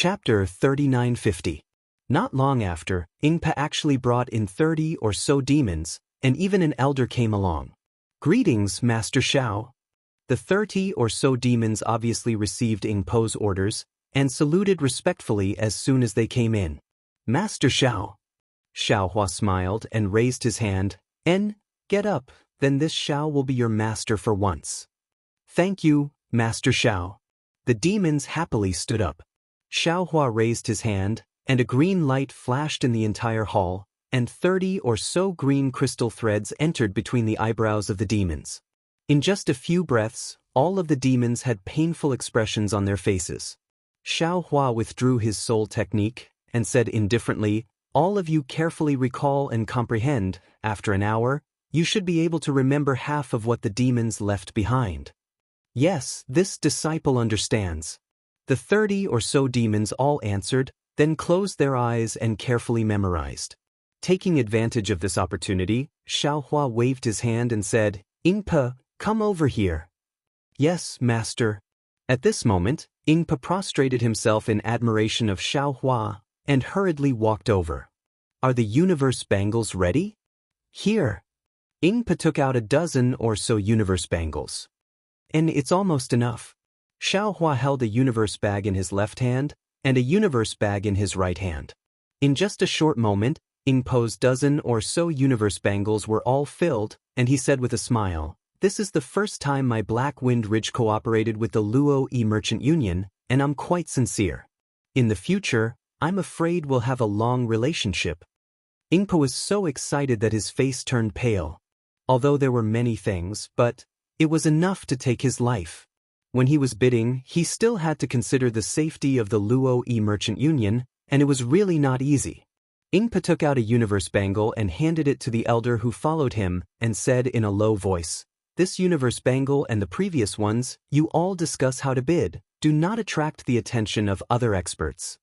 Chapter 3950. Not long after, Ingpa actually brought in 30 or so demons, and even an elder came along. "Greetings, Master Xiao." The 30 or so demons obviously received Ingpo's orders, and saluted respectfully as soon as they came in. "Master Xiao." Xiaohua smiled and raised his hand. Get up, then this Xiao will be your master for once." "Thank you, Master Xiao." The demons happily stood up. Xiaohua raised his hand, and a green light flashed in the entire hall, and 30 or so green crystal threads entered between the eyebrows of the demons. In just a few breaths, all of the demons had painful expressions on their faces. Xiaohua withdrew his soul technique, and said indifferently, "All of you carefully recall and comprehend. After an hour, you should be able to remember half of what the demons left behind." "Yes, this disciple understands." The 30 or so demons all answered, then closed their eyes and carefully memorized. Taking advantage of this opportunity, Xiaohua waved his hand and said, "Ingpa, come over here." "Yes, master." At this moment, Ingpa prostrated himself in admiration of Xiaohua, and hurriedly walked over. "Are the universe bangles ready?" "Here." Ingpa took out a dozen or so universe bangles. "And it's almost enough." Xiaohua held a universe bag in his left hand, and a universe bag in his right hand. In just a short moment, Ingpo's dozen or so universe bangles were all filled, and he said with a smile, "This is the first time my Black Wind Ridge cooperated with the Luo Yi Merchant Union, and I'm quite sincere. In the future, I'm afraid we'll have a long relationship." Ingpa was so excited that his face turned pale. Although there were many things, but it was enough to take his life. When he was bidding, he still had to consider the safety of the Luo Yi Merchant Union, and it was really not easy. Ingpa took out a universe bangle and handed it to the elder who followed him, and said in a low voice, "This universe bangle and the previous ones, you all discuss how to bid. Do not attract the attention of other experts.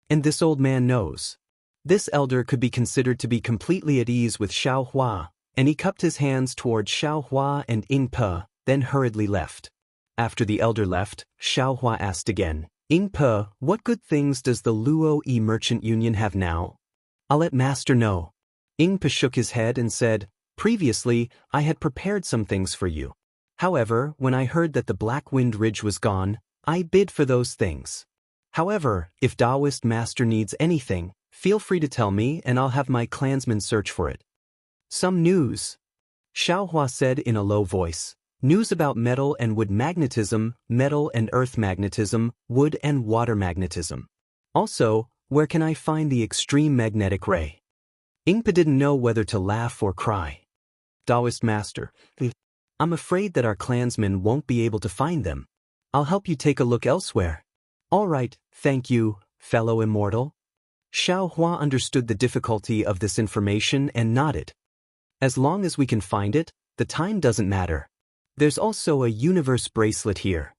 And this old man knows." This elder could be considered to be completely at ease with Xiaohua, and he cupped his hands toward Xiaohua and Ingpa, then hurriedly left. After the elder left, Xiaohua asked again, "Ingpa, what good things does the Luo Yi Merchant Union have now?" "I'll let master know." Ingpa shook his head and said, "Previously, I had prepared some things for you. However, when I heard that the Black Wind Ridge was gone, I bid for those things. However, if Taoist master needs anything, feel free to tell me and I'll have my clansmen search for it." "Some news," Xiaohua said in a low voice. "News about metal and wood magnetism, metal and earth magnetism, wood and water magnetism. Also, where can I find the extreme magnetic ray?" Ingpa didn't know whether to laugh or cry. "Taoist master, I'm afraid that our clansmen won't be able to find them. I'll help you take a look elsewhere." "All right, thank you, fellow immortal." Xiaohua understood the difficulty of this information and nodded. "As long as we can find it, the time doesn't matter. There's also a universe bracelet here."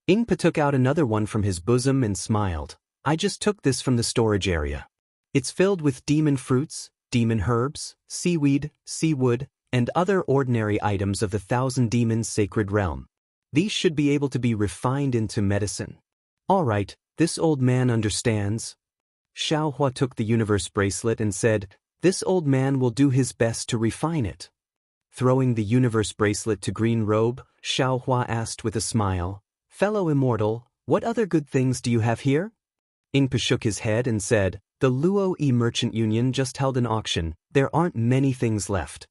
Ingpa took out another one from his bosom and smiled. "I just took this from the storage area. It's filled with demon fruits, demon herbs, seaweed, seawood, and other ordinary items of the Thousand Demons sacred realm. These should be able to be refined into medicine." "All right, this old man understands." Xiaohua took the universe bracelet and said, "This old man will do his best to refine it." Throwing the universe bracelet to Green Robe, Xiaohua asked with a smile, "Fellow immortal, what other good things do you have here?" Ingpa shook his head and said, "The Luo Yi Merchant Union just held an auction. There aren't many things left.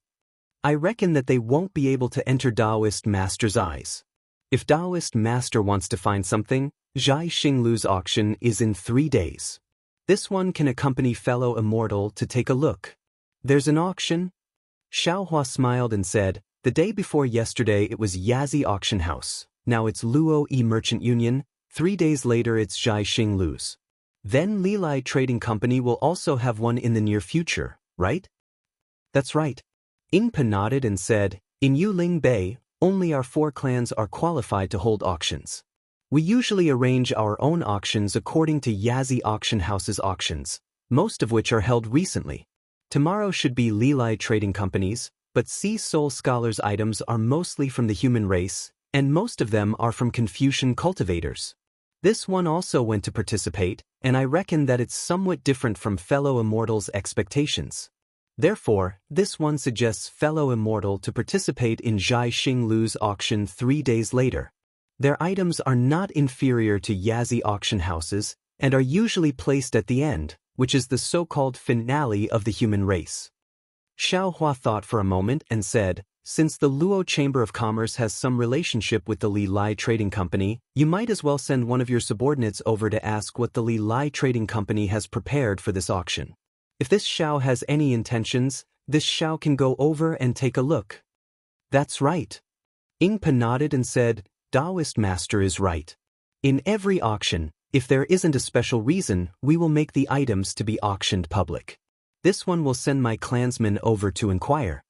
I reckon that they won't be able to enter Taoist Master's eyes. If Taoist Master wants to find something, Zhai Xinglu's auction is in 3 days. This one can accompany fellow immortal to take a look." "There's an auction?" Xiaohua smiled and said, "The day before yesterday it was Yazi Auction House. Now it's Luo Yi Merchant Union. 3 days later it's Zhai Xinglu's. Then Lilai Trading Company will also have one in the near future, right?" "That's right." Ingpa nodded and said, "In Yuling Bay, only our 4 clans are qualified to hold auctions. We usually arrange our own auctions according to Yazi Auction House's auctions, most of which are held recently. Tomorrow should be Lilai Trading Companies, but Sea Soul Scholars' items are mostly from the human race, and most of them are from Confucian cultivators. This one also went to participate, and I reckon that it's somewhat different from fellow immortals' expectations. Therefore, this one suggests fellow immortal to participate in Zhai Xinglu's auction 3 days later. Their items are not inferior to Yazzie auction houses, and are usually placed at the end, which is the so-called finale of the human race. Xiaohua thought for a moment and said, since the Luo Chamber of Commerce has some relationship with the Li Lai Trading Company, you might as well send one of your subordinates over to ask what the Li Lai Trading Company has prepared for this auction. If this Xiao has any intentions, this Xiao can go over and take a look. That's right. Ingpa nodded and said, Taoist master is right. In every auction, if there isn't a special reason, we will make the items to be auctioned public. This one will send my clansmen over to inquire.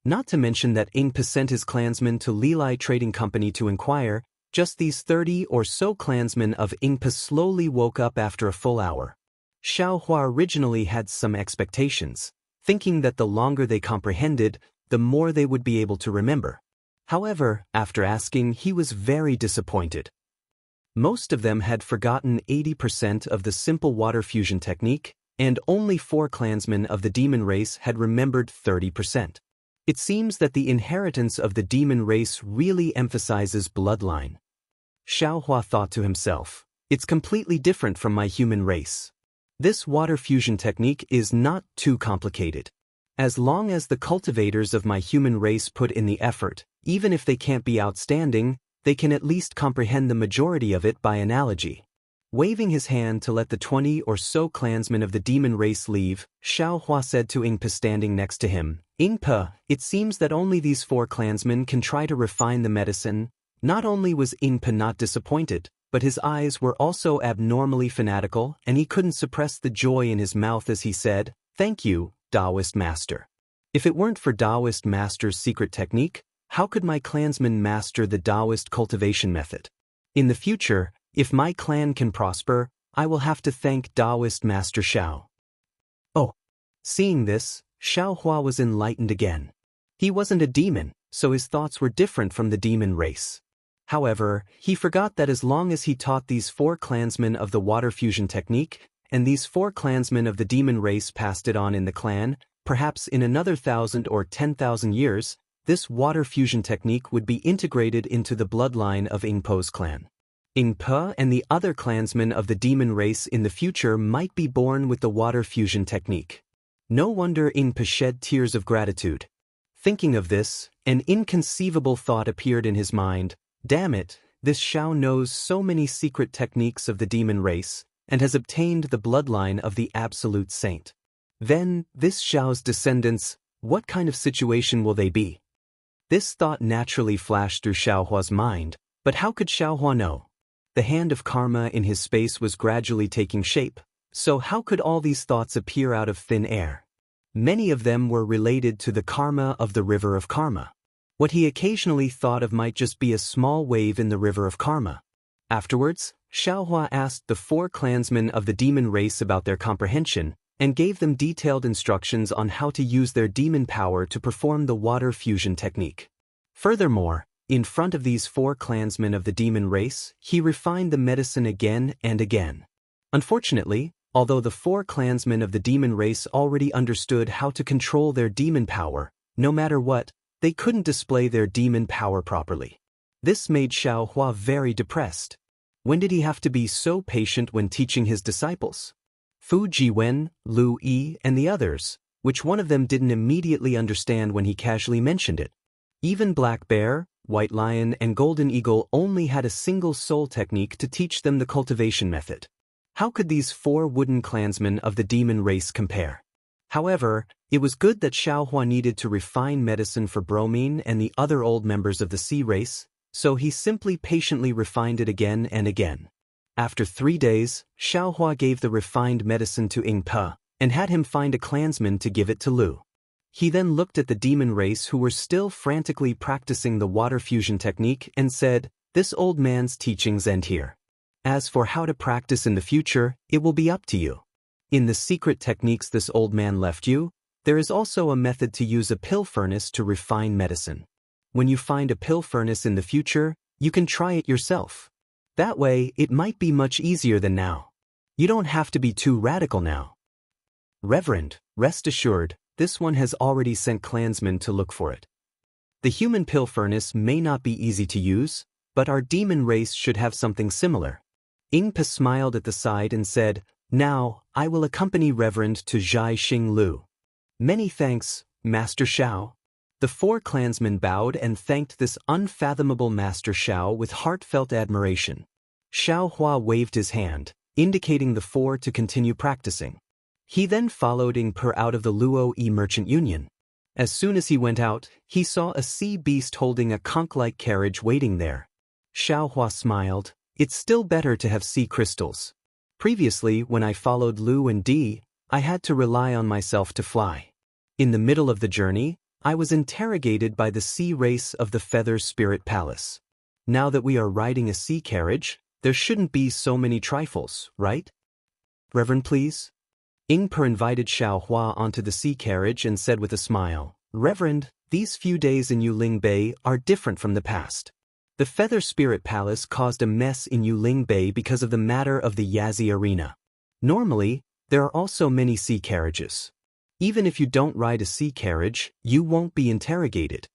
Not to mention that Ingpa sent his clansmen to Li Lai Trading Company to inquire, just these 30 or so clansmen of Ingpa slowly woke up after a full hour. Xiaohua originally had some expectations, thinking that the longer they comprehended, the more they would be able to remember. However, after asking, he was very disappointed. Most of them had forgotten 80% of the simple water fusion technique, and only 4 clansmen of the demon race had remembered 30%. It seems that the inheritance of the demon race really emphasizes bloodline. Xiaohua thought to himself, it's completely different from my human race. This water fusion technique is not too complicated. As long as the cultivators of my human race put in the effort, even if they can't be outstanding, they can at least comprehend the majority of it by analogy. Waving his hand to let the 20 or so clansmen of the demon race leave, Xiaohua said to Ingpa standing next to him, Ingpa, it seems that only these 4 clansmen can try to refine the medicine. Not only was Ingpa not disappointed, but his eyes were also abnormally fanatical, and he couldn't suppress the joy in his mouth as he said, Thank you, Taoist master. If it weren't for Taoist master's secret technique, how could my clansmen master the Taoist cultivation method? In the future, if my clan can prosper, I will have to thank Taoist Master Xiao. Oh. Seeing this, Xiaohua was enlightened again. He wasn't a demon, so his thoughts were different from the demon race. However, he forgot that as long as he taught these 4 clansmen of the water fusion technique, and these 4 clansmen of the demon race passed it on in the clan, perhaps in another 1,000 or 10,000 years, this water fusion technique would be integrated into the bloodline of Ingpa's clan. Ingpa and the other clansmen of the demon race in the future might be born with the water fusion technique. No wonder Ingpa shed tears of gratitude. Thinking of this, an inconceivable thought appeared in his mind. Damn it, this Xiao knows so many secret techniques of the demon race, and has obtained the bloodline of the absolute saint. Then, this Xiao's descendants, what kind of situation will they be? This thought naturally flashed through Xiaohua's mind, but how could Xiaohua know? The hand of karma in his space was gradually taking shape, so how could all these thoughts appear out of thin air? Many of them were related to the karma of the river of karma. What he occasionally thought of might just be a small wave in the river of karma. Afterwards, Xiaohua asked the 4 clansmen of the demon race about their comprehension, and gave them detailed instructions on how to use their demon power to perform the water fusion technique. Furthermore, in front of these 4 clansmen of the demon race, he refined the medicine again and again. Unfortunately, although the 4 clansmen of the demon race already understood how to control their demon power, no matter what, they couldn't display their demon power properly. This made Xiaohua very depressed. When did he have to be so patient when teaching his disciples? Fu Jiwen, Lu Yi, and the others, which one of them didn't immediately understand when he casually mentioned it? Even Black Bear, White Lion, and Golden Eagle only had a single soul technique to teach them the cultivation method. How could these 4 wooden clansmen of the demon race compare? However, it was good that Xiaohua needed to refine medicine for Bromine and the other old members of the sea race, so he simply patiently refined it again and again. After 3 days, Xiaohua gave the refined medicine to Ingpa, and had him find a clansman to give it to Lu. He then looked at the demon race who were still frantically practicing the water fusion technique and said, "This old man's teachings end here. As for how to practice in the future, it will be up to you. In the secret techniques this old man left you, there is also a method to use a pill furnace to refine medicine. When you find a pill furnace in the future, you can try it yourself. That way, it might be much easier than now. You don't have to be too radical now. Reverend, rest assured, this one has already sent clansmen to look for it. The human pill furnace may not be easy to use, but our demon race should have something similar. Ingpa smiled at the side and said, Now, I will accompany Reverend to Jianghu Lu. Many thanks, Master Xiao. The 4 clansmen bowed and thanked this unfathomable Master Xiao with heartfelt admiration. Xiao Hua waved his hand, indicating the 4 to continue practicing. He then followed Ingpa out of the Luo Yi Merchant Union. As soon as he went out, he saw a sea beast holding a conch-like carriage waiting there. Xiao Hua smiled. It's still better to have sea crystals. Previously, when I followed Lu and Di, I had to rely on myself to fly. In the middle of the journey, I was interrogated by the sea race of the Feather Spirit Palace. Now that we are riding a sea carriage, there shouldn't be so many trifles, right? Reverend, please? Ingpa invited Xiao Hua onto the sea carriage and said with a smile, Reverend, these few days in Yuling Bay are different from the past. The Feather Spirit Palace caused a mess in Yuling Bay because of the matter of the Yazi Arena. Normally, there are also many sea carriages. Even if you don't ride a sea carriage, you won't be interrogated.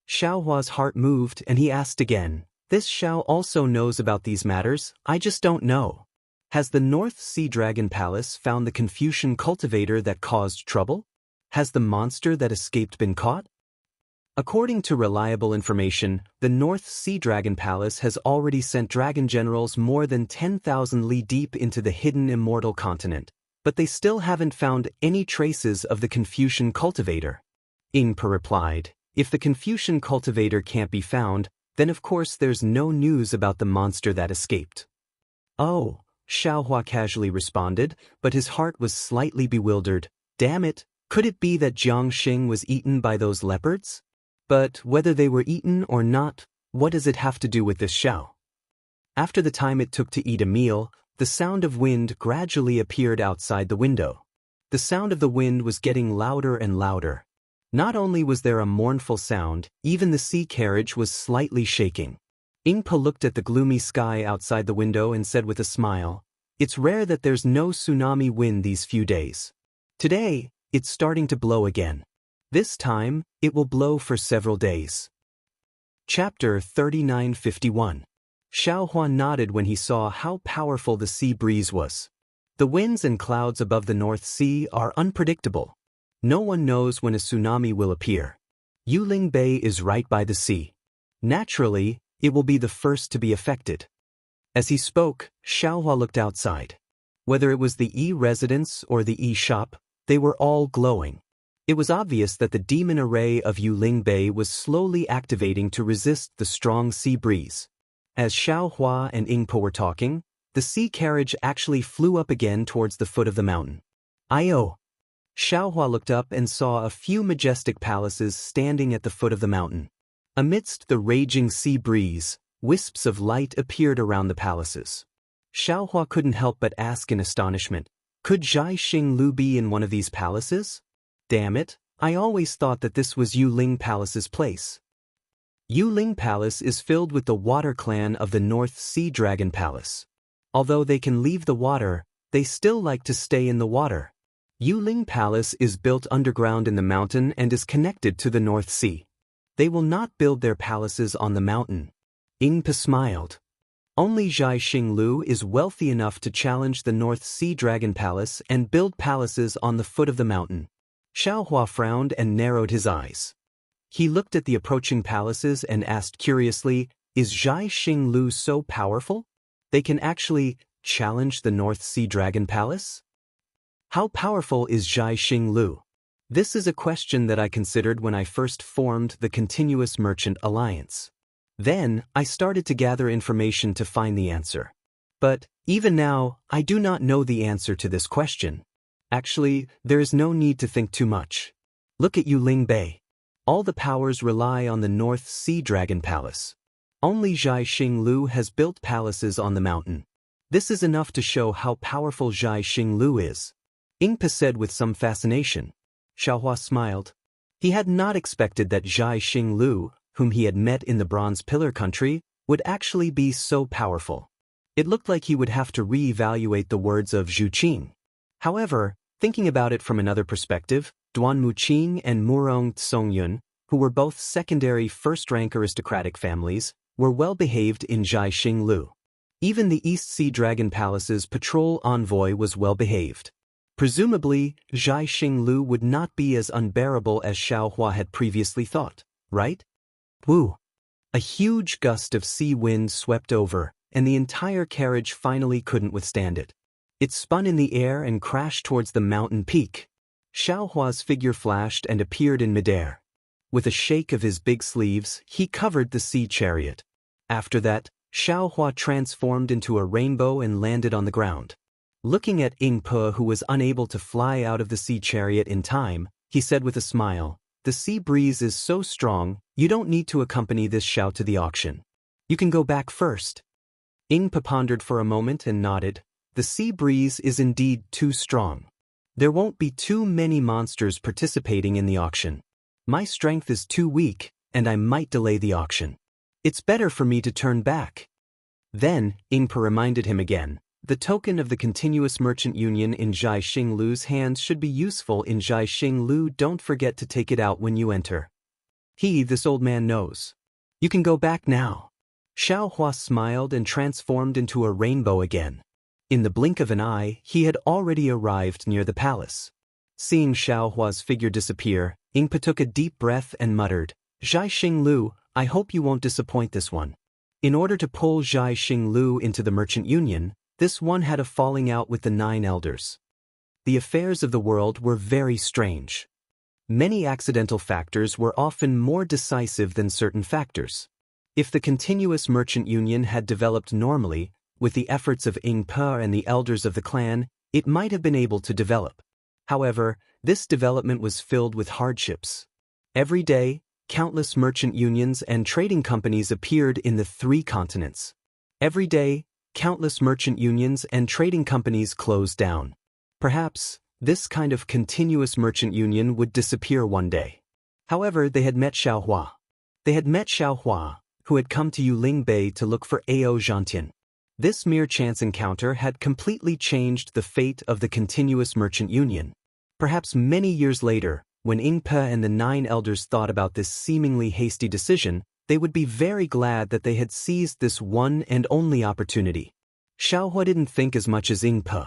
Xiao Hua's heart moved and he asked again, This Xiao also knows about these matters, I just don't know. Has the North Sea Dragon Palace found the Confucian cultivator that caused trouble? Has the monster that escaped been caught? According to reliable information, the North Sea Dragon Palace has already sent dragon generals more than 10,000 li deep into the hidden Immortal continent, but they still haven't found any traces of the Confucian cultivator. Ingpa replied, If the Confucian cultivator can't be found, then of course there's no news about the monster that escaped. Oh, Xiao Hua casually responded, but his heart was slightly bewildered. Damn it, could it be that Jianghu was eaten by those leopards? But whether they were eaten or not, what does it have to do with this Xiao? After the time it took to eat a meal, the sound of wind gradually appeared outside the window. The sound of the wind was getting louder and louder. Not only was there a mournful sound, even the sea carriage was slightly shaking. Ingpa looked at the gloomy sky outside the window and said with a smile, It's rare that there's no tsunami wind these few days. Today, it's starting to blow again. This time, it will blow for several days. Chapter 3951. Xiao Hua nodded when he saw how powerful the sea breeze was. The winds and clouds above the North Sea are unpredictable. No one knows when a tsunami will appear. Yuling Bay is right by the sea. Naturally, it will be the first to be affected. As he spoke, Xiao Hua looked outside. Whether it was the E residence or the E shop, they were all glowing. It was obvious that the demon array of Yuling Bay was slowly activating to resist the strong sea breeze. As Xiao Hua and Ingpa were talking, the sea carriage actually flew up again towards the foot of the mountain. Io! Xiao Hua looked up and saw a few majestic palaces standing at the foot of the mountain. Amidst the raging sea breeze, wisps of light appeared around the palaces. Xiao Hua couldn't help but ask in astonishment, Could Jianghu Lu be in one of these palaces? Damn it, I always thought that this was Yuling Palace's place. Yuling Palace is filled with the water clan of the North Sea Dragon Palace. Although they can leave the water, they still like to stay in the water. Yuling Palace is built underground in the mountain and is connected to the North Sea. They will not build their palaces on the mountain. Ingpa smiled. Only Jianghu Lu is wealthy enough to challenge the North Sea Dragon Palace and build palaces on the foot of the mountain. Xiao Hua frowned and narrowed his eyes. He looked at the approaching palaces and asked curiously, Is Jianghu Lu so powerful? They can actually challenge the North Sea Dragon Palace? How powerful is Jianghu Lu? This is a question that I considered when I first formed the Continuous Merchant Alliance. Then, I started to gather information to find the answer. But, even now, I do not know the answer to this question. Actually, there is no need to think too much. Look at Yuling Bay. All the powers rely on the North Sea Dragon Palace. Only Jianghu Lu has built palaces on the mountain. This is enough to show how powerful Jianghu Lu is. Ingpa said with some fascination. Xiao Hua smiled. He had not expected that Jianghu Lu, whom he had met in the Bronze Pillar country, would actually be so powerful. It looked like he would have to re-evaluate the words of Zhu Qing. However, thinking about it from another perspective, Duan Muqing and Murong Tsongyun, who were both secondary first-rank aristocratic families, were well-behaved in Jianghu Lu. Even the East Sea Dragon Palace's patrol envoy was well-behaved. Presumably, Jianghu Lu would not be as unbearable as Xiao Hua had previously thought, right? Woo! A huge gust of sea wind swept over, and the entire carriage finally couldn't withstand it. It spun in the air and crashed towards the mountain peak. Xiao Hua's figure flashed and appeared in midair. With a shake of his big sleeves, he covered the sea chariot. After that, Xiao Hua transformed into a rainbow and landed on the ground. Looking at Ying Pe, who was unable to fly out of the sea chariot in time, he said with a smile, "The sea breeze is so strong, you don't need to accompany this Xiao to the auction. You can go back first." Ying Pe pondered for a moment and nodded. The sea breeze is indeed too strong. There won't be too many monsters participating in the auction. My strength is too weak, and I might delay the auction. It's better for me to turn back. Then, Ying Pe reminded him again, the token of the continuous merchant union in Jianghu Lu's hands should be useful in Jianghu Lu. Don't forget to take it out when you enter. This old man knows. You can go back now. Xiao Hua smiled and transformed into a rainbow again. In the blink of an eye, he had already arrived near the palace. Seeing Xiao Hua's figure disappear, Ying Pe took a deep breath and muttered, "Jianghu Lu, I hope you won't disappoint this one." In order to pull Jianghu Lu into the merchant union, this one had a falling out with the 9 elders. The affairs of the world were very strange. Many accidental factors were often more decisive than certain factors. If the continuous merchant union had developed normally, with the efforts of Ying Pe and the elders of the clan, it might have been able to develop. However, this development was filled with hardships. Every day, countless merchant unions and trading companies appeared in the 3 continents. Every day, countless merchant unions and trading companies closed down. Perhaps, this kind of continuous merchant union would disappear one day. However, they had met Xiao Hua. They had met Xiao Hua, who had come to Yuling Bay to look for Ao Zhantian. This mere chance encounter had completely changed the fate of the continuous merchant union. Perhaps many years later, when Ying Pe and the 9 elders thought about this seemingly hasty decision, they would be very glad that they had seized this one and only opportunity. Xiao Hua didn't think as much as Ying Pe.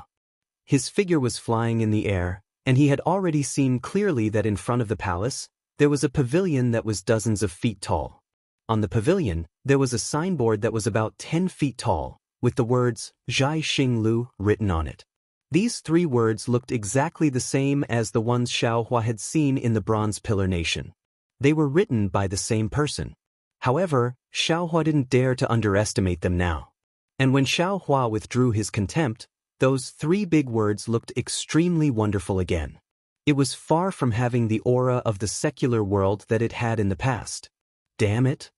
His figure was flying in the air, and he had already seen clearly that in front of the palace, there was a pavilion that was dozens of feet tall. On the pavilion, there was a signboard that was about 10 feet tall, with the words Jianghu Lu written on it. These 3 words looked exactly the same as the ones Xiao Hua had seen in the Bronze Pillar Nation. They were written by the same person. However, Xiao Hua didn't dare to underestimate them now. And when Xiao Hua withdrew his contempt, those 3 big words looked extremely wonderful again. It was far from having the aura of the secular world that it had in the past. Damn it!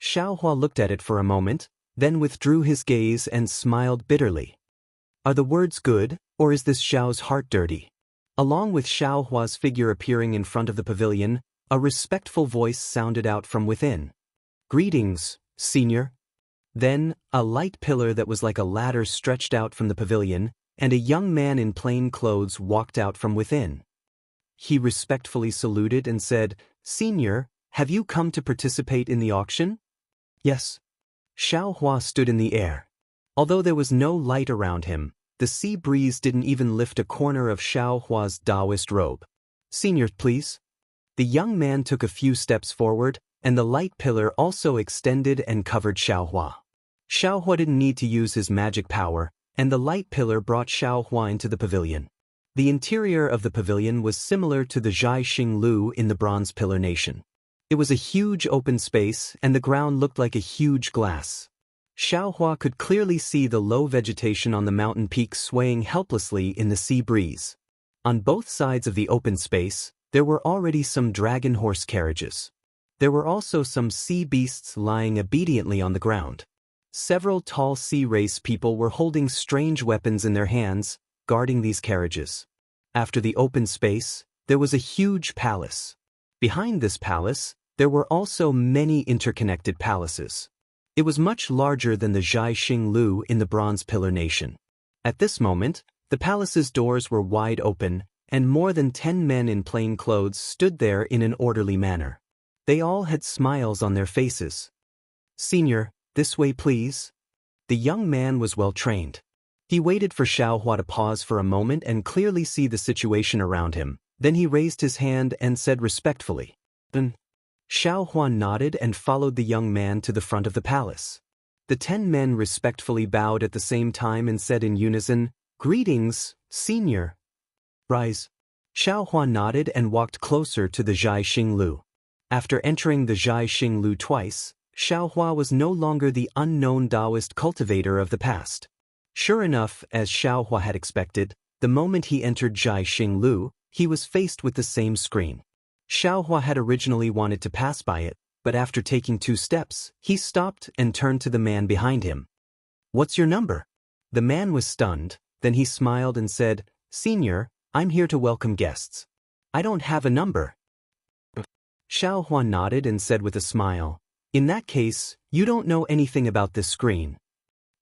Xiao Hua looked at it for a moment, then withdrew his gaze and smiled bitterly. Are the words good, or is this Xiao's heart dirty? Along with Xiao Hua's figure appearing in front of the pavilion, a respectful voice sounded out from within. "Greetings, senior." Then, a light pillar that was like a ladder stretched out from the pavilion, and a young man in plain clothes walked out from within. He respectfully saluted and said, "Senior, have you come to participate in the auction?" "Yes." Xiao Hua stood in the air. Although there was no light around him, the sea breeze didn't even lift a corner of Xiao Hua's Taoist robe. "Senior, please." The young man took a few steps forward, and the light pillar also extended and covered Xiao Hua. Xiao Hua didn't need to use his magic power, and the light pillar brought Xiao Hua into the pavilion. The interior of the pavilion was similar to the Jianghu Lu in the Bronze Pillar Nation. It was a huge open space, and the ground looked like a huge glass. Xiao Hua could clearly see the low vegetation on the mountain peak swaying helplessly in the sea breeze. On both sides of the open space, there were already some dragon horse carriages. There were also some sea beasts lying obediently on the ground. Several tall sea race people were holding strange weapons in their hands, guarding these carriages. After the open space, there was a huge palace. Behind this palace, there were also many interconnected palaces. It was much larger than the Jianghu Lu in the Bronze Pillar Nation. At this moment, the palace's doors were wide open, and more than 10 men in plain clothes stood there in an orderly manner. They all had smiles on their faces. "Senior, this way please." The young man was well trained. He waited for Xiaohua to pause for a moment and clearly see the situation around him. Then he raised his hand and said respectfully, "Then." Xiaohua nodded and followed the young man to the front of the palace. The 10 men respectfully bowed at the same time and said in unison, "Greetings, senior." "Rise." Xiaohua nodded and walked closer to the Jianghu Lu. After entering the Jianghu Lu twice, Xiaohua was no longer the unknown Taoist cultivator of the past. Sure enough, as Xiaohua had expected, the moment he entered Jianghu Lu, he was faced with the same screen. Xiaohua had originally wanted to pass by it, but after taking 2 steps, he stopped and turned to the man behind him. "What's your number?" The man was stunned, then he smiled and said, "Senior, I'm here to welcome guests. I don't have a number." Xiaohua nodded and said with a smile, "In that case, you don't know anything about this screen."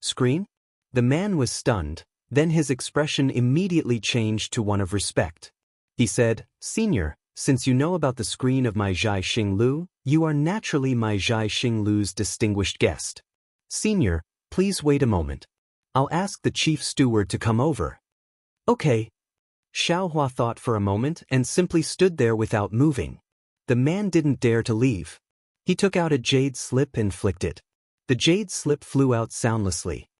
"Screen?" The man was stunned, then his expression immediately changed to one of respect. He said, "Senior, since you know about the screen of my Jianghu Lu, you are naturally my Jianghu Lu's distinguished guest. Senior, please wait a moment. I'll ask the chief steward to come over." "Okay." Xiaohua thought for a moment and simply stood there without moving. The man didn't dare to leave. He took out a jade slip and flicked it. The jade slip flew out soundlessly.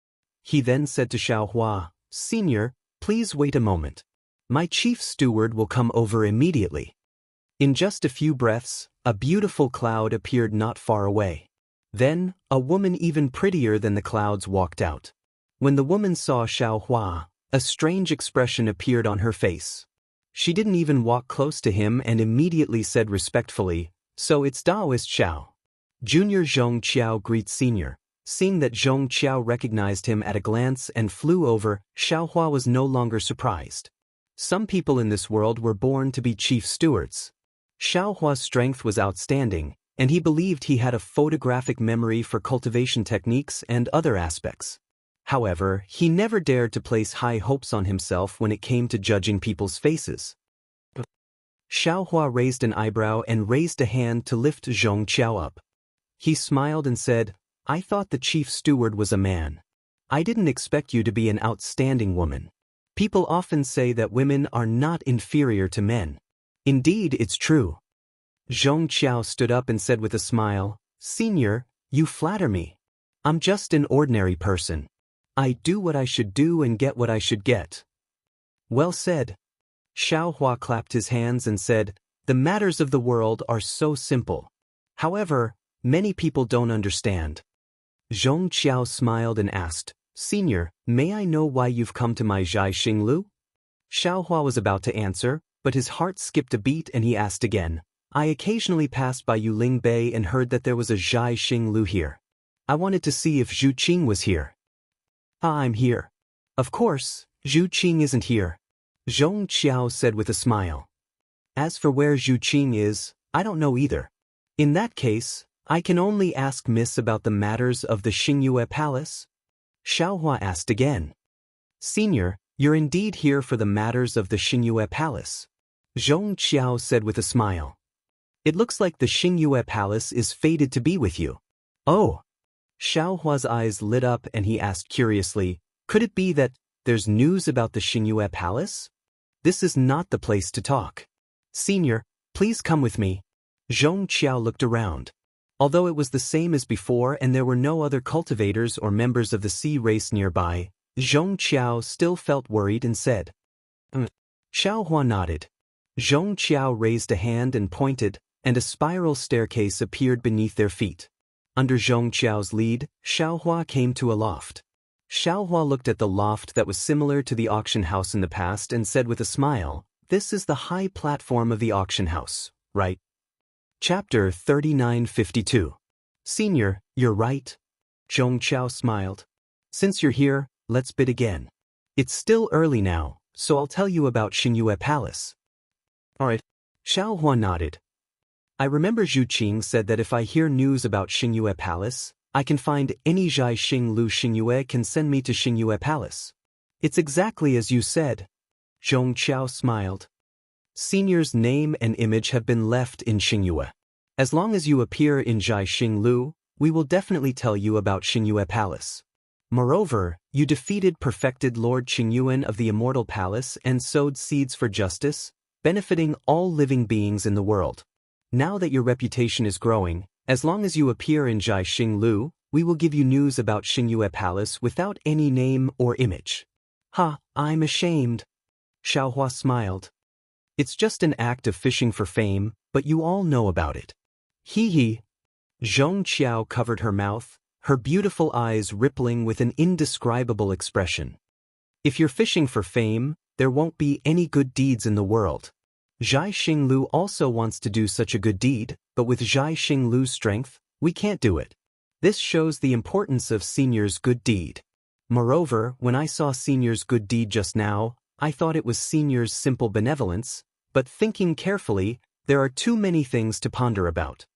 He then said to Xiaohua, "Senior, please wait a moment. My chief steward will come over immediately." In just a few breaths, a beautiful cloud appeared not far away. Then, a woman even prettier than the clouds walked out. When the woman saw Xiaohua, a strange expression appeared on her face. She didn't even walk close to him and immediately said respectfully, "So it's Taoist Xiao." Junior Zhong Qiao greets senior. Seeing that Zhong Qiao recognized him at a glance and flew over, Xiaohua was no longer surprised. Some people in this world were born to be chief stewards. Xiaohua's strength was outstanding, and he believed he had a photographic memory for cultivation techniques and other aspects. However, he never dared to place high hopes on himself when it came to judging people's faces. Xiaohua raised an eyebrow and raised a hand to lift Zhong Qiao up. He smiled and said, "I thought the chief steward was a man. I didn't expect you to be an outstanding woman. People often say that women are not inferior to men. Indeed, it's true." Zhong Qiao stood up and said with a smile, "Senior, you flatter me. I'm just an ordinary person. I do what I should do and get what I should get." "Well said." Xiaohua clapped his hands and said, "The matters of the world are so simple. However, many people don't understand." Zhong Qiao smiled and asked, "Senior, may I know why you've come to my Jianghu Lu?" Xiaohua was about to answer, but his heart skipped a beat and he asked again, "I occasionally passed by Yuling Bay and heard that there was a Jianghu Lu here. I wanted to see if Zhu Qing was here." "Ah, I'm here." "Of course, Zhu Qing isn't here," Zhong Qiao said with a smile. "As for where Zhu Qing is, I don't know either. In that case, I can only ask Miss about the matters of the Xingyue Palace?" Xiaohua asked again. "Senior, you're indeed here for the matters of the Xingyue Palace," Zhong Qiao said with a smile. "It looks like the Xingyue Palace is fated to be with you." "Oh." Xiaohua's eyes lit up and he asked curiously, "Could it be that there's news about the Xingyue Palace? This is not the place to talk. Senior, please come with me." Zhong Qiao looked around. Although it was the same as before and there were no other cultivators or members of the sea race nearby, Zhong Qiao still felt worried and said, Xiaohua nodded. Zhong Qiao raised a hand and pointed, and a spiral staircase appeared beneath their feet. Under Zhong Qiao's lead, Xiaohua came to a loft. Xiaohua looked at the loft that was similar to the auction house in the past and said with a smile, "This is the high platform of the auction house, right?" Chapter 3952. "Senior, you're right." Zhong Qiao smiled. "Since you're here, let's bid again. It's still early now, so I'll tell you about Xingyue Palace." "Alright." Xiaohua nodded. "I remember Zhu Qing said that if I hear news about Xingyue Palace, I can find any Zhai Xing Lu Xingyue can send me to Xingyue Palace. It's exactly as you said. Zhong Qiao smiled. Senior's name and image have been left in Xingyue. As long as you appear in Zhai Xing Lu, we will definitely tell you about Xingyue Palace. Moreover, you defeated perfected Lord Qingyuan of the Immortal Palace and sowed seeds for justice, benefiting all living beings in the world. Now that your reputation is growing, as long as you appear in Zhai Xing Lu, we will give you news about Xingyue Palace without any name or image. Ha, I'm ashamed. Xiaohua smiled. It's just an act of fishing for fame, but you all know about it. Hee hee. Zhong Qiao covered her mouth, her beautiful eyes rippling with an indescribable expression. If you're fishing for fame, there won't be any good deeds in the world. Zhai Xing Lu also wants to do such a good deed, but with Zhai Xing Lu's strength, we can't do it. This shows the importance of Senior's good deed. Moreover, when I saw Senior's good deed just now, I thought it was Senior's simple benevolence, but thinking carefully, there are too many things to ponder about.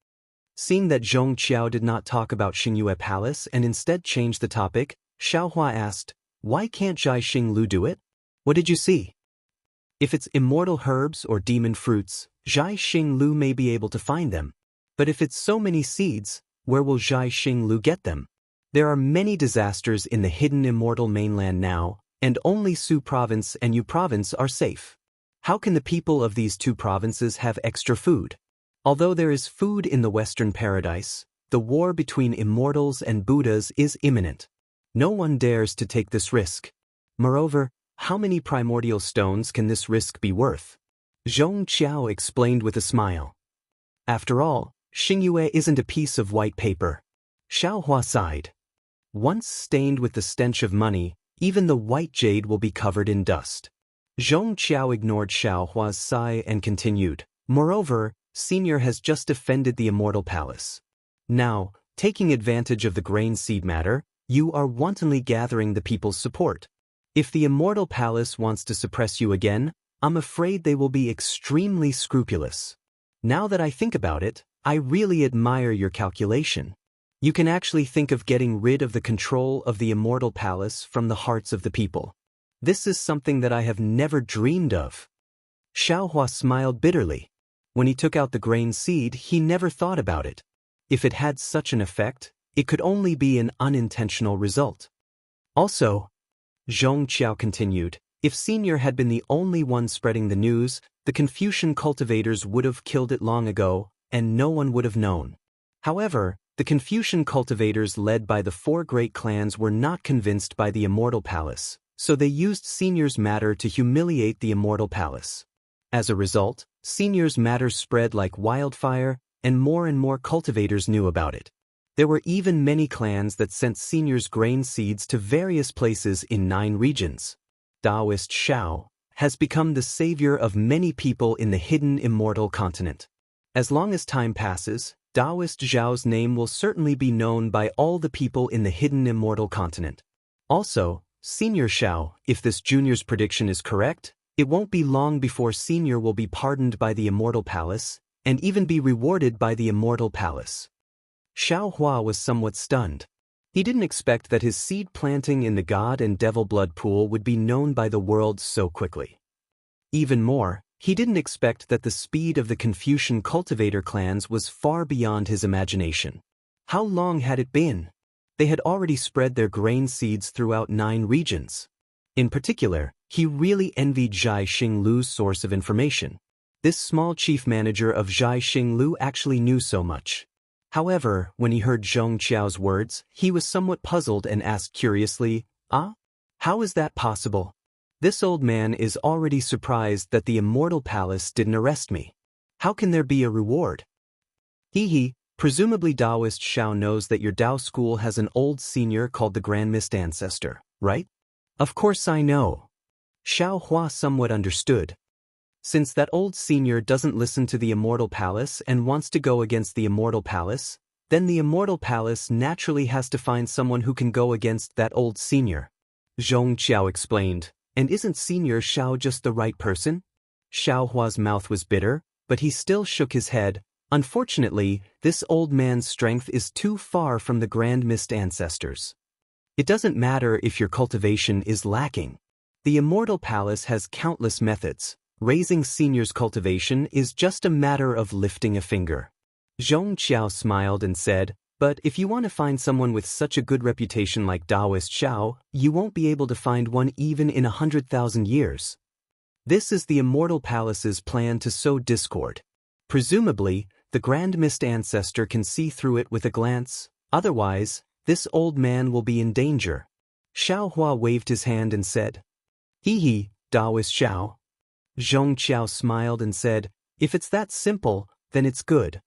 Seeing that Zhong Qiao did not talk about Xingyue Palace and instead changed the topic, Xiaohua asked, "Why can't Zhai Xing Lu do it? What did you see?" If it's immortal herbs or demon fruits, Zhai Xing Lu may be able to find them. But if it's so many seeds, where will Zhai Xing Lu get them? There are many disasters in the hidden immortal mainland now, and only Su Province and Yu Province are safe. How can the people of these two provinces have extra food? Although there is food in the Western Paradise, the war between immortals and Buddhas is imminent. No one dares to take this risk. Moreover, how many primordial stones can this risk be worth? Zhong Qiao explained with a smile. After all, Xingyue isn't a piece of white paper. Xiaohua sighed. Once stained with the stench of money, even the white jade will be covered in dust. Zhong Qiao ignored Xiaohua's sigh and continued. Moreover, Senior has just defended the Immortal Palace. Now, taking advantage of the grain seed matter, you are wantonly gathering the people's support. If the Immortal Palace wants to suppress you again, I'm afraid they will be extremely scrupulous. Now that I think about it, I really admire your calculation. You can actually think of getting rid of the control of the Immortal Palace from the hearts of the people. This is something that I have never dreamed of. Xiaohua smiled bitterly. When he took out the grain seed, he never thought about it. If it had such an effect, it could only be an unintentional result. Also, Zhong Qiao continued, if Senior had been the only one spreading the news, the Confucian cultivators would have killed it long ago, and no one would have known. However, the Confucian cultivators led by the four great clans were not convinced by the Immortal Palace, so they used Senior's matter to humiliate the Immortal Palace. As a result, Senior's matter spread like wildfire, and more cultivators knew about it. There were even many clans that sent Senior's grain seeds to various places in 9 regions. Taoist Shao has become the savior of many people in the hidden immortal continent. As long as time passes, Taoist Zhao's name will certainly be known by all the people in the hidden immortal continent. Also, Senior Shao, if this junior's prediction is correct, it won't be long before Senior will be pardoned by the Immortal Palace, and even be rewarded by the Immortal Palace. Xiaohua was somewhat stunned. He didn't expect that his seed planting in the God and Devil blood pool would be known by the world so quickly. Even more, he didn't expect that the speed of the Confucian cultivator clans was far beyond his imagination. How long had it been? They had already spread their grain seeds throughout 9 regions. In particular, he really envied Zhai Xing Lu's source of information. This small chief manager of Zhai Xing Lu actually knew so much. However, when he heard Zhong Qiao's words, he was somewhat puzzled and asked curiously, how is that possible? This old man is already surprised that the Immortal Palace didn't arrest me. How can there be a reward? Presumably Taoist Shao knows that your Tao school has an old senior called the Grand Mist Ancestor, right? Of course I know. Xiaohua somewhat understood. Since that old senior doesn't listen to the Immortal Palace and wants to go against the Immortal Palace, then the Immortal Palace naturally has to find someone who can go against that old senior. Zhong Qiao explained, and isn't Senior Shao just the right person? Xiaohua's mouth was bitter, but he still shook his head. Unfortunately, this old man's strength is too far from the Grand Mist ancestors. It doesn't matter if your cultivation is lacking. The Immortal Palace has countless methods. Raising seniors' cultivation is just a matter of lifting a finger. Zhong Qiao smiled and said, but if you want to find someone with such a good reputation like Taoist Xiao, you won't be able to find one even in 100,000 years. This is the Immortal Palace's plan to sow discord. Presumably, the Grand Mist ancestor can see through it with a glance, otherwise, this old man will be in danger. Xiao Hua waved his hand and said, Hee hee, Taoist Xiao. Zhong Qiao smiled and said, if it's that simple, then it's good.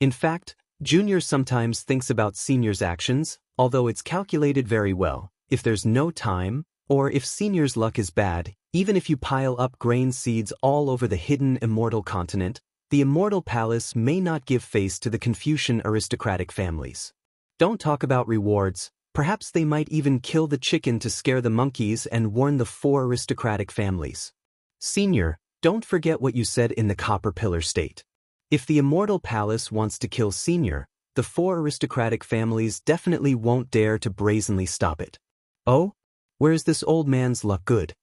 In fact, Junior sometimes thinks about Senior's actions, although it's calculated very well. If there's no time, or if Senior's luck is bad, even if you pile up grain seeds all over the hidden Immortal continent, the Immortal Palace may not give face to the Confucian aristocratic families. Don't talk about rewards, perhaps they might even kill the chicken to scare the monkeys and warn the 4 aristocratic families. Senior, don't forget what you said in the Copper Pillar State. If the Immortal Palace wants to kill Senior, the 4 aristocratic families definitely won't dare to brazenly stop it. Oh? Where's this old man's luck good?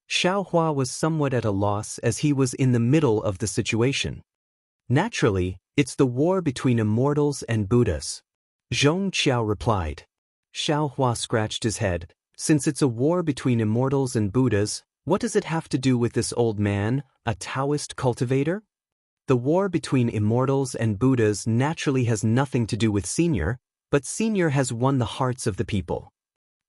Xiao Hua was somewhat at a loss as he was in the middle of the situation. Naturally, it's the war between immortals and Buddhas. Zhong Qiao replied. Xiao Hua scratched his head. Since it's a war between immortals and Buddhas, what does it have to do with this old man, a Taoist cultivator? The war between immortals and Buddhas naturally has nothing to do with Senior, but Senior has won the hearts of the people.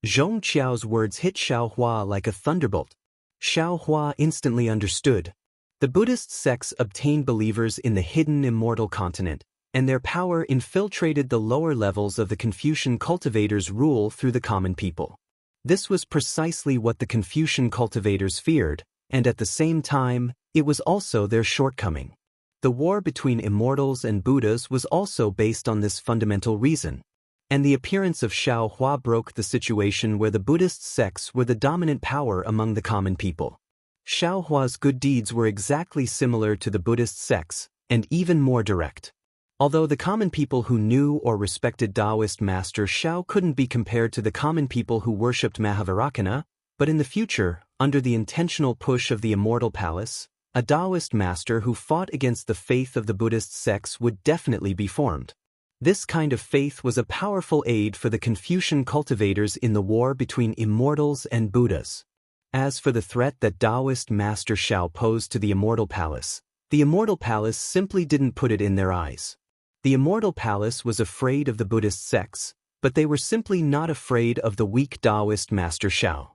Zhong Qiao's words hit Xiao Hua like a thunderbolt. Xiao Hua instantly understood. The Buddhist sects obtained believers in the hidden Immortal continent, and their power infiltrated the lower levels of the Confucian cultivators' rule through the common people. This was precisely what the Confucian cultivators feared, and at the same time, it was also their shortcoming. The war between immortals and Buddhas was also based on this fundamental reason, and the appearance of Xiao Hua broke the situation where the Buddhist sects were the dominant power among the common people. Xiao Hua's good deeds were exactly similar to the Buddhist sects, and even more direct. Although the common people who knew or respected Taoist Master Xiao couldn't be compared to the common people who worshipped Mahavairakana, but in the future, under the intentional push of the Immortal Palace, a Taoist master who fought against the faith of the Buddhist sects would definitely be formed. This kind of faith was a powerful aid for the Confucian cultivators in the war between immortals and Buddhas. As for the threat that Taoist Master Xiao posed to the Immortal Palace simply didn't put it in their eyes. The Immortal Palace was afraid of the Buddhist sects, but they were simply not afraid of the weak Taoist Master Xiao.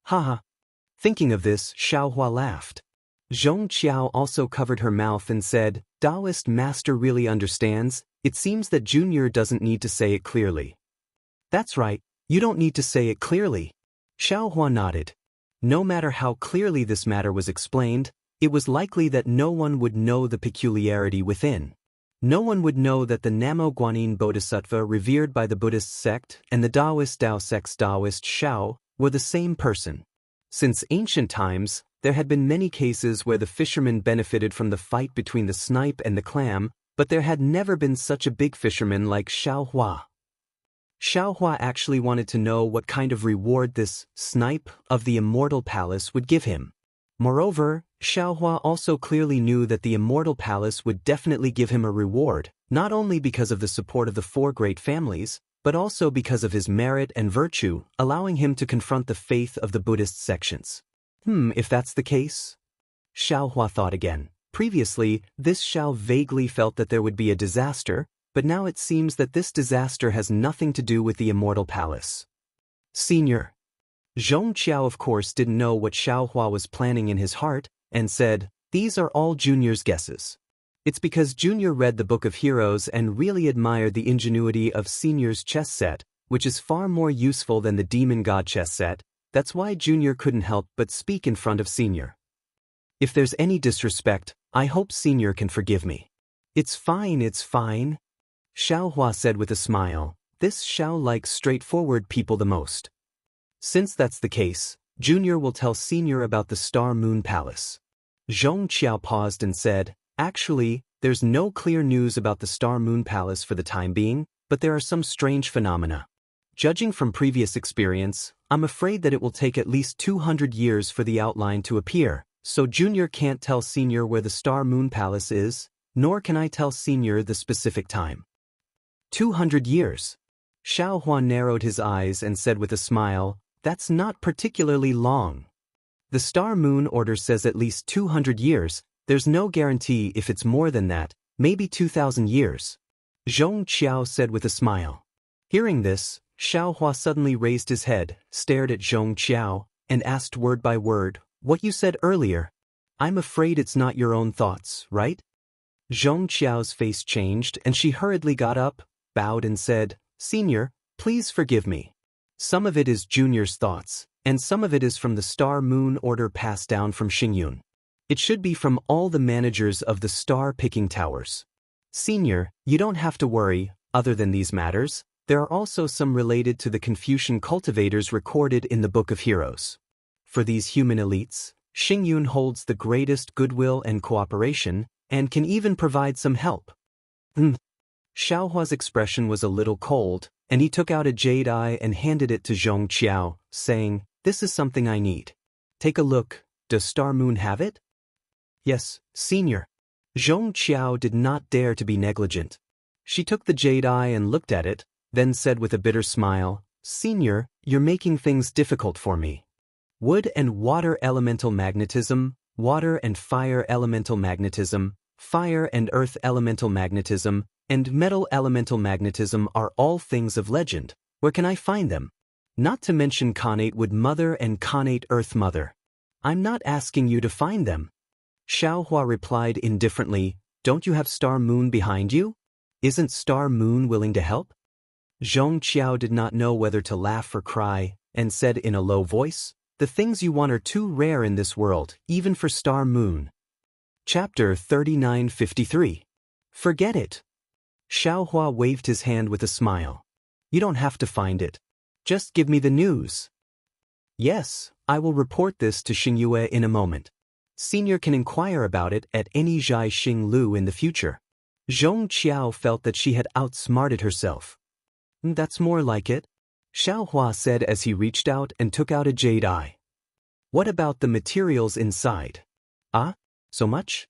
Haha. Thinking of this, Xiao Hua laughed. Zhong Qiao also covered her mouth and said, Taoist Master really understands. It seems that Junior doesn't need to say it clearly. That's right, you don't need to say it clearly. Xiao Hua nodded. No matter how clearly this matter was explained, it was likely that no one would know the peculiarity within. No one would know that the Namo Guanyin Bodhisattva revered by the Buddhist sect and the Taoist Tao sect's Taoist Xiao were the same person. Since ancient times, there had been many cases where the fishermen benefited from the fight between the snipe and the clam, but there had never been such a big fisherman like Xiao Hua. Xiao Hua actually wanted to know what kind of reward this snipe of the Immortal Palace would give him. Moreover, Xiao Hua also clearly knew that the Immortal Palace would definitely give him a reward, not only because of the support of the 4 great families, but also because of his merit and virtue, allowing him to confront the faith of the Buddhist sections. If that's the case? Xiao Hua thought again. Previously, this Xiao vaguely felt that there would be a disaster, but now it seems that this disaster has nothing to do with the Immortal Palace. Senior. Zhong Qiao of course didn't know what Xiao Hua was planning in his heart, and said, these are all Junior's guesses. It's because Junior read the Book of Heroes and really admired the ingenuity of Senior's chess set, which is far more useful than the Demon God chess set. That's why Junior couldn't help but speak in front of Senior. If there's any disrespect, I hope Senior can forgive me. It's fine, it's fine. Xiao Hua said with a smile. This Xiao likes straightforward people the most. Since that's the case, Junior will tell Senior about the Star Moon Palace. Zhong Qiao paused and said, actually, There's no clear news about the Star Moon Palace for the time being, but there are some strange phenomena. Judging from previous experience, I'm afraid that it will take at least 200 years for the outline to appear, so Junior can't tell Senior where the Star Moon Palace is, nor can I tell Senior the specific time. 200 years. Xiao Hua narrowed his eyes and said with a smile, "That's not particularly long. The Star Moon Order says at least 200 years, there's no guarantee if it's more than that, maybe 2,000 years. Zhong Qiao said with a smile. Hearing this, Xiao Hua suddenly raised his head, stared at Zhong Qiao, and asked word by word, "What you said earlier? I'm afraid it's not your own thoughts, right?" Zhong Qiao's face changed and she hurriedly got up, bowed and said, "Senior, please forgive me. Some of it is Junior's thoughts, and some of it is from the Star Moon Order passed down from Xingyun. It should be from all the managers of the star-picking towers. Senior, you don't have to worry, other than these matters, there are also some related to the Confucian cultivators recorded in the Book of Heroes. For these human elites, Xingyun holds the greatest goodwill and cooperation, and can even provide some help." Xiao Hua's expression was a little cold, and he took out a jade eye and handed it to Zhong Qiao, saying, "This is something I need. Take a look, does Star Moon have it?" "Yes, Senior." Zhong Qiao did not dare to be negligent. She took the jade eye and looked at it, then said with a bitter smile, "Senior, you're making things difficult for me. Wood and water elemental magnetism, water and fire elemental magnetism, fire and earth elemental magnetism, and metal elemental magnetism are all things of legend. Where can I find them? Not to mention Connate Wood Mother and Connate Earth Mother. I'm not asking you to find them." Xiao Hua replied indifferently, "Don't you have Star Moon behind you? Isn't Star Moon willing to help?" Zhong Qiao did not know whether to laugh or cry, and said in a low voice, "The things you want are too rare in this world, even for Star Moon." Chapter 3953. Forget it. Xiao Hua waved his hand with a smile. "You don't have to find it. Just give me the news." "Yes, I will report this to Xingyue in a moment. Senior can inquire about it at any Zhai Xing Lu in the future." Zhong Qiao felt that she had outsmarted herself. "That's more like it," Xiao Hua said as he reached out and took out a jade eye. "What about the materials inside?" "Ah, so much?"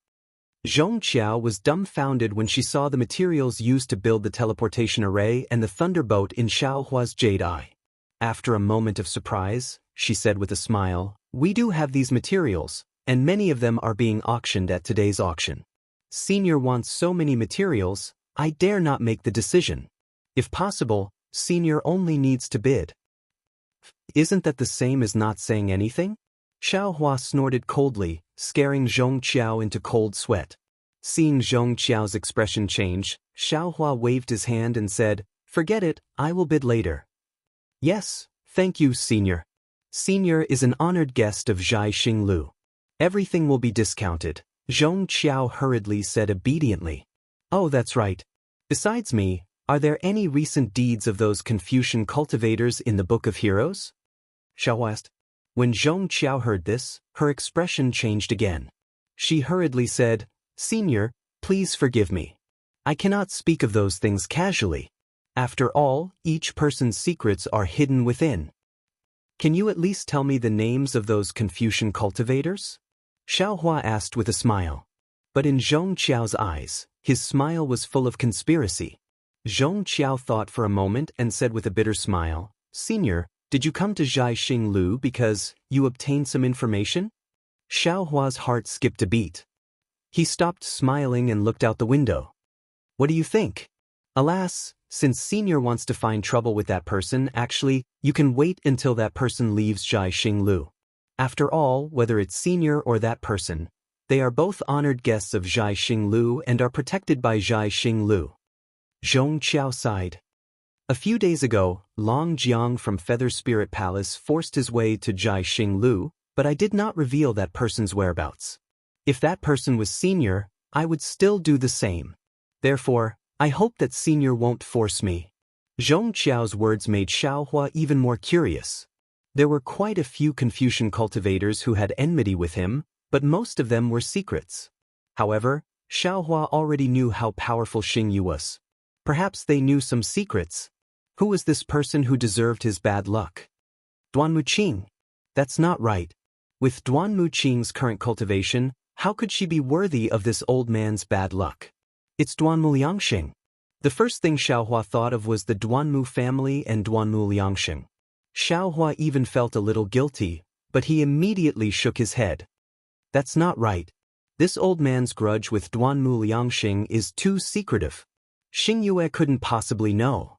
Zhong Qiao was dumbfounded when she saw the materials used to build the teleportation array and the thunderbolt in Xiao Hua's jade eye. After a moment of surprise, she said with a smile, "We do have these materials, and many of them are being auctioned at today's auction. Senior wants so many materials, I dare not make the decision. If possible, Senior only needs to bid." "Isn't that the same as not saying anything?" Xiao Hua snorted coldly, scaring Zhong Qiao into cold sweat. Seeing Zhong Qiao's expression change, Xiao Hua waved his hand and said, "Forget it, I will bid later." "Yes, thank you, Senior. Senior is an honored guest of Zhai Xing Lu. Everything will be discounted," Zhong Qiao hurriedly said obediently. "Oh, that's right. Besides me, are there any recent deeds of those Confucian cultivators in the Book of Heroes?" Xiao asked. When Zhong Qiao heard this, her expression changed again. She hurriedly said, "Senior, please forgive me. I cannot speak of those things casually. After all, each person's secrets are hidden within." "Can you at least tell me the names of those Confucian cultivators?" Xiao Hua asked with a smile. But in Zhong Qiao's eyes, his smile was full of conspiracy. Zhong Qiao thought for a moment and said with a bitter smile, "Senior, did you come to Zhai Xing Lu because you obtained some information?" Xiao Hua's heart skipped a beat. He stopped smiling and looked out the window. "What do you think? Alas, since Senior wants to find trouble with that person, actually, you can wait until that person leaves Zhai Xing Lu. After all, whether it's Senior or that person, they are both honored guests of Zhai Xing Lu and are protected by Zhai Xing Lu." Zhong Qiao sighed. A few days ago, Long Jiang from Feather Spirit Palace forced his way to Zhai Xing Lu, but I did not reveal that person's whereabouts. If that person was Senior, I would still do the same. Therefore, I hope that Senior won't force me. Zhong Qiao's words made Xiao Hua even more curious. There were quite a few Confucian cultivators who had enmity with him, but most of them were secrets. However, Xiaohua already knew how powerful Xingyu was. Perhaps they knew some secrets. Who was this person who deserved his bad luck? Duan Muqing. That's not right. With Duan Muqing's current cultivation, how could she be worthy of this old man's bad luck? It's Duanmu Liangxing. The first thing Xiaohua thought of was the Duanmu family and Duanmu Liangxing. Xiaohua even felt a little guilty, but he immediately shook his head. That's not right. This old man's grudge with Duanmu Liangxing is too secretive. Xingyue couldn't possibly know.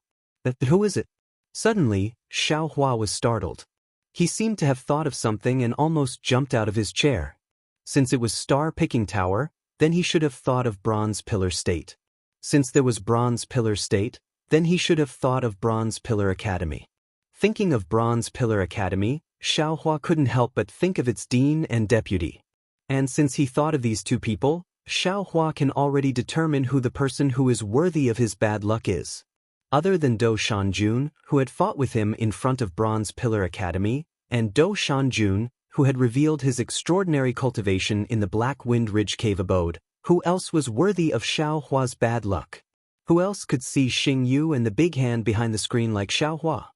Who is it? Suddenly, Xiaohua was startled. He seemed to have thought of something and almost jumped out of his chair. Since it was Star Picking Tower, then he should have thought of Bronze Pillar State. Since there was Bronze Pillar State, then he should have thought of Bronze Pillar Academy. Thinking of Bronze Pillar Academy, Xiaohua couldn't help but think of its dean and deputy. And since he thought of these two people, Xiaohua can already determine who the person who is worthy of his bad luck is. Other than Dou Shanjun, who had fought with him in front of Bronze Pillar Academy, and Dou Shanjun, who had revealed his extraordinary cultivation in the Black Wind Ridge Cave abode, who else was worthy of Xiaohua's bad luck? Who else could see Xingyu and the big hand behind the screen like Xiaohua?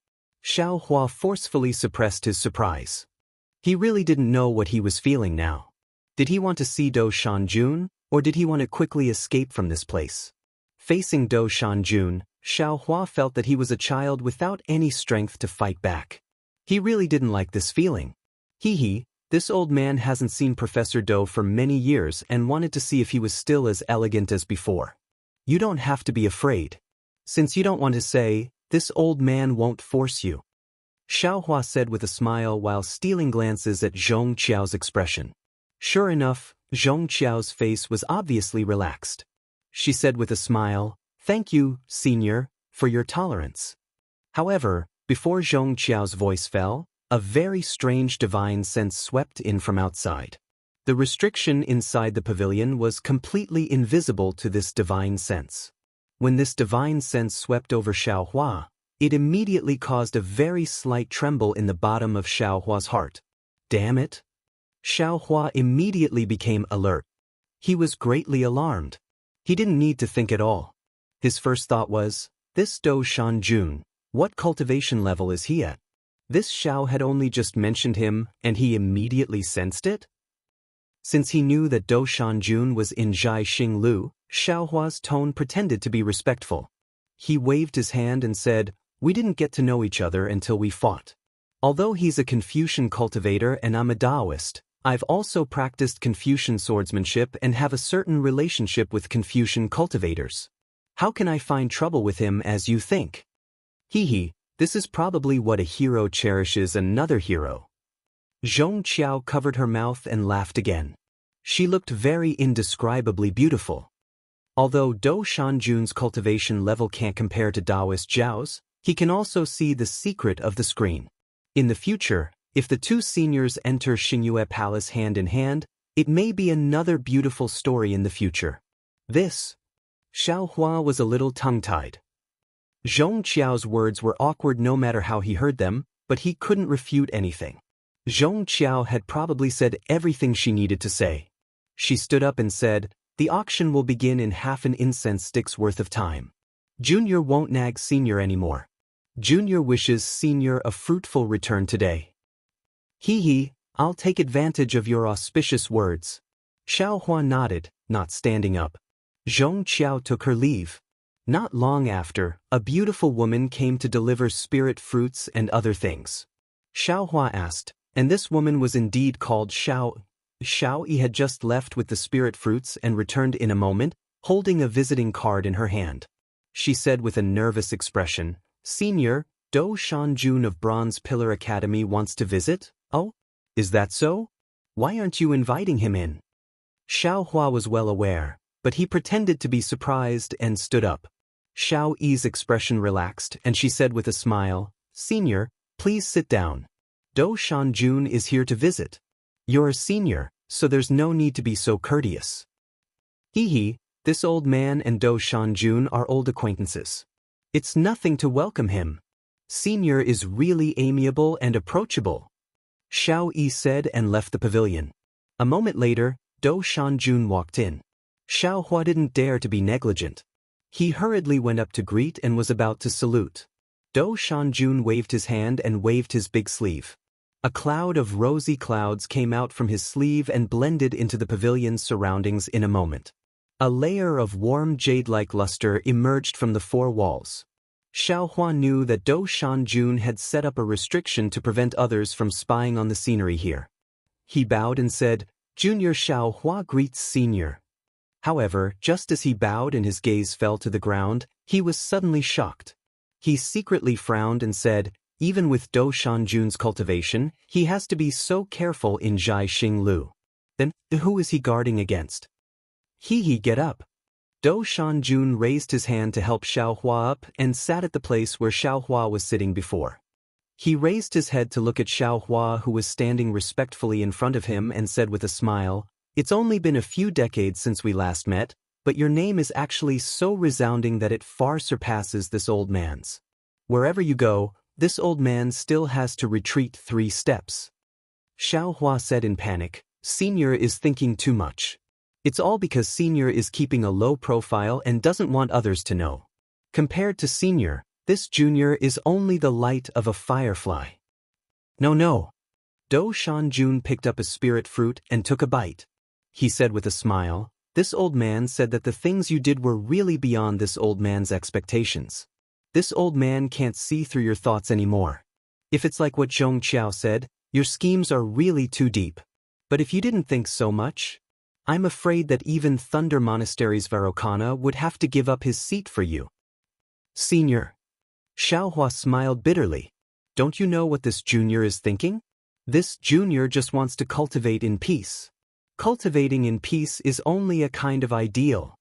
Xiaohua forcefully suppressed his surprise. He really didn't know what he was feeling now. Did he want to see Dou Shanjun, or did he want to quickly escape from this place? Facing Dou Shanjun, Xiaohua felt that he was a child without any strength to fight back. He really didn't like this feeling. This old man hasn't seen Professor Dou for many years and wanted to see if he was still as elegant as before. You don't have to be afraid. Since you don't want to say, this old man won't force you. Xiaohua said with a smile while stealing glances at Zhong Qiao's expression. Sure enough, Zhong Qiao's face was obviously relaxed. She said with a smile, "Thank you, senior, for your tolerance." However, before Zhong Qiao's voice fell, a very strange divine sense swept in from outside. The restriction inside the pavilion was completely invisible to this divine sense. When this divine sense swept over Xiaohua, it immediately caused a very slight tremble in the bottom of Xiaohua's heart. Damn it! Xiaohua immediately became alert. He was greatly alarmed. He didn't need to think at all. His first thought was, this Dou Shanjun, what cultivation level is he at? This Xiao had only just mentioned him, and he immediately sensed it? Since he knew that Dou Shanjun was in Zhai Xinglu, Xiaohua's tone pretended to be respectful. He waved his hand and said, "We didn't get to know each other until we fought. Although he's a Confucian cultivator and I'm a Taoist, I've also practiced Confucian swordsmanship and have a certain relationship with Confucian cultivators. How can I find trouble with him as you think? This is probably what a hero cherishes another hero." Zhong Qiao covered her mouth and laughed again. She looked very indescribably beautiful. Although Dou Shanjun's cultivation level can't compare to Taoist Zhao's, he can also see the secret of the screen. In the future, if the two seniors enter Xingyue Palace hand in hand, it may be another beautiful story in the future. Xiaohua was a little tongue-tied. Zhong Qiao's words were awkward no matter how he heard them, but he couldn't refute anything. Zhong Qiao had probably said everything she needed to say. She stood up and said, "The auction will begin in half an incense stick's worth of time. Junior won't nag Senior anymore. Junior wishes Senior a fruitful return today." I'll take advantage of your auspicious words." Xiaohua nodded, not standing up. Zhong Qiao took her leave. Not long after, a beautiful woman came to deliver spirit fruits and other things. Xiaohua asked, and this woman was indeed called Xiao. Xiao Yi had just left with the spirit fruits and returned in a moment, holding a visiting card in her hand. She said with a nervous expression, "Senior, Dou Shanjun of Bronze Pillar Academy wants to visit." "Oh? Is that so? Why aren't you inviting him in?" Xiaohua was well aware, but he pretended to be surprised and stood up. Xiao Yi's expression relaxed and she said with a smile, "Senior, please sit down. Dou Shanjun is here to visit. You're a senior, so there's no need to be so courteous." This old man and Dou Shanjun are old acquaintances. It's nothing to welcome him. Senior is really amiable and approachable. Xiao Yi said and left the pavilion. A moment later, Dou Shanjun walked in. Xiaohua didn't dare to be negligent. He hurriedly went up to greet and was about to salute. Dou Shanjun waved his hand and waved his big sleeve. A cloud of rosy clouds came out from his sleeve and blended into the pavilion's surroundings in a moment. A layer of warm jade-like luster emerged from the four walls. Xiaohua knew that Dou Shanjun had set up a restriction to prevent others from spying on the scenery here. He bowed and said, "Junior Xiaohua greets Senior." However, just as he bowed and his gaze fell to the ground, he was suddenly shocked. He secretly frowned and said, "Even with Dou Shanjun's cultivation, he has to be so careful in Zhai Xinglu. Then, who is he guarding against?" Get up." Dou Shanjun raised his hand to help Xiaohua up and sat at the place where Xiaohua was sitting before. He raised his head to look at Xiaohua, who was standing respectfully in front of him, and said with a smile, "It's only been a few decades since we last met, but your name is actually so resounding that it far surpasses this old man's. Wherever you go, this old man still has to retreat 3 steps." Xiaohua said in panic, "Senior is thinking too much. It's all because Senior is keeping a low profile and doesn't want others to know. Compared to Senior, this Junior is only the light of a firefly." No. Dou Shanjun picked up a spirit fruit and took a bite. He said with a smile, "This old man said that the things you did were really beyond this old man's expectations. This old man can't see through your thoughts anymore. If it's like what Zhong Qiao said, your schemes are really too deep. But if you didn't think so much, I'm afraid that even Thunder Monastery's Varokana would have to give up his seat for you." "Senior." Xiaohua smiled bitterly. "Don't you know what this Junior is thinking? This Junior just wants to cultivate in peace. Cultivating in peace is only a kind of ideal.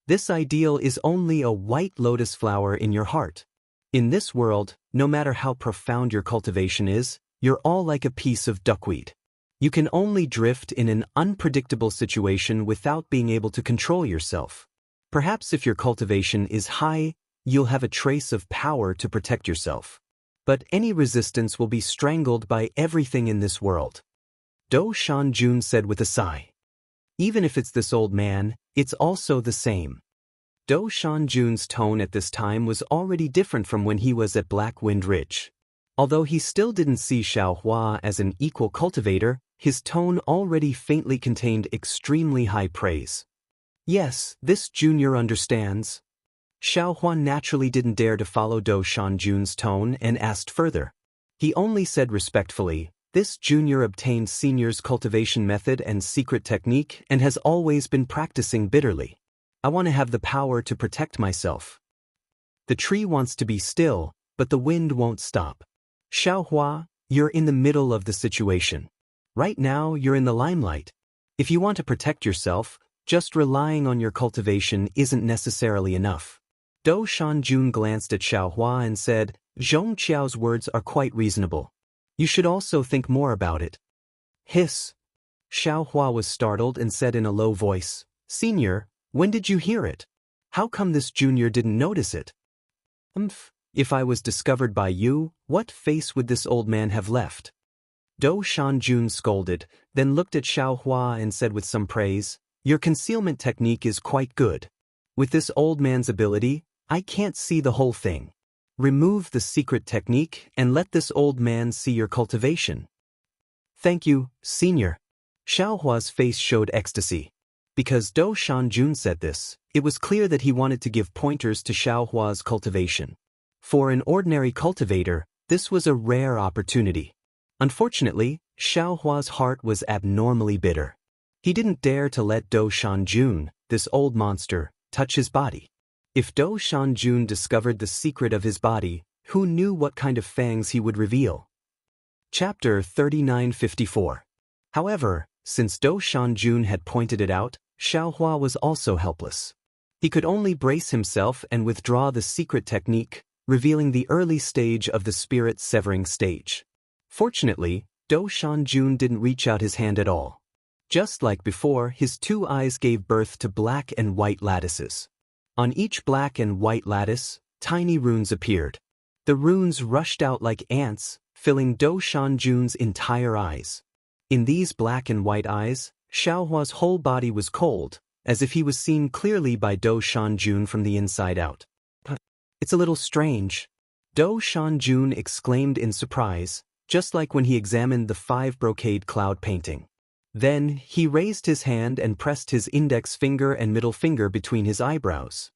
This ideal is only a white lotus flower in your heart. In this world, no matter how profound your cultivation is, you're all like a piece of duckweed. You can only drift in an unpredictable situation without being able to control yourself. Perhaps if your cultivation is high, you'll have a trace of power to protect yourself. But any resistance will be strangled by everything in this world." Dou Shanjun said with a sigh. "Even if it's this old man, it's also the same." Dou Shanjun's tone at this time was already different from when he was at Black Wind Ridge. Although he still didn't see Xiaohua as an equal cultivator, his tone already faintly contained extremely high praise. "Yes, this Junior understands." Xiaohua naturally didn't dare to follow Dou Shanjun's tone and asked further. He only said respectfully, "This Junior obtained Senior's cultivation method and secret technique and has always been practicing bitterly. I want to have the power to protect myself. The tree wants to be still, but the wind won't stop. Xiaohua, you're in the middle of the situation. Right now, you're in the limelight. If you want to protect yourself, just relying on your cultivation isn't necessarily enough." Dou Shanjun glanced at Xiaohua and said, "Zhong Qiao's words are quite reasonable. You should also think more about it." "Hiss." Xiaohua was startled and said in a low voice, "Senior, when did you hear it? How come this Junior didn't notice it?" If I was discovered by you, what face would this old man have left?" Dou Shanjun scolded, then looked at Xiaohua and said with some praise, "Your concealment technique is quite good. With this old man's ability, I can't see the whole thing. Remove the secret technique and let this old man see your cultivation." "Thank you, Senior." Xiaohua's face showed ecstasy. Because Dou Shanjun said this, it was clear that he wanted to give pointers to Xiaohua's cultivation. For an ordinary cultivator, this was a rare opportunity. Unfortunately, Xiaohua's heart was abnormally bitter. He didn't dare to let Dou Shanjun, this old monster, touch his body. If Dou Shanjun discovered the secret of his body, who knew what kind of fangs he would reveal? Chapter 3954. However, since Dou Shanjun had pointed it out, Xiaohua was also helpless. He could only brace himself and withdraw the secret technique, revealing the early stage of the spirit-severing stage. Fortunately, Dou Shanjun didn't reach out his hand at all. Just like before, his 2 eyes gave birth to black and white lattices. On each black and white lattice, tiny runes appeared. The runes rushed out like ants, filling Dou Shanjun's entire eyes. In these black and white eyes, Xiaohua's whole body was cold, as if he was seen clearly by Dou Shanjun from the inside out. It's a little strange, Dou Shanjun exclaimed in surprise, just like when he examined the 5-brocade cloud painting. Then, he raised his hand and pressed his index finger and middle finger between his eyebrows.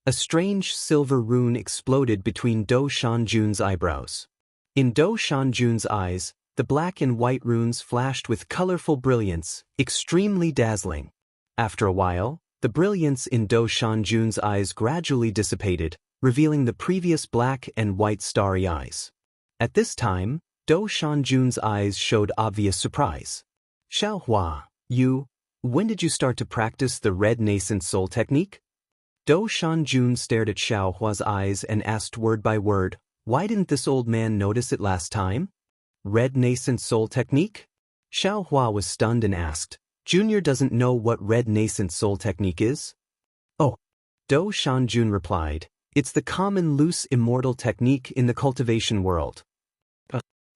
A strange silver rune exploded between Dou Shanjun's eyebrows. In Dou Shanjun's eyes, the black and white runes flashed with colorful brilliance, extremely dazzling. After a while, the brilliance in Dou Shanjun's eyes gradually dissipated, revealing the previous black and white starry eyes. At this time, Dou Shanjun's eyes showed obvious surprise. Xiaohua, when did you start to practice the red nascent soul technique? Dou Shanjun stared at Xiaohua's eyes and asked word by word, why didn't this old man notice it last time? Red nascent soul technique? Xiaohua was stunned and asked, Junior doesn't know what red nascent soul technique is? Oh. Dou Shanjun replied, it's the common loose immortal technique in the cultivation world.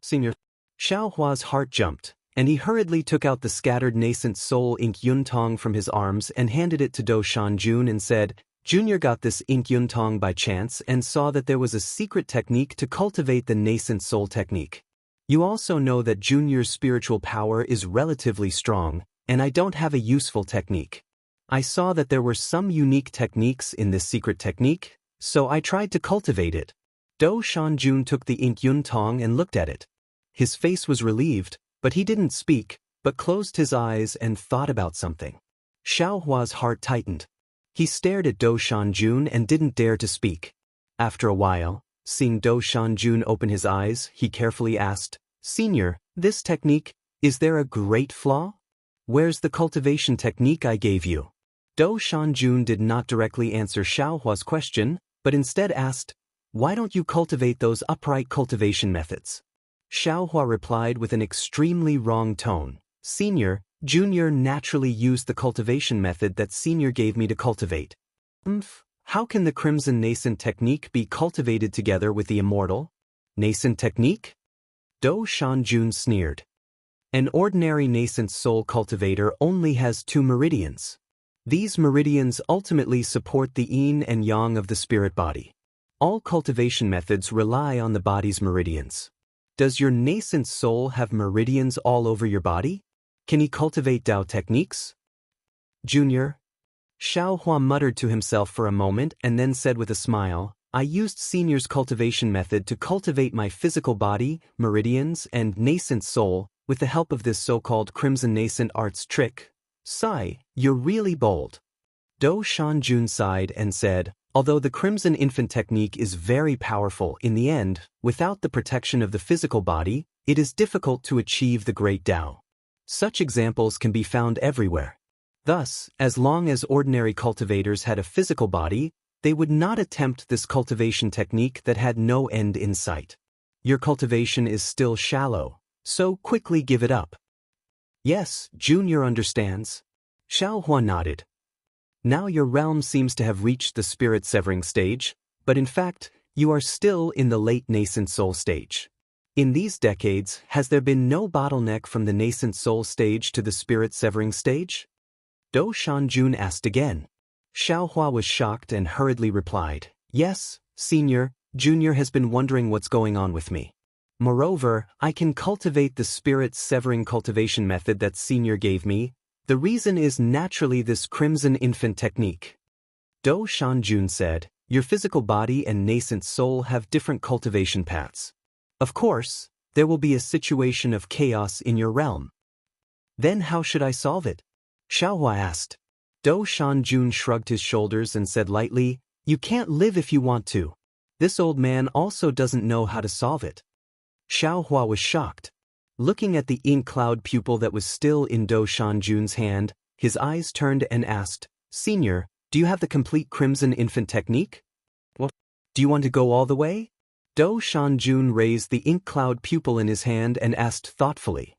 Senior. Xiaohua's heart jumped, and he hurriedly took out the scattered nascent soul ink yuntong from his arms and handed it to Dou Shanjun and said, Junior got this ink yuntong by chance and saw that there was a secret technique to cultivate the nascent soul technique. You also know that Junior's spiritual power is relatively strong, and I don't have a useful technique. I saw that there were some unique techniques in this secret technique, so I tried to cultivate it. Dou Shanjun took the ink yuntong and looked at it. His face was relieved, but he didn't speak, but closed his eyes and thought about something. Xiaohua's heart tightened. He stared at Dou Shanjun and didn't dare to speak. After a while, seeing Dou Shanjun open his eyes, he carefully asked, Senior, this technique, is there a great flaw? Where's the cultivation technique I gave you? Dou Shanjun did not directly answer Xiaohua's question, but instead asked, why don't you cultivate those upright cultivation methods? Xiaohua replied with an extremely wrong tone, Senior, Junior naturally used the cultivation method that Senior gave me to cultivate. How can the crimson nascent technique be cultivated together with the immortal nascent technique? Dou Shanjun sneered. An ordinary nascent soul cultivator only has 2 meridians. These meridians ultimately support the yin and yang of the spirit body. All cultivation methods rely on the body's meridians. Does your nascent soul have meridians all over your body? Can he cultivate Dao techniques? Junior? Xiaohua muttered to himself for a moment and then said with a smile, I used Senior's cultivation method to cultivate my physical body, meridians, and nascent soul with the help of this so-called crimson nascent arts trick. Sai, you're really bold. Dou Shanjun sighed and said, although the crimson infant technique is very powerful in the end, without the protection of the physical body, it is difficult to achieve the great Dao. Such examples can be found everywhere. Thus, as long as ordinary cultivators had a physical body, they would not attempt this cultivation technique that had no end in sight. Your cultivation is still shallow, so quickly give it up. Yes, Junior understands. Xiaohua nodded. Now your realm seems to have reached the spirit severing stage, but in fact, you are still in the late nascent soul stage. In these decades, has there been no bottleneck from the nascent soul stage to the spirit severing stage? Dou Shanjun asked again. Xiaohua was shocked and hurriedly replied, yes, Senior, Junior has been wondering what's going on with me. Moreover, I can cultivate the spirit severing cultivation method that Senior gave me. The reason is naturally this crimson infant technique. Dou Shanjun said, your physical body and nascent soul have different cultivation paths. Of course, there will be a situation of chaos in your realm. Then how should I solve it? Xiaohua asked. Dou Shanjun shrugged his shoulders and said lightly, you can't live if you want to. This old man also doesn't know how to solve it. Xiaohua was shocked. Looking at the ink cloud pupil that was still in Dou Shanjun's hand, his eyes turned and asked, Senior, do you have the complete crimson infant technique? What? Do you want to go all the way? Dou Shanjun raised the ink cloud pupil in his hand and asked thoughtfully.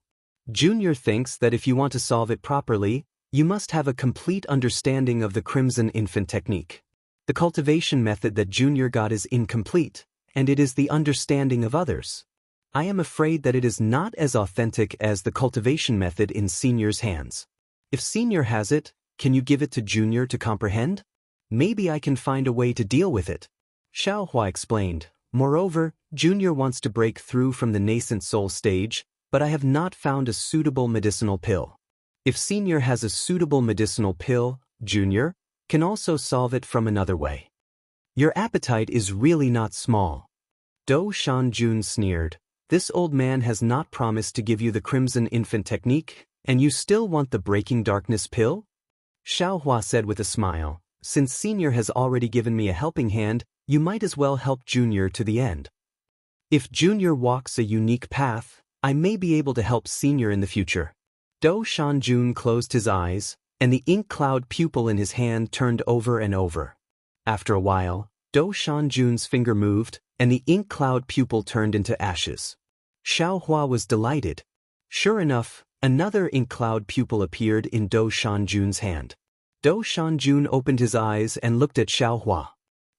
Junior thinks that if you want to solve it properly, you must have a complete understanding of the crimson infant technique. The cultivation method that Junior got is incomplete, and it is the understanding of others. I am afraid that it is not as authentic as the cultivation method in Senior's hands. If Senior has it, can you give it to Junior to comprehend? Maybe I can find a way to deal with it. Xiaohua explained. Moreover, Junior wants to break through from the nascent soul stage, but I have not found a suitable medicinal pill. If Senior has a suitable medicinal pill, Junior can also solve it from another way. Your appetite is really not small. Do Shanjun sneered. This old man has not promised to give you the Crimson Infant technique, and you still want the Breaking Darkness pill? Xiaohua said with a smile. Since Senior has already given me a helping hand, you might as well help Junior to the end. If Junior walks a unique path, I may be able to help Senior in the future. Do Shanjun closed his eyes, and the ink cloud pupil in his hand turned over and over. After a while, Do Shanjun's finger moved, and the ink cloud pupil turned into ashes. Xiaohua was delighted. Sure enough, another ink cloud pupil appeared in Do Shanjun's hand. Do Shanjun opened his eyes and looked at Xiaohua.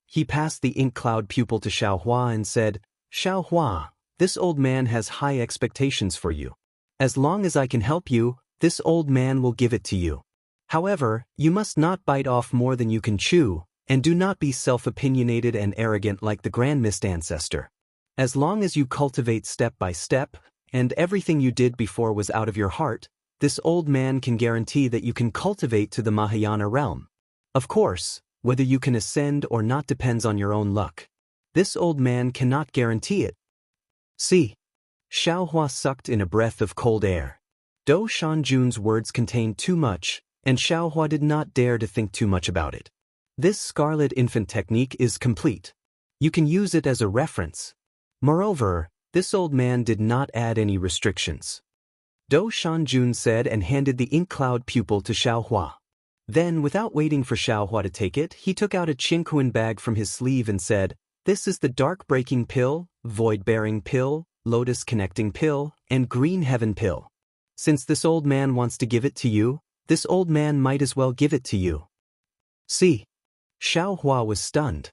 He passed the ink cloud pupil to Xiaohua and said, Xiaohua, this old man has high expectations for you. As long as I can help you, this old man will give it to you. However, you must not bite off more than you can chew, and do not be self-opinionated and arrogant like the Grand Mist ancestor. As long as you cultivate step by step, and everything you did before was out of your heart, this old man can guarantee that you can cultivate to the Mahayana realm. Of course, whether you can ascend or not depends on your own luck. This old man cannot guarantee it. See. Xiaohua sucked in a breath of cold air. Do Shanjun's words contained too much, and Xiaohua did not dare to think too much about it. This Scarlet Infant technique is complete. You can use it as a reference. Moreover, this old man did not add any restrictions. Do Shanjun said and handed the ink cloud pupil to Xiaohua. Then, without waiting for Xiaohua to take it, he took out a Qinghuan bag from his sleeve and said, This is the Dark Breaking Pill, Void Bearing Pill, Lotus Connecting Pill, and Green Heaven Pill. Since this old man wants to give it to you, this old man might as well give it to you. See. Xiaohua was stunned.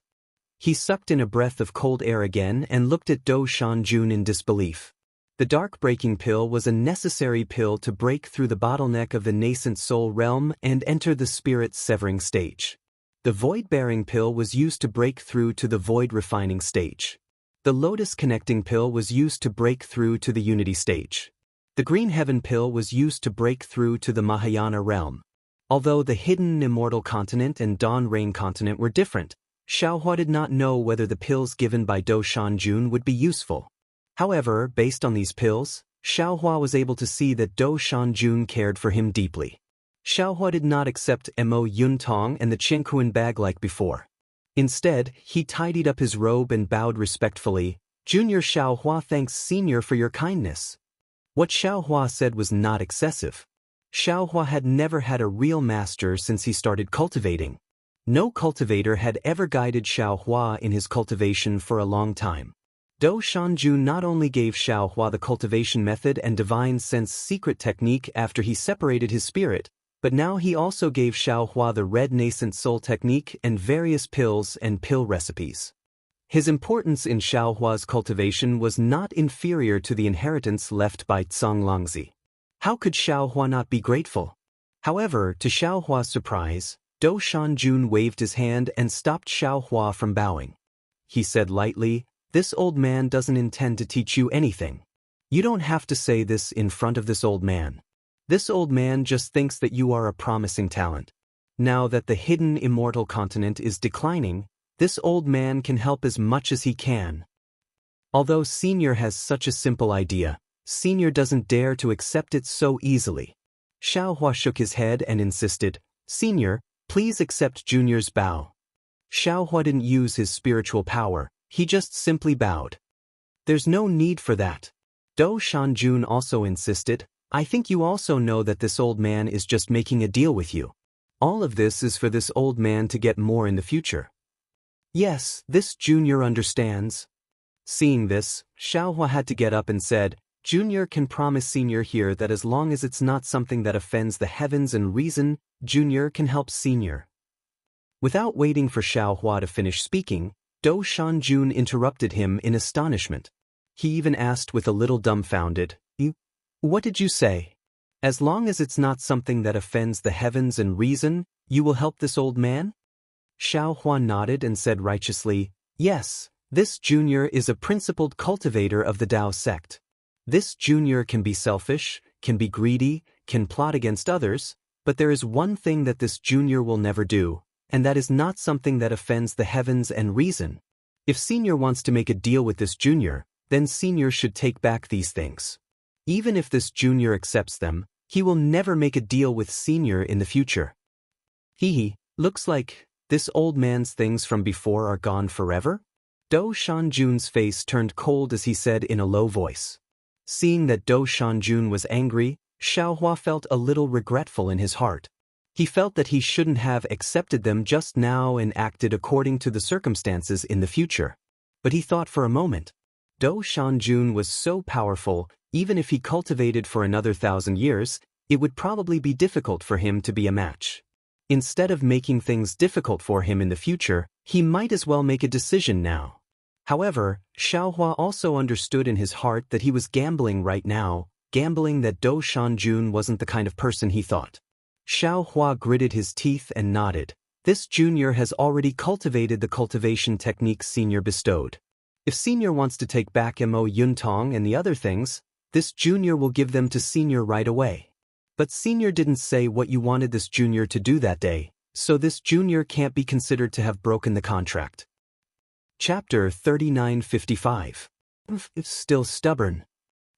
He sucked in a breath of cold air again and looked at Do Shanjun in disbelief. The Dark Breaking Pill was a necessary pill to break through the bottleneck of the nascent soul realm and enter the spirit severing stage. The Void Bearing Pill was used to break through to the Void Refining stage. The Lotus Connecting Pill was used to break through to the Unity stage. The Green Heaven Pill was used to break through to the Mahayana realm. Although the hidden Immortal continent and Dawn Rain continent were different, Xiaohua did not know whether the pills given by Do Shanjun would be useful. However, based on these pills, Xiaohua was able to see that Do Shanjun cared for him deeply. Xiaohua did not accept Mo Yuntong and the Qinghuan bag like before. Instead, he tidied up his robe and bowed respectfully. Junior Xiaohua thanks Senior for your kindness. What Xiaohua said was not excessive. Xiaohua had never had a real master since he started cultivating. No cultivator had ever guided Xiaohua in his cultivation for a long time. Do Shanjun not only gave Xiaohua the cultivation method and divine sense secret technique after he separated his spirit, but now he also gave Xiaohua the red nascent soul technique and various pills and pill recipes. His importance in Xiaohua's cultivation was not inferior to the inheritance left by Longlangzi. How could Xiaohua not be grateful? However, to Xiaohua's surprise, Do Shanjun waved his hand and stopped Xiaohua from bowing. He said lightly, This old man doesn't intend to teach you anything. You don't have to say this in front of this old man. This old man just thinks that you are a promising talent. Now that the hidden Immortal continent is declining, this old man can help as much as he can. Although Senior has such a simple idea, Senior doesn't dare to accept it so easily. Xiaohua shook his head and insisted, Senior, please accept Junior's bow. Xiaohua didn't use his spiritual power, he just simply bowed. There's no need for that. Do Shanjun also insisted, I think you also know that this old man is just making a deal with you. All of this is for this old man to get more in the future. Yes, this Junior understands. Seeing this, Xiaohua had to get up and said, Junior can promise Senior here that as long as it's not something that offends the heavens and reason, Junior can help Senior. Without waiting for Xiaohua to finish speaking, Do Shanjun interrupted him in astonishment. He even asked with a little dumbfounded, What did you say? As long as it's not something that offends the heavens and reason, you will help this old man? Xiao Hua nodded and said righteously, yes, this junior is a principled cultivator of the Tao sect. This junior can be selfish, can be greedy, can plot against others, but there is one thing that this junior will never do, and that is not something that offends the heavens and reason. If senior wants to make a deal with this junior, then senior should take back these things. Even if this junior accepts them, he will never make a deal with senior in the future. Looks like this old man's things from before are gone forever? Dou Shanjun's face turned cold as he said in a low voice. Seeing that Dou Shanjun was angry, Xiaohua felt a little regretful in his heart. He felt that he shouldn't have accepted them just now and acted according to the circumstances in the future. But he thought for a moment. Dou Shanjun was so powerful, even if he cultivated for another 1,000 years, it would probably be difficult for him to be a match. Instead of making things difficult for him in the future, he might as well make a decision now. However, Xiaohua also understood in his heart that he was gambling right now, gambling that Dou Shanjun wasn't the kind of person he thought. Xiaohua gritted his teeth and nodded. This junior has already cultivated the cultivation techniques senior bestowed. If senior wants to take back Mo Yuntong and the other things, this junior will give them to senior right away. But senior didn't say what you wanted this junior to do that day, so this junior can't be considered to have broken the contract. Chapter 3955. Still stubborn.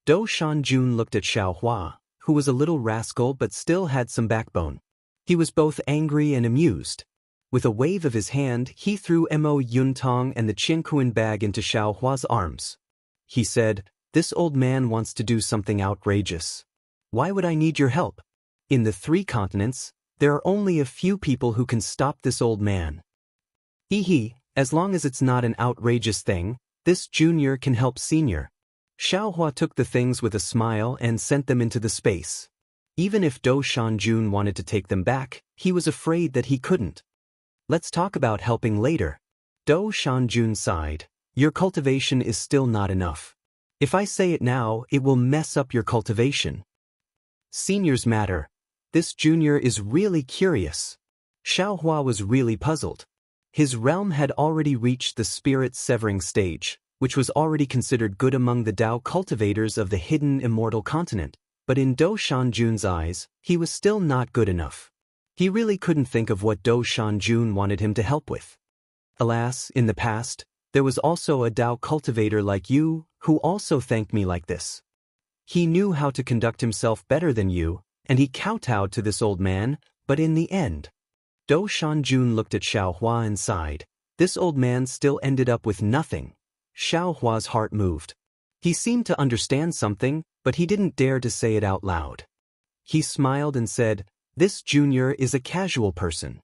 Dou Shanjun looked at Xiaohua, who was a little rascal but still had some backbone. He was both angry and amused. With a wave of his hand, he threw Mo Yuntong and the Qingquan bag into Xiaohua's arms. He said, "This old man wants to do something outrageous. Why would I need your help? In the 3 continents, there are only a few people who can stop this old man. As long as it's not an outrageous thing, this junior can help senior." Xiaohua took the things with a smile and sent them into the space. Even if Dou Shanjun wanted to take them back, he was afraid that he couldn't. Let's talk about helping later. Dou Shanjun sighed. Your cultivation is still not enough. If I say it now, it will mess up your cultivation. Seniors matter. This junior is really curious. Xiaohua was really puzzled. His realm had already reached the spirit-severing stage, which was already considered good among the Tao cultivators of the hidden immortal continent, but in Dou Shanjun's eyes, he was still not good enough. He really couldn't think of what Dou Shanjun wanted him to help with. Alas, in the past, there was also a Tao cultivator like you, who also thanked me like this. He knew how to conduct himself better than you, and he kowtowed to this old man, but in the end, Dou Shanjun looked at Xiaohua and sighed. This old man still ended up with nothing. Xiaohua's heart moved. He seemed to understand something, but he didn't dare to say it out loud. He smiled and said, "This junior is a casual person.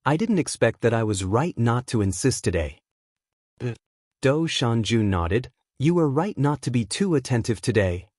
I didn't expect that I was right not to insist today." Dou Shanjun nodded. "You were right not to be too attentive today."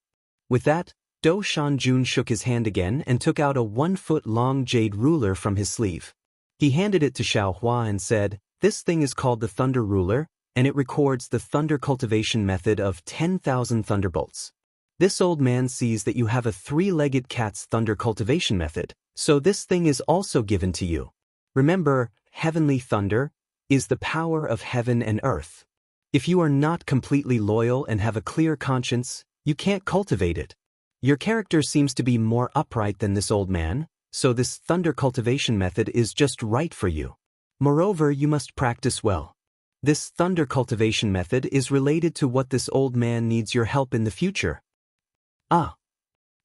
With that, Dou Shanjun shook his hand again and took out a 1-foot-long jade ruler from his sleeve. He handed it to Xiaohua and said, "This thing is called the Thunder Ruler, and it records the thunder cultivation method of 10,000 thunderbolts. This old man sees that you have a 3-legged cat's thunder cultivation method, so this thing is also given to you. Remember, heavenly thunder is the power of heaven and earth. If you are not completely loyal and have a clear conscience, you can't cultivate it. Your character seems to be more upright than this old man, so this thunder cultivation method is just right for you. Moreover, you must practice well. This thunder cultivation method is related to what this old man needs your help in the future."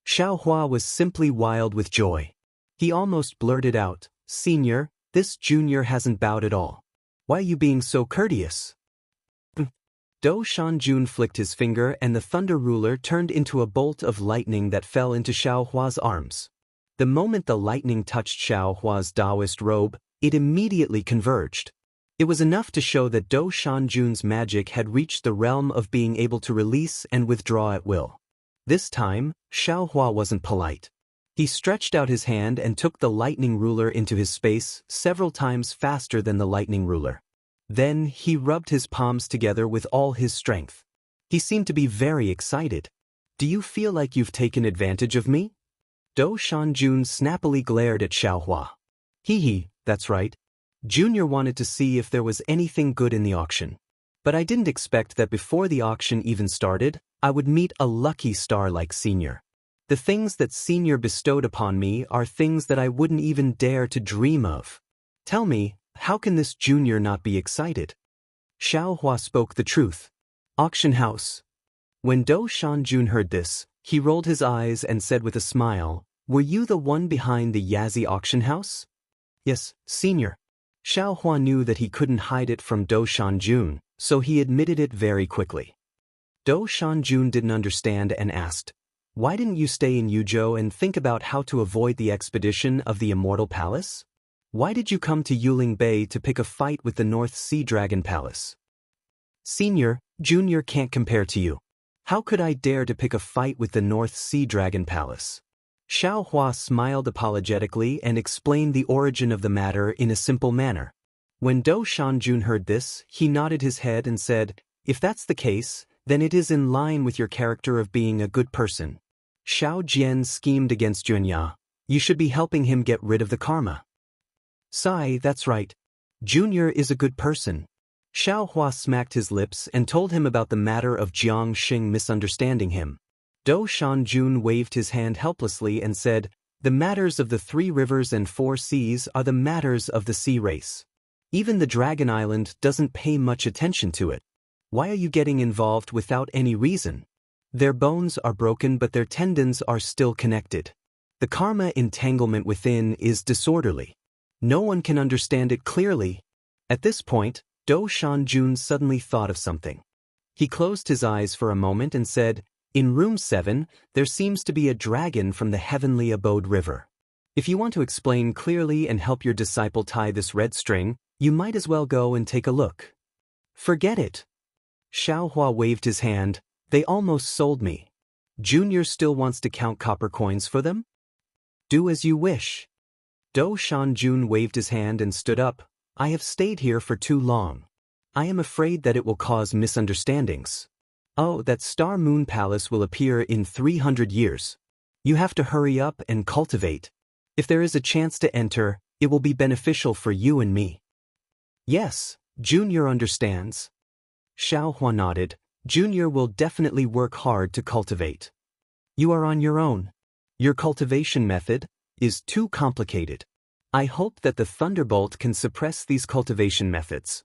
Xiaohua was simply wild with joy. He almost blurted out, "Senior, this junior hasn't bowed at all. Why are you being so courteous?" Dou Shanjun flicked his finger and the thunder ruler turned into a bolt of lightning that fell into Xiaohua's arms. The moment the lightning touched Xiaohua's Taoist robe, it immediately converged. It was enough to show that Dou Shanjun's magic had reached the realm of being able to release and withdraw at will. This time, Xiaohua wasn't polite. He stretched out his hand and took the lightning ruler into his space several times faster than the lightning ruler. Then he rubbed his palms together with all his strength. He seemed to be very excited. "Do you feel like you've taken advantage of me?" Do Shanjun snappily glared at Xiaohua. Hee, that's right. Junior wanted to see if there was anything good in the auction. But I didn't expect that before the auction even started, I would meet a lucky star like Senior. The things that Senior bestowed upon me are things that I wouldn't even dare to dream of. Tell me, how can this Junior not be excited? Xiaohua spoke the truth. Auction house. When Do Shanjun heard this, he rolled his eyes and said with a smile, "Were you the one behind the Yazi auction house?" "Yes, Senior." Xiaohua knew that he couldn't hide it from Do Shanjun, so he admitted it very quickly. Do Shanjun didn't understand and asked, "Why didn't you stay in Yuzhou and think about how to avoid the expedition of the Immortal Palace? Why did you come to Yuling Bay to pick a fight with the North Sea Dragon Palace?" "Senior, Junior can't compare to you. How could I dare to pick a fight with the North Sea Dragon Palace?" Xiaohua smiled apologetically and explained the origin of the matter in a simple manner. When Do Shanjun heard this, he nodded his head and said, "If that's the case, then it is in line with your character of being a good person. Xiao Jian schemed against Junya. You should be helping him get rid of the karma." "Sai, that's right. Junior is a good person." Xiaohua smacked his lips and told him about the matter of Jiang Xing misunderstanding him. Do Shanjun waved his hand helplessly and said, "The matters of the 3 rivers and 4 seas are the matters of the sea race. Even the Dragon Island doesn't pay much attention to it. Why are you getting involved without any reason? Their bones are broken but their tendons are still connected. The karma entanglement within is disorderly. No one can understand it clearly." At this point, Do Shanjun suddenly thought of something. He closed his eyes for a moment and said, "In room 7, there seems to be a dragon from the heavenly abode river. If you want to explain clearly and help your disciple tie this red string, you might as well go and take a look." "Forget it." Xiaohua waved his hand. "They almost sold me. Junior still wants to count copper coins for them? Do as you wish." Do Shanjun waved his hand and stood up. "I have stayed here for too long. I am afraid that it will cause misunderstandings. Oh, that Star Moon Palace will appear in 300 years. You have to hurry up and cultivate. If there is a chance to enter, it will be beneficial for you and me." "Yes, Junior understands." Xiaohua nodded. "Junior will definitely work hard to cultivate. You are on your own. Your cultivation method is too complicated. I hope that the Thunderbolt can suppress these cultivation methods."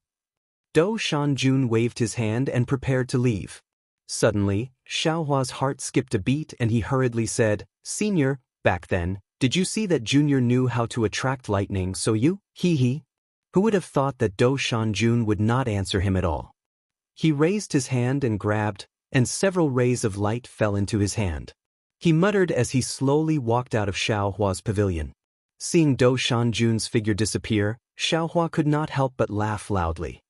Do Shanjun waved his hand and prepared to leave. Suddenly, Xiaohua's heart skipped a beat and he hurriedly said, "Senior, back then, did you see that Junior knew how to attract lightning so you, hee. Who would have thought that Do Shanjun would not answer him at all? He raised his hand and grabbed, and several rays of light fell into his hand. He muttered as he slowly walked out of Xiaohua's pavilion. Seeing Do Shanjun's figure disappear, Xiaohua could not help but laugh loudly.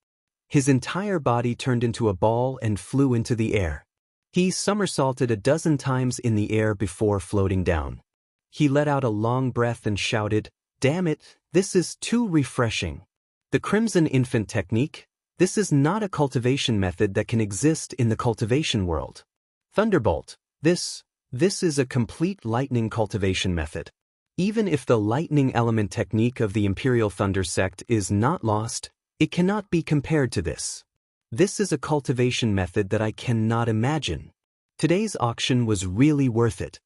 His entire body turned into a ball and flew into the air. He somersaulted a dozen times in the air before floating down. He let out a long breath and shouted, "Damn it, this is too refreshing. The Crimson Infant Technique? This is not a cultivation method that can exist in the cultivation world. Thunderbolt, this is a complete lightning cultivation method. Even if the lightning element technique of the Imperial Thunder sect is not lost, it cannot be compared to this. This is a cultivation method that I cannot imagine. Today's auction was really worth it."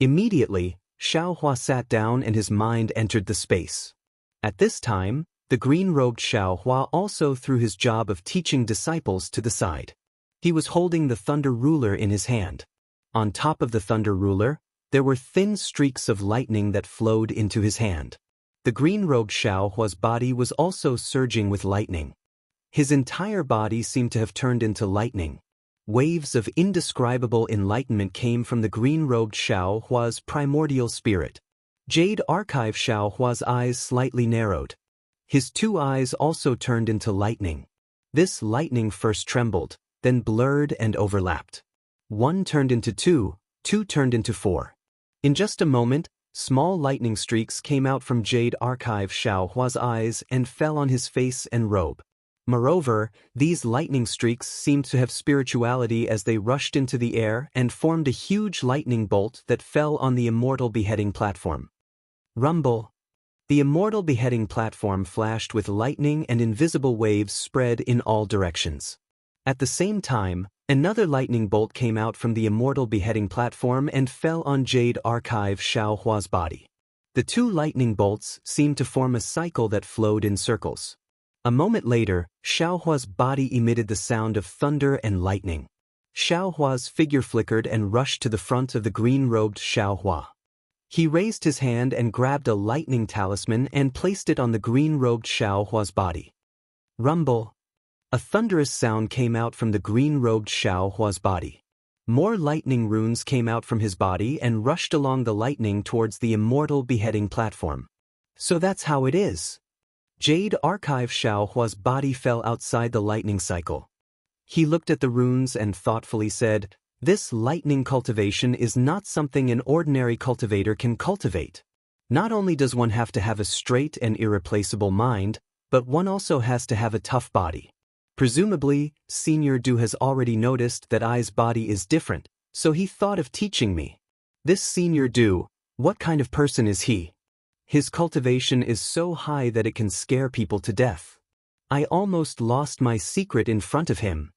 Immediately, Xiaohua sat down and his mind entered the space. At this time, the green-robed Xiaohua also threw his job of teaching disciples to the side. He was holding the Thunder Ruler in his hand. On top of the Thunder Ruler, there were thin streaks of lightning that flowed into his hand. The green-robed Xiaohua's body was also surging with lightning. His entire body seemed to have turned into lightning. Waves of indescribable enlightenment came from the green-robed Xiaohua's primordial spirit. Jade Archive Xiaohua's eyes slightly narrowed. His 2 eyes also turned into lightning. This lightning first trembled, then blurred and overlapped. 1 turned into 2, 2 turned into 4. In just a moment, small lightning streaks came out from Jade Archive Xiaohua's eyes and fell on his face and robe. Moreover, these lightning streaks seemed to have spirituality as they rushed into the air and formed a huge lightning bolt that fell on the Immortal beheading platform. Rumble. The Immortal beheading platform flashed with lightning and invisible waves spread in all directions. At the same time, another lightning bolt came out from the Immortal beheading platform and fell on Jade Archive Xiaohua's body. The two lightning bolts seemed to form a cycle that flowed in circles. A moment later, Xiaohua's body emitted the sound of thunder and lightning. Xiaohua's figure flickered and rushed to the front of the green-robed Xiaohua. He raised his hand and grabbed a lightning talisman and placed it on the green-robed Xiaohua's body. Rumble. A thunderous sound came out from the green-robed Xiaohua's body. More lightning runes came out from his body and rushed along the lightning towards the Immortal beheading platform. So that's how it is. Jade Archive Xiaohua's body fell outside the lightning cycle. He looked at the runes and thoughtfully said, "This lightning cultivation is not something an ordinary cultivator can cultivate. Not only does one have to have a straight and irreplaceable mind, but one also has to have a tough body." Presumably, Senior Du has already noticed that I's body is different, so he thought of teaching me. This Senior Du, what kind of person is he? His cultivation is so high that it can scare people to death. I almost lost my secret in front of him.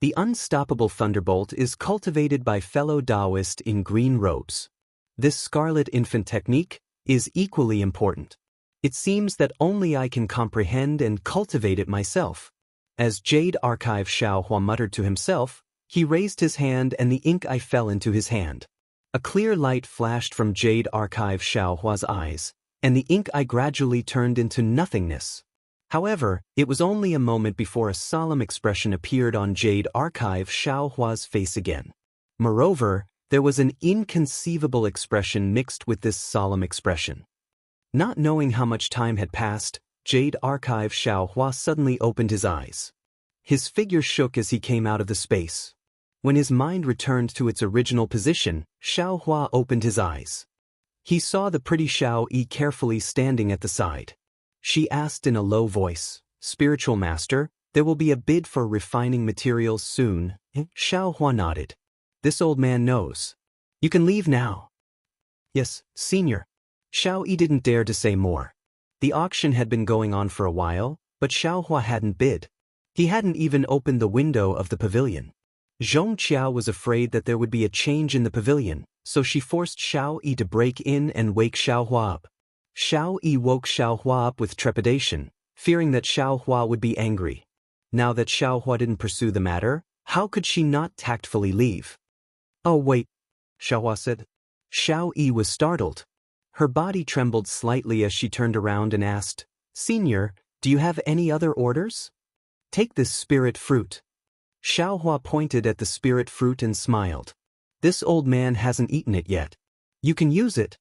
The unstoppable thunderbolt is cultivated by fellow Taoist in green robes. This scarlet infant technique is equally important. It seems that only I can comprehend and cultivate it myself. As Jade Archive Xiaohua muttered to himself, he raised his hand and the ink eye fell into his hand. A clear light flashed from Jade Archive Xiaohua's eyes, and the ink eye gradually turned into nothingness. However, it was only a moment before a solemn expression appeared on Jade Archive Xiaohua's face again. Moreover, there was an inconceivable expression mixed with this solemn expression. Not knowing how much time had passed, Jade Archive Xiaohua suddenly opened his eyes. His figure shook as he came out of the space. When his mind returned to its original position, Xiaohua opened his eyes. He saw the pretty Xiao Yi carefully standing at the side. She asked in a low voice, "Spiritual Master, there will be a bid for refining materials soon." Xiaohua nodded. "This old man knows. You can leave now." "Yes, Senior." Xiao Yi didn't dare to say more. The auction had been going on for a while, but Xiaohua hadn't bid. He hadn't even opened the window of the pavilion. Zhong Qiao was afraid that there would be a change in the pavilion, so she forced Xiao Yi to break in and wake Xiaohua up. Xiao Yi woke Xiaohua up with trepidation, fearing that Xiaohua would be angry. Now that Xiaohua didn't pursue the matter, how could she not tactfully leave? "Oh wait," Xiaohua said. Xiao Yi was startled. Her body trembled slightly as she turned around and asked, "Senior, do you have any other orders?" "Take this spirit fruit." Xiaohua pointed at the spirit fruit and smiled. "This old man hasn't eaten it yet. You can use it."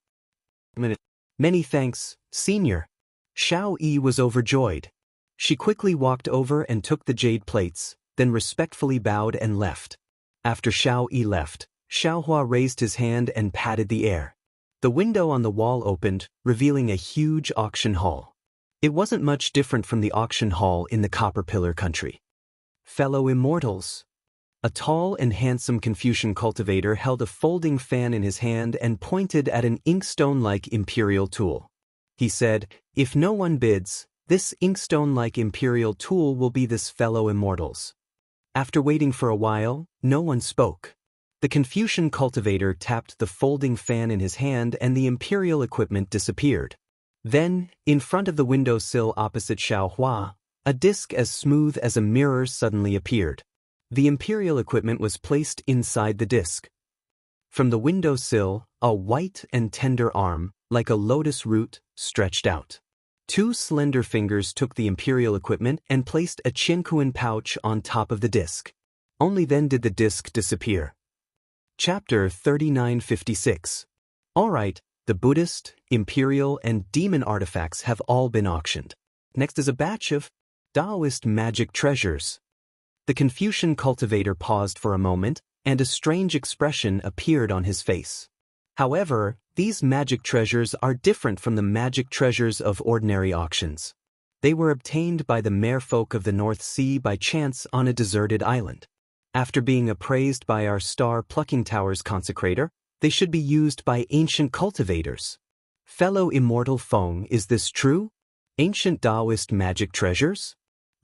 "Many thanks, Senior." Xiao Yi was overjoyed. She quickly walked over and took the jade plates, then respectfully bowed and left. After Xiao Yi left, Xiaohua raised his hand and patted the air. The window on the wall opened, revealing a huge auction hall. It wasn't much different from the auction hall in the Copper Pillar country. Fellow Immortals. A tall and handsome Confucian cultivator held a folding fan in his hand and pointed at an inkstone-like imperial tool. He said, "If no one bids, this inkstone-like imperial tool will be this fellow Immortals." After waiting for a while, no one spoke. The Confucian cultivator tapped the folding fan in his hand and the imperial equipment disappeared. Then, in front of the windowsill opposite Xiaohua, a disc as smooth as a mirror suddenly appeared. The imperial equipment was placed inside the disc. From the windowsill, a white and tender arm, like a lotus root, stretched out. Two slender fingers took the imperial equipment and placed a Qinkuan pouch on top of the disc. Only then did the disc disappear. Chapter 3956. Alright, the Buddhist, imperial, and demon artifacts have all been auctioned. Next is a batch of Taoist magic treasures. The Confucian cultivator paused for a moment, and a strange expression appeared on his face. However, these magic treasures are different from the magic treasures of ordinary auctions. They were obtained by the merfolk of the North Sea by chance on a deserted island. After being appraised by our star plucking tower's consecrator, they should be used by ancient cultivators. Fellow Immortal Feng, is this true? Ancient Taoist magic treasures?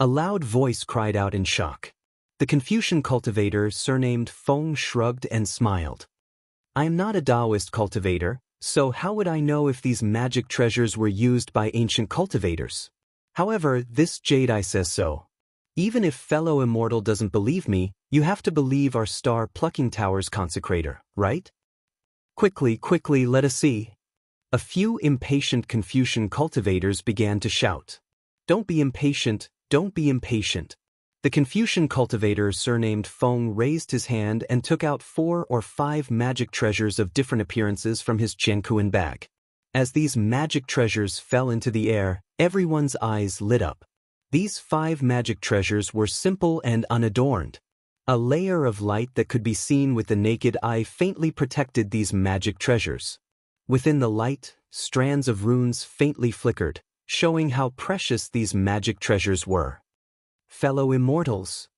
A loud voice cried out in shock. The Confucian cultivator, surnamed Feng, shrugged and smiled. I am not a Taoist cultivator, so how would I know if these magic treasures were used by ancient cultivators? However, this Jedi says so. Even if fellow Immortal doesn't believe me, you have to believe our star plucking tower's consecrator, right? Quickly, let us see. A few impatient Confucian cultivators began to shout. Don't be impatient, don't be impatient. The Confucian cultivator, surnamed Feng, raised his hand and took out 4 or 5 magic treasures of different appearances from his Jianghu bag. As these magic treasures fell into the air, everyone's eyes lit up. These 5 magic treasures were simple and unadorned. A layer of light that could be seen with the naked eye faintly protected these magic treasures. Within the light, strands of runes faintly flickered, showing how precious these magic treasures were. Fellow Immortals.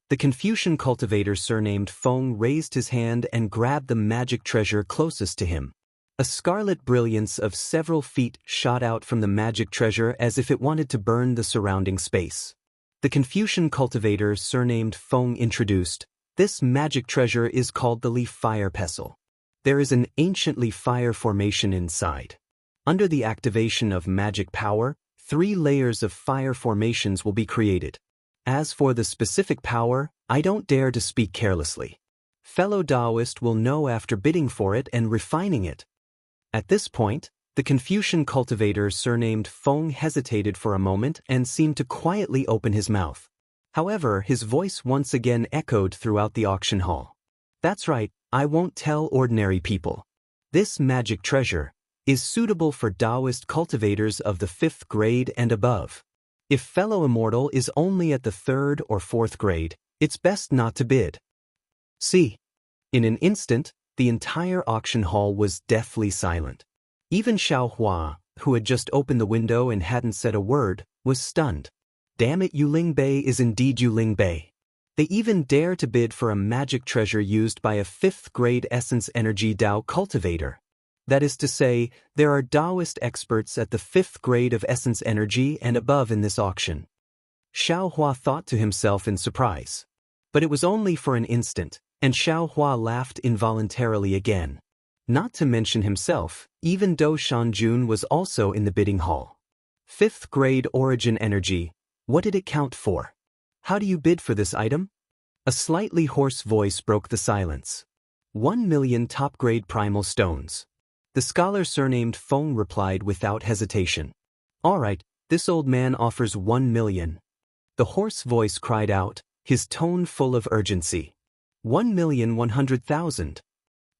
The Confucian cultivator, surnamed Feng, raised his hand and grabbed the magic treasure closest to him. A scarlet brilliance of several feet shot out from the magic treasure as if it wanted to burn the surrounding space. The Confucian cultivator, surnamed Feng, introduced, this magic treasure is called the leaf fire pestle. There is an ancient leaf fire formation inside. Under the activation of magic power, 3 layers of fire formations will be created. As for the specific power, I don't dare to speak carelessly. Fellow Taoist will know after bidding for it and refining it. At this point, the Confucian cultivator, surnamed Feng, hesitated for a moment and seemed to quietly open his mouth. However, his voice once again echoed throughout the auction hall. That's right, I won't tell ordinary people. This magic treasure is suitable for Taoist cultivators of the 5th grade and above. If fellow Immortal is only at the 3rd or 4th grade, it's best not to bid. See. In an instant, the entire auction hall was deathly silent. Even Xiaohua, who had just opened the window and hadn't said a word, was stunned. Damn it, Yuling Bei is indeed Yuling Bei. They even dare to bid for a magic treasure used by a 5th grade essence energy Dao cultivator. That is to say, there are Taoist experts at the 5th grade of essence energy and above in this auction. Xiaohua thought to himself in surprise. But it was only for an instant, and Xiaohua laughed involuntarily again. Not to mention himself, even Dou Shanjun was also in the bidding hall. 5th grade origin energy, what did it count for? How do you bid for this item? A slightly hoarse voice broke the silence. 1 million top-grade primal stones. The scholar, surnamed Feng, replied without hesitation. All right, this old man offers 1 million. The hoarse voice cried out, his tone full of urgency. 1,100,000.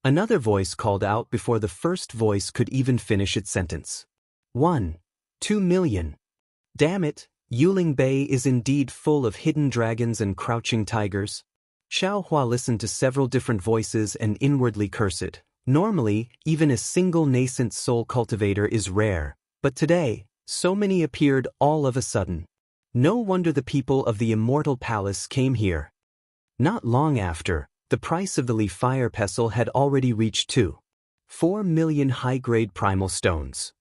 Another voice called out before the first voice could even finish its sentence. 2 million. Damn it, Yuling Bei is indeed full of hidden dragons and crouching tigers. Xiaohua listened to several different voices and inwardly cursed. Normally, even a single nascent soul cultivator is rare, but today, so many appeared all of a sudden. No wonder the people of the Immortal Palace came here. Not long after, the price of the leaf fire pestle had already reached 4 million high-grade primal stones.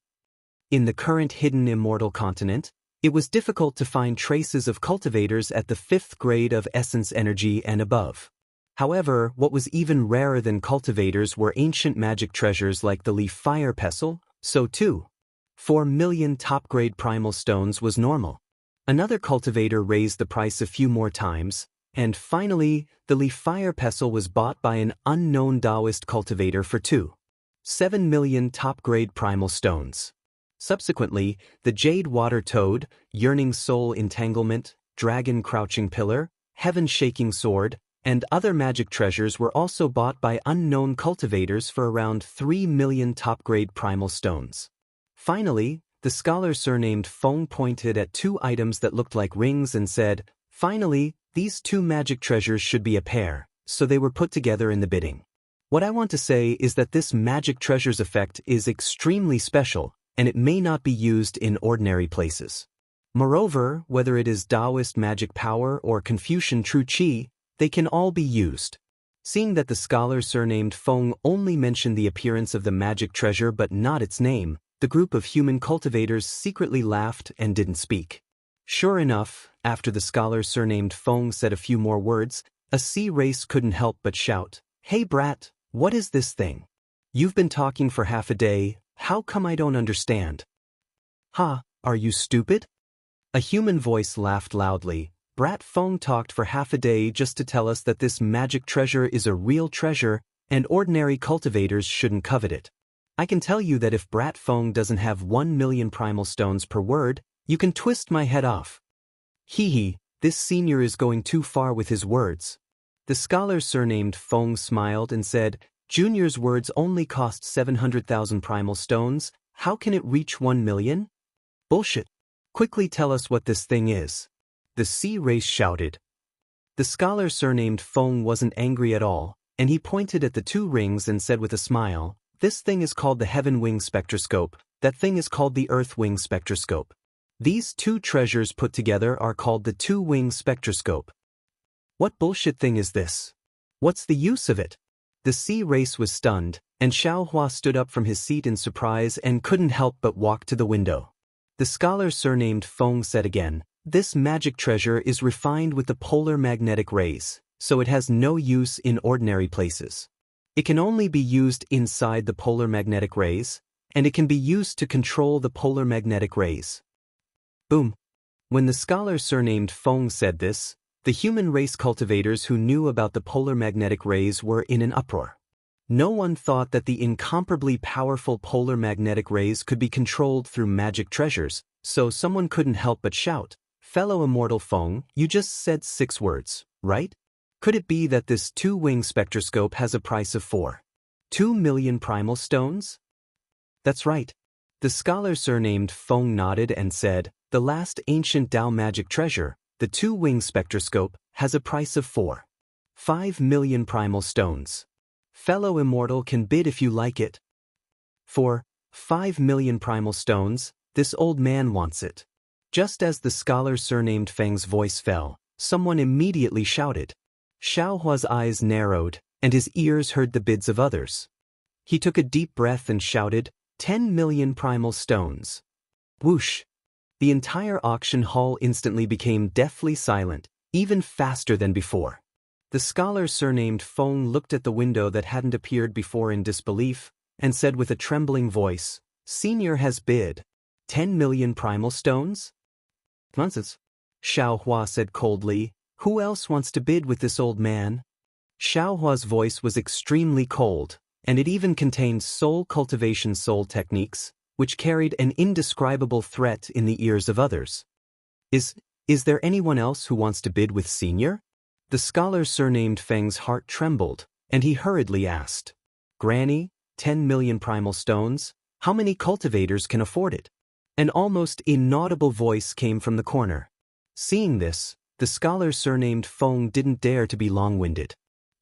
In the current hidden Immortal continent, it was difficult to find traces of cultivators at the 5th grade of essence energy and above. However, what was even rarer than cultivators were ancient magic treasures like the leaf fire pestle, so too. 4 million top-grade primal stones was normal. Another cultivator raised the price a few more times, and finally, the leaf fire pestle was bought by an unknown Taoist cultivator for 7 million top-grade primal stones. Subsequently, the jade water toad, yearning soul entanglement, dragon crouching pillar, heaven shaking sword, and other magic treasures were also bought by unknown cultivators for around 3 million top-grade primal stones. Finally, the scholar, surnamed Feng, pointed at 2 items that looked like rings and said, finally, these 2 magic treasures should be a pair, so they were put together in the bidding. What I want to say is that this magic treasures effect is extremely special, and it may not be used in ordinary places. Moreover, whether it is Taoist magic power or Confucian true qi, they can all be used. Seeing that the scholar surnamed Feng only mentioned the appearance of the magic treasure but not its name, the group of human cultivators secretly laughed and didn't speak. Sure enough, after the scholar surnamed Feng said a few more words, a sea race couldn't help but shout, "Hey brat, what is this thing? You've been talking for half a day, how come I don't understand?" "Ha, are you stupid?" A human voice laughed loudly. "Brat Feng talked for half a day just to tell us that this magic treasure is a real treasure and ordinary cultivators shouldn't covet it. I can tell you that if Brat Feng doesn't have 1,000,000 primal stones per word, you can twist my head off." Hee, this senior is going too far with his words. The scholar surnamed Feng smiled and said, "Junior's words only cost 700,000 primal stones, how can it reach 1,000,000? Bullshit. Quickly tell us what this thing is." The sea race shouted. The scholar surnamed Feng wasn't angry at all, and he pointed at the two rings and said with a smile, "This thing is called the Heaven Wing Spectroscope, that thing is called the Earth Wing Spectroscope. These two treasures put together are called the Two-Wing Spectroscope." "What bullshit thing is this? What's the use of it?" The sea race was stunned, and Xiaohua stood up from his seat in surprise and couldn't help but walk to the window. The scholar surnamed Feng said again, "This magic treasure is refined with the polar magnetic rays, so it has no use in ordinary places. It can only be used inside the polar magnetic rays, and it can be used to control the polar magnetic rays." Boom. When the scholar surnamed Feng said this, the human race cultivators who knew about the polar magnetic rays were in an uproar. No one thought that the incomparably powerful polar magnetic rays could be controlled through magic treasures, so someone couldn't help but shout, "Fellow Immortal Feng, you just said 6 words, right? Could it be that this two-wing spectroscope has a price of 4.2 million primal stones?" "That's right." The scholar surnamed Feng nodded and said, "The last ancient Tao magic treasure, the two-wing spectroscope, has a price of 4.5 million primal stones. Fellow Immortal can bid if you like it." "For 5 million primal stones, this old man wants it." Just as the scholar surnamed Feng's voice fell, someone immediately shouted. Xiaohua's eyes narrowed, and his ears heard the bids of others. He took a deep breath and shouted, 10 million primal stones. Whoosh! The entire auction hall instantly became deathly silent, even faster than before. The scholar surnamed Feng looked at the window that hadn't appeared before in disbelief, and said with a trembling voice, "Senior has bid 10 million primal stones?" "Nonsense," Xiaohua said coldly. "Who else wants to bid with this old man?" Xiaohua's voice was extremely cold, and it even contained soul cultivation soul techniques, which carried an indescribable threat in the ears of others. Is there anyone else who wants to bid with Senior?" The scholar surnamed Feng's heart trembled, and he hurriedly asked, "Granny, 10 million primal stones, how many cultivators can afford it?" An almost inaudible voice came from the corner. Seeing this, the scholar surnamed Feng didn't dare to be long-winded.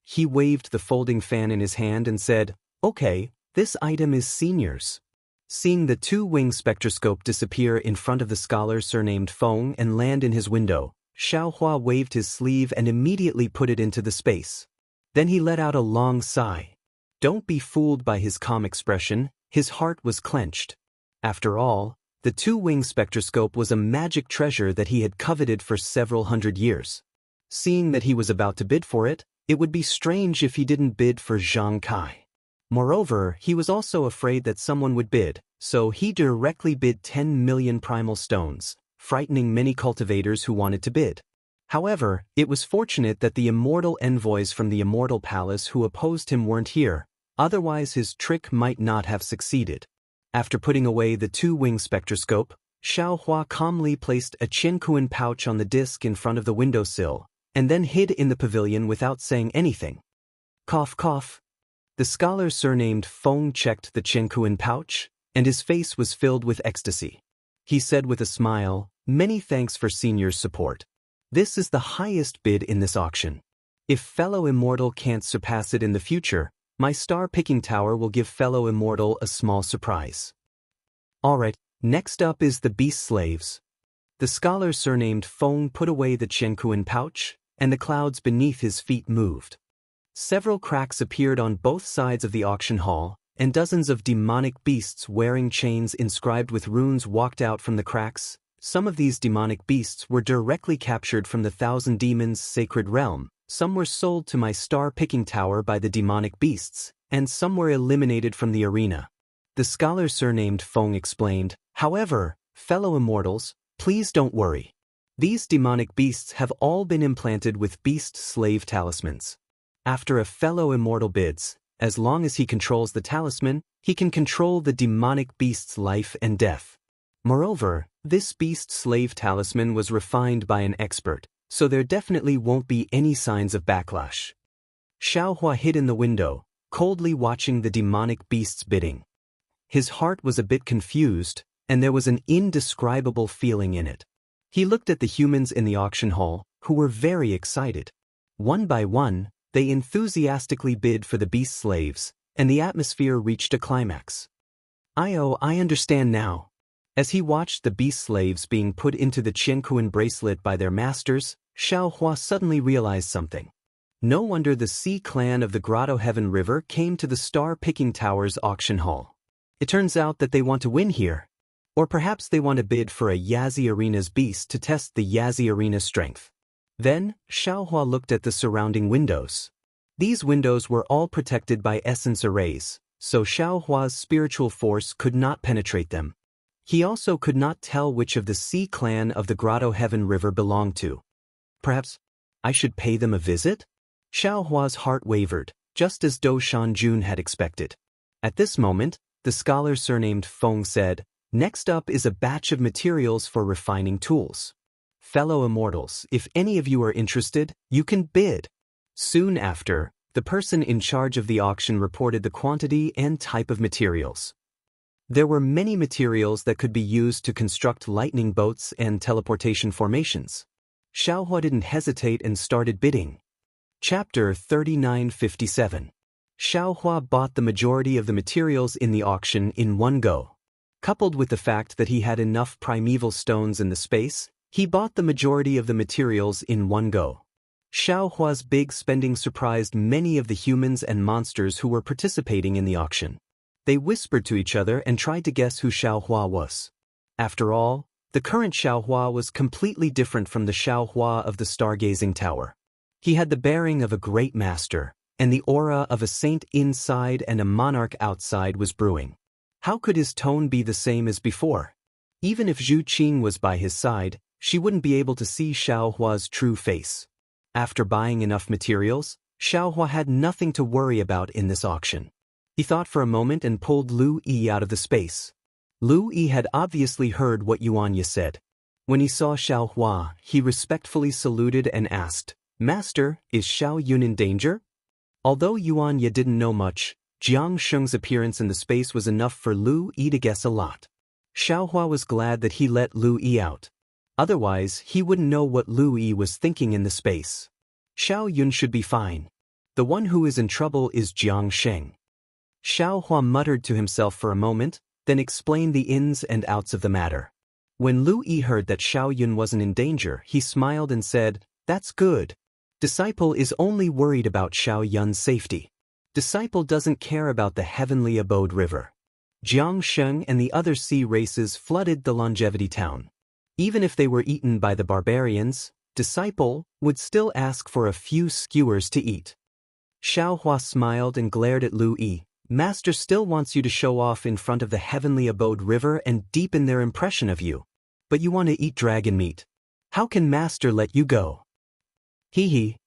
He waved the folding fan in his hand and said, "Okay, this item is Senior's." Seeing the two-wing spectroscope disappear in front of the scholar surnamed Feng and land in his window, Xiaohua waved his sleeve and immediately put it into the space. Then he let out a long sigh. Don't be fooled by his calm expression, his heart was clenched. After all, the two-wing spectroscope was a magic treasure that he had coveted for several hundred years. Seeing that he was about to bid for it, it would be strange if he didn't bid for Zhang Kai. Moreover, he was also afraid that someone would bid, so he directly bid 10 million primal stones, frightening many cultivators who wanted to bid. However, it was fortunate that the immortal envoys from the Immortal Palace who opposed him weren't here, otherwise his trick might not have succeeded. After putting away the two-wing spectroscope, Xiaohua calmly placed a Qiankuan pouch on the disc in front of the windowsill, and then hid in the pavilion without saying anything. Cough cough. The scholar surnamed Feng checked the Qiankuan pouch, and his face was filled with ecstasy. He said with a smile, "Many thanks for Senior's support. This is the highest bid in this auction. If fellow Immortal can't surpass it in the future, my star-picking tower will give fellow Immortal a small surprise." Alright, next up is the Beast Slaves. The scholar surnamed Feng put away the Jianghu pouch, and the clouds beneath his feet moved. Several cracks appeared on both sides of the auction hall, and dozens of demonic beasts wearing chains inscribed with runes walked out from the cracks. Some of these demonic beasts were directly captured from the Thousand Demons' sacred realm, some were sold to my star-picking tower by the demonic beasts, and some were eliminated from the arena. The scholar surnamed Feng explained, "However, fellow immortals, please don't worry. These demonic beasts have all been implanted with beast-slave talismans. After a fellow immortal bids, as long as he controls the talisman, he can control the demonic beast's life and death. Moreover, this beast-slave talisman was refined by an expert, so there definitely won't be any signs of backlash." Xiaohua hid in the window, coldly watching the demonic beast's bidding. His heart was a bit confused, and there was an indescribable feeling in it. He looked at the humans in the auction hall, who were very excited. One by one, they enthusiastically bid for the beast slaves, and the atmosphere reached a climax. I understand now." As he watched the beast slaves being put into the Qianquan bracelet by their masters, Xiaohua suddenly realized something. No wonder the Sea clan of the Grotto Heaven River came to the Star-Picking Tower's auction hall. It turns out that they want to win here. Or perhaps they want to bid for a Yazi Arena's beast to test the Yazi Arena's strength. Then, Xiaohua looked at the surrounding windows. These windows were all protected by essence arrays, so Xiaohua's spiritual force could not penetrate them. He also could not tell which of the Sea clan of the Grotto Heaven River belonged to. Perhaps I should pay them a visit? Xiaohua's heart wavered, just as Do Shanjun had expected. At this moment, the scholar surnamed Feng said, "Next up is a batch of materials for refining tools. Fellow immortals, if any of you are interested, you can bid." Soon after, the person in charge of the auction reported the quantity and type of materials. There were many materials that could be used to construct lightning boats and teleportation formations. Xiaohua didn't hesitate and started bidding. Chapter 3957. Xiaohua bought the majority of the materials in the auction in one go. Coupled with the fact that he had enough primeval stones in the space, he bought the majority of the materials in one go. Xiaohua's big spending surprised many of the humans and monsters who were participating in the auction. They whispered to each other and tried to guess who Xiaohua was. After all, the current Xiaohua was completely different from the Xiaohua of the stargazing tower. He had the bearing of a great master, and the aura of a saint inside and a monarch outside was brewing. How could his tone be the same as before? Even if Zhu Qing was by his side, she wouldn't be able to see Xiaohua's true face. After buying enough materials, Xiaohua had nothing to worry about in this auction. He thought for a moment and pulled Lu Yi out of the space. Lu Yi had obviously heard what Yuanya said. When he saw Xiaohua, he respectfully saluted and asked, "Master, is Xiao Yun in danger?" Although Yuanya didn't know much, Jiang Sheng's appearance in the space was enough for Lu Yi to guess a lot. Xiaohua was glad that he let Lu Yi out. Otherwise, he wouldn't know what Lu Yi was thinking in the space. Xiao Yun should be fine. The one who is in trouble is Jiang Sheng. Xiaohua muttered to himself for a moment, then explained the ins and outs of the matter. When Lu Yi heard that Xiao Yun wasn't in danger, he smiled and said, "That's good. Disciple is only worried about Xiao Yun's safety. Disciple doesn't care about the heavenly abode river." Jiang Sheng and the other sea races flooded the longevity town. Even if they were eaten by the barbarians, Disciple would still ask for a few skewers to eat. Xiaohua smiled and glared at Lu Yi. "Master still wants you to show off in front of the heavenly abode river and deepen their impression of you. But you want to eat dragon meat. How can Master let you go?" Hee.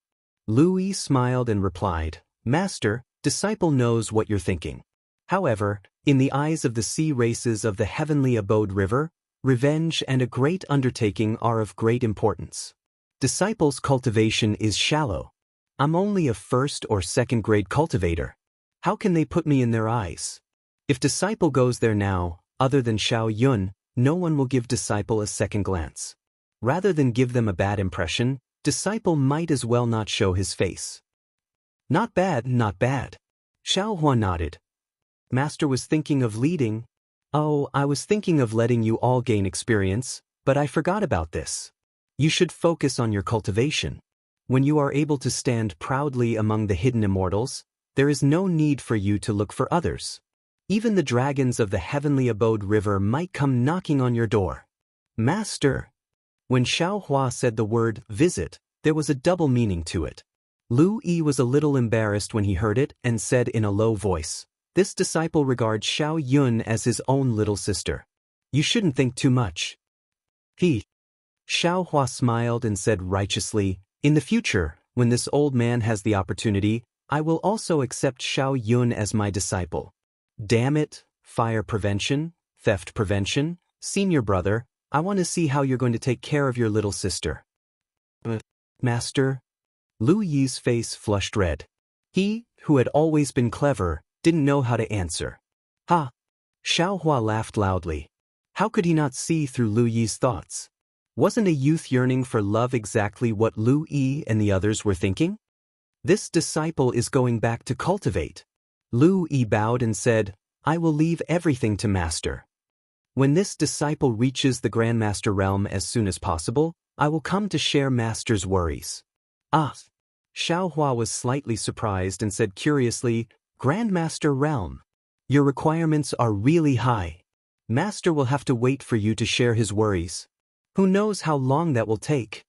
Lu Yi smiled and replied, "Master, Disciple knows what you're thinking. However, in the eyes of the sea races of the heavenly abode river, revenge and a great undertaking are of great importance. Disciple's cultivation is shallow. I'm only a first or second grade cultivator. How can they put me in their eyes? If Disciple goes there now, other than Xiao Yun, no one will give Disciple a second glance. Rather than give them a bad impression, Disciple might as well not show his face." Not bad, not bad. Xiaohua nodded. Master was thinking of leading. "Oh, I was thinking of letting you all gain experience, But I forgot about this. You should focus on your cultivation. When you are able to stand proudly among the hidden immortals, there is no need for you to look for others. Even the dragons of the heavenly abode river might come knocking on your door. Master. When Xiaohua said the word visit, there was a double meaning to it. Lu Yi was a little embarrassed when he heard it and said in a low voice, "This disciple regards Xiao Yun as his own little sister. You shouldn't think too much." Xiaohua smiled and said righteously, "In the future, when this old man has the opportunity, I will also accept Xiao Yun as my disciple." Damn it, fire prevention, theft prevention, senior brother, I want to see how you're going to take care of your little sister. Master? Lu Yi's face flushed red. He, who had always been clever, didn't know how to answer. Ha! Xiaohua laughed loudly. How could he not see through Lu Yi's thoughts? Wasn't a youth yearning for love exactly what Lu Yi and the others were thinking? This disciple is going back to cultivate. Lu Yi bowed and said, I will leave everything to Master. When this disciple reaches the Grandmaster realm as soon as possible, I will come to share Master's worries. Ah! Xiaohua was slightly surprised and said curiously, Grandmaster realm. Your requirements are really high. Master will have to wait for you to share his worries. Who knows how long that will take?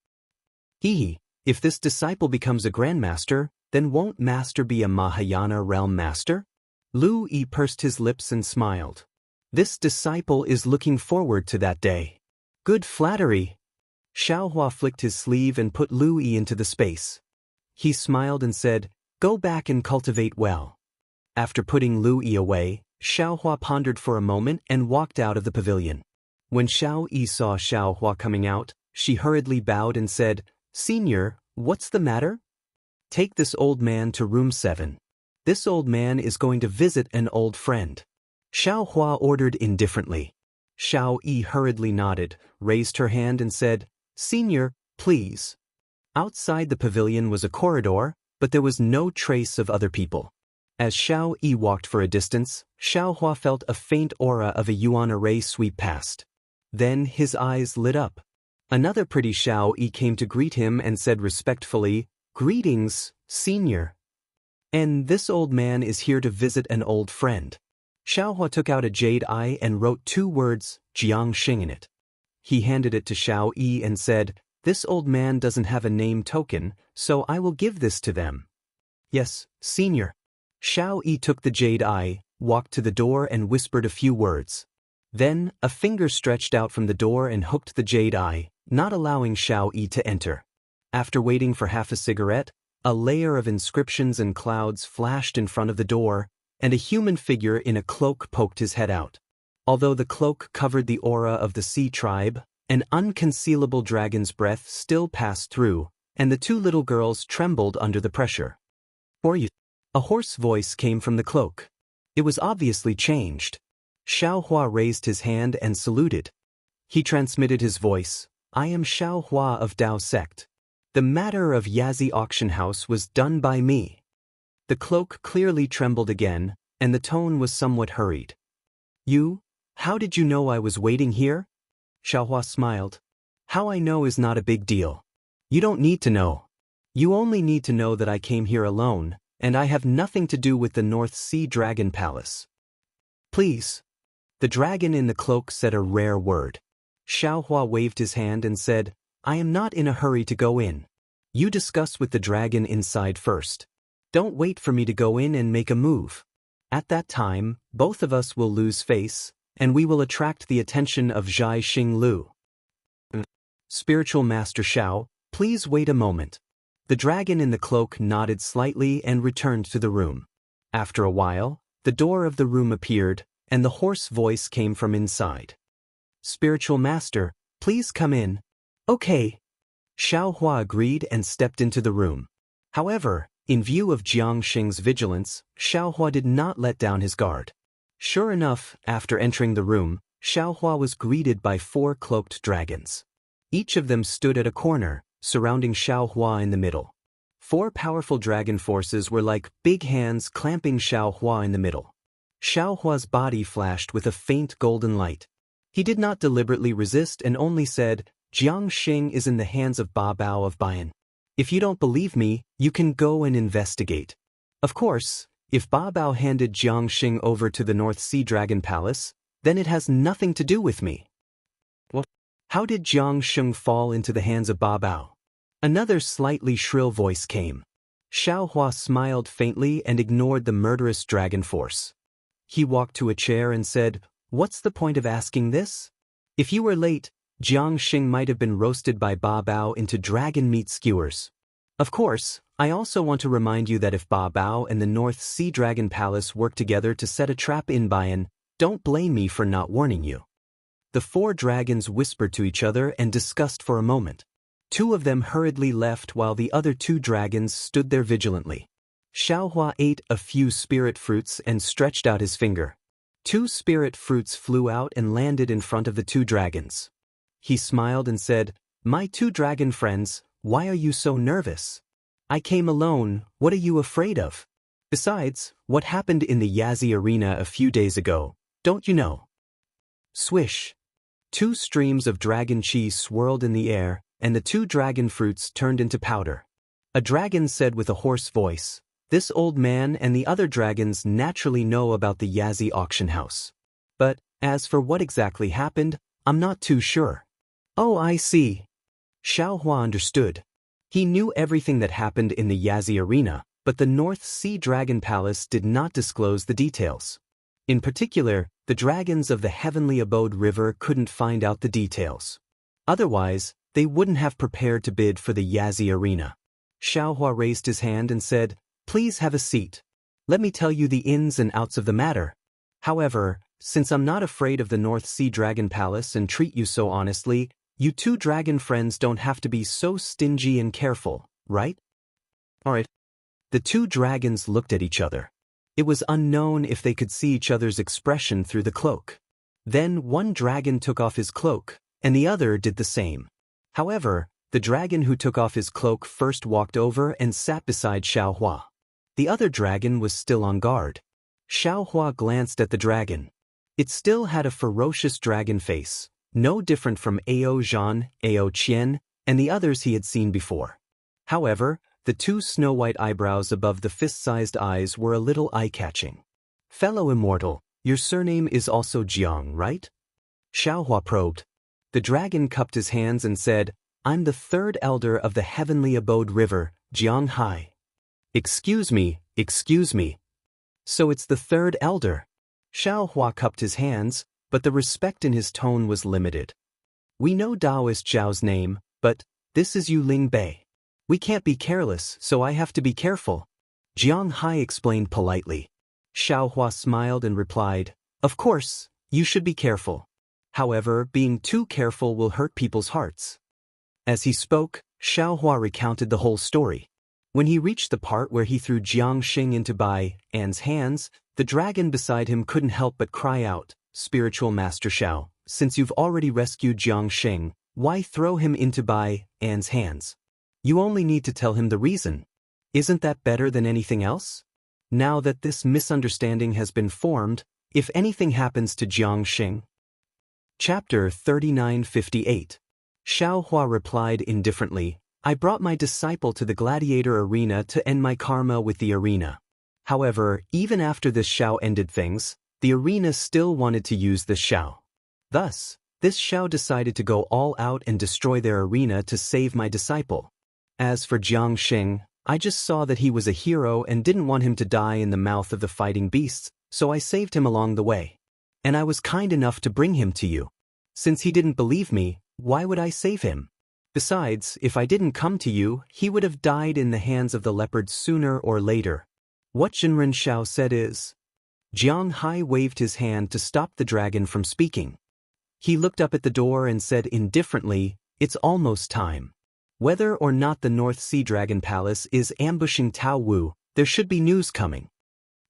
If this disciple becomes a Grandmaster, then won't Master be a Mahayana realm master? Lu Yi pursed his lips and smiled. This disciple is looking forward to that day. Good flattery. Xiaohua flicked his sleeve and put Lu Yi into the space. He smiled and said, Go back and cultivate well. After putting Lu Yi away, Xiaohua pondered for a moment and walked out of the pavilion. When Xiao Yi saw Xiaohua coming out, she hurriedly bowed and said, Senior, what's the matter? Take this old man to room 7. This old man is going to visit an old friend. Xiaohua ordered indifferently. Xiao Yi hurriedly nodded, raised her hand and said, Senior, please. Outside the pavilion was a corridor, but there was no trace of other people. As Xiao Yi walked for a distance, Xiaohua felt a faint aura of a yuan array sweep past. Then his eyes lit up. Another pretty Xiao Yi came to greet him and said respectfully, Greetings, Senior. And this old man is here to visit an old friend. Xiaohua took out a jade eye and wrote 2 words, Jianghu in it. He handed it to Xiao Yi and said, This old man doesn't have a name token, so I will give this to them. Yes, Senior. Xiao Yi took the jade eye, walked to the door and whispered a few words. Then, a finger stretched out from the door and hooked the jade eye, not allowing Xiao Yi to enter. After waiting for half a cigarette, a layer of inscriptions and clouds flashed in front of the door, and a human figure in a cloak poked his head out. Although the cloak covered the aura of the sea tribe, an unconcealable dragon's breath still passed through, and the 2 little girls trembled under the pressure. For you. A hoarse voice came from the cloak. It was obviously changed. Xiaohua raised his hand and saluted. He transmitted his voice, I am Xiaohua of Dao Sect. The matter of Yazi auction house was done by me. The cloak clearly trembled again, and the tone was somewhat hurried. You? How did you know I was waiting here? Xiaohua smiled. How I know is not a big deal. You don't need to know. You only need to know that I came here alone, and I have nothing to do with the North Sea Dragon Palace. Please. The dragon in the cloak said a rare word. Xiaohua waved his hand and said, I am not in a hurry to go in. You discuss with the dragon inside first. Don't wait for me to go in and make a move. At that time, both of us will lose face, and we will attract the attention of Zhai Xinglu. Spiritual Master Xiao, please wait a moment. The dragon in the cloak nodded slightly and returned to the room. After a while, the door of the room appeared, and the hoarse voice came from inside. Spiritual Master, please come in. Okay. Xiaohua agreed and stepped into the room. However, in view of Jiangxing's vigilance, Xiaohua did not let down his guard. Sure enough, after entering the room, Xiaohua was greeted by 4 cloaked dragons. Each of them stood at a corner, surrounding Xiaohua in the middle. 4 powerful dragon forces were like big hands clamping Xiaohua in the middle. Xiaohua's body flashed with a faint golden light. He did not deliberately resist and only said, Jiangxing is in the hands of Ba Bao of Bayan. If you don't believe me, you can go and investigate. Of course, if Ba Bao handed Jiangxing over to the North Sea Dragon Palace, then it has nothing to do with me. What? How did Jiangxing fall into the hands of Ba Bao? Another slightly shrill voice came. Xiaohua smiled faintly and ignored the murderous dragon force. He walked to a chair and said, What's the point of asking this? If you were late, Jiangxing might have been roasted by Ba Bao into dragon meat skewers. Of course, I also want to remind you that if Ba Bao and the North Sea Dragon Palace work together to set a trap in Bayan, don't blame me for not warning you. The four dragons whispered to each other and discussed for a moment. Two of them hurriedly left while the other two dragons stood there vigilantly. Xiaohua ate a few spirit fruits and stretched out his finger. Two spirit fruits flew out and landed in front of the two dragons. He smiled and said, My two dragon friends, why are you so nervous? I came alone, what are you afraid of? Besides, what happened in the Yazi arena a few days ago, don't you know? Swish. Two streams of dragon chi swirled in the air, and the two dragon fruits turned into powder. A dragon said with a hoarse voice, This old man and the other dragons naturally know about the Yazi auction house. But, as for what exactly happened, I'm not too sure. Oh, I see. Xiaohua understood. He knew everything that happened in the Yazi arena, but the North Sea Dragon Palace did not disclose the details. In particular, the dragons of the Heavenly Abode River couldn't find out the details. Otherwise, they wouldn't have prepared to bid for the Yazi arena. Xiaohua raised his hand and said, Please have a seat. Let me tell you the ins and outs of the matter. However, since I'm not afraid of the North Sea Dragon Palace and treat you so honestly, you two dragon friends don't have to be so stingy and careful, right? Alright. The two dragons looked at each other. It was unknown if they could see each other's expression through the cloak. Then one dragon took off his cloak, and the other did the same. However, the dragon who took off his cloak first walked over and sat beside Xiaohua. The other dragon was still on guard. Xiaohua glanced at the dragon. It still had a ferocious dragon face, no different from Ao Zhan, Ao Qian, and the others he had seen before. However, the two snow-white eyebrows above the fist-sized eyes were a little eye-catching. Fellow Immortal, your surname is also Jiang, right? Xiaohua probed. The dragon cupped his hands and said, I'm the third elder of the Heavenly Abode River, Jianghu. Excuse me. So it's the third elder. Xiaohua cupped his hands, but the respect in his tone was limited. We know Taoist Zhao's name, but this is Yu Ling Bei. We can't be careless, so I have to be careful. Jianghu explained politely. Xiaohua smiled and replied, Of course, you should be careful. However, being too careful will hurt people's hearts. As he spoke, Xiaohua recounted the whole story. When he reached the part where he threw Jiangxing into Bai An's hands, the dragon beside him couldn't help but cry out, Spiritual Master Xiao, since you've already rescued Jiangxing, why throw him into Bai An's hands? You only need to tell him the reason. Isn't that better than anything else? Now that this misunderstanding has been formed, if anything happens to Jiangxing. Chapter 3958. Xiaohua replied indifferently, I brought my disciple to the gladiator arena to end my karma with the arena. However, even after this Xiao ended things, the arena still wanted to use this Xiao. Thus, this Xiao decided to go all out and destroy their arena to save my disciple. As for Jiangxing, I just saw that he was a hero and didn't want him to die in the mouth of the fighting beasts, so I saved him along the way. And I was kind enough to bring him to you. Since he didn't believe me, why would I save him? Besides, if I didn't come to you, he would have died in the hands of the leopards sooner or later. What Jinren Xiao said is... Jianghu waved his hand to stop the dragon from speaking. He looked up at the door and said indifferently, It's almost time. Whether or not the North Sea Dragon Palace is ambushing Tao Wu, there should be news coming.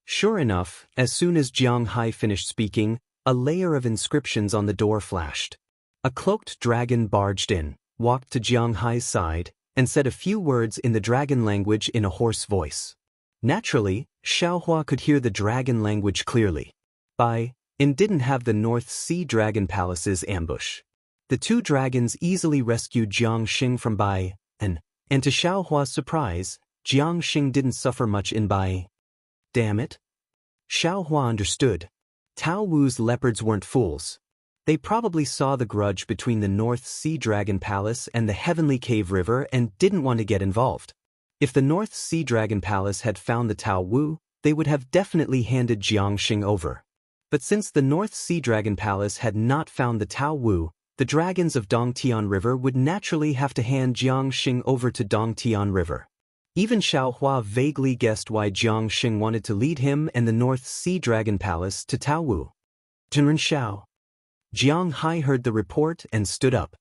Sure enough, as soon as Jianghu finished speaking, a layer of inscriptions on the door flashed. A cloaked dragon barged in, walked to Jianghu's side, and said a few words in the dragon language in a hoarse voice. Naturally, Xiaohua could hear the dragon language clearly. By and didn't have the North Sea Dragon Palace's ambush. The two dragons easily rescued Jiang Xing from Bai, and to Xiaohua's surprise, Jiang Xing didn't suffer much in Bai. Damn it. Xiaohua understood. Tao Wu's leopards weren't fools. They probably saw the grudge between the North Sea Dragon Palace and the Heavenly Cave River and didn't want to get involved. If the North Sea Dragon Palace had found the Tao Wu, they would have definitely handed Jiang Xing over. But since the North Sea Dragon Palace had not found the Tao Wu, the dragons of Dongtian River would naturally have to hand Jiang Xing over to Dongtian River. Even Xiaohua vaguely guessed why Jiang Xing wanted to lead him and the North Sea Dragon Palace to Tao Wu. Zhenren Xiao. Jiang Hai heard the report and stood up.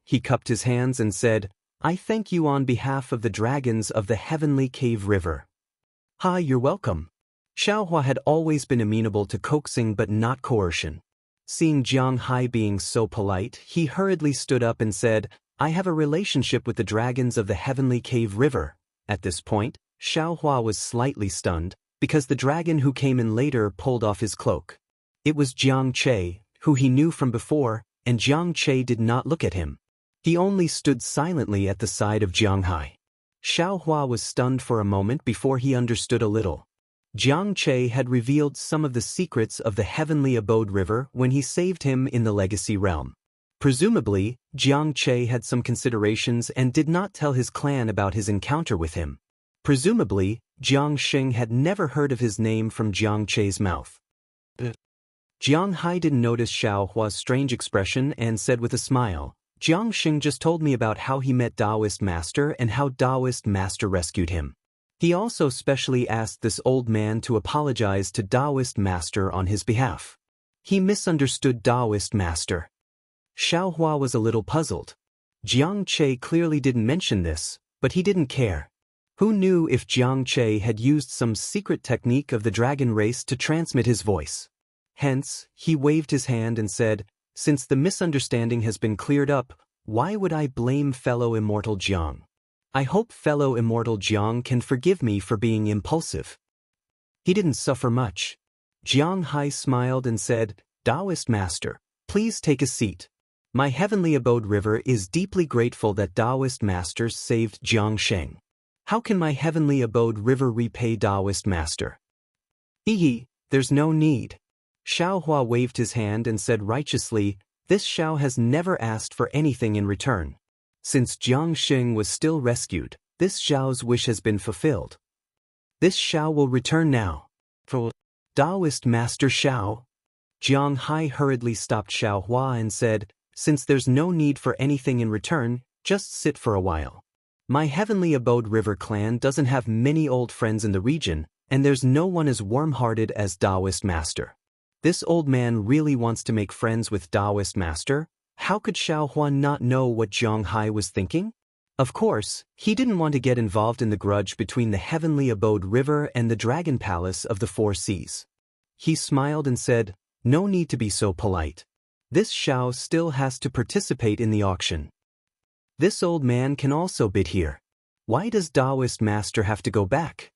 He cupped his hands and said, "I thank you on behalf of the dragons of the Heavenly Cave River." "Hi, you're welcome." Xiaohua had always been amenable to coaxing but not coercion. Seeing Jiang Hai being so polite, he hurriedly stood up and said, "I have a relationship with the dragons of the Heavenly Cave River." At this point, Xiaohua was slightly stunned, because the dragon who came in later pulled off his cloak. It was Jiang Che, who he knew from before, and Jiang Che did not look at him. He only stood silently at the side of Jiang Hai. Xiaohua was stunned for a moment before he understood a little. Jiang Che had revealed some of the secrets of the Heavenly Abode River when he saved him in the Legacy Realm. Presumably, Jiang Che had some considerations and did not tell his clan about his encounter with him. Presumably, Jiang Xing had never heard of his name from Jiang Che's mouth. Jiang Hai didn't notice Xiaohua's strange expression and said with a smile, "Jiang Xing just told me about how he met Taoist Master and how Taoist Master rescued him. He also specially asked this old man to apologize to Taoist Master on his behalf. He misunderstood Taoist Master." Xiaohua was a little puzzled. Jiang Che clearly didn't mention this, but he didn't care. Who knew if Jiang Che had used some secret technique of the dragon race to transmit his voice? Hence, he waved his hand and said, "Since the misunderstanding has been cleared up, why would I blame fellow Immortal Jiang? I hope fellow Immortal Jiang can forgive me for being impulsive." He didn't suffer much. Jiang Hai smiled and said, "Taoist Master, please take a seat. My Heavenly Abode River is deeply grateful that Taoist Master saved Jiang Xing. How can my Heavenly Abode River repay Taoist Master?" There's no need." Xiaohua waved his hand and said righteously, "This Xiao has never asked for anything in return. Since Jiang Xing was still rescued, this Xiao's wish has been fulfilled. This Xiao will return now." "For Taoist Master Xiao?" Jiang Hai hurriedly stopped Xiaohua and said, "Since there's no need for anything in return, just sit for a while. My Heavenly Abode River clan doesn't have many old friends in the region, and there's no one as warm-hearted as Taoist Master. This old man really wants to make friends with Taoist Master." How could Xiaohua not know what Jiang Hai was thinking? Of course, he didn't want to get involved in the grudge between the Heavenly Abode River and the Dragon Palace of the Four Seas. He smiled and said, "No need to be so polite. This Xiao still has to participate in the auction. This old man can also bid here. Why does Taoist Master have to go back?"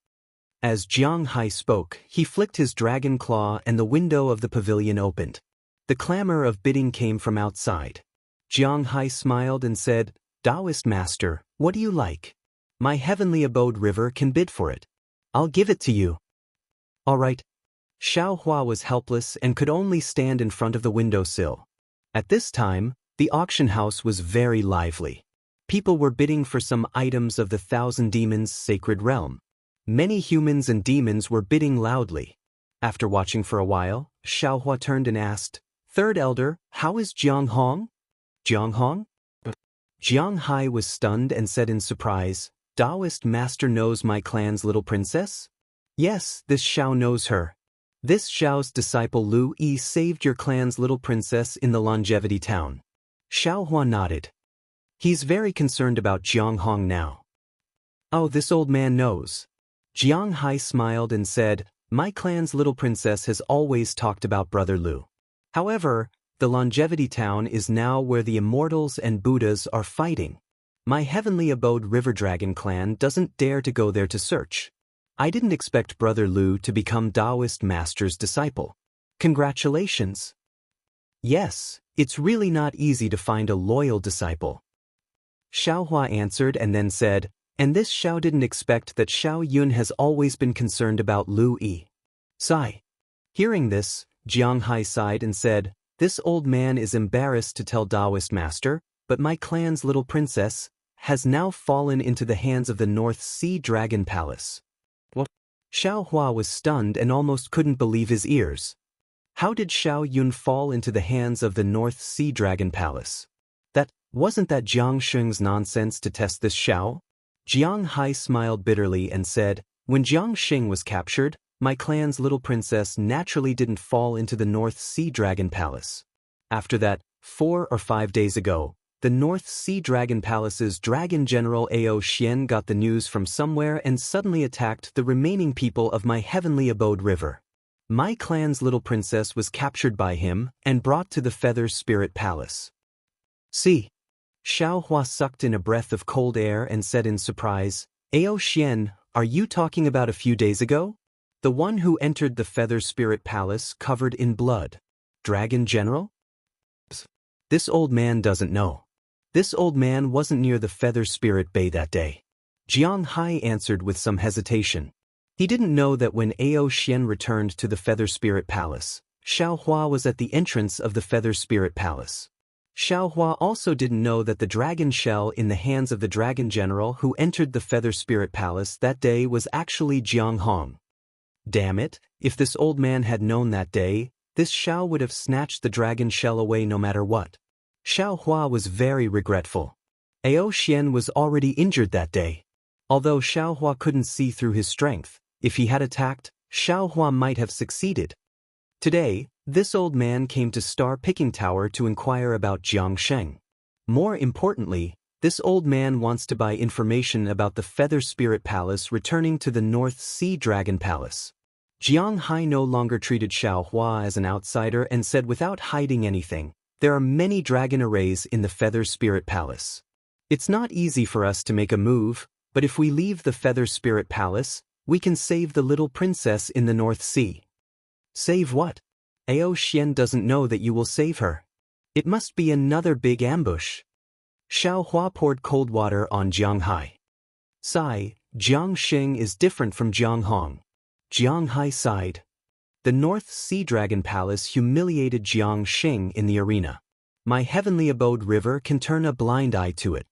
As Jiang Hai spoke, he flicked his dragon claw and the window of the pavilion opened. The clamor of bidding came from outside. Jiang Hai smiled and said, "Taoist Master, what do you like? My Heavenly Abode River can bid for it. I'll give it to you." "All right." Xiaohua was helpless and could only stand in front of the windowsill. At this time, the auction house was very lively. People were bidding for some items of the Thousand Demons' sacred realm. Many humans and demons were bidding loudly. After watching for a while, Xiaohua turned and asked, "Third Elder, how is Jiang Hong?" "Jiang Hong?" Jiang Hai was stunned and said in surprise, "Taoist Master knows my clan's little princess?" "Yes, this Xiao knows her. This Xiao's disciple Lu Yi saved your clan's little princess in the Longevity Town." Xiaohua nodded. He's very concerned about Jiang Hong now. "Oh, this old man knows." Jiang Hai smiled and said, "My clan's little princess has always talked about Brother Lu. However, the Longevity Town is now where the Immortals and Buddhas are fighting. My Heavenly Abode River Dragon clan doesn't dare to go there to search. I didn't expect Brother Lu to become Taoist Master's disciple." Congratulations. Yes, it's really not easy to find a loyal disciple. Xiaohua answered and then said, and this Xiao didn't expect that Xiao Yun has always been concerned about Lu Yi. Sigh. Hearing this, Jianghu sighed and said, this old man is embarrassed to tell Taoist master, but my clan's little princess has now fallen into the hands of the North Sea Dragon Palace. What? Xiaohua was stunned and almost couldn't believe his ears. How did Xiao Yun fall into the hands of the North Sea Dragon Palace? Wasn't that Jiang Sheng's nonsense to test this Xiao? Jiang Hai smiled bitterly and said, when Jiang Sheng was captured, my clan's little princess naturally didn't fall into the North Sea Dragon Palace. After that, 4 or 5 days ago, the North Sea Dragon Palace's Dragon General Ao Xian got the news from somewhere and suddenly attacked the remaining people of my heavenly abode river. My clan's little princess was captured by him and brought to the Feather Spirit Palace. See. Xiaohua sucked in a breath of cold air and said in surprise, Ao Xian, are you talking about a few days ago? The one who entered the Feather Spirit Palace covered in blood. Dragon General? Psst. This old man doesn't know. This old man wasn't near the Feather Spirit Bay that day. Jiang Hai answered with some hesitation. He didn't know that when Ao Xian returned to the Feather Spirit Palace, Xiaohua was at the entrance of the Feather Spirit Palace. Xiaohua also didn't know that the dragon shell in the hands of the dragon general who entered the Feather Spirit Palace that day was actually Jiang Hong. Damn it, if this old man had known that day, this Xiao would have snatched the dragon shell away no matter what. Xiaohua was very regretful. Ao Xian was already injured that day. Although Xiaohua couldn't see through his strength, if he had attacked, Xiaohua might have succeeded. Today, this old man came to Star Picking Tower to inquire about Jiang Sheng. More importantly, this old man wants to buy information about the Feather Spirit Palace returning to the North Sea Dragon Palace. Jiang Hai no longer treated Xiaohua as an outsider and said without hiding anything, there are many dragon arrays in the Feather Spirit Palace. It's not easy for us to make a move, but if we leave the Feather Spirit Palace, we can save the little princess in the North Sea. Save what? Ao Xian doesn't know that you will save her. It must be another big ambush. Xiaohua poured cold water on Jiang Hai. Sigh, Jiang Sheng is different from Jiang Hong. Jiang Hai sighed. The North Sea Dragon Palace humiliated Jiang Sheng in the arena. My heavenly abode river can turn a blind eye to it.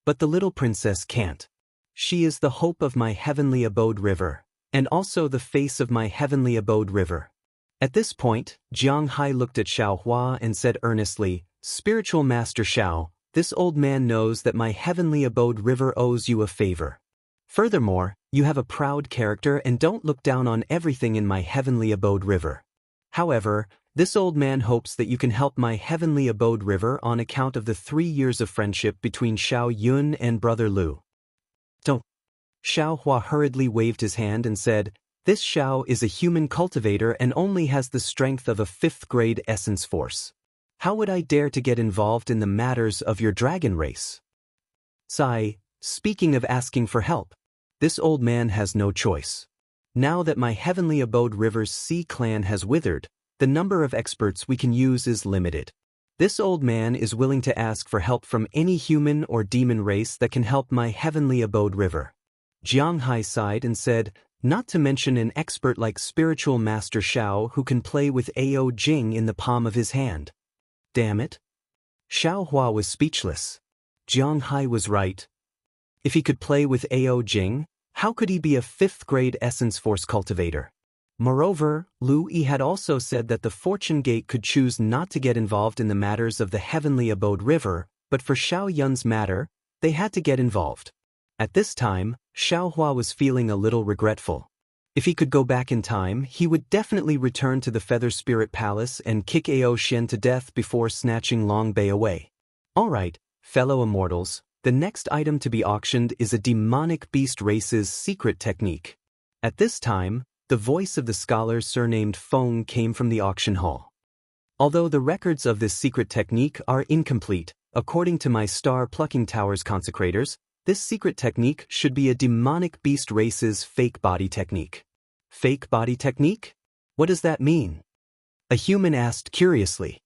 But the little princess can't. She is the hope of my heavenly abode river, and also the face of my heavenly abode river. At this point, Jiang Hai looked at Xiaohua and said earnestly, Spiritual Master Xiao, this old man knows that my heavenly abode river owes you a favor. Furthermore, you have a proud character and don't look down on everything in my heavenly abode river. However, this old man hopes that you can help my heavenly abode river on account of the 3 years of friendship between Xiao Yun and Brother Lu. Don't. Xiaohua hurriedly waved his hand and said, This Xiao is a human cultivator and only has the strength of a 5th grade essence force. How would I dare to get involved in the matters of your dragon race? Sigh, speaking of asking for help, this old man has no choice. Now that my heavenly abode river's sea clan has withered, the number of experts we can use is limited. This old man is willing to ask for help from any human or demon race that can help my heavenly abode river. Jiang Hai sighed and said, not to mention an expert like Spiritual Master Xiao who can play with Ao Jing in the palm of his hand. Damn it. Xiaohua was speechless. Jiang Hai was right. If he could play with Ao Jing, how could he be a 5th grade essence force cultivator? Moreover, Lu Yi had also said that the Fortune Gate could choose not to get involved in the matters of the Heavenly Abode River, but for Xiao Yun's matter, they had to get involved. At this time, Xiaohua was feeling a little regretful. If he could go back in time, he would definitely return to the Feather Spirit Palace and kick Ao Xian to death before snatching Long Bei away. Alright, fellow immortals, the next item to be auctioned is a demonic beast race's secret technique. At this time, the voice of the scholar surnamed Feng came from the auction hall. Although the records of this secret technique are incomplete, according to my Star Plucking Tower's consecrators, this secret technique should be a demonic beast race's fake body technique. Fake body technique? What does that mean? A human asked curiously.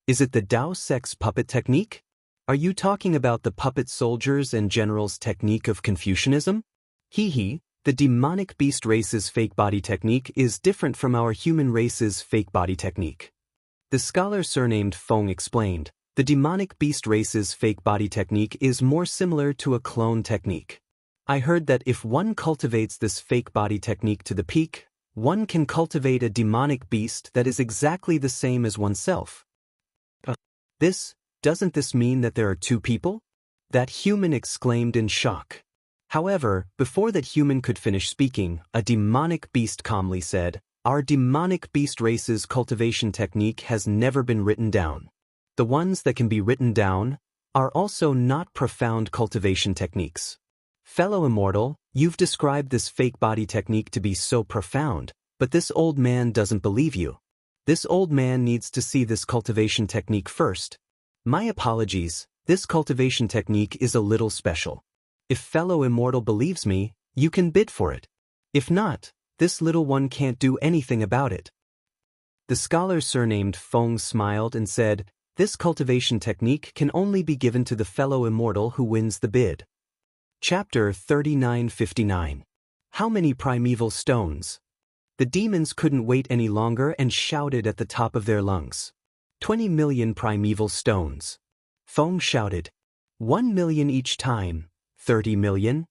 Is it the Dao sex puppet technique? Are you talking about the puppet soldiers and generals technique of Confucianism? Hee, the demonic beast race's fake body technique is different from our human race's fake body technique. The scholar surnamed Feng explained, the demonic beast race's fake body technique is more similar to a clone technique. I heard that if one cultivates this fake body technique to the peak, one can cultivate a demonic beast that is exactly the same as oneself. Doesn't this mean that there are two people? That human exclaimed in shock. However, before that human could finish speaking, a demonic beast calmly said, our demonic beast race's cultivation technique has never been written down. The ones that can be written down are also not profound cultivation techniques. Fellow Immortal, you've described this fake body technique to be so profound, but this old man doesn't believe you. This old man needs to see this cultivation technique first. My apologies, this cultivation technique is a little special. If fellow Immortal believes me, you can bid for it. If not, this little one can't do anything about it. The scholar surnamed Feng smiled and said, this cultivation technique can only be given to the fellow Immortal who wins the bid. Chapter 3959. How many primeval stones? The demons couldn't wait any longer and shouted at the top of their lungs. 20 million primeval stones. Feng shouted. 1 million each time. 30 million?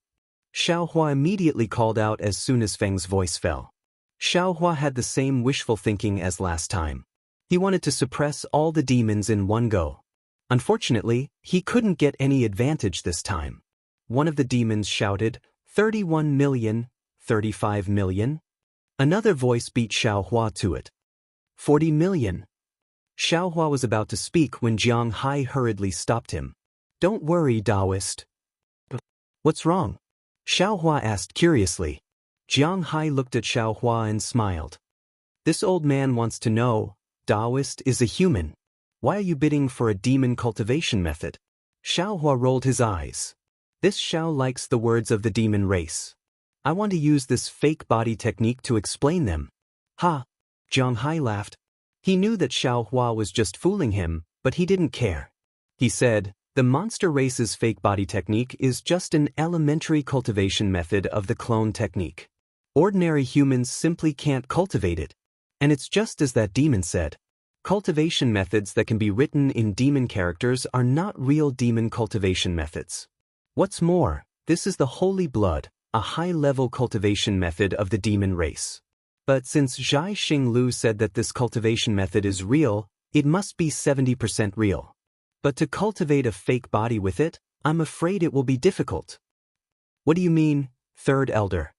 Xiaohua immediately called out as soon as Feng's voice fell. Xiaohua had the same wishful thinking as last time. He wanted to suppress all the demons in one go. Unfortunately, he couldn't get any advantage this time. One of the demons shouted, 31 million, 35 million. Another voice beat Xiaohua to it. 40 million. Xiaohua was about to speak when Jianghu hurriedly stopped him. Don't worry, Taoist. What's wrong? Xiaohua asked curiously. Jianghu looked at Xiaohua and smiled. This old man wants to know, Taoist is a human. Why are you bidding for a demon cultivation method? Xiaohua rolled his eyes. This Xiao likes the words of the demon race. I want to use this fake body technique to explain them. Ha! Jianghu laughed. He knew that Xiaohua was just fooling him, but he didn't care. He said, the monster race's fake body technique is just an elementary cultivation method of the clone technique. Ordinary humans simply can't cultivate it. And it's just as that demon said. Cultivation methods that can be written in demon characters are not real demon cultivation methods. What's more, this is the holy blood, a high-level cultivation method of the demon race. But since Zhai Xinglu said that this cultivation method is real, it must be 70% real. But to cultivate a fake body with it, I'm afraid it will be difficult. What do you mean, third elder?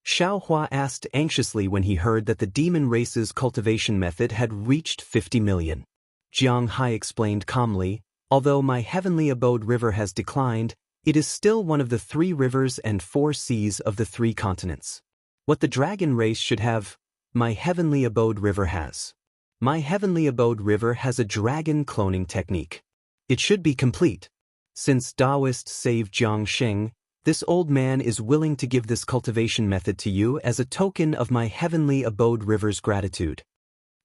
Xiaohua asked anxiously when he heard that the demon race's cultivation method had reached 50 million. Jianghu explained calmly, although my heavenly abode river has declined, it is still one of the 3 rivers and 4 seas of the 3 continents. What the dragon race should have, my heavenly abode river has. My heavenly abode river has a dragon cloning technique. It should be complete. Since Taoist saved Jiangsheng, this old man is willing to give this cultivation method to you as a token of my heavenly abode river's gratitude.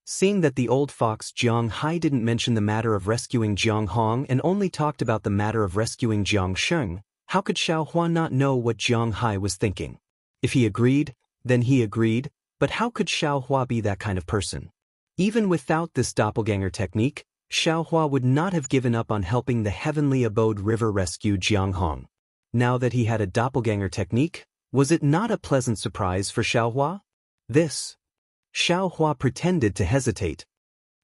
Seeing that the old fox Jianghu didn't mention the matter of rescuing Jianghong and only talked about the matter of rescuing Jiangsheng, how could Xiaohua not know what Jianghu was thinking? If he agreed, then he agreed, but how could Xiaohua be that kind of person? Even without this doppelganger technique, Xiaohua would not have given up on helping the heavenly abode river rescue Jianghong. Now that he had a doppelganger technique, was it not a pleasant surprise for Xiaohua? Xiaohua pretended to hesitate.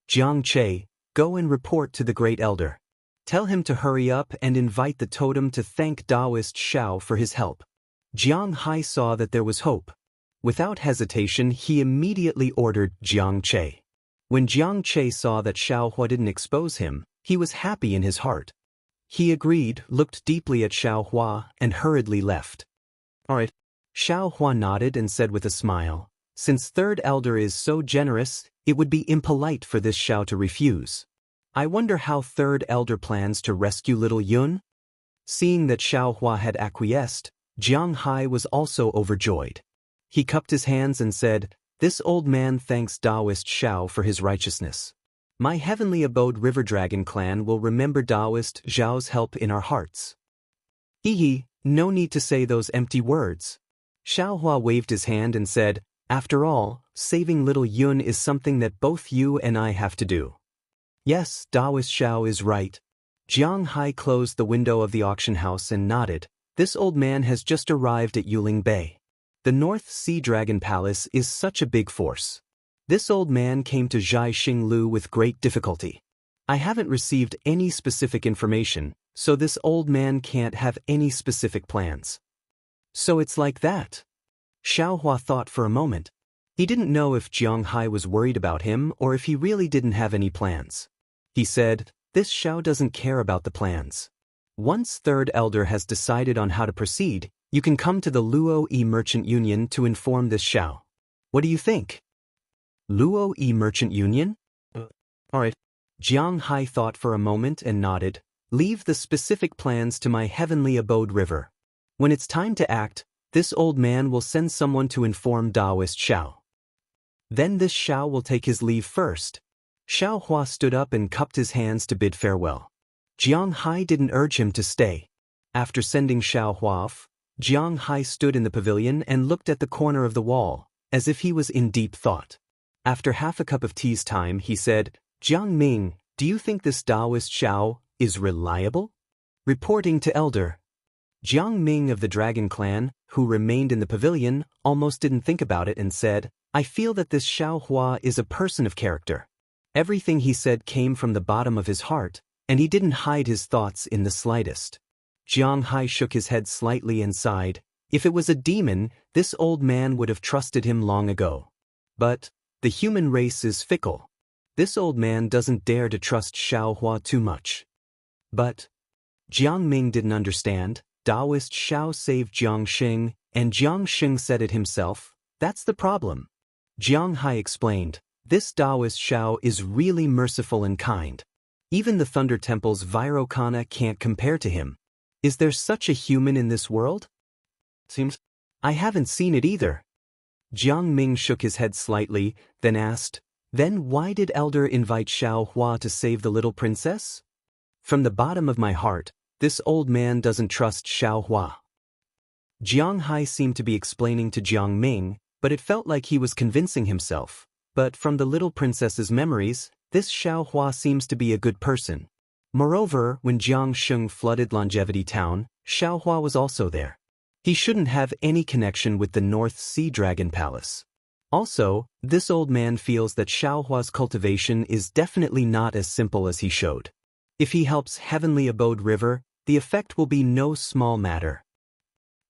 Jiang Che, go and report to the great elder. Tell him to hurry up and invite the totem to thank Taoist Xiao for his help. Jianghu saw that there was hope. Without hesitation, he immediately ordered Jiang Che. When Jiang Che saw that Xiaohua didn't expose him, he was happy in his heart. He agreed, looked deeply at Xiaohua, and hurriedly left. All right. Xiaohua nodded and said with a smile, since third elder is so generous, it would be impolite for this Xiao to refuse. I wonder how third elder plans to rescue little Yun? Seeing that Xiaohua had acquiesced, Jianghu was also overjoyed. He cupped his hands and said, This old man thanks Taoist Xiao for his righteousness. My heavenly abode River Dragon clan will remember Taoist Zhao's help in our hearts. Hee, no need to say those empty words. Xiaohua waved his hand and said, after all, saving little Yun is something that both you and I have to do. Yes, Taoist Xiao is right. Jianghu closed the window of the auction house and nodded. This old man has just arrived at Yuling Bay. The North Sea Dragon Palace is such a big force. This old man came to Zhai Xinglu with great difficulty. I haven't received any specific information, so this old man can't have any specific plans. So it's like that. Xiaohua thought for a moment. He didn't know if Jianghu was worried about him or if he really didn't have any plans. He said, this Xiao doesn't care about the plans. Once Third Elder has decided on how to proceed, you can come to the Luo Yi Merchant Union to inform this Xiao. What do you think? Luo Yi Merchant Union? Alright. Jianghu thought for a moment and nodded. Leave the specific plans to my heavenly abode river. When it's time to act, this old man will send someone to inform Taoist Xiao. Then this Xiao will take his leave first. Xiaohua stood up and cupped his hands to bid farewell. Jianghu didn't urge him to stay. After sending Xiaohua off, Jianghu stood in the pavilion and looked at the corner of the wall, as if he was in deep thought. After half a cup of tea's time, he said, Jiang Ming, do you think this Taoist Xiao is reliable? Reporting to Elder. Jiang Ming of the Dragon Clan, who remained in the pavilion, almost didn't think about it and said, I feel that this Xiaohua is a person of character. Everything he said came from the bottom of his heart, and he didn't hide his thoughts in the slightest. Jianghu shook his head slightly and sighed. If it was a demon, this old man would have trusted him long ago. But the human race is fickle. This old man doesn't dare to trust Xiaohua too much. But Jiang Ming didn't understand. Taoist Xiao saved Jiang Xing, and Jiang Xing said it himself. That's the problem. Jianghu explained. This Taoist Xiao is really merciful and kind. Even the Thunder Temple's Virokana can't compare to him. Is there such a human in this world? Seems. I haven't seen it either. Jiang Ming shook his head slightly, then asked, then why did Elder invite Xiaohua to save the little princess? From the bottom of my heart, this old man doesn't trust Xiaohua. Jianghu seemed to be explaining to Jiang Ming, but it felt like he was convincing himself. But from the little princess's memories, this Xiaohua seems to be a good person. Moreover, when Jiang Xing flooded Longevity Town, Xiaohua was also there. He shouldn't have any connection with the North Sea Dragon Palace. Also, this old man feels that Xiaohua's cultivation is definitely not as simple as he showed. If he helps Heavenly Abode River, the effect will be no small matter.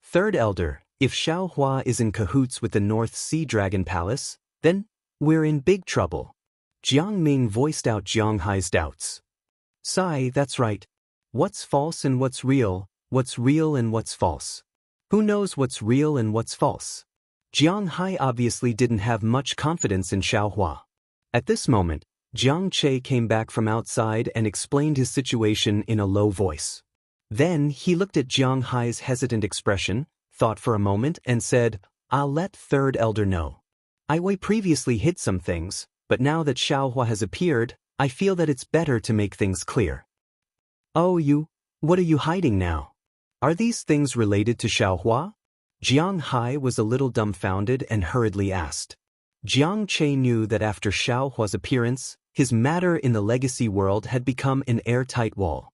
Third Elder, if Xiaohua is in cahoots with the North Sea Dragon Palace, then we're in big trouble. Jiang Ming voiced out Jianghu's doubts. Sai, that's right. What's false and what's real and what's false? Who knows what's real and what's false? Jianghu obviously didn't have much confidence in Xiaohua. At this moment, Jiang Che came back from outside and explained his situation in a low voice. Then he looked at Jianghu's hesitant expression, thought for a moment and said, I'll let Third Elder know. I previously hid some things, but now that Xiaohua has appeared, I feel that it's better to make things clear. Oh, what are you hiding now? Are these things related to Xiaohua? Jianghu was a little dumbfounded and hurriedly asked. Jiang Che knew that after Xiaohua's appearance, his matter in the legacy world had become an airtight wall.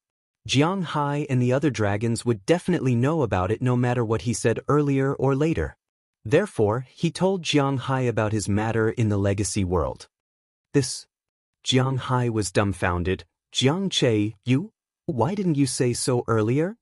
Jianghu and the other dragons would definitely know about it no matter what he said earlier or later. Therefore, he told Jianghu about his matter in the legacy world. Jianghu was dumbfounded. Jiang Che, why didn't you say so earlier?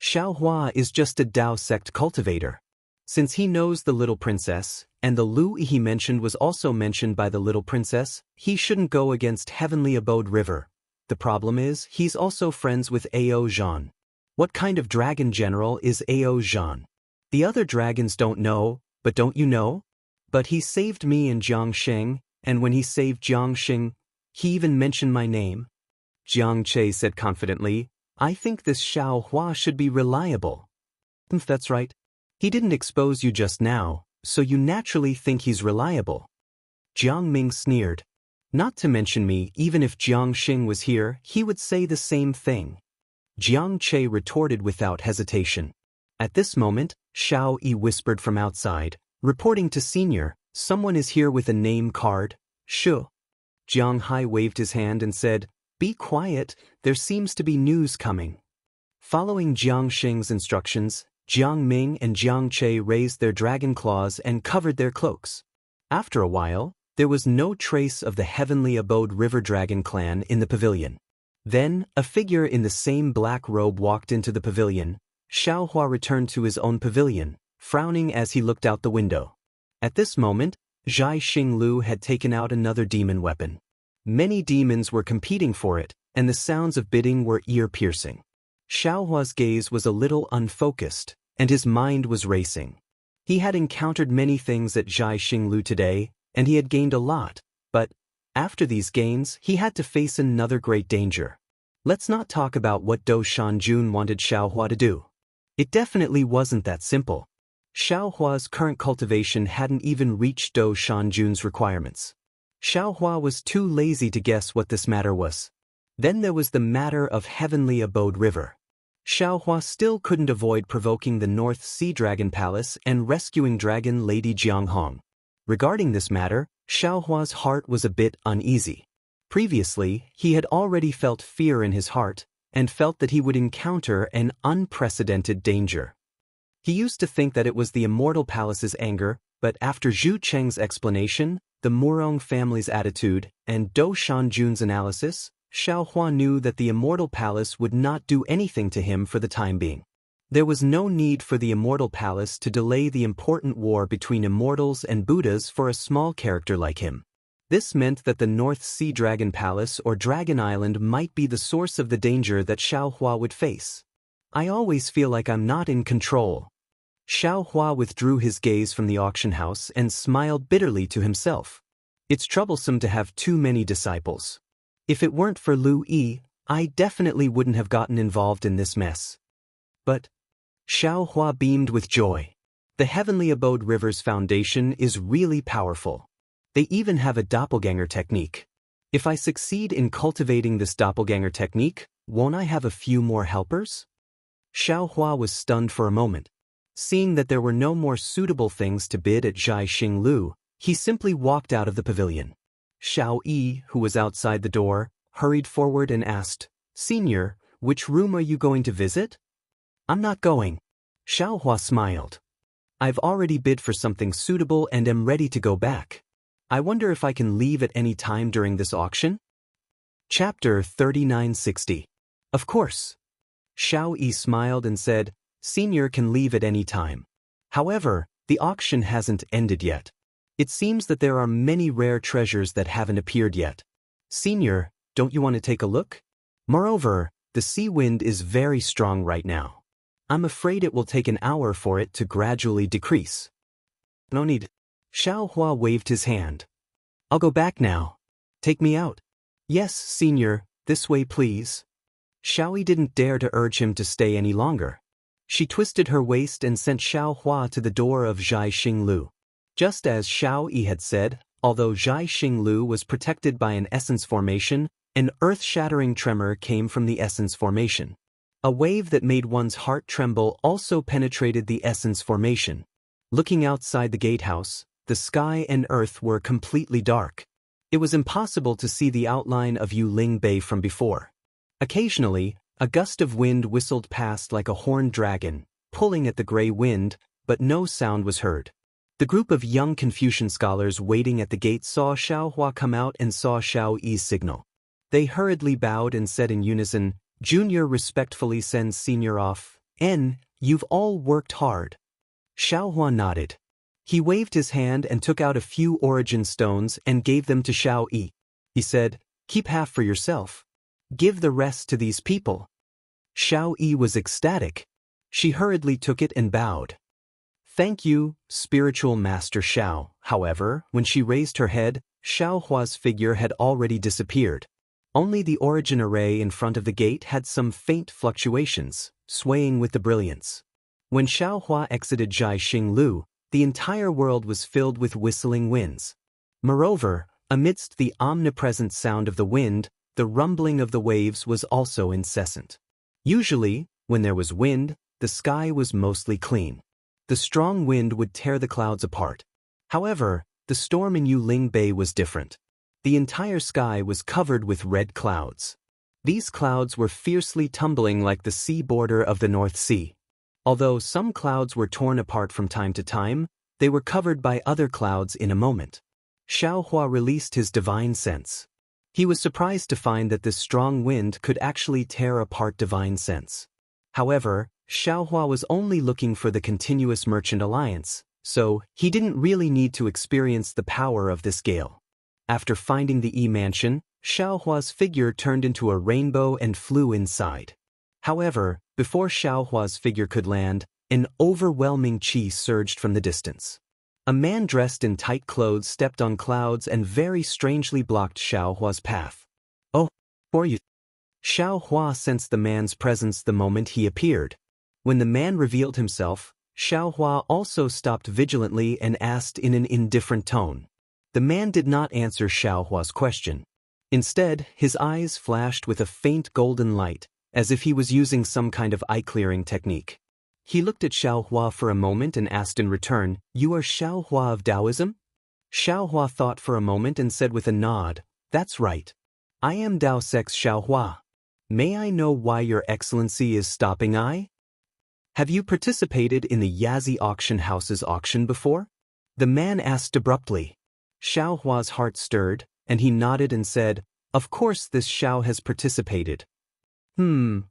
Xiaohua is just a Dao sect cultivator. Since he knows the little princess, and the Lu he mentioned was also mentioned by the little princess, he shouldn't go against Heavenly Abode River. The problem is, he's also friends with Ao Zhan. What kind of dragon general is Ao Zhan? The other dragons don't know, but don't you know? But he saved me and Jiang Xing, and when he saved Jiang Xing, he even mentioned my name. Jiang Che said confidently, I think this Xiaohua should be reliable. That's right. He didn't expose you just now, So you naturally think he's reliable. Jiang Ming sneered. Not to mention me, even if Jiang Xing was here, he would say the same thing. Jiang Che retorted without hesitation. At this moment, Xiao Yi whispered from outside, reporting to Senior, someone is here with a name card. Shu. Jiang Hai waved his hand and said, be quiet, there seems to be news coming. Following Jiang Xing's instructions, Jiang Ming and Jiang Che raised their dragon claws and covered their cloaks. After a while, there was no trace of the heavenly abode river dragon clan in the pavilion. Then, a figure in the same black robe walked into the pavilion. Xiaohua returned to his own pavilion, frowning as he looked out the window. At this moment, Zhai Xinglu had taken out another demon weapon. Many demons were competing for it, and the sounds of bidding were ear-piercing. Xiaohua's gaze was a little unfocused, and his mind was racing. He had encountered many things at Zhai Xinglu today, and he had gained a lot, but after these gains, he had to face another great danger. Let's not talk about what Dou Shanjun wanted Xiaohua to do. It definitely wasn't that simple. Xiaohua's current cultivation hadn't even reached Dou Shanjun's requirements. Xiaohua was too lazy to guess what this matter was. Then there was the matter of Heavenly Abode River. Xiaohua still couldn't avoid provoking the North Sea Dragon Palace and rescuing Dragon Lady Jianghong. Regarding this matter, Xiaohua's heart was a bit uneasy. Previously, he had already felt fear in his heart, and felt that he would encounter an unprecedented danger. He used to think that it was the Immortal Palace's anger, but after Zhu Cheng's explanation, the Murong family's attitude, and Dou Shanjun's analysis, Xiaohua knew that the Immortal Palace would not do anything to him for the time being. There was no need for the Immortal Palace to delay the important war between immortals and Buddhas for a small character like him. This meant that the North Sea Dragon Palace or Dragon Island might be the source of the danger that Xiaohua would face. I always feel like I'm not in control. Xiaohua withdrew his gaze from the auction house and smiled bitterly to himself. It's troublesome to have too many disciples. If it weren't for Lu Yi, I definitely wouldn't have gotten involved in this mess. But Xiaohua beamed with joy. The Heavenly Abode River's foundation is really powerful. They even have a doppelganger technique. If I succeed in cultivating this doppelganger technique, won't I have a few more helpers? Xiaohua was stunned for a moment. Seeing that there were no more suitable things to bid at Zhai Xinglu, he simply walked out of the pavilion. Xiao Yi, who was outside the door, hurried forward and asked, Senior, which room are you going to visit? I'm not going. Xiaohua smiled. I've already bid for something suitable and am ready to go back. I wonder if I can leave at any time during this auction? Chapter 3960. Of course. Xiao Yi smiled and said, Senior can leave at any time. However, the auction hasn't ended yet. It seems that there are many rare treasures that haven't appeared yet. Senior, don't you want to take a look? Moreover, the sea wind is very strong right now. I'm afraid it will take an hour for it to gradually decrease. No need. Xiaohua waved his hand. I'll go back now. Take me out. Yes, Senior, this way please. Xiaoyi didn't dare to urge him to stay any longer. She twisted her waist and sent Xiaohua to the door of Zhai Xinglu. Just as Xiao Yi had said, although Zhai Xinglu was protected by an essence formation, an earth-shattering tremor came from the essence formation. A wave that made one's heart tremble also penetrated the essence formation. Looking outside the gatehouse, the sky and earth were completely dark. It was impossible to see the outline of Yuling Bay from before. Occasionally, a gust of wind whistled past like a horned dragon, pulling at the gray wind, but no sound was heard. The group of young Confucian scholars waiting at the gate saw Xiaohua come out and saw Xiao Yi's signal. They hurriedly bowed and said in unison, Junior respectfully sends Senior off. You've all worked hard. Xiaohua nodded. He waved his hand and took out a few origin stones and gave them to Xiao Yi. He said, keep half for yourself. Give the rest to these people. Xiao Yi was ecstatic. She hurriedly took it and bowed. Thank you, spiritual master Xiao. However, when she raised her head, Xiaohua's figure had already disappeared. Only the origin array in front of the gate had some faint fluctuations, swaying with the brilliance. When Xiaohua exited Zhai Xinglu, the entire world was filled with whistling winds. Moreover, amidst the omnipresent sound of the wind, the rumbling of the waves was also incessant. Usually, when there was wind, the sky was mostly clean. The strong wind would tear the clouds apart. However, the storm in Yuling Bay was different. The entire sky was covered with red clouds. These clouds were fiercely tumbling like the sea border of the North Sea. Although some clouds were torn apart from time to time, they were covered by other clouds in a moment. Xiaohua released his divine sense. He was surprised to find that this strong wind could actually tear apart divine sense. However, Xiaohua was only looking for the continuous merchant alliance, so he didn't really need to experience the power of this gale. After finding the E-mansion, Xiaohua's figure turned into a rainbow and flew inside. However, before Xiaohua's figure could land, an overwhelming qi surged from the distance. A man dressed in tight clothes stepped on clouds and very strangely blocked Xiaohua's path. "Oh, for you." Xiaohua sensed the man's presence the moment he appeared. When the man revealed himself, Xiaohua also stopped vigilantly and asked in an indifferent tone. The man did not answer Xiaohua's question. Instead, his eyes flashed with a faint golden light, as if he was using some kind of eye-clearing technique. He looked at Xiaohua for a moment and asked in return, "You are Xiaohua of Taoism?" Xiaohua thought for a moment and said with a nod, "That's right. I am Dao Sex Xiaohua. May I know why your excellency is stopping I? Have you participated in the Yazi auction house's auction before?" The man asked abruptly. Xiaohua's heart stirred, and he nodded and said, "Of course this Xiao has participated."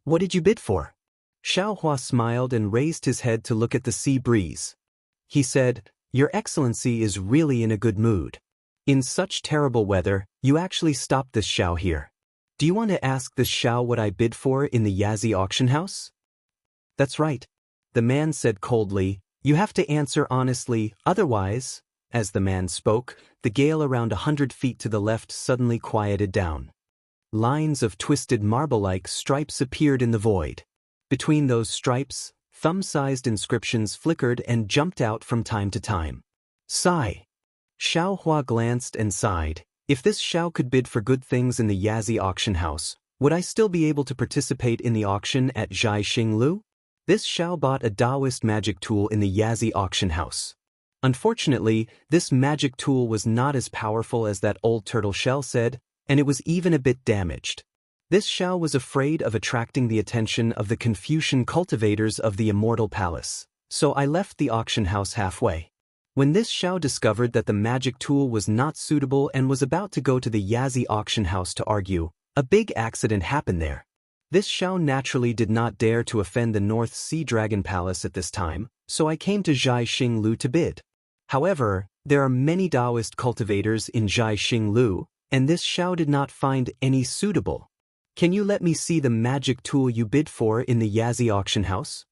What did you bid for?" Xiaohua smiled and raised his head to look at the sea breeze. He said, "Your excellency is really in a good mood. In such terrible weather, you actually stopped this Xiao here. Do you want to ask this Xiao what I bid for in the Yazi auction house?" "That's right," the man said coldly. "You have to answer honestly, otherwise—" As the man spoke, the gale around 100 feet to the left suddenly quieted down. Lines of twisted marble-like stripes appeared in the void. Between those stripes, thumb-sized inscriptions flickered and jumped out from time to time. Sigh. Xiaohua glanced and sighed. If this Xiao could bid for good things in the Yazi auction house, would I still be able to participate in the auction at Jianghu? This Xiao bought a Taoist magic tool in the Yazi auction house. Unfortunately, this magic tool was not as powerful as that old turtle shell said, and it was even a bit damaged. This Xiao was afraid of attracting the attention of the Confucian cultivators of the Immortal Palace, so I left the auction house halfway. When this Xiao discovered that the magic tool was not suitable and was about to go to the Yazi auction house to argue, a big accident happened there. This Xiao naturally did not dare to offend the North Sea Dragon Palace at this time, so I came to Jianghu to bid. However, there are many Taoist cultivators in Jianghu, and this Xiao did not find any suitable. Can you let me see the magic tool you bid for in the Yazi auction house?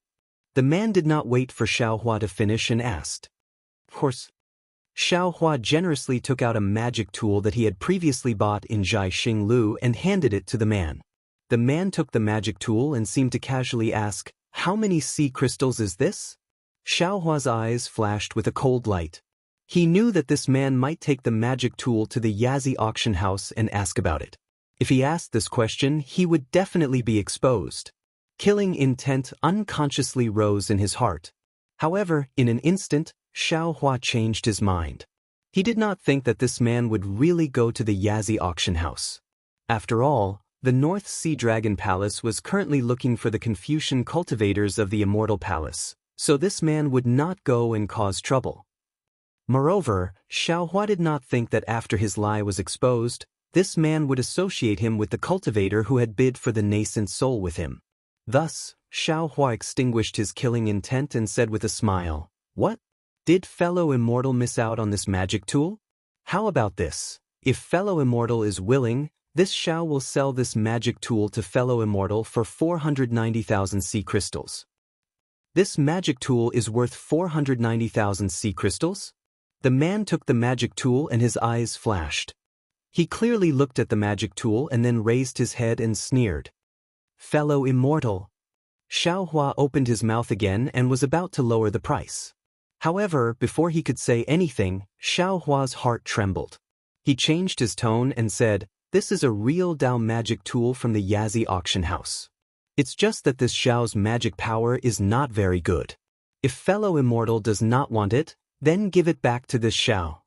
The man did not wait for Xiaohua to finish and asked. Of course. Xiaohua generously took out a magic tool that he had previously bought in Jianghu and handed it to the man. The man took the magic tool and seemed to casually ask, "How many sea crystals is this?" Xiaohua's eyes flashed with a cold light. He knew that this man might take the magic tool to the Yazi auction house and ask about it. If he asked this question, he would definitely be exposed. Killing intent unconsciously rose in his heart. However, in an instant, Xiaohua changed his mind. He did not think that this man would really go to the Yazi auction house. After all, the North Sea Dragon Palace was currently looking for the Confucian cultivators of the Immortal Palace, so this man would not go and cause trouble. Moreover, Xiaohua did not think that after his lie was exposed, this man would associate him with the cultivator who had bid for the nascent soul with him. Thus, Xiaohua extinguished his killing intent and said with a smile, "What? Did fellow Immortal miss out on this magic tool? How about this? If fellow Immortal is willing, this Xiao will sell this magic tool to fellow Immortal for 490,000 sea crystals." This magic tool is worth 490,000 sea crystals? The man took the magic tool and his eyes flashed. He clearly looked at the magic tool and then raised his head and sneered. "Fellow Immortal." Xiaohua opened his mouth again and was about to lower the price. However, before he could say anything, Xiao Hua's heart trembled. He changed his tone and said, "This is a real Dao magic tool from the Yazi auction house. It's just that this Xiao's magic power is not very good. If fellow Immortal does not want it, then give it back to this Xiao."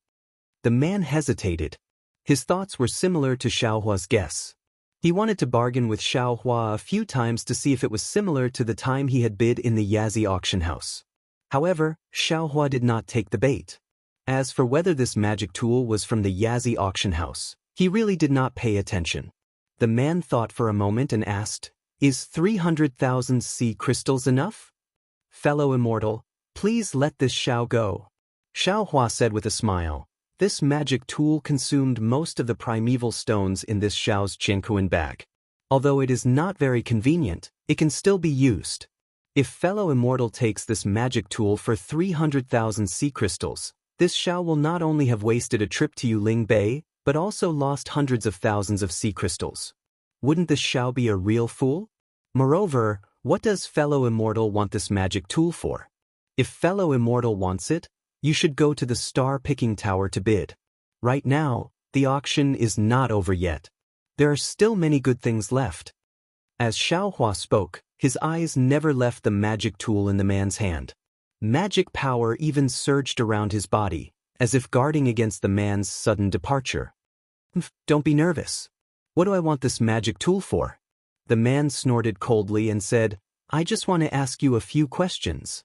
The man hesitated. His thoughts were similar to Xiao Hua's guess. He wanted to bargain with Xiao Hua a few times to see if it was similar to the time he had bid in the Yazi auction house. However, Xiao Hua did not take the bait. As for whether this magic tool was from the Yazi auction house, he really did not pay attention. The man thought for a moment and asked, "Is 300,000 sea crystals enough? Fellow Immortal, please let this Xiao go." Xiao Hua said with a smile, "This magic tool consumed most of the primeval stones in this Xiao's Jianghu bag. Although it is not very convenient, it can still be used. If fellow Immortal takes this magic tool for 300,000 sea crystals, this Xiao will not only have wasted a trip to Yuling Bay, but also lost hundreds of thousands of sea crystals. Wouldn't this Xiao be a real fool? Moreover, what does fellow Immortal want this magic tool for? If fellow Immortal wants it, you should go to the star-picking tower to bid. Right now, the auction is not over yet. There are still many good things left." As Xiao Hua spoke, his eyes never left the magic tool in the man's hand. Magic power even surged around his body, as if guarding against the man's sudden departure. "Don't be nervous. What do I want this magic tool for?" The man snorted coldly and said, "I just want to ask you a few questions."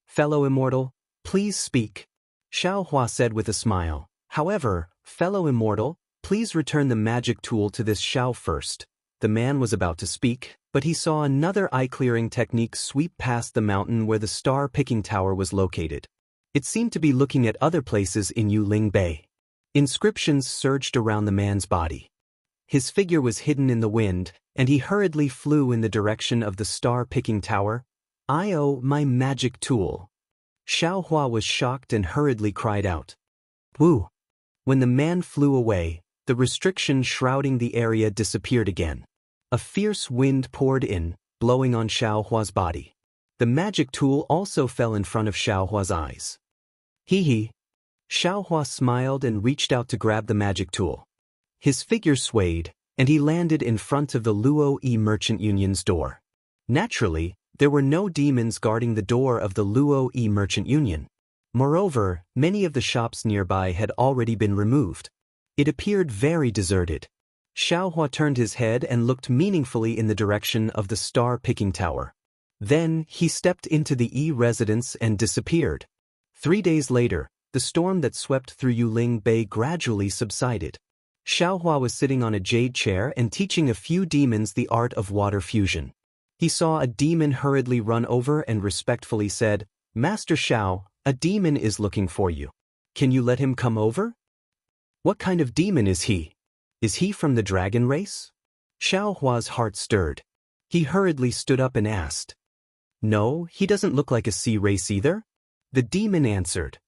"Fellow Immortal, please speak," Xiao Hua said with a smile. "However, fellow Immortal, please return the magic tool to this Xiao first." The man was about to speak, but he saw another eye-clearing technique sweep past the mountain where the star-picking tower was located. It seemed to be looking at other places in Yuling Bay. Inscriptions surged around the man's body. His figure was hidden in the wind, and he hurriedly flew in the direction of the star-picking tower. "I owe my magic tool." Xiao Hua was shocked and hurriedly cried out, "Woo!" When the man flew away, the restriction shrouding the area disappeared again. A fierce wind poured in, blowing on Xiao Hua's body. The magic tool also fell in front of Xiao Hua's eyes. Hee. Xiao Hua smiled and reached out to grab the magic tool. His figure swayed, and he landed in front of the Luo Yi Merchant Union's door. Naturally, there were no demons guarding the door of the Luo Yi Merchant Union. Moreover, many of the shops nearby had already been removed. It appeared very deserted. Xiao Hua turned his head and looked meaningfully in the direction of the star-picking tower. Then, he stepped into the Yi residence and disappeared. 3 days later, the storm that swept through Yuling Bay gradually subsided. Xiao Hua was sitting on a jade chair and teaching a few demons the art of water fusion. He saw a demon hurriedly run over and respectfully said, "Master Xiao, a demon is looking for you. Can you let him come over?" "What kind of demon is he? Is he from the dragon race?" Xiao Hua's heart stirred. He hurriedly stood up and asked. "No, he doesn't look like a sea race either." The demon answered.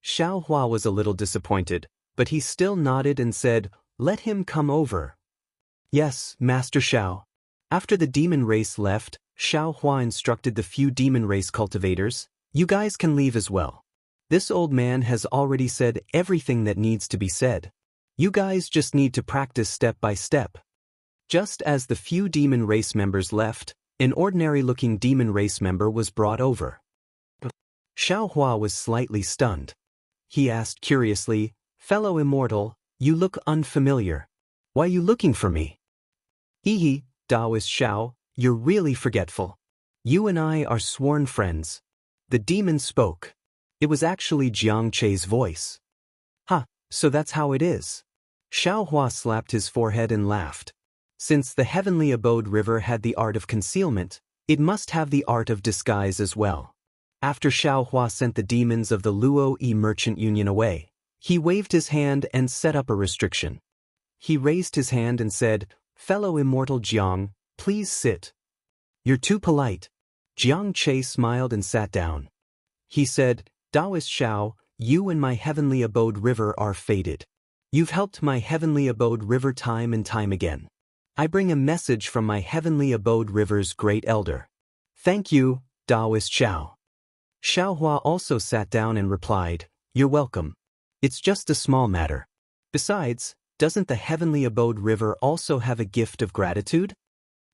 Xiao Hua was a little disappointed, but he still nodded and said, "Let him come over." "Yes, Master Xiao." After the demon race left, Xiao Hua instructed the few demon race cultivators, "You guys can leave as well. This old man has already said everything that needs to be said. You guys just need to practice step by step." Just as the few demon race members left, an ordinary-looking demon race member was brought over. Xiao Hua was slightly stunned. He asked curiously, "Fellow Immortal, you look unfamiliar. Why are you looking for me?" "Hee, Taoist Xiao, you're really forgetful. You and I are sworn friends." The demon spoke. It was actually Jianghu's voice. "Huh, so that's how it is." Xiao Hua slapped his forehead and laughed. Since the Heavenly Abode River had the art of concealment, it must have the art of disguise as well. After Xiao Hua sent the demons of the Luo Yi Merchant Union away, he waved his hand and set up a restriction. He raised his hand and said, "Fellow Immortal Jiang, please sit." "You're too polite." Jianghu smiled and sat down. He said, "Taoist Xiao, you and my Heavenly Abode River are fated. You've helped my Heavenly Abode River time and time again. I bring a message from my Heavenly Abode River's great elder. Thank you, Taoist Xiao." Xiaohua also sat down and replied, "You're welcome. It's just a small matter. Besides, doesn't the heavenly abode river also have a gift of gratitude?"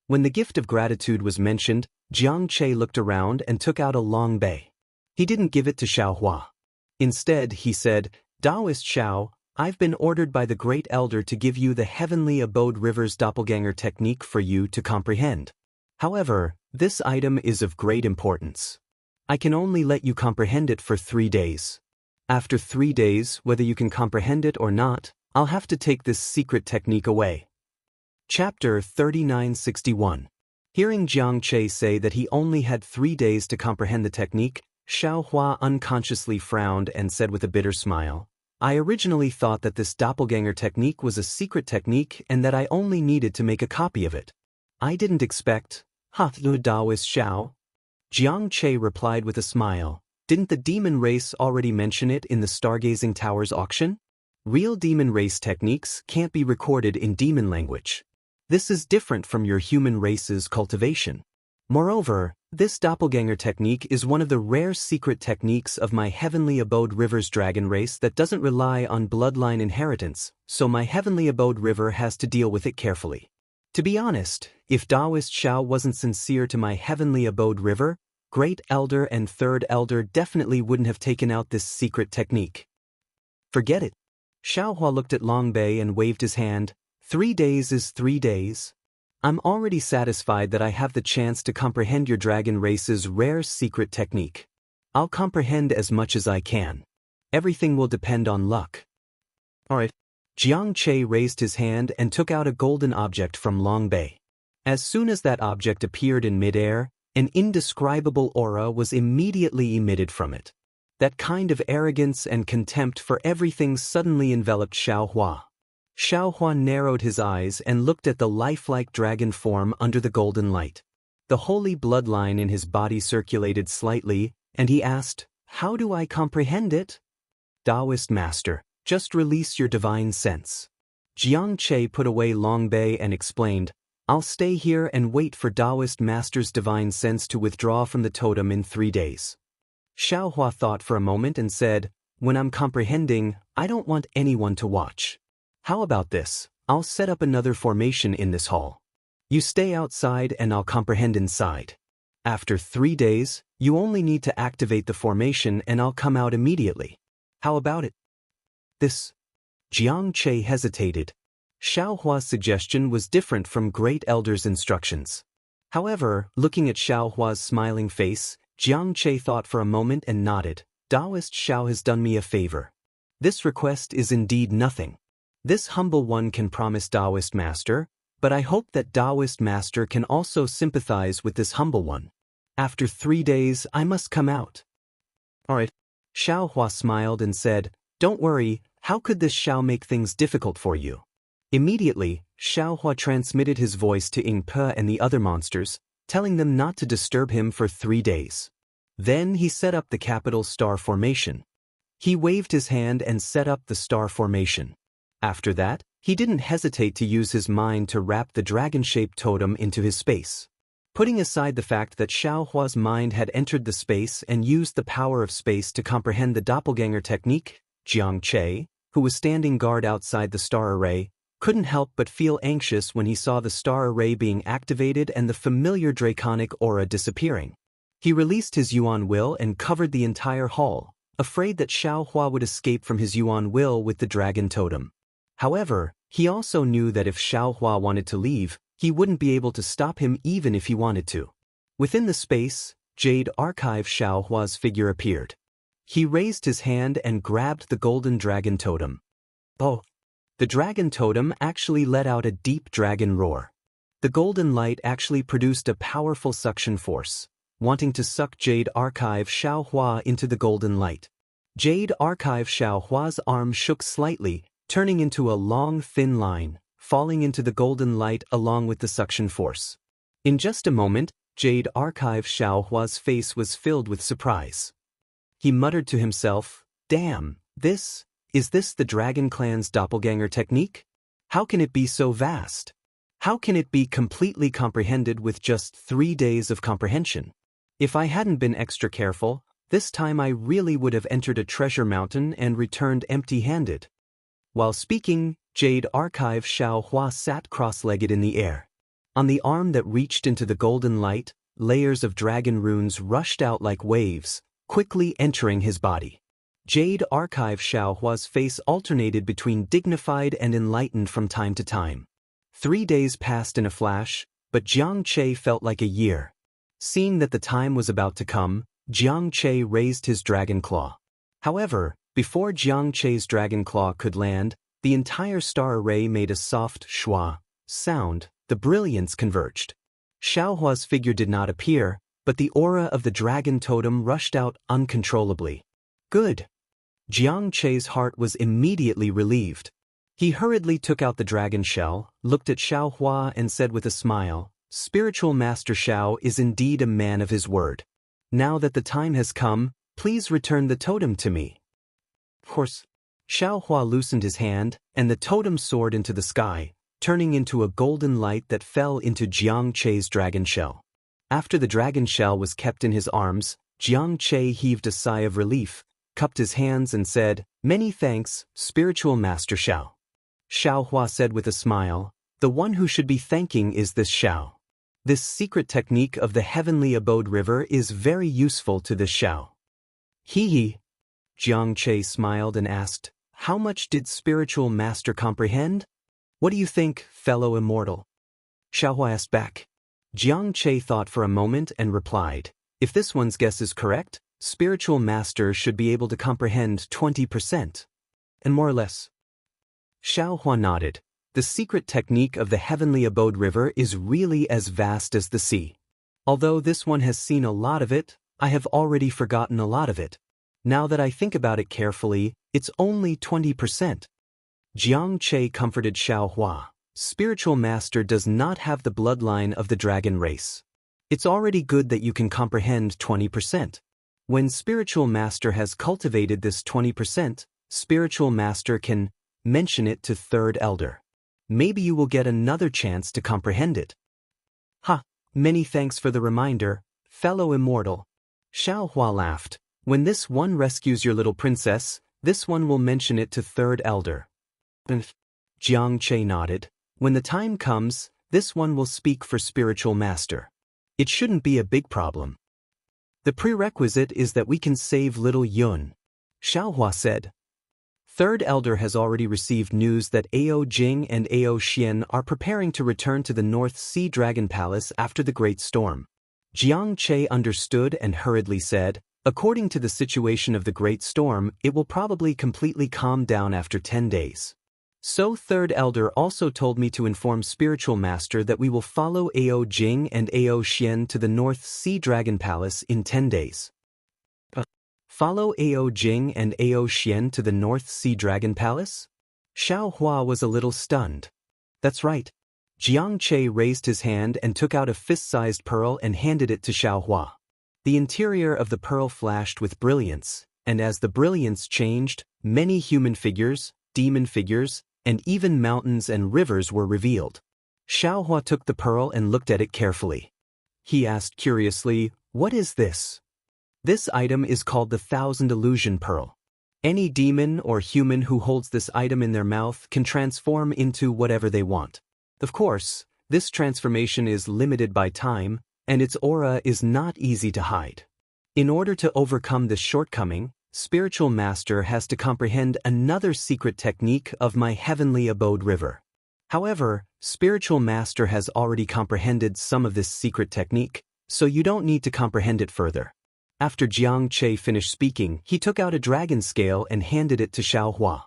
When the gift of gratitude was mentioned, Jianghu looked around and took out a long bay. He didn't give it to Xiaohua. Instead, he said, "Taoist Xiao, I've been ordered by the Great Elder to give you the heavenly abode river's doppelganger technique for you to comprehend. However, this item is of great importance. I can only let you comprehend it for 3 days. After 3 days, whether you can comprehend it or not, I'll have to take this secret technique away." Chapter 3961. Hearing Jianghu say that he only had 3 days to comprehend the technique, Xiaohua unconsciously frowned and said with a bitter smile, "I originally thought that this doppelganger technique was a secret technique and that I only needed to make a copy of it. I didn't expect, Taoist Xiao." Jianghu replied with a smile, "Didn't the demon race already mention it in the Stargazing Tower's auction? Real demon race techniques can't be recorded in demon language. This is different from your human race's cultivation. Moreover, this doppelganger technique is one of the rare secret techniques of my heavenly abode river's dragon race that doesn't rely on bloodline inheritance, so my heavenly abode river has to deal with it carefully. To be honest, if Taoist Xiao wasn't sincere to my heavenly abode river, Great Elder and Third Elder definitely wouldn't have taken out this secret technique." "Forget it." Xiaohua looked at Long Bei and waved his hand. 3 days is 3 days. I'm already satisfied that I have the chance to comprehend your dragon race's rare secret technique. I'll comprehend as much as I can. Everything will depend on luck." "Alright." Jianghu raised his hand and took out a golden object from Long Bei. As soon as that object appeared in midair, an indescribable aura was immediately emitted from it. That kind of arrogance and contempt for everything suddenly enveloped Xiaohua. Xiaohua narrowed his eyes and looked at the lifelike dragon form under the golden light. The holy bloodline in his body circulated slightly, and he asked, "How do I comprehend it?" "Taoist Master, just release your divine sense." Jianghu put away Long Bei and explained, "I'll stay here and wait for Taoist Master's divine sense to withdraw from the totem in 3 days." Xiaohua thought for a moment and said, "When I'm comprehending, I don't want anyone to watch. How about this? I'll set up another formation in this hall. You stay outside and I'll comprehend inside. After 3 days, you only need to activate the formation and I'll come out immediately. How about it?" "This..." Jianghu hesitated. Xiaohua's suggestion was different from Great Elder's instructions. However, looking at Xiaohua's smiling face, Jianghu thought for a moment and nodded. "Taoist Xiao has done me a favor. This request is indeed nothing. This humble one can promise Taoist Master, but I hope that Taoist Master can also sympathize with this humble one. After 3 days, I must come out." "Alright." Xiaohua smiled and said, "Don't worry, how could this Xiao make things difficult for you?" Immediately, Xiaohua transmitted his voice to Ying Pe and the other monsters, telling them not to disturb him for 3 days. Then he set up the capital star formation. He waved his hand and set up the star formation. After that, he didn't hesitate to use his mind to wrap the dragon-shaped totem into his space. Putting aside the fact that Xiaohua's mind had entered the space and used the power of space to comprehend the doppelganger technique, Jianghu, who was standing guard outside the star array, couldn't help but feel anxious when he saw the star array being activated and the familiar draconic aura disappearing. He released his Yuan will and covered the entire hall, afraid that Xiaohua would escape from his Yuan will with the dragon totem. However, he also knew that if Xiaohua wanted to leave, he wouldn't be able to stop him even if he wanted to. Within the space, Jade Archive Xiaohua's figure appeared. He raised his hand and grabbed the golden dragon totem. Oh! The dragon totem actually let out a deep dragon roar. The golden light actually produced a powerful suction force, wanting to suck Jade Archive Xiaohua into the golden light. Jade Archive Xiaohua's arm shook slightly, turning into a long thin line, falling into the golden light along with the suction force. In just a moment, Jade Archive Xiaohua's face was filled with surprise. He muttered to himself, "Damn, is this the Dragon Clan's doppelganger technique? How can it be so vast? How can it be completely comprehended with just 3 days of comprehension? If I hadn't been extra careful, This time I really would have entered a treasure mountain and returned empty-handed. While speaking, Jade Archive Xiao Hua sat cross-legged in the air. On the arm that reached into the golden light, layers of dragon runes rushed out like waves, quickly entering his body. Jade Archive Xiao Hua's face alternated between dignified and enlightened from time to time. 3 days passed in a flash, but Jiang Che felt like a year. Seeing that the time was about to come, Jiang Che raised his dragon claw. However, before Jiang Che's dragon claw could land, the entire star array made a soft schwa sound. The brilliance converged. Xiao Hua's figure did not appear, but the aura of the dragon totem rushed out uncontrollably. Good. Jiang Che's heart was immediately relieved. He hurriedly took out the dragon shell, looked at Xiao Hua and said with a smile, "Spiritual Master Xiao is indeed a man of his word. Now that the time has come, please return the totem to me." Of course. Xiao Hua loosened his hand, and the totem soared into the sky, turning into a golden light that fell into Jiang Che's dragon shell. After the dragon shell was kept in his arms, Jiang Che heaved a sigh of relief, cupped his hands and said, "Many thanks, Spiritual Master Xiao." Xiao Hua said with a smile, "The one who should be thanking is this Xiao. This secret technique of the heavenly abode river is very useful to this Xiao." Hee. Jiang Che smiled and asked, "How much did Spiritual Master comprehend?" "What do you think, fellow immortal?" Xiao Hua asked back. Jiang Che thought for a moment and replied, "If this one's guess is correct, Spiritual Master should be able to comprehend 20%. And more or less." Xiao Hua nodded. The secret technique of the heavenly abode river is really as vast as the sea. Although this one has seen a lot of it, I have already forgotten a lot of it. Now that I think about it carefully, it's only 20%. Jiang Che comforted Xiao Hua. Spiritual Master does not have the bloodline of the dragon race. It's already good that you can comprehend 20%. When Spiritual Master has cultivated this 20%, Spiritual Master can mention it to Third Elder. Maybe you will get another chance to comprehend it. Ha! Many thanks for the reminder, fellow immortal. Xiao Hua laughed. When this one rescues your little princess, this one will mention it to Third Elder. Jiang Che nodded. When the time comes, this one will speak for Spiritual Master. It shouldn't be a big problem. The prerequisite is that we can save little Yun. Xiao Hua said. Third Elder has already received news that Ao Jing and Ao Xian are preparing to return to the North Sea Dragon Palace after the Great Storm. Jiang Che understood and hurriedly said, "According to the situation of the Great Storm, it will probably completely calm down after 10 days. So Third Elder also told me to inform Spiritual Master that we will follow Ao Jing and Ao Xian to the North Sea Dragon Palace in 10 days. Follow Ao Jing and Ao Xian to the North Sea Dragon Palace? Xiao Hua was a little stunned. That's right. Jiang Che raised his hand and took out a fist-sized pearl and handed it to Xiao Hua. The interior of the pearl flashed with brilliance, and as the brilliance changed, many human figures, demon figures, and even mountains and rivers were revealed. Xiao Hua took the pearl and looked at it carefully. He asked curiously, "What is this?" This item is called the Thousand Illusion Pearl. Any demon or human who holds this item in their mouth can transform into whatever they want. Of course, this transformation is limited by time, and its aura is not easy to hide. In order to overcome this shortcoming, Spiritual Master has to comprehend another secret technique of my heavenly abode river. However, Spiritual Master has already comprehended some of this secret technique, so you don't need to comprehend it further. After Jiang Che finished speaking, he took out a dragon scale and handed it to Xiao Hua.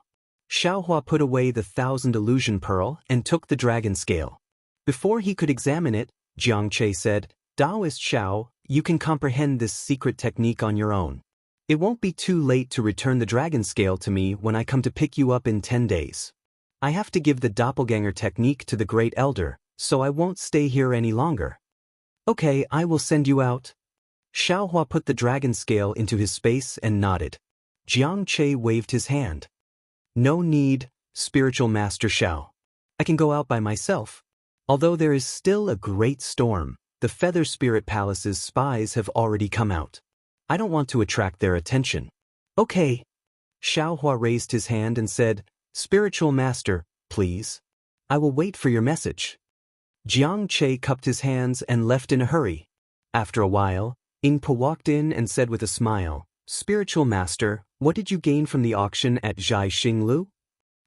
Xiao Hua put away the Thousand Illusion Pearl and took the dragon scale. Before he could examine it, Jiang Che said, "Taoist Xiao, you can comprehend this secret technique on your own. It won't be too late to return the dragon scale to me when I come to pick you up in 10 days. I have to give the doppelganger technique to the Great Elder, so I won't stay here any longer." "Okay, I will send you out." Xiao Hua put the dragon scale into his space and nodded. Jiang Che waved his hand. "No need, Spiritual Master Xiao. I can go out by myself. Although there is still a great storm, the Feather Spirit Palace's spies have already come out. I don't want to attract their attention. Okay. Xiaohua raised his hand and said, Spiritual Master, please. I will wait for your message. Jianghu cupped his hands and left in a hurry. After a while, Ingpa walked in and said with a smile, Spiritual Master, what did you gain from the auction at Jianghu?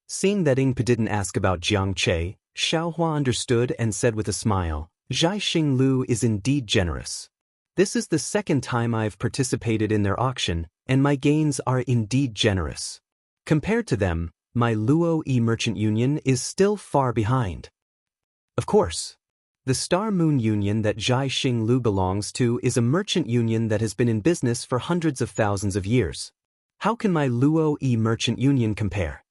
Seeing that Ingpa didn't ask about Jianghu, Xiaohua understood and said with a smile, Jianghu is indeed generous. This is the second time I've participated in their auction, and my gains are indeed generous. Compared to them, my Luo Yi Merchant Union is still far behind. Of course. The Star Moon Union that Jianghu belongs to is a merchant union that has been in business for hundreds of thousands of years. How can my Luo Yi Merchant Union compare?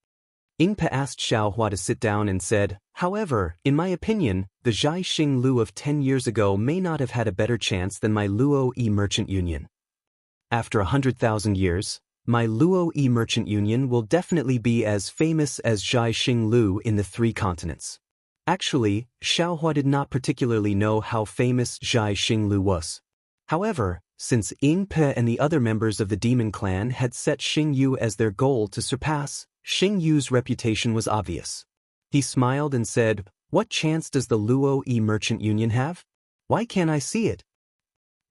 Ingpa asked Xiaohua to sit down and said, However, in my opinion, the Jianghu of 10 years ago may not have had a better chance than my Luo Yi Merchant Union. After 100,000 years, my Luo Yi Merchant Union will definitely be as famous as Jianghu in the 3 continents. Actually, Xiaohua did not particularly know how famous Jianghu was. However, since Ingpa and the other members of the demon clan had set Xingyu as their goal to surpass, Xingyu's reputation was obvious. He smiled and said, What chance does the Luo Yi Merchant Union have? Why can't I see it?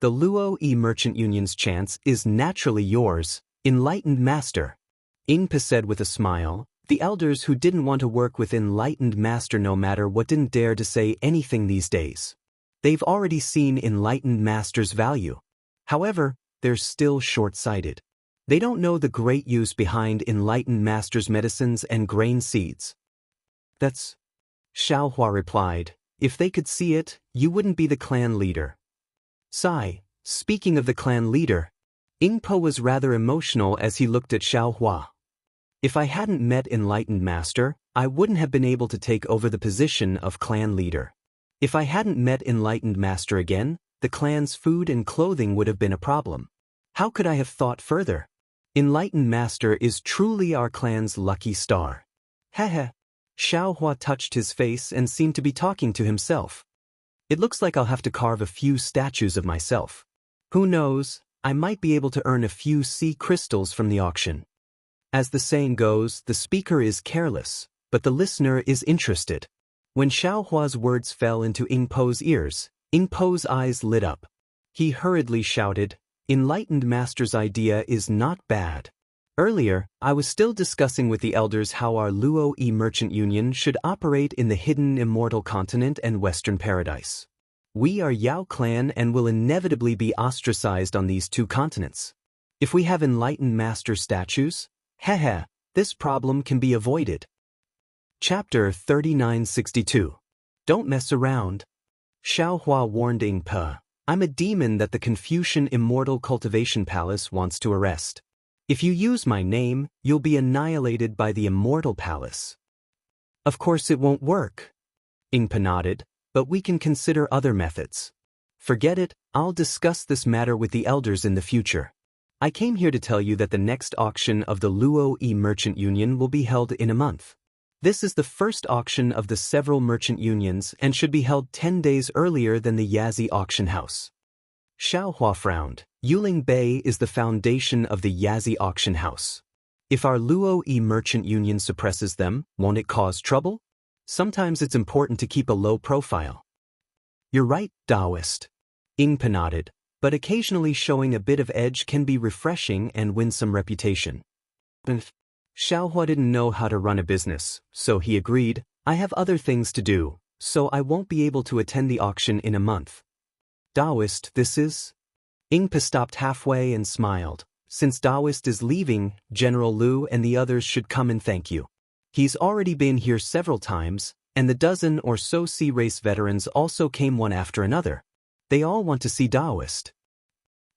The Luo Yi Merchant Union's chance is naturally yours, enlightened master. Ingpa said with a smile. The elders who didn't want to work with enlightened master no matter what didn't dare to say anything these days. They've already seen enlightened master's value. However, they're still short-sighted. They don't know the great use behind enlightened master's medicines and grain seeds. That's... Xiaohua replied, if they could see it, you wouldn't be the clan leader. Sigh, speaking of the clan leader, Ingpa was rather emotional as he looked at Xiaohua. If I hadn't met enlightened master, I wouldn't have been able to take over the position of clan leader. If I hadn't met enlightened master again, the clan's food and clothing would have been a problem. How could I have thought further? Enlightened master is truly our clan's lucky star. Heh. Xiaohua touched his face and seemed to be talking to himself. It looks like I'll have to carve a few statues of myself. Who knows, I might be able to earn a few sea crystals from the auction. As the saying goes, the speaker is careless, but the listener is interested. When Xiaohua's words fell into Ingpo's ears, Ingpo's eyes lit up. He hurriedly shouted, Enlightened master's idea is not bad. Earlier, I was still discussing with the elders how our Luo Yi Merchant Union should operate in the hidden Immortal continent and Western Paradise. We are Yao clan and will inevitably be ostracized on these 2 continents. If we have enlightened master statues, this problem can be avoided. Chapter 3962. Don't mess around. Xiaohua warned Ingpa, I'm a demon that the Confucian Immortal Cultivation Palace wants to arrest. If you use my name, you'll be annihilated by the Immortal Palace. Of course it won't work. Ingpa nodded, but we can consider other methods. Forget it, I'll discuss this matter with the elders in the future. I came here to tell you that the next auction of the Luo Yi Merchant Union will be held in a month. This is the first auction of the several merchant unions and should be held 10 days earlier than the Yazi auction house. Xiaohua frowned. Yuling Bay is the foundation of the Yazi auction house. If our Luo Yi Merchant Union suppresses them, won't it cause trouble? Sometimes it's important to keep a low profile. You're right, Taoist. Ingpa nodded. But occasionally showing a bit of edge can be refreshing and win some reputation. Xiaohua didn't know how to run a business, so he agreed, I have other things to do, so I won't be able to attend the auction in a month. Taoist, this is? Ingpa stopped halfway and smiled. Since Taoist is leaving, General Liu and the others should come and thank you. He's already been here several times, and the dozen or so sea race veterans also came one after another. They all want to see Taoist.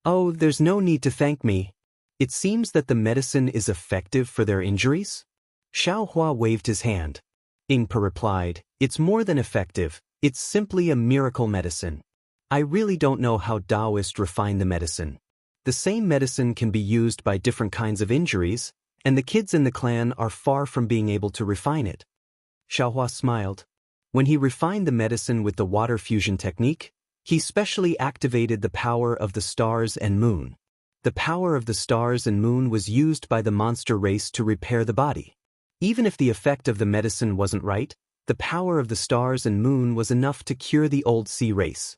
Oh, there's no need to thank me. It seems that the medicine is effective for their injuries? Xiaohua waved his hand. Ingpa replied, it's more than effective, it's simply a miracle medicine. I really don't know how Taoist refined the medicine. The same medicine can be used by different kinds of injuries, and the kids in the clan are far from being able to refine it. Xiaohua smiled. When he refined the medicine with the water fusion technique, he specially activated the power of the stars and moon. The power of the stars and moon was used by the monster race to repair the body. Even if the effect of the medicine wasn't right, the power of the stars and moon was enough to cure the old sea race.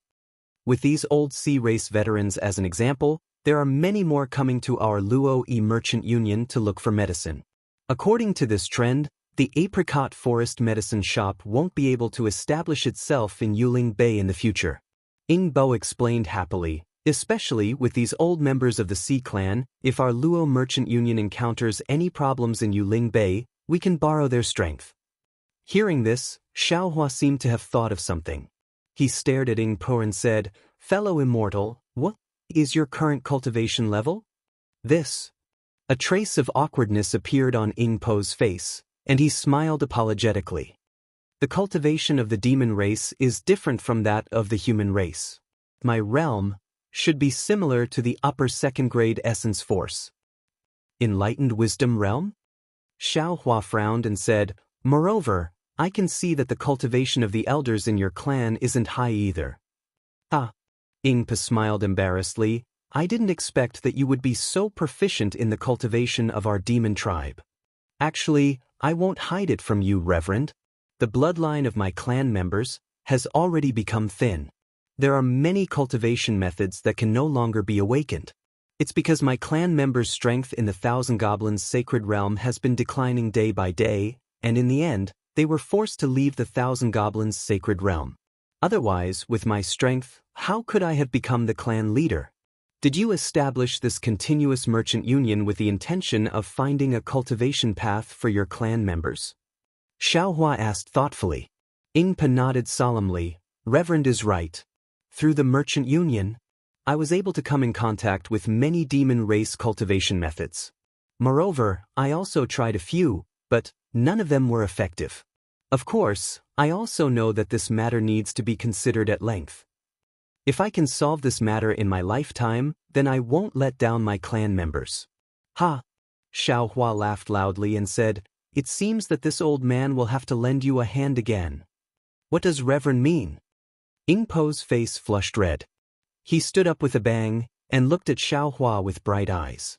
With these old sea race veterans as an example, there are many more coming to our Luo Merchant Union to look for medicine. According to this trend, the apricot forest medicine shop won't be able to establish itself in Yuling Bay in the future. Ing Bo explained happily, especially with these old members of the Sea Clan, if our Luo Merchant Union encounters any problems in Yuling Bay, we can borrow their strength. Hearing this, Xiaohua seemed to have thought of something. He stared at Ing Po and said, "Fellow Immortal, what is your current cultivation level?" A trace of awkwardness appeared on Ing Po's face, and he smiled apologetically. The cultivation of the demon race is different from that of the human race. My realm should be similar to the upper second grade essence force. Enlightened wisdom realm? Xiaohua frowned and said, "Moreover, I can see that the cultivation of the elders in your clan isn't high either." Ing Po smiled embarrassedly. "I didn't expect that you would be so proficient in the cultivation of our demon tribe. Actually, I won't hide it from you, Reverend. The bloodline of my clan members has already become thin. There are many cultivation methods that can no longer be awakened. It's because my clan members' strength in the Thousand Goblins' sacred realm has been declining day by day, and in the end, they were forced to leave the Thousand Goblins' sacred realm. Otherwise, with my strength, how could I have become the clan leader? Did you establish this continuous merchant union with the intention of finding a cultivation path for your clan members?" Xiaohua asked thoughtfully. Ing Po nodded solemnly. "Reverend is right. Through the merchant union, I was able to come in contact with many demon race cultivation methods. Moreover, I also tried a few, but none of them were effective. Of course, I also know that this matter needs to be considered at length. If I can solve this matter in my lifetime, then I won't let down my clan members." Xiaohua laughed loudly and said, "It seems that this old man will have to lend you a hand again. What does Reverend mean?" Ing Po's face flushed red. He stood up with a bang and looked at Xiaohua with bright eyes.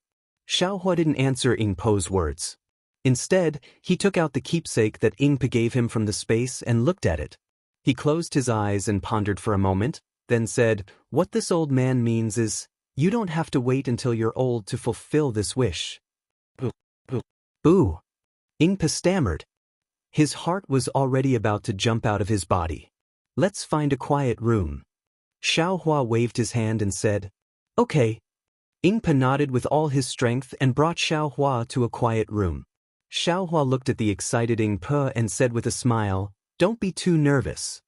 Xiaohua didn't answer Ing Po's words. Instead, he took out the keepsake that Ing Po gave him from the space and looked at it. He closed his eyes and pondered for a moment, then said, "What this old man means is, you don't have to wait until you're old to fulfill this wish." Boo! Ing Po stammered. His heart was already about to jump out of his body. "Let's find a quiet room." Xiaohua waved his hand and said, "Okay." Ing Po nodded with all his strength and brought Xiaohua to a quiet room. Xiaohua looked at the excited Ing Po and said with a smile, "Don't be too nervous."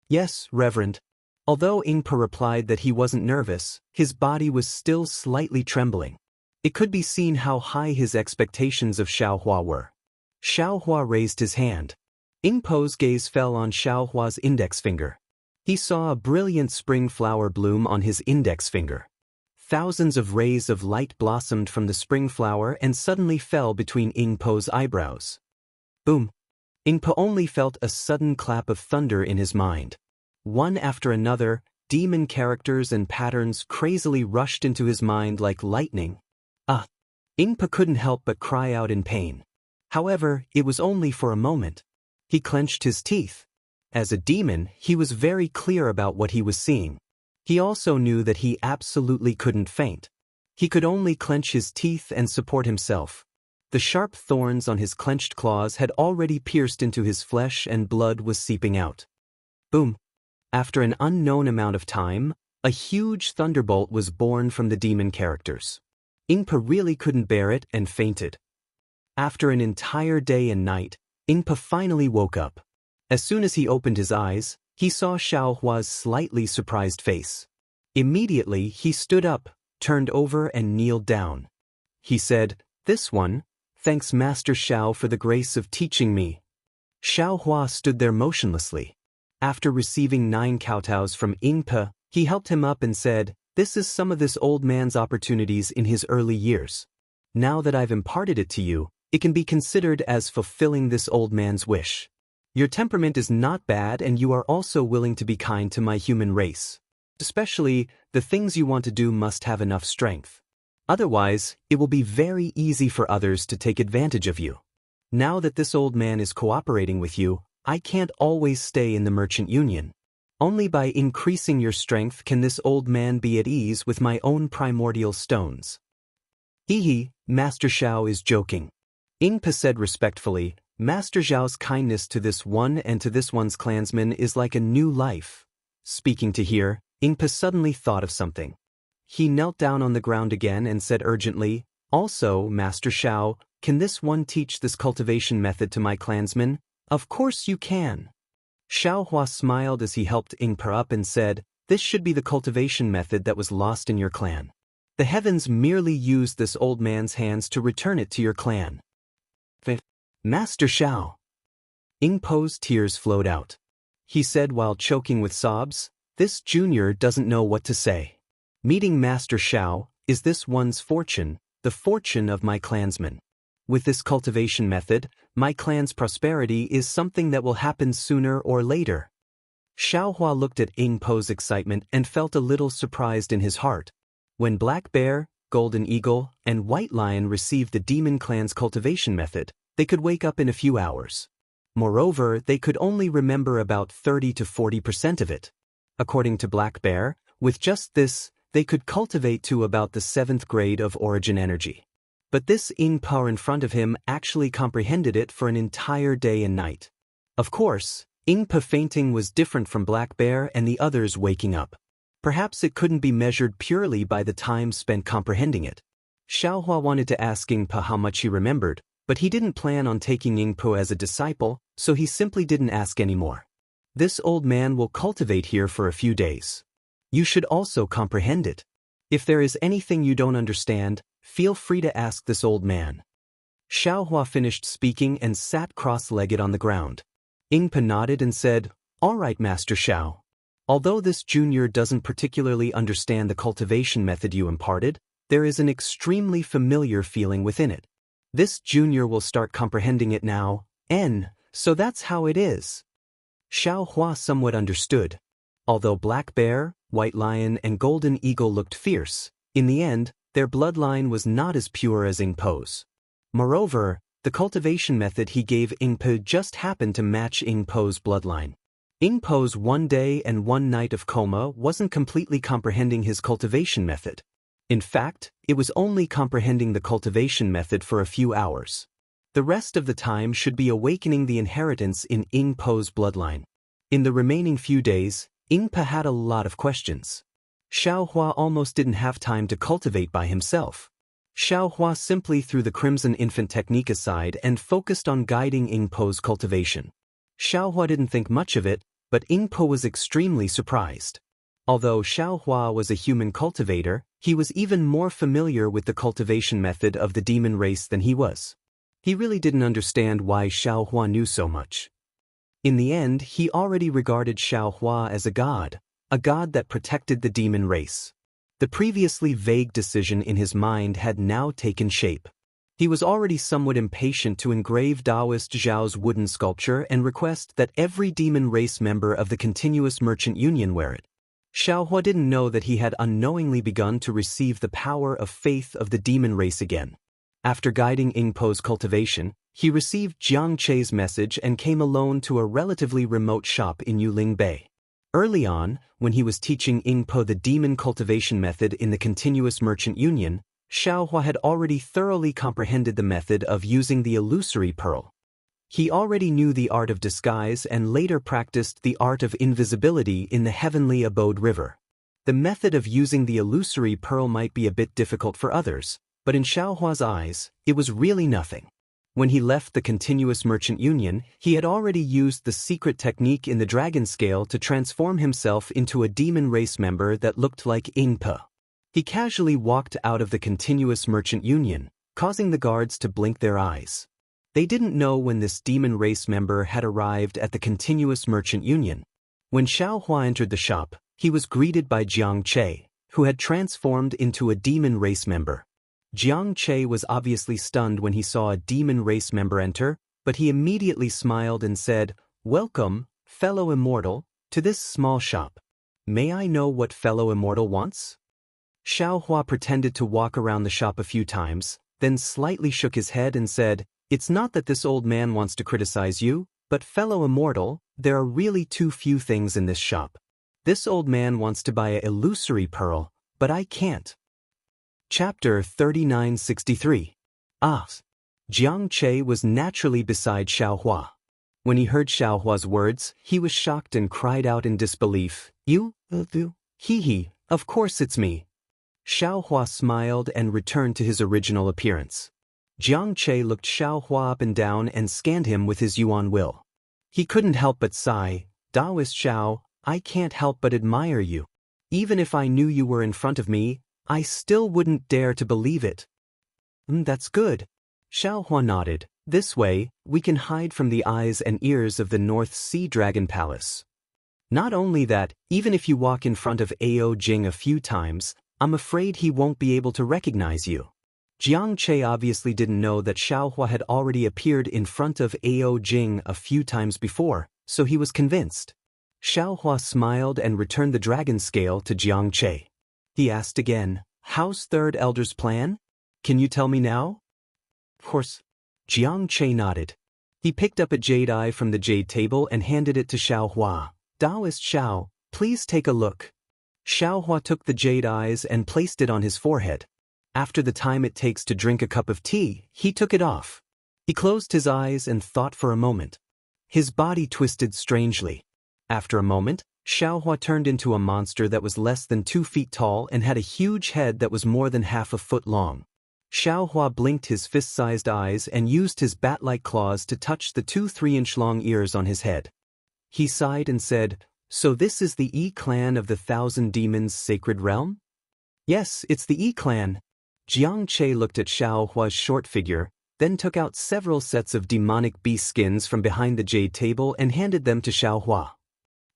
"Yes, Reverend." Although Ing Po replied that he wasn't nervous, his body was still slightly trembling. It could be seen how high his expectations of Xiaohua were. Xiaohua raised his hand. Ing Po's gaze fell on Xiaohua's index finger. He saw a brilliant spring flower bloom on his index finger. Thousands of rays of light blossomed from the spring flower and suddenly fell between Ing Po's eyebrows. Boom! Ing Po only felt a sudden clap of thunder in his mind. One after another, demon characters and patterns crazily rushed into his mind like lightning. Ing Po couldn't help but cry out in pain. However, it was only for a moment. He clenched his teeth. As a demon, he was very clear about what he was seeing. He also knew that he absolutely couldn't faint. He could only clench his teeth and support himself. The sharp thorns on his clenched claws had already pierced into his flesh and blood was seeping out. Boom! After an unknown amount of time, a huge thunderbolt was born from the demon characters. Ing Po really couldn't bear it and fainted. After an entire day and night, Ing Po finally woke up. As soon as he opened his eyes, he saw Xiaohua's slightly surprised face. Immediately, he stood up, turned over and kneeled down. He said, "This one, thanks Master Xiao for the grace of teaching me." Xiaohua stood there motionlessly. After receiving 9 kowtows from Ing Po, he helped him up and said, "This is some of this old man's opportunities in his early years. Now that I've imparted it to you, it can be considered as fulfilling this old man's wish. Your temperament is not bad and you are also willing to be kind to my human race. Especially, the things you want to do must have enough strength. Otherwise, it will be very easy for others to take advantage of you. Now that this old man is cooperating with you, I can't always stay in the merchant union. Only by increasing your strength can this old man be at ease with my own primordial stones. Hehe, Master Xiao is joking. Ingpa said respectfully, Master Zhao's kindness to this one and to this one's clansman is like a new life. Speaking to hear, Ingpa suddenly thought of something. He knelt down on the ground again and said urgently, Also, Master Xiao, can this one teach this cultivation method to my clansmen? Of course you can. Xiao Hua smiled as he helped Ingpa up and said, This should be the cultivation method that was lost in your clan. The heavens merely used this old man's hands to return it to your clan. Master Xiao. Ingpo's tears flowed out. He said while choking with sobs, This junior doesn't know what to say. Meeting Master Xiao is this one's fortune, the fortune of my clansmen. With this cultivation method, my clan's prosperity is something that will happen sooner or later. Xiao Hua looked at Ingpo's excitement and felt a little surprised in his heart. When Black Bear, Golden Eagle, and White Lion received the demon clan's cultivation method, they could wake up in a few hours. Moreover, they could only remember about 30 to 40% of it. According to Black Bear, with just this, they could cultivate to about the 7th grade of origin energy. But this Ingpa in front of him actually comprehended it for an entire day and night. Of course, Ingpa fainting was different from Black Bear and the others waking up. Perhaps it couldn't be measured purely by the time spent comprehending it. Xiao Hua wanted to ask Ingpa how much he remembered, but he didn't plan on taking Ingpo as a disciple, so he simply didn't ask anymore. This old man will cultivate here for a few days. You should also comprehend it. If there is anything you don't understand, feel free to ask this old man. Xiao Hua finished speaking and sat cross-legged on the ground. Ingpa nodded and said, All right, Master Xiao. Although this junior doesn't particularly understand the cultivation method you imparted, there is an extremely familiar feeling within it. This junior will start comprehending it now, so that's how it is. Xiao Hua somewhat understood. Although Black Bear, White Lion, and Golden Eagle looked fierce, in the end, their bloodline was not as pure as Ingpo's. Moreover, the cultivation method he gave Ingpo just happened to match Ingpo's bloodline. Ingpo's 1 day and 1 night of coma wasn't completely comprehending his cultivation method. In fact, it was only comprehending the cultivation method for a few hours. The rest of the time should be awakening the inheritance in Ingpo's bloodline. In the remaining few days, Ingpa had a lot of questions. Xiao Hua almost didn't have time to cultivate by himself. Xiao Hua simply threw the Crimson Infant technique aside and focused on guiding Ingpo's cultivation. Xiao Hua didn't think much of it, but Ingpo was extremely surprised. Although Xiao Hua was a human cultivator, he was even more familiar with the cultivation method of the demon race than he was. He really didn't understand why Xiao Hua knew so much. In the end, he already regarded Xiao Hua as a god that protected the demon race. The previously vague decision in his mind had now taken shape. He was already somewhat impatient to engrave Taoist Zhao's wooden sculpture and request that every demon race member of the continuous merchant union wear it. Xiao Hua didn't know that he had unknowingly begun to receive the power of faith of the demon race again. After guiding Ingpo's cultivation, he received Jiang Che's message and came alone to a relatively remote shop in Yuling Bay. Early on, when he was teaching Ingpo the demon cultivation method in the continuous merchant union, Xiao Hua had already thoroughly comprehended the method of using the illusory pearl. He already knew the art of disguise and later practiced the art of invisibility in the heavenly abode river. The method of using the illusory pearl might be a bit difficult for others, but in Xiao Hua's eyes, it was really nothing. When he left the continuous merchant union, he had already used the secret technique in the dragon scale to transform himself into a demon race member that looked like Ingpa. He casually walked out of the continuous merchant union, causing the guards to blink their eyes. They didn't know when this demon race member had arrived at the continuous merchant union. When Xiao Hua entered the shop, he was greeted by Jiang Che, who had transformed into a demon race member. Jiang Che was obviously stunned when he saw a demon race member enter, but he immediately smiled and said, "Welcome, fellow Immortal, to this small shop. May I know what fellow Immortal wants?" Xiaohua pretended to walk around the shop a few times, then slightly shook his head and said, "It's not that this old man wants to criticize you, but fellow Immortal, there are really too few things in this shop. This old man wants to buy an illusory pearl, but I can't." Chapter 3963. Ah. Jianghu was naturally beside Xiaohua. When he heard Xiaohua's words, he was shocked and cried out in disbelief, "You? Hee, of course it's me." Xiaohua smiled and returned to his original appearance. Jianghu looked Xiaohua up and down and scanned him with his yuan will. He couldn't help but sigh, "Taoist Xiao, I can't help but admire you. Even if I knew you were in front of me, I still wouldn't dare to believe it." That's good." Xiaohua nodded. "This way, we can hide from the eyes and ears of the North Sea Dragon Palace. Not only that, even if you walk in front of Ao Jing a few times, I'm afraid he won't be able to recognize you." Jianghu obviously didn't know that Xiaohua had already appeared in front of Ao Jing a few times before, so he was convinced. Xiaohua smiled and returned the dragon scale to Jianghu. He asked again, "How's Third Elder's plan? Can you tell me now?" "Of course." Jianghu nodded. He picked up a jade eye from the jade table and handed it to Xiaohua. "Taoist Xiao, please take a look." Xiaohua took the jade eyes and placed it on his forehead. After the time it takes to drink a cup of tea, he took it off. He closed his eyes and thought for a moment. His body twisted strangely. After a moment, Xiaohua turned into a monster that was less than 2 feet tall and had a huge head that was more than half a foot long. Xiaohua blinked his fist-sized eyes and used his bat-like claws to touch the 2 3-inch-long ears on his head. He sighed and said, "So this is the E-clan of the Thousand Demons' sacred realm?" "Yes, it's the E-clan." Jianghu looked at Xiaohua's short figure, then took out several sets of demonic beast skins from behind the jade table and handed them to Xiaohua.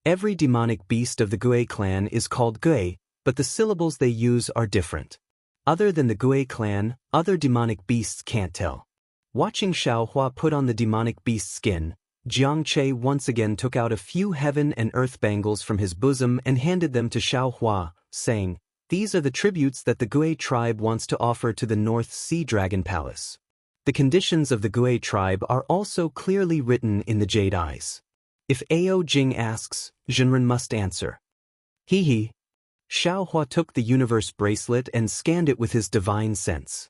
Every demonic beast of the Gui clan is called Gui, but the syllables they use are different. Other than the Gui clan, other demonic beasts can't tell. Watching Xiaohua put on the demonic beast skin, Jianghu once again took out a few heaven and earth bangles from his bosom and handed them to Xiaohua, saying, "These are the tributes that the Gui tribe wants to offer to the North Sea Dragon Palace." The conditions of the Gui tribe are also clearly written in the jade eyes. If Ao Jing asks, Zhenren must answer. Hee. Xiaohua took the universe bracelet and scanned it with his divine sense.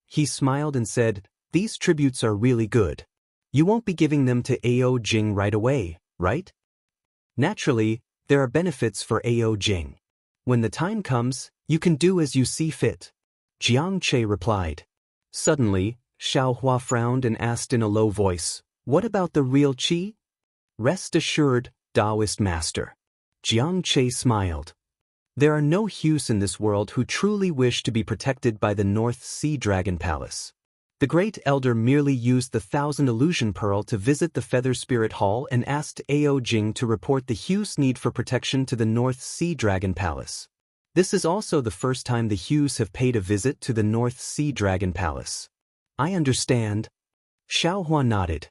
He smiled and said, "These tributes are really good. You won't be giving them to Ao Jing right away, right?" "Naturally, there are benefits for Ao Jing. When the time comes, you can do as you see fit," Jianghu replied. Suddenly, Xiaohua frowned and asked in a low voice, "What about the real qi?" "Rest assured, Taoist master." Jianghu smiled. "There are no Hus in this world who truly wish to be protected by the North Sea Dragon Palace. The Great Elder merely used the 1,000 Illusion Pearl to visit the Feather Spirit Hall and asked Ao Jing to report the Hus' need for protection to the North Sea Dragon Palace. This is also the first time the Hus have paid a visit to the North Sea Dragon Palace." "I understand." Xiaohua nodded.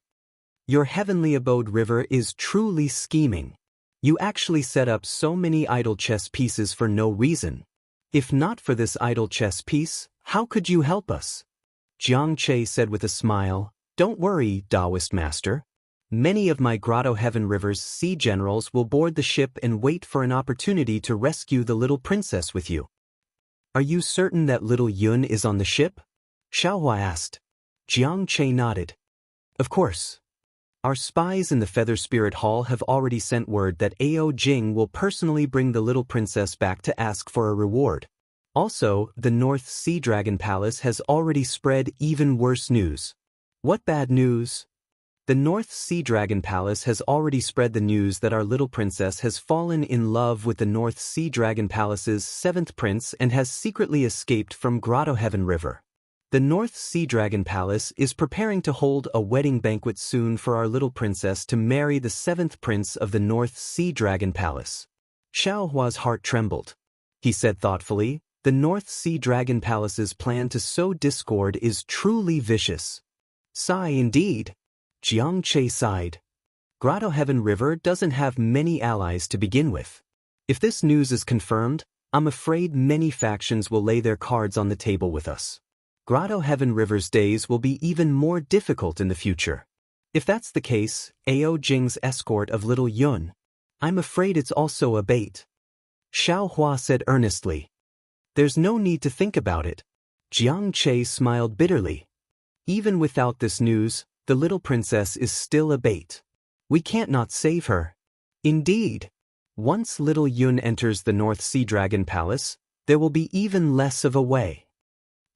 "Your heavenly abode river is truly scheming. You actually set up so many idle chess pieces for no reason. If not for this idle chess piece, how could you help us?" Jianghu said with a smile, "Don't worry, Taoist master. Many of my Grotto Heaven River's sea generals will board the ship and wait for an opportunity to rescue the little princess with you." "Are you certain that little Yun is on the ship?" Xiaohua asked. Jianghu nodded. "Of course. Our spies in the Feather Spirit Hall have already sent word that Ao Jing will personally bring the little princess back to ask for a reward. Also, the North Sea Dragon Palace has already spread even worse news." "What bad news?" "The North Sea Dragon Palace has already spread the news that our little princess has fallen in love with the North Sea Dragon Palace's 7th prince and has secretly escaped from Grotto Heaven River. The North Sea Dragon Palace is preparing to hold a wedding banquet soon for our little princess to marry the 7th prince of the North Sea Dragon Palace." Xiaohua's heart trembled. He said thoughtfully, "The North Sea Dragon Palace's plan to sow discord is truly vicious." "Sigh indeed." Jianghu sighed. "Grotto Heaven River doesn't have many allies to begin with. If this news is confirmed, I'm afraid many factions will lay their cards on the table with us. Grotto Heaven River's days will be even more difficult in the future. If that's the case, Ao Jing's escort of Little Yun, I'm afraid it's also a bait. Xiao Hua said earnestly. There's no need to think about it. Jiang Che smiled bitterly. Even without this news, the little princess is still a bait. We can't not save her. Indeed. Once Little Yun enters the North Sea Dragon Palace, there will be even less of a way.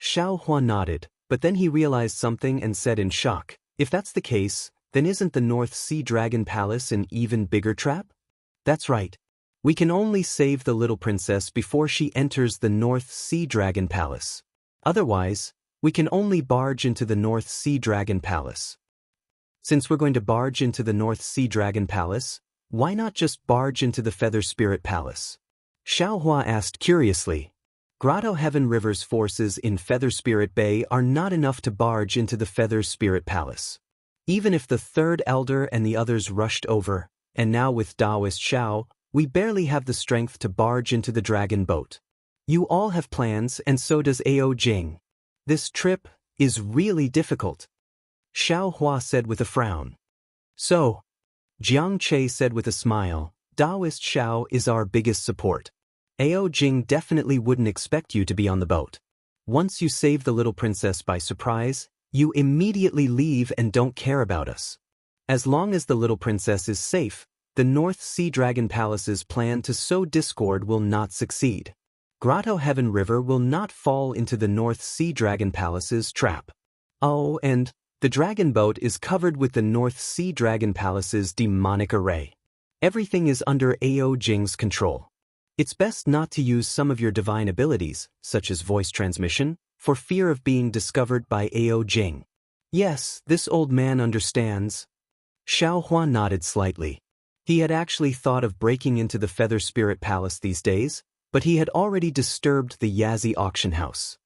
Xiao Hua nodded, but then he realized something and said in shock, if that's the case, then isn't the North Sea Dragon Palace an even bigger trap? That's right. We can only save the little princess before she enters the North Sea Dragon Palace. Otherwise, we can only barge into the North Sea Dragon Palace. Since we're going to barge into the North Sea Dragon Palace, why not just barge into the Feather Spirit Palace? Xiao Hua asked curiously. Grotto Heaven River's forces in Feather Spirit Bay are not enough to barge into the Feather Spirit Palace. Even if the third elder and the others rushed over, and now with Taoist Xiao, we barely have the strength to barge into the dragon boat. You all have plans and so does Ao Jing. This trip is really difficult. Xiao Hua said with a frown. So, Jiang Che said with a smile, Taoist Xiao is our biggest support. Ao Jing definitely wouldn't expect you to be on the boat. Once you save the little princess by surprise, you immediately leave and don't care about us. As long as the little princess is safe, the North Sea Dragon Palace's plan to sow discord will not succeed. Grotto Heaven River will not fall into the North Sea Dragon Palace's trap. Oh, and the dragon boat is covered with the North Sea Dragon Palace's demonic array. Everything is under Ao Jing's control. It's best not to use some of your divine abilities, such as voice transmission, for fear of being discovered by Ao Jing. Yes, this old man understands. Xiao Hua nodded slightly. He had actually thought of breaking into the Feather Spirit Palace these days, but he had already disturbed the Yazi auction house.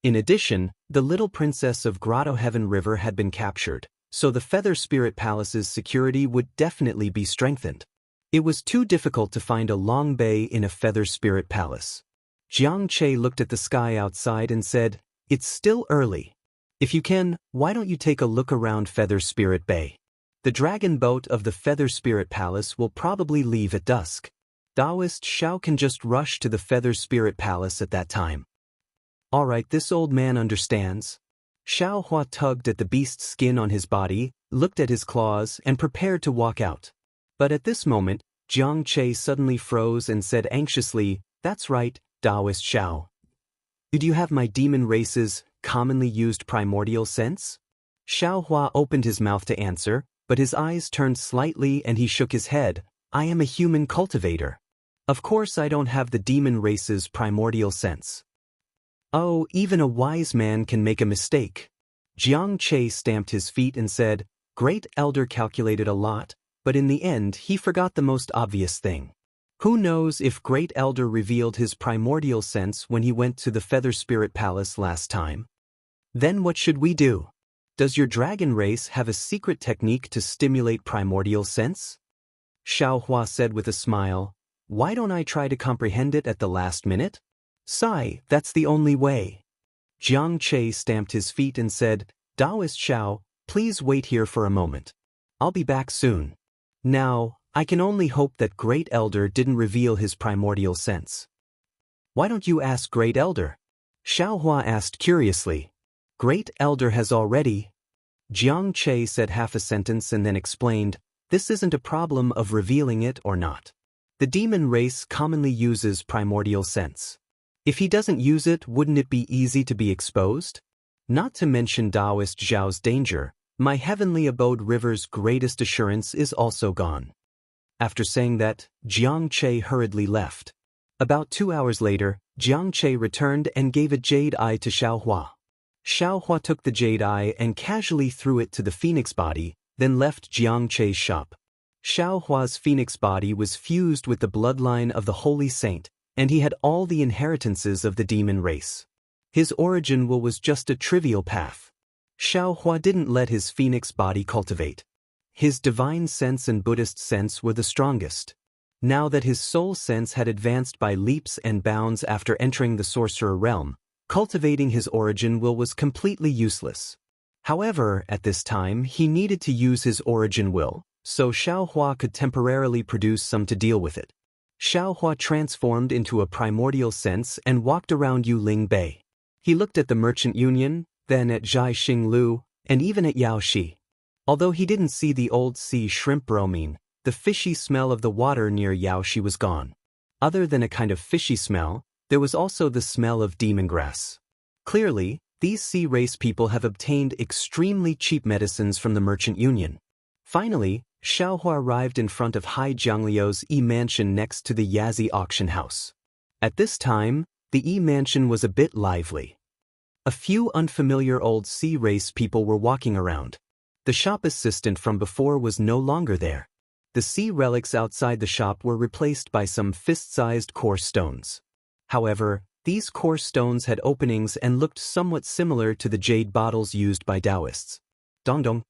In addition, the little princess of Grotto Heaven River had been captured, so the Feather Spirit Palace's security would definitely be strengthened. It was too difficult to find a long bay in a Feather Spirit Palace. Jiang Che looked at the sky outside and said, it's still early. If you can, why don't you take a look around Feather Spirit Bay? The dragon boat of the Feather Spirit Palace will probably leave at dusk. Taoist Xiao can just rush to the Feather Spirit Palace at that time. Alright, this old man understands. Xiao Hua tugged at the beast's skin on his body, looked at his claws, and prepared to walk out. But at this moment, Jiang Che suddenly froze and said anxiously, that's right, Taoist Xiao. Did you have my demon race's commonly used primordial sense? Xiao Hua opened his mouth to answer, but his eyes turned slightly and he shook his head. I am a human cultivator. Of course I don't have the demon race's primordial sense. Oh, even a wise man can make a mistake. Jiang Che stamped his feet and said, Great Elder calculated a lot, but in the end he forgot the most obvious thing. Who knows if Great Elder revealed his primordial sense when he went to the Feather Spirit Palace last time? Then what should we do? Does your dragon race have a secret technique to stimulate primordial sense? Xiao Hua said with a smile, Why don't I try to comprehend it at the last minute? Sigh, that's the only way. Jiang Che stamped his feet and said, Taoist Xiao, please wait here for a moment. I'll be back soon. Now, I can only hope that Great Elder didn't reveal his primordial sense. Why don't you ask Great Elder? Xiao Hua asked curiously. Great Elder has already. Jiang Che said half a sentence and then explained, This isn't a problem of revealing it or not. The demon race commonly uses primordial sense. If he doesn't use it, wouldn't it be easy to be exposed? Not to mention Taoist Zhao's danger, my heavenly abode river's greatest assurance is also gone. After saying that, Jiang Che hurriedly left. About 2 hours later, Jiang Che returned and gave a jade eye to Xiao Hua. Xiao Hua took the jade eye and casually threw it to the phoenix body, then left Jiang Che's shop. Xiao Hua's phoenix body was fused with the bloodline of the holy saint, and he had all the inheritances of the demon race. His origin was just a trivial path. Xiao Hua didn't let his phoenix body cultivate. His divine sense and Buddhist sense were the strongest. Now that his soul sense had advanced by leaps and bounds after entering the sorcerer realm, cultivating his origin will was completely useless. However, at this time he needed to use his origin will, so Xiaohua could temporarily produce some to deal with it. Xiaohua transformed into a primordial sense and walked around Yuling Bay. He looked at the Merchant Union, then at Zhai Xinglu, and even at Yao Shi. Although he didn't see the old sea shrimp bromine, the fishy smell of the water near Yao Shi was gone. Other than a kind of fishy smell, there was also the smell of demon grass. Clearly, these sea race people have obtained extremely cheap medicines from the Merchant Union. Finally, Xiaohua arrived in front of Hai Jiangliu's E-Mansion next to the Yazi auction house. At this time, the E-Mansion was a bit lively. A few unfamiliar old sea race people were walking around. The shop assistant from before was no longer there. The sea relics outside the shop were replaced by some fist-sized core stones. However, these core stones had openings and looked somewhat similar to the jade bottles used by Taoists. Dongdong.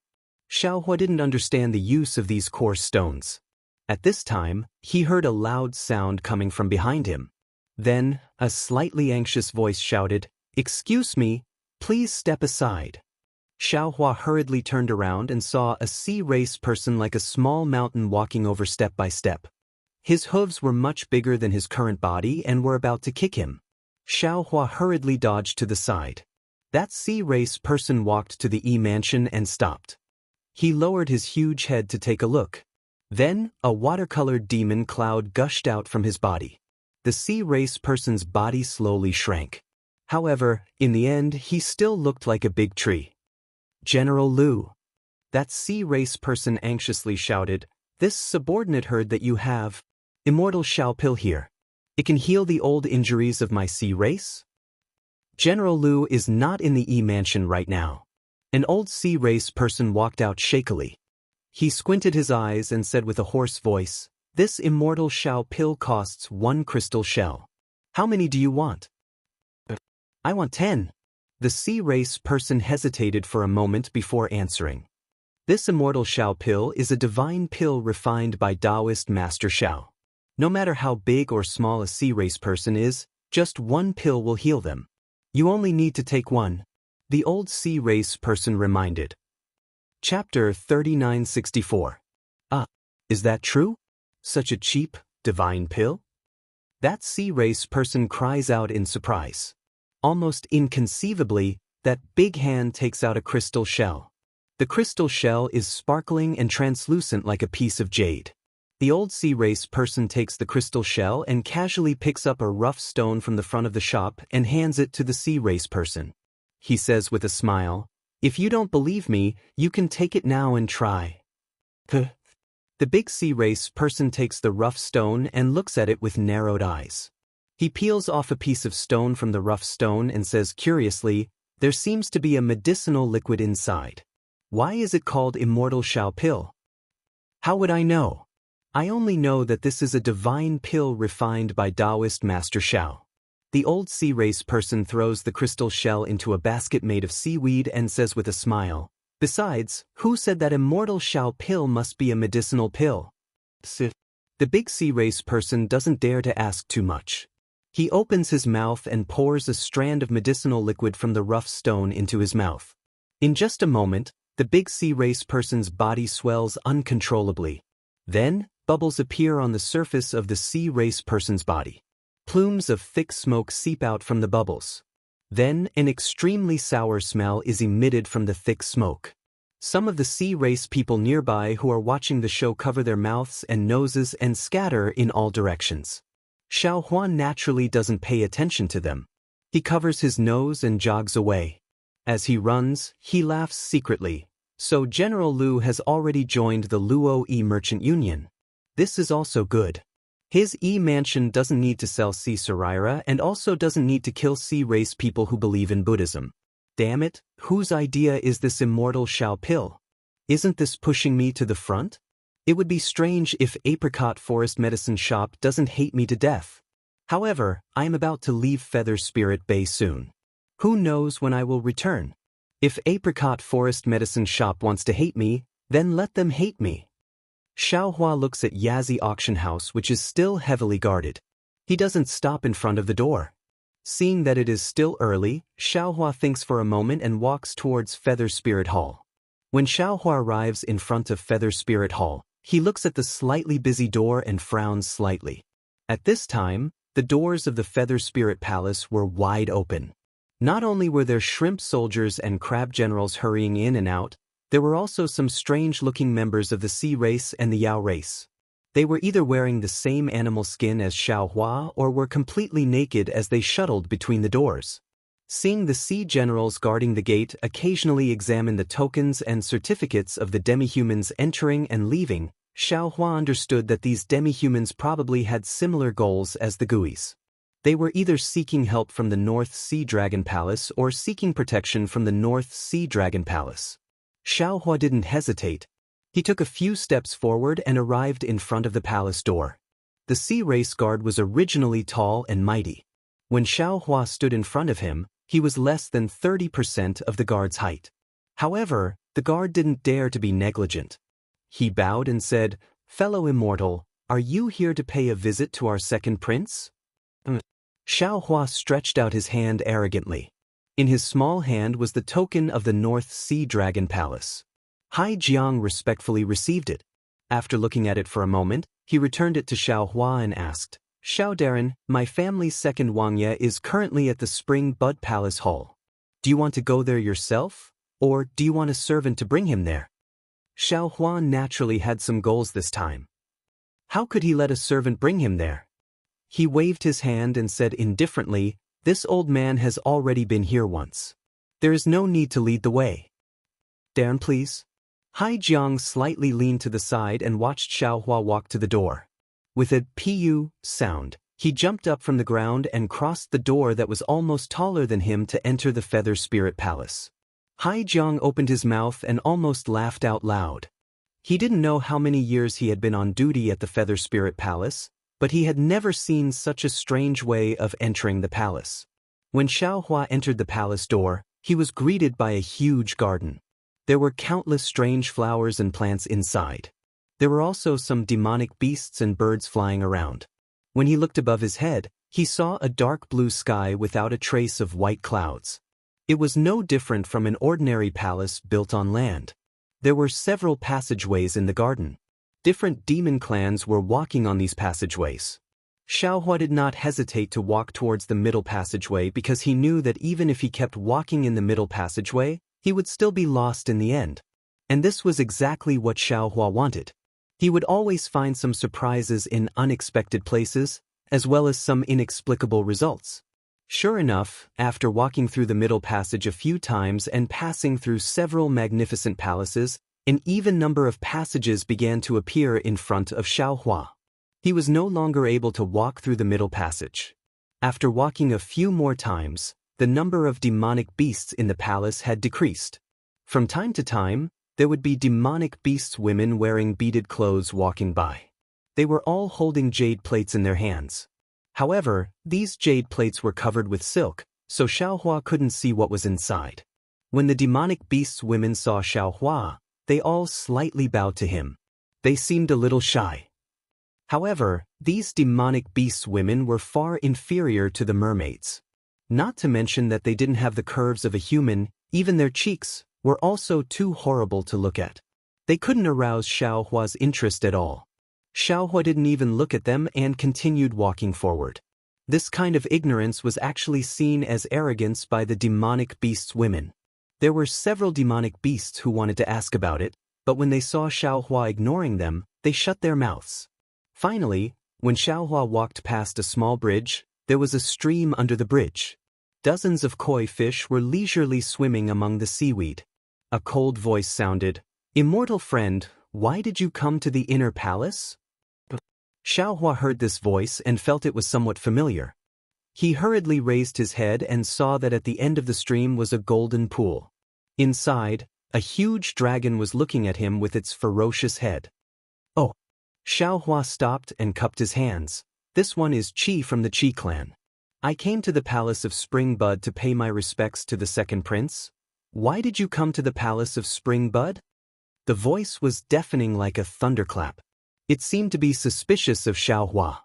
Xiaohua didn't understand the use of these core stones. At this time, he heard a loud sound coming from behind him. Then, a slightly anxious voice shouted, "Excuse me, please step aside." Xiaohua hurriedly turned around and saw a sea race person like a small mountain walking over step by step. His hooves were much bigger than his current body and were about to kick him. Xiaohua hurriedly dodged to the side. That sea race person walked to the E-Mansion and stopped. He lowered his huge head to take a look. Then, a watercolored demon cloud gushed out from his body. The sea race person's body slowly shrank. However, in the end, he still looked like a big tree. "General Liu." That sea race person anxiously shouted, "This subordinate heard that you have Immortal Shao Pill here. It can heal the old injuries of my sea race?" General Liu is not in the E-Mansion right now. An old sea race person walked out shakily. He squinted his eyes and said with a hoarse voice, "This Immortal Shao Pill costs 1 crystal shell. How many do you want?" "I want 10. The sea race person hesitated for a moment before answering. This Immortal Shao Pill is a divine pill refined by Taoist Master Shao. No matter how big or small a sea race person is, just one pill will heal them. You only need to take one," the old sea race person reminded. Chapter 3964. Is that true? Such a cheap, divine pill? That sea race person cries out in surprise. Almost inconceivably, that big hand takes out a crystal shell. The crystal shell is sparkling and translucent like a piece of jade. The old sea race person takes the crystal shell and casually picks up a rough stone from the front of the shop and hands it to the sea race person. He says with a smile, "If you don't believe me, you can take it now and try." The big sea race person takes the rough stone and looks at it with narrowed eyes. He peels off a piece of stone from the rough stone and says curiously, "There seems to be a medicinal liquid inside. Why is it called Immortal Shao Pill?" "How would I know? I only know that this is a divine pill refined by Taoist Master Shao." The old sea race person throws the crystal shell into a basket made of seaweed and says with a smile, "Besides, who said that Immortal Shao Pill must be a medicinal pill?" The big sea race person doesn't dare to ask too much. He opens his mouth and pours a strand of medicinal liquid from the rough stone into his mouth. In just a moment, the big sea race person's body swells uncontrollably. Then, bubbles appear on the surface of the sea race person's body. Plumes of thick smoke seep out from the bubbles. Then, an extremely sour smell is emitted from the thick smoke. Some of the sea race people nearby who are watching the show cover their mouths and noses and scatter in all directions. Xiaohua naturally doesn't pay attention to them. He covers his nose and jogs away. As he runs, he laughs secretly. So General Liu has already joined the Luo E Merchant Union. This is also good. His E-Mansion doesn't need to sell sea saraira and also doesn't need to kill sea race people who believe in Buddhism. Damn it, whose idea is this Immortal Shao Pill? Isn't this pushing me to the front? It would be strange if Apricot Forest Medicine Shop doesn't hate me to death. However, I am about to leave Feather Spirit Bay soon. Who knows when I will return? If Apricot Forest Medicine Shop wants to hate me, then let them hate me. Xiaohua looks at Yazi auction house, which is still heavily guarded. He doesn't stop in front of the door. Seeing that it is still early, Xiaohua thinks for a moment and walks towards Feather Spirit Hall. When Xiaohua arrives in front of Feather Spirit Hall, he looks at the slightly busy door and frowns slightly. At this time, the doors of the Feather Spirit Palace were wide open. Not only were there shrimp soldiers and crab generals hurrying in and out, there were also some strange-looking members of the Sea race and the Yao race. They were either wearing the same animal skin as Xiaohua or were completely naked as they shuttled between the doors. Seeing the Sea generals guarding the gate occasionally examine the tokens and certificates of the demihumans entering and leaving, Xiaohua understood that these demihumans probably had similar goals as the Guis. They were either seeking help from the North Sea Dragon Palace or seeking protection from the North Sea Dragon Palace. Xiaohua didn't hesitate. He took a few steps forward and arrived in front of the palace door. The Sea race guard was originally tall and mighty. When Xiaohua stood in front of him, he was less than 30% of the guard's height. However, the guard didn't dare to be negligent. He bowed and said, "Fellow Immortal, are you here to pay a visit to our second prince?" Xiaohua stretched out his hand arrogantly. In his small hand was the token of the North Sea Dragon Palace. Jianghu respectfully received it. After looking at it for a moment, he returned it to Xiaohua and asked, "Xiaodaran, my family's second Wuxia is currently at the Spring Bud Palace Hall. Do you want to go there yourself, or do you want a servant to bring him there?" Xiaohua naturally had some goals this time. How could he let a servant bring him there? He waved his hand and said indifferently, "This old man has already been here once. There is no need to lead the way. Darren, please." Jianghu slightly leaned to the side and watched Xiaohua walk to the door. With a "pu" sound, he jumped up from the ground and crossed the door that was almost taller than him to enter the Feather Spirit Palace. Jianghu opened his mouth and almost laughed out loud. He didn't know how many years he had been on duty at the Feather Spirit Palace, but he had never seen such a strange way of entering the palace. When Xiaohua entered the palace door, he was greeted by a huge garden. There were countless strange flowers and plants inside. There were also some demonic beasts and birds flying around. When he looked above his head, he saw a dark blue sky without a trace of white clouds. It was no different from an ordinary palace built on land. There were several passageways in the garden. Different demon clans were walking on these passageways. Xiaohua did not hesitate to walk towards the middle passageway because he knew that even if he kept walking in the middle passageway, he would still be lost in the end. And this was exactly what Xiaohua wanted. He would always find some surprises in unexpected places, as well as some inexplicable results. Sure enough, after walking through the middle passage a few times and passing through several magnificent palaces, an even number of passages began to appear in front of Xiaohua. He was no longer able to walk through the middle passage. After walking a few more times, the number of demonic beasts in the palace had decreased. From time to time, there would be demonic beasts women wearing beaded clothes walking by. They were all holding jade plates in their hands. However, these jade plates were covered with silk, so Xiaohua couldn't see what was inside. When the demonic beasts women saw Xiaohua, they all slightly bowed to him. They seemed a little shy. However, these demonic beasts women were far inferior to the mermaids. Not to mention that they didn't have the curves of a human, even their cheeks were also too horrible to look at. They couldn't arouse Xiaohua's interest at all. Xiaohua didn't even look at them and continued walking forward. This kind of ignorance was actually seen as arrogance by the demonic beasts women. There were several demonic beasts who wanted to ask about it, but when they saw Xiaohua ignoring them, they shut their mouths. Finally, when Xiaohua walked past a small bridge, there was a stream under the bridge. Dozens of koi fish were leisurely swimming among the seaweed. A cold voice sounded, "Immortal friend, why did you come to the inner palace?" Xiaohua heard this voice and felt it was somewhat familiar. He hurriedly raised his head and saw that at the end of the stream was a golden pool. Inside, a huge dragon was looking at him with its ferocious head. "Oh!" Xiaohua stopped and cupped his hands. "This one is Qi from the Qi clan. I came to the palace of Spring Bud to pay my respects to the second prince. Why did you come to the palace of Spring Bud?" The voice was deafening like a thunderclap. It seemed to be suspicious of Xiao Hua.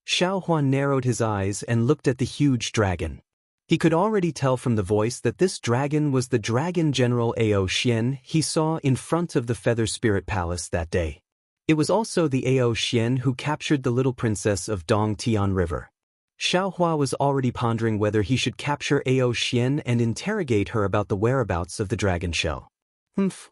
Xiao Hua narrowed his eyes and looked at the huge dragon. He could already tell from the voice that this dragon was the dragon general Ao Xian he saw in front of the Feather Spirit Palace that day. It was also the Ao Xian who captured the little princess of Dong Tian River. Xiao Hua was already pondering whether he should capture Ao Xian and interrogate her about the whereabouts of the dragon shell.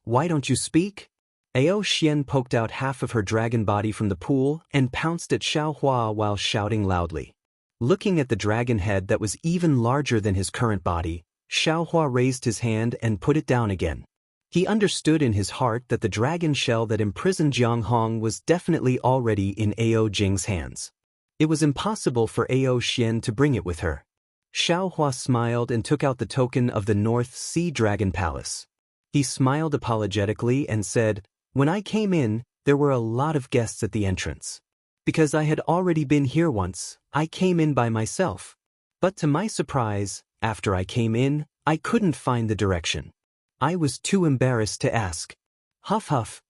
Why don't you speak? Ao Xian poked out half of her dragon body from the pool and pounced at Xiao Hua while shouting loudly. Looking at the dragon head that was even larger than his current body, Xiao Hua raised his hand and put it down again. He understood in his heart that the dragon shell that imprisoned Jianghu was definitely already in Ao Jing's hands. It was impossible for Ao Xian to bring it with her. Xiao Hua smiled and took out the token of the North Sea Dragon Palace. He smiled apologetically and said, "When I came in, there were a lot of guests at the entrance. Because I had already been here once, I came in by myself. But to my surprise, after I came in, I couldn't find the direction. I was too embarrassed to ask." Huff huff.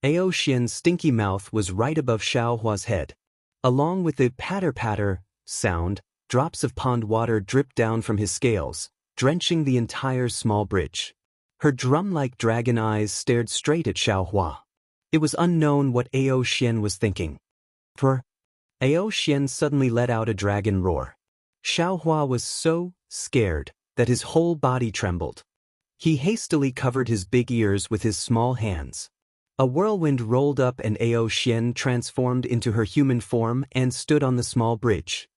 Ao Xian's stinky mouth was right above Xiao Hua's head. Along with the patter-patter sound, drops of pond water dripped down from his scales, drenching the entire small bridge. Her drum-like dragon eyes stared straight at Xiao Hua. It was unknown what Ao Xian was thinking. Ao Xian suddenly let out a dragon roar. Xiao Hua was so scared that his whole body trembled. He hastily covered his big ears with his small hands. A whirlwind rolled up and Ao Xian transformed into her human form and stood on the small bridge.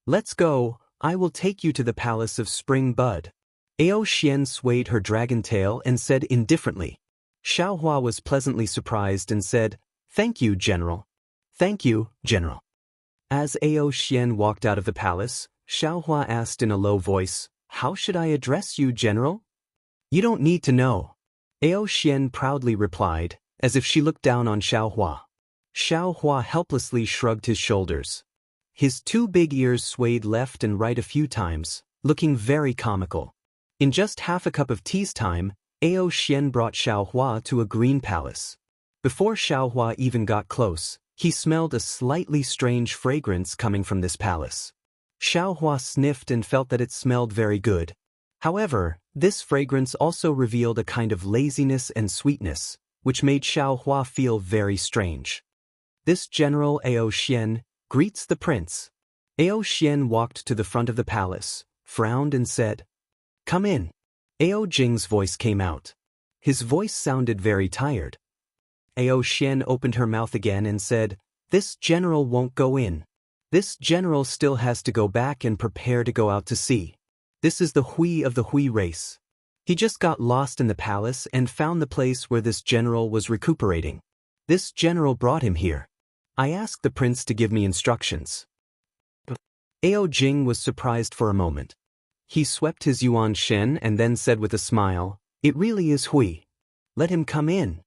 "Let's go, I will take you to the Palace of Spring Bud." Ao Xian swayed her dragon tail and said indifferently. Xiao Hua was pleasantly surprised and said, "Thank you, General." "Thank you, General." As Ao Xian walked out of the palace, Xiao Hua asked in a low voice, "How should I address you, General?" "You don't need to know." Ao Xian proudly replied, as if she looked down on Xiao Hua. Xiao Hua helplessly shrugged his shoulders. His two big ears swayed left and right a few times, looking very comical. In just half a cup of tea's time, Ao Xian brought Xiao Hua to a green palace. Before Xiao Hua even got close, he smelled a slightly strange fragrance coming from this palace. Xiao Hua sniffed and felt that it smelled very good. However, this fragrance also revealed a kind of laziness and sweetness, which made Xiao Hua feel very strange. "This General Ao Xian greets the prince." Ao Xian walked to the front of the palace, frowned and said, "Come in." Ao Jing's voice came out. His voice sounded very tired. Ao Xian opened her mouth again and said, "This general won't go in. This general still has to go back and prepare to go out to sea. This is the Hui of the Hui race. He just got lost in the palace and found the place where this general was recuperating. This general brought him here. I asked the prince to give me instructions." Ao Jing was surprised for a moment. He swept his yuan shen and then said with a smile, "It really is Hui. Let him come in."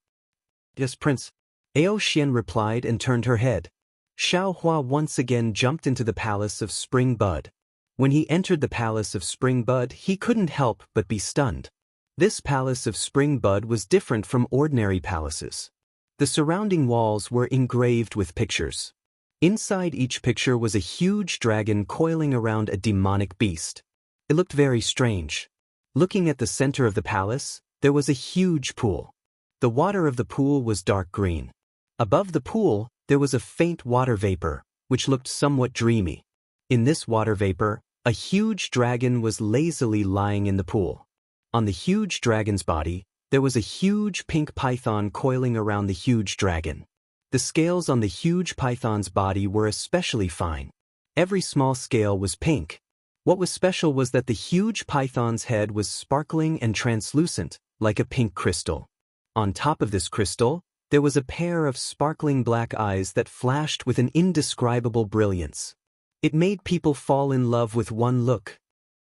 "Yes, Prince." Ao Xian replied and turned her head. Xiao Hua once again jumped into the Palace of Spring Bud. When he entered the Palace of Spring Bud, he couldn't help but be stunned. This Palace of Spring Bud was different from ordinary palaces. The surrounding walls were engraved with pictures. Inside each picture was a huge dragon coiling around a demonic beast. It looked very strange. Looking at the center of the palace, there was a huge pool. The water of the pool was dark green. Above the pool, there was a faint water vapor, which looked somewhat dreamy. In this water vapor, a huge dragon was lazily lying in the pool. On the huge dragon's body, there was a huge pink python coiling around the huge dragon. The scales on the huge python's body were especially fine. Every small scale was pink. What was special was that the huge python's head was sparkling and translucent, like a pink crystal. On top of this crystal, there was a pair of sparkling black eyes that flashed with an indescribable brilliance. It made people fall in love with one look.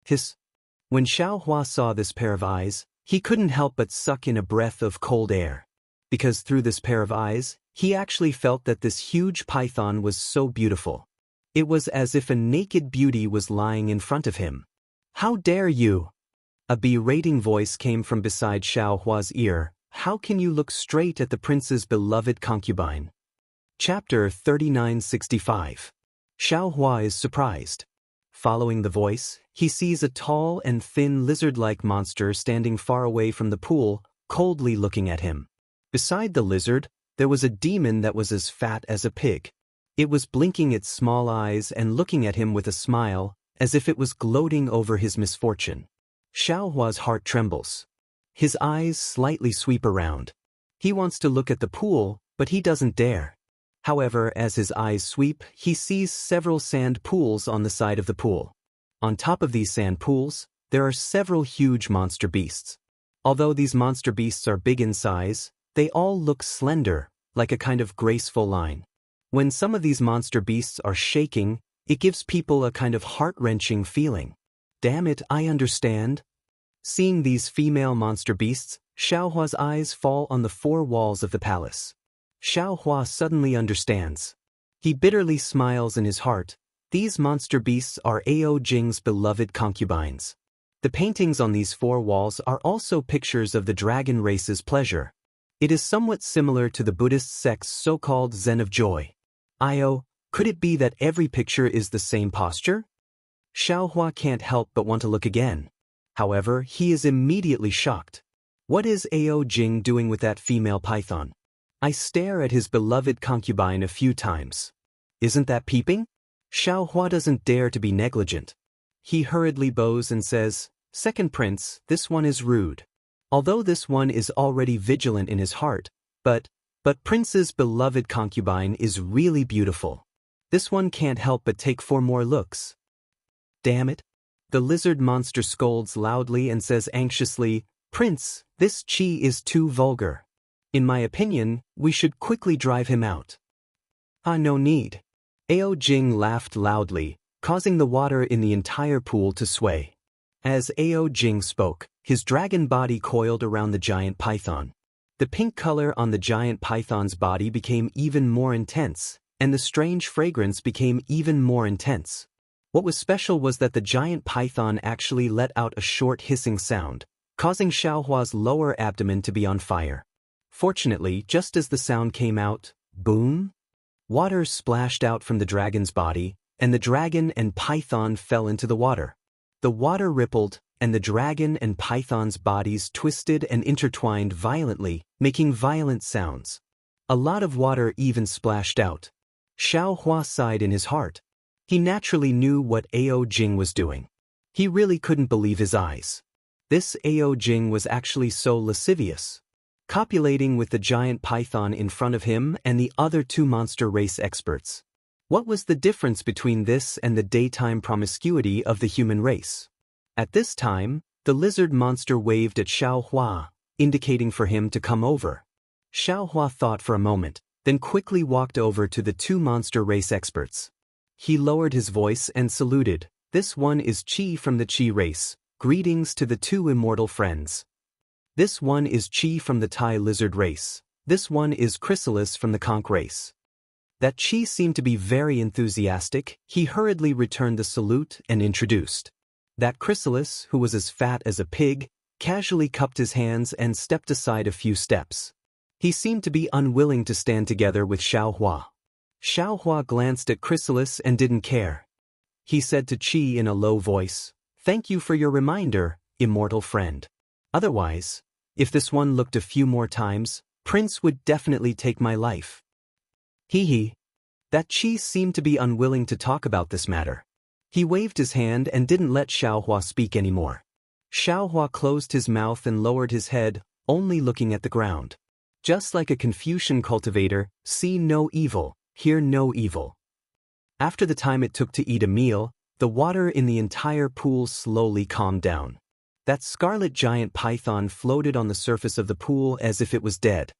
Hiss. When Xiao Hua saw this pair of eyes, he couldn't help but suck in a breath of cold air. Because through this pair of eyes, he actually felt that this huge python was so beautiful. It was as if a naked beauty was lying in front of him. "How dare you?" A berating voice came from beside Xiao Hua's ear. "How can you look straight at the prince's beloved concubine?" Chapter 3965. Xiao Hua is surprised. Following the voice, he sees a tall and thin lizard-like monster standing far away from the pool, coldly looking at him. Beside the lizard, there was a demon that was as fat as a pig. It was blinking its small eyes and looking at him with a smile, as if it was gloating over his misfortune. Xiao Hua's heart trembles. His eyes slightly sweep around. He wants to look at the pool, but he doesn't dare. However, as his eyes sweep, he sees several sand pools on the side of the pool. On top of these sand pools, there are several huge monster beasts. Although these monster beasts are big in size, they all look slender, like a kind of graceful line. When some of these monster beasts are shaking, it gives people a kind of heart-wrenching feeling. Damn it, I understand. Seeing these female monster beasts, Xiao Hua's eyes fall on the four walls of the palace. Xiao Hua suddenly understands. He bitterly smiles in his heart. These monster beasts are Ao Jing's beloved concubines. The paintings on these four walls are also pictures of the dragon race's pleasure. It is somewhat similar to the Buddhist sect's so-called Zen of joy. Could it be that every picture is the same posture? Xiao Hua can't help but want to look again. However, he is immediately shocked. What is Ao Jing doing with that female python? I stare at his beloved concubine a few times. Isn't that peeping? Xiao Hua doesn't dare to be negligent. He hurriedly bows and says, "Second prince, this one is rude." Although this one is already vigilant in his heart, but prince's beloved concubine is really beautiful. This one can't help but take 4 more looks. Damn it. The lizard monster scolds loudly and says anxiously, "Prince, this chi is too vulgar. In my opinion, we should quickly drive him out." No need. Ao Jing laughed loudly, causing the water in the entire pool to sway. As Ao Jing spoke, his dragon body coiled around the giant python. The pink color on the giant python's body became even more intense, and the strange fragrance became even more intense. What was special was that the giant python actually let out a short hissing sound, causing Xiao Hua's lower abdomen to be on fire. Fortunately, just as the sound came out, boom! Water splashed out from the dragon's body, and the dragon and python fell into the water. The water rippled, and the dragon and python's bodies twisted and intertwined violently, making violent sounds. A lot of water even splashed out. Xiao Hua sighed in his heart. He naturally knew what Ao Jing was doing. He really couldn't believe his eyes. This Ao Jing was actually so lascivious, copulating with the giant python in front of him and the other 2 monster race experts. What was the difference between this and the daytime promiscuity of the human race? At this time, the lizard monster waved at Xiao Hua, indicating for him to come over. Xiao Hua thought for a moment, then quickly walked over to the 2 monster race experts. He lowered his voice and saluted. "This one is Qi from the Qi race. Greetings to the 2 immortal friends. This one is Qi from the Tai lizard race. This one is Chrysalis from the Conch race." That Qi seemed to be very enthusiastic. He hurriedly returned the salute and introduced. That Chrysalis, who was as fat as a pig, casually cupped his hands and stepped aside a few steps. He seemed to be unwilling to stand together with Xiao Hua. Xiao Hua glanced at Chrysalis and didn't care. He said to Qi in a low voice, "Thank you for your reminder, immortal friend. Otherwise, if this one looked a few more times, Prince would definitely take my life." Hee. That Qi seemed to be unwilling to talk about this matter. He waved his hand and didn't let Xiao Hua speak anymore. Xiao Hua closed his mouth and lowered his head, only looking at the ground. Just like a Confucian cultivator, see no evil, hear no evil. After the time it took to eat a meal, the water in the entire pool slowly calmed down. That scarlet giant python floated on the surface of the pool as if it was dead.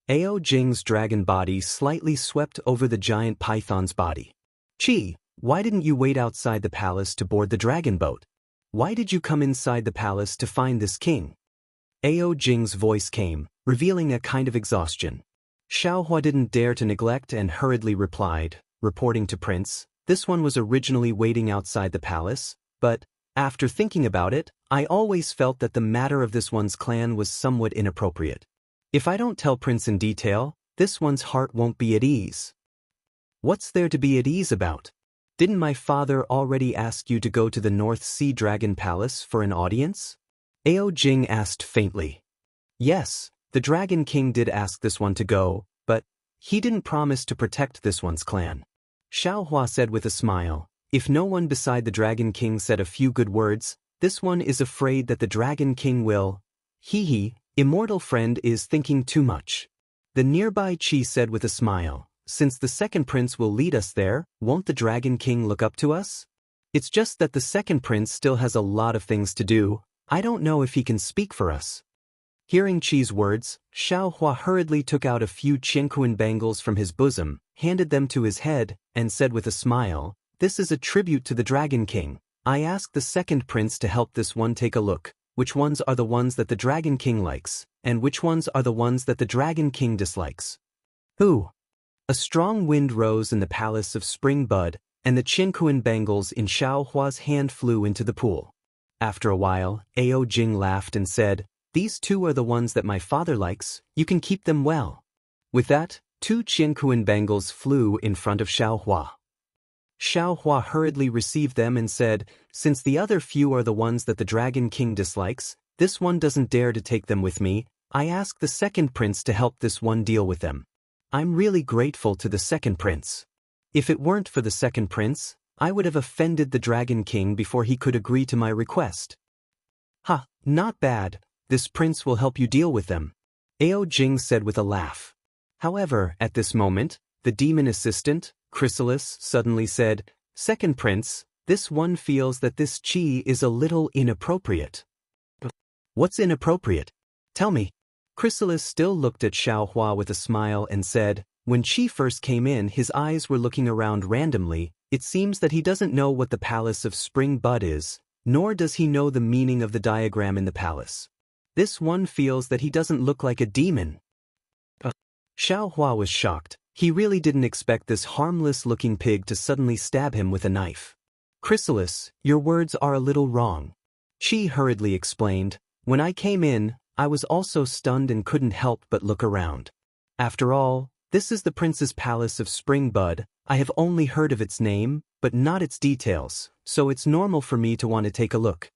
Ao Jing's dragon body slightly swept over the giant python's body. "Qi, why didn't you wait outside the palace to board the dragon boat? Why did you come inside the palace to find this king?" Ao Jing's voice came, revealing a kind of exhaustion. Xiao Hua didn't dare to neglect and hurriedly replied, reporting to Prince, "This one was originally waiting outside the palace, but, after thinking about it, I always felt that the matter of this one's clan was somewhat inappropriate. If I don't tell Prince in detail, this one's heart won't be at ease." What's there to be at ease about? Didn't my father already ask you to go to the North Sea Dragon Palace for an audience? Ao Jing asked faintly. Yes, the Dragon King did ask this one to go, but he didn't promise to protect this one's clan. Xiao Hua said with a smile. If no one beside the Dragon King said a few good words, this one is afraid that the Dragon King will. Immortal friend is thinking too much. The nearby Qi said with a smile. Since the second prince will lead us there, won't the Dragon King look up to us? It's just that the second prince still has a lot of things to do. I don't know if he can speak for us. Hearing Qi's words, Xiao Hua hurriedly took out a few Jianghu bangles from his bosom, handed them to his head, and said with a smile, "This is a tribute to the Dragon King. I asked the second prince to help this one take a look. Which ones are the ones that the Dragon King likes, and which ones are the ones that the Dragon King dislikes?" Who? A strong wind rose in the palace of Spring Bud, and the Jianghu bangles in Xiao Hua's hand flew into the pool. After a while, Ao Jing laughed and said, "These two are the ones that my father likes, you can keep them well." With that, two Jianghu bangles flew in front of Xiao Hua. Xiao Hua hurriedly received them and said, "Since the other few are the ones that the Dragon King dislikes, this one doesn't dare to take them with me. I ask the second prince to help this one deal with them. I'm really grateful to the second prince. If it weren't for the second prince, I would have offended the Dragon King before he could agree to my request." "Ha, not bad. This prince will help you deal with them," Ao Jing said with a laugh. However, at this moment, the demon assistant, Chrysalis, suddenly said, "Second prince, this one feels that this qi is a little inappropriate." "What's inappropriate? Tell me." Chrysalis still looked at Xiao Hua with a smile and said, "When Qi first came in, his eyes were looking around randomly. It seems that he doesn't know what the Palace of Spring Bud is, nor does he know the meaning of the diagram in the palace. This one feels that he doesn't look like a demon." Xiao Hua was shocked. He really didn't expect this harmless-looking pig to suddenly stab him with a knife. "Chrysalis, your words are a little wrong," Qi hurriedly explained. "When I came in, I was also stunned and couldn't help but look around. After all, this is the Prince's Palace of Spring Bud. I have only heard of its name, but not its details, so it's normal for me to want to take a look."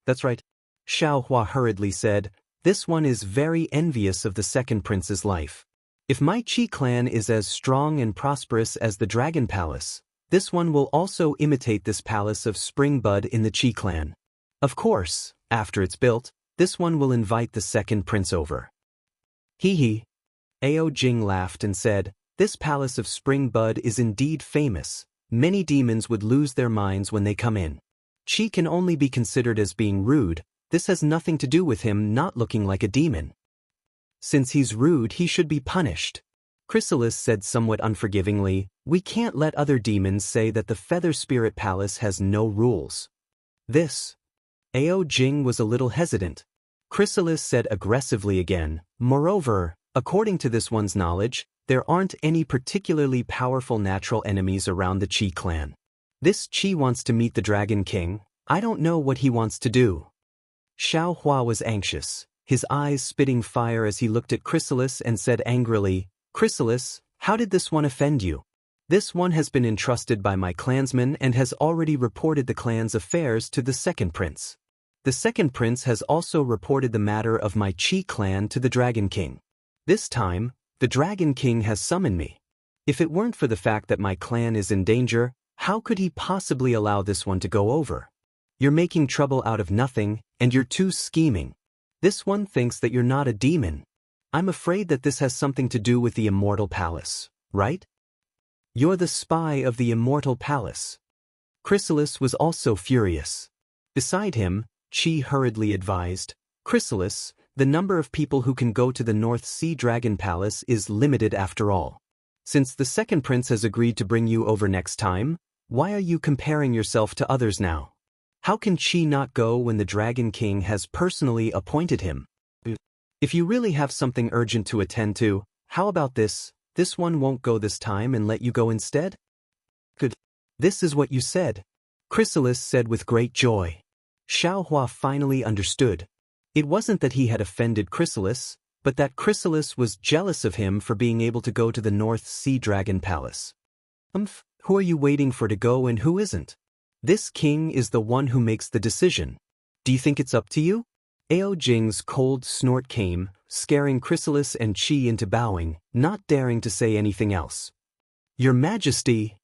"That's right," Xiao Hua hurriedly said. "This one is very envious of the second prince's life. If my Qi clan is as strong and prosperous as the Dragon Palace, this one will also imitate this Palace of Spring Bud in the Qi clan. Of course, after it's built, this one will invite the second prince over." Ao Jing laughed and said, "This Palace of Spring Bud is indeed famous. Many demons would lose their minds when they come in. Qi can only be considered as being rude. This has nothing to do with him not looking like a demon. Since he's rude, he should be punished." Chrysalis said somewhat unforgivingly, "We can't let other demons say that the Feather Spirit Palace has no rules." This. Ao Jing was a little hesitant. Chrysalis said aggressively again, "Moreover, according to this one's knowledge, there aren't any particularly powerful natural enemies around the Qi clan. This Qi wants to meet the Dragon King. I don't know what he wants to do." Xiao Hua was anxious, his eyes spitting fire as he looked at Chrysalis and said angrily, "Chrysalis, how did this one offend you? This one has been entrusted by my clansmen and has already reported the clan's affairs to the second prince. The second prince has also reported the matter of my Qi clan to the Dragon King. This time, the Dragon King has summoned me. If it weren't for the fact that my clan is in danger, how could he possibly allow this one to go over? You're making trouble out of nothing, and you're too scheming. This one thinks that you're not a demon. I'm afraid that this has something to do with the Immortal Palace, right? You're the spy of the Immortal Palace." Chrysalis was also furious. Beside him, Qi hurriedly advised, "Chrysalis, the number of people who can go to the North Sea Dragon Palace is limited after all. Since the second prince has agreed to bring you over next time, why are you comparing yourself to others now? How can Qi not go when the Dragon King has personally appointed him? If you really have something urgent to attend to, how about this? This one won't go this time and let you go instead?" "Good. This is what you said," Chrysalis said with great joy. Xiao Hua finally understood. It wasn't that he had offended Chrysalis, but that Chrysalis was jealous of him for being able to go to the North Sea Dragon Palace. Who are you waiting for to go and who isn't? This king is the one who makes the decision. Do you think it's up to you? Ao Jing's cold snort came, scaring Chrysalis and Qi into bowing, not daring to say anything else. Your Majesty!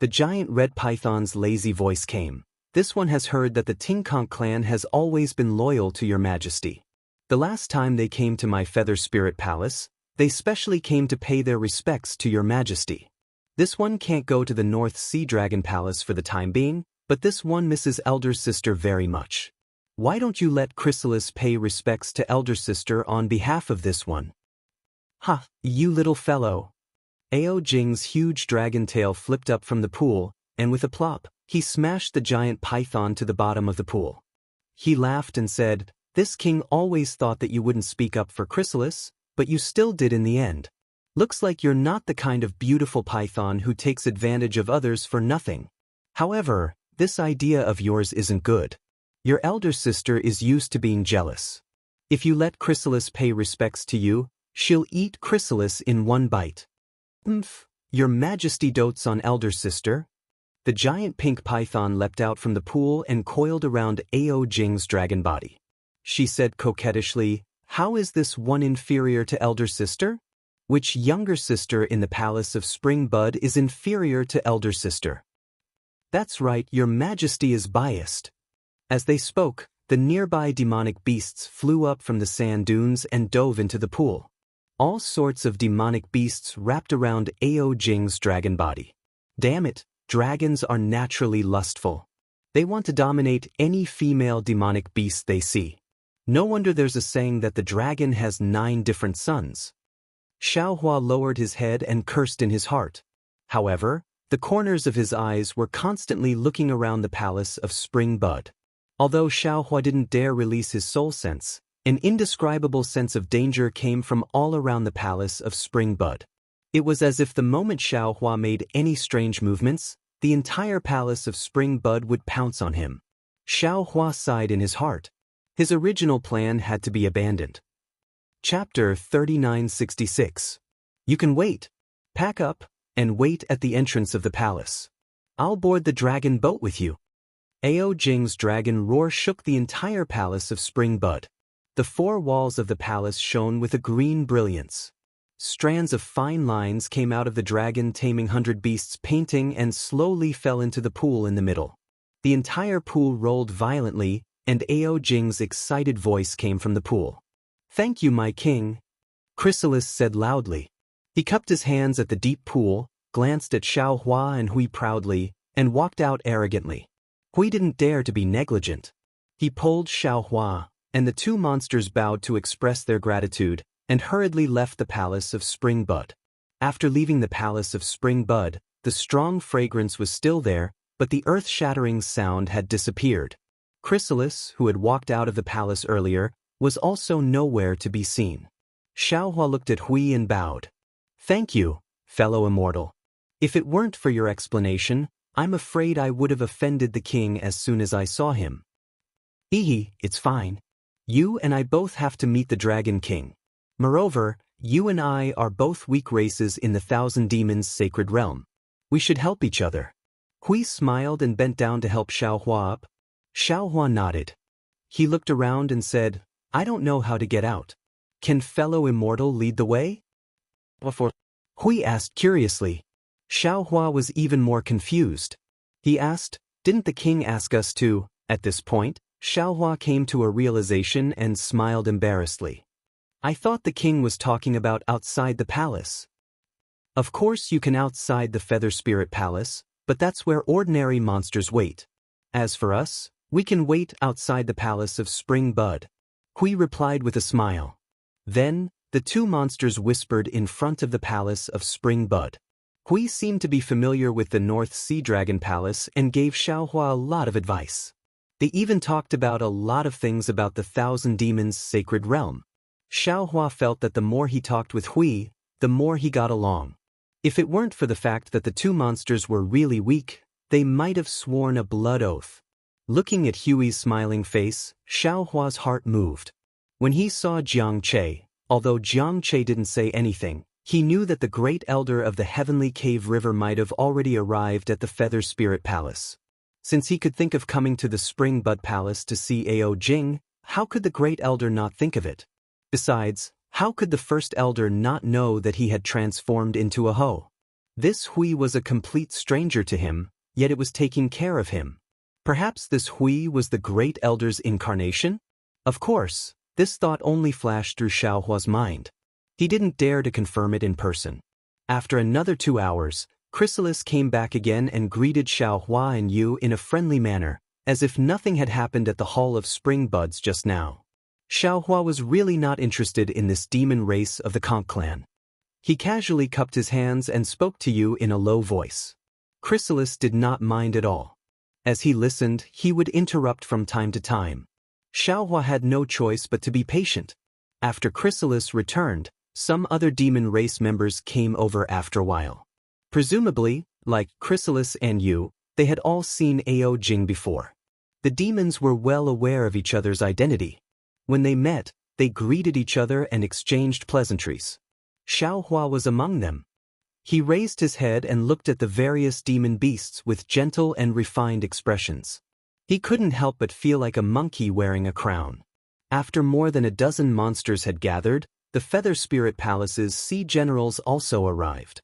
The giant red python's lazy voice came. This one has heard that the Tingkong clan has always been loyal to your Majesty. The last time they came to my Feather Spirit Palace, they specially came to pay their respects to your Majesty. This one can't go to the North Sea Dragon Palace for the time being, but this one misses Elder Sister very much. Why don't you let Chrysalis pay respects to Elder Sister on behalf of this one? Ha, you little fellow. Ao Jing's huge dragon tail flipped up from the pool, and with a plop, he smashed the giant python to the bottom of the pool. He laughed and said, "This king always thought that you wouldn't speak up for Chrysalis, but you still did in the end. Looks like you're not the kind of beautiful python who takes advantage of others for nothing. However, this idea of yours isn't good. Your elder sister is used to being jealous. If you let Chrysalis pay respects to you, she'll eat Chrysalis in one bite." Your Majesty dotes on elder sister? The giant pink python leapt out from the pool and coiled around Ao Jing's dragon body. She said coquettishly, "How is this one inferior to elder sister? Which younger sister in the Palace of Spring Bud is inferior to elder sister?" "That's right, your Majesty is biased." As they spoke, the nearby demonic beasts flew up from the sand dunes and dove into the pool. All sorts of demonic beasts wrapped around Ao Jing's dragon body. Damn it, dragons are naturally lustful. They want to dominate any female demonic beast they see. No wonder there's a saying that the dragon has 9 different sons. Xiaohua lowered his head and cursed in his heart. However, the corners of his eyes were constantly looking around the Palace of Spring Bud. Although Xiaohua didn't dare release his soul sense, an indescribable sense of danger came from all around the Palace of Spring Bud. It was as if the moment Xiaohua made any strange movements, the entire Palace of Spring Bud would pounce on him. Xiaohua sighed in his heart. His original plan had to be abandoned. Chapter 3966. You can wait. Pack up, and wait at the entrance of the palace. I'll board the dragon boat with you. Ao Jing's dragon roar shook the entire Palace of Spring Bud. The 4 walls of the palace shone with a green brilliance. Strands of fine lines came out of the dragon taming 100 beasts painting and slowly fell into the pool in the middle. The entire pool rolled violently, and Ao Jing's excited voice came from the pool. "Thank you, my king," Chrysalis said loudly. He cupped his hands at the deep pool, glanced at Xiaohua and Hui proudly, and walked out arrogantly. Hui didn't dare to be negligent. He pulled Xiaohua, and the 2 monsters bowed to express their gratitude, and hurriedly left the Palace of Spring Bud. After leaving the Palace of Spring Bud, the strong fragrance was still there, but the earth-shattering sound had disappeared. Chrysalis, who had walked out of the palace earlier, was also nowhere to be seen. Xiaohua looked at Hui and bowed. "Thank you, fellow Immortal. If it weren't for your explanation, I'm afraid I would have offended the king as soon as I saw him." It's fine. You and I both have to meet the Dragon King. Moreover, you and I are both weak races in the Thousand Demons' sacred realm. We should help each other." Hui smiled and bent down to help Xiaohua up. Xiaohua nodded. He looked around and said, "I don't know how to get out. Can fellow Immortal lead the way?" Hui asked curiously. Xiaohua was even more confused. He asked, "Didn't the king ask us to?" At this point, Xiaohua came to a realization and smiled embarrassedly. "I thought the king was talking about outside the palace." "Of course you can outside the Feather Spirit Palace, but that's where ordinary monsters wait. As for us, we can wait outside the Palace of Spring Bud," Hui replied with a smile. Then, the 2 monsters whispered in front of the Palace of Spring Bud. Hui seemed to be familiar with the North Sea Dragon Palace and gave Xiaohua a lot of advice. They even talked about a lot of things about the Thousand Demons' sacred realm. Xiaohua felt that the more he talked with Hui, the more he got along. If it weren't for the fact that the 2 monsters were really weak, they might have sworn a blood oath. Looking at Hui's smiling face, Xiaohua's heart moved. When he saw Jiangche, although Jiangche didn't say anything, He knew that the great elder of the Heavenly Cave River might have already arrived at the Feather Spirit Palace. Since he could think of coming to the Spring Bud Palace to see Ao Jing, how could the great elder not think of it? Besides, how could the first elder not know that he had transformed into a hoe? This Hui was a complete stranger to him, yet it was taking care of him. Perhaps this Hui was the great elder's incarnation? Of course, this thought only flashed through Xiaohua's mind. He didn't dare to confirm it in person. After another 2 hours, Chrysalis came back again and greeted Xiaohua and Yu in a friendly manner, as if nothing had happened at the Hall of Spring Buds just now. Xiaohua was really not interested in this demon race of the Conch clan. He casually cupped his hands and spoke to Yu in a low voice. Chrysalis did not mind at all. As he listened, he would interrupt from time to time. Xiaohua had no choice but to be patient. After Chrysalis returned, some other demon race members came over after a while. Presumably, like Chrysalis and Yu, they had all seen Ao Jing before. The demons were well aware of each other's identity. When they met, they greeted each other and exchanged pleasantries. Xiaohua was among them. He raised his head and looked at the various demon beasts with gentle and refined expressions. He couldn't help but feel like a monkey wearing a crown. After more than a dozen monsters had gathered, the Feather Spirit Palace's sea generals also arrived.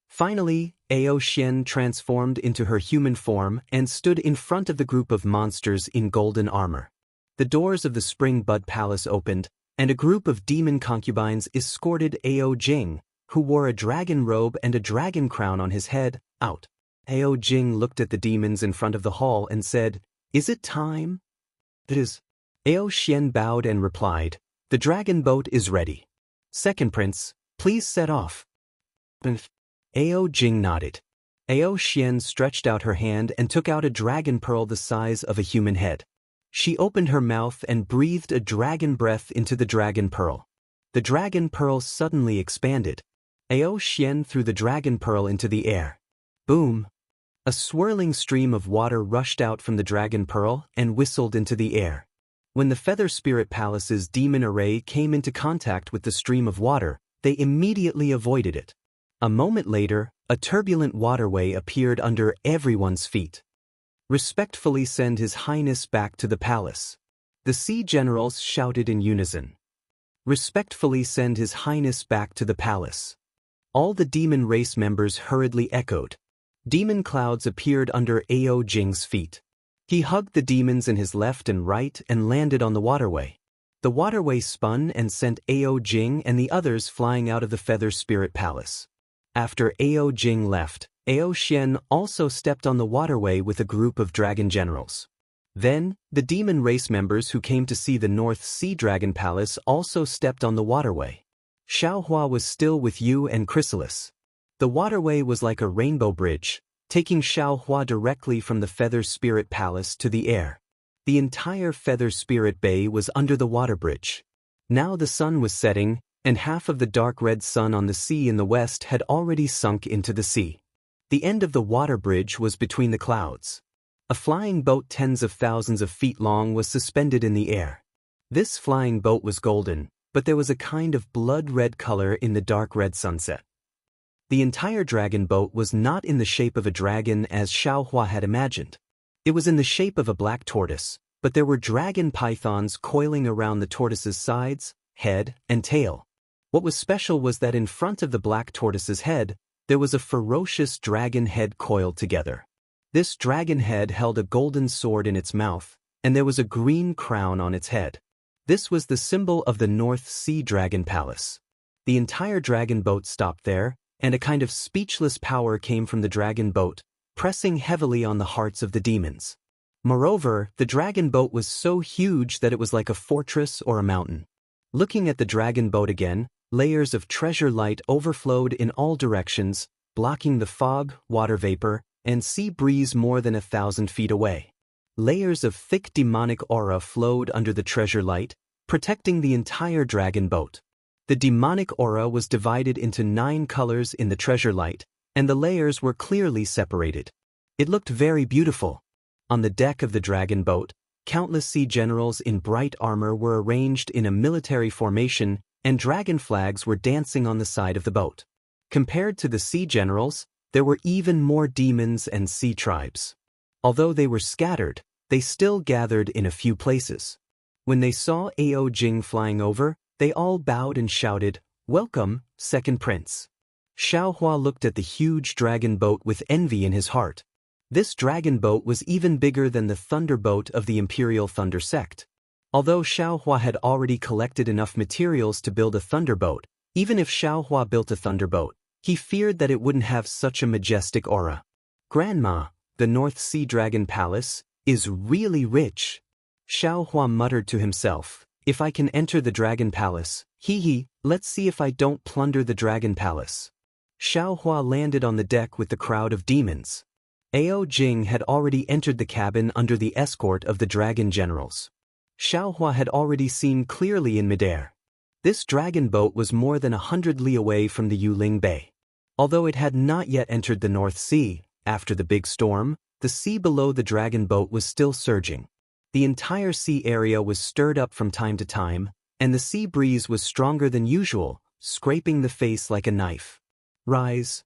Finally, Ao Xian transformed into her human form and stood in front of the group of monsters in golden armor. The doors of the Spring Bud Palace opened, and a group of demon concubines escorted Ao Jing, who wore a dragon robe and a dragon crown on his head, out. Ao Jing looked at the demons in front of the hall and said, "Is it time?" "It is." Ao Xian bowed and replied, "The dragon boat is ready. Second Prince, please set off." Ao Jing nodded. Ao Xian stretched out her hand and took out a dragon pearl the size of a human head. She opened her mouth and breathed a dragon breath into the dragon pearl. The dragon pearl suddenly expanded. Ao Xian threw the dragon pearl into the air. Boom! A swirling stream of water rushed out from the dragon pearl and whistled into the air. When the Feather Spirit Palace's demon array came into contact with the stream of water, they immediately avoided it. A moment later, a turbulent waterway appeared under everyone's feet. "Respectfully send His Highness back to the palace." The sea generals shouted in unison. "Respectfully send His Highness back to the palace." All the demon race members hurriedly echoed. Demon clouds appeared under Ao Jing's feet. He hugged the demons in his left and right and landed on the waterway. The waterway spun and sent Ao Jing and the others flying out of the Feather Spirit Palace. After Ao Jing left, Ao Xian also stepped on the waterway with a group of dragon generals. Then, the demon race members who came to see the North Sea Dragon Palace also stepped on the waterway. Xiaohua was still with Yu and Chrysalis. The waterway was like a rainbow bridge, taking Xiaohua directly from the Feather Spirit Palace to the air. The entire Feather Spirit Bay was under the water bridge. Now the sun was setting, and half of the dark red sun on the sea in the west had already sunk into the sea. The end of the water bridge was between the clouds. A flying boat tens of thousands of feet long was suspended in the air. This flying boat was golden, but there was a kind of blood-red color in the dark red sunset. The entire dragon boat was not in the shape of a dragon as Xiaohua had imagined. It was in the shape of a black tortoise, but there were dragon pythons coiling around the tortoise's sides, head, and tail. What was special was that in front of the black tortoise's head, there was a ferocious dragon head coiled together. This dragon head held a golden sword in its mouth, and there was a green crown on its head. This was the symbol of the North Sea Dragon Palace. The entire dragon boat stopped there, and a kind of speechless power came from the dragon boat, pressing heavily on the hearts of the demons. Moreover, the dragon boat was so huge that it was like a fortress or a mountain. Looking at the dragon boat again, layers of treasure light overflowed in all directions, blocking the fog, water vapor, and sea breeze more than 1,000 feet away. Layers of thick demonic aura flowed under the treasure light, protecting the entire dragon boat. The demonic aura was divided into 9 colors in the treasure light, and the layers were clearly separated. It looked very beautiful. On the deck of the dragon boat, countless sea generals in bright armor were arranged in a military formation, and dragon flags were dancing on the side of the boat. Compared to the sea generals, there were even more demons and sea tribes. Although they were scattered, they still gathered in a few places. When they saw Ao Jing flying over, they all bowed and shouted, "Welcome, second prince." Xiao Hua looked at the huge dragon boat with envy in his heart. This dragon boat was even bigger than the thunder boat of the Imperial Thunder sect. Although Xiao Hua had already collected enough materials to build a thunderboat, even if Xiao Hua built a thunderboat, he feared that it wouldn't have such a majestic aura. "Grandma, the North Sea Dragon Palace is really rich." Xiao Hua muttered to himself, "If I can enter the Dragon Palace, let's see if I don't plunder the Dragon Palace." Xiao Hua landed on the deck with the crowd of demons. Ao Jing had already entered the cabin under the escort of the dragon generals. Xiao Hua had already seen clearly in midair. This dragon boat was more than 100 li away from the Yuling Bay. Although it had not yet entered the North Sea, after the big storm, the sea below the dragon boat was still surging. The entire sea area was stirred up from time to time, and the sea breeze was stronger than usual, scraping the face like a knife. "Rise."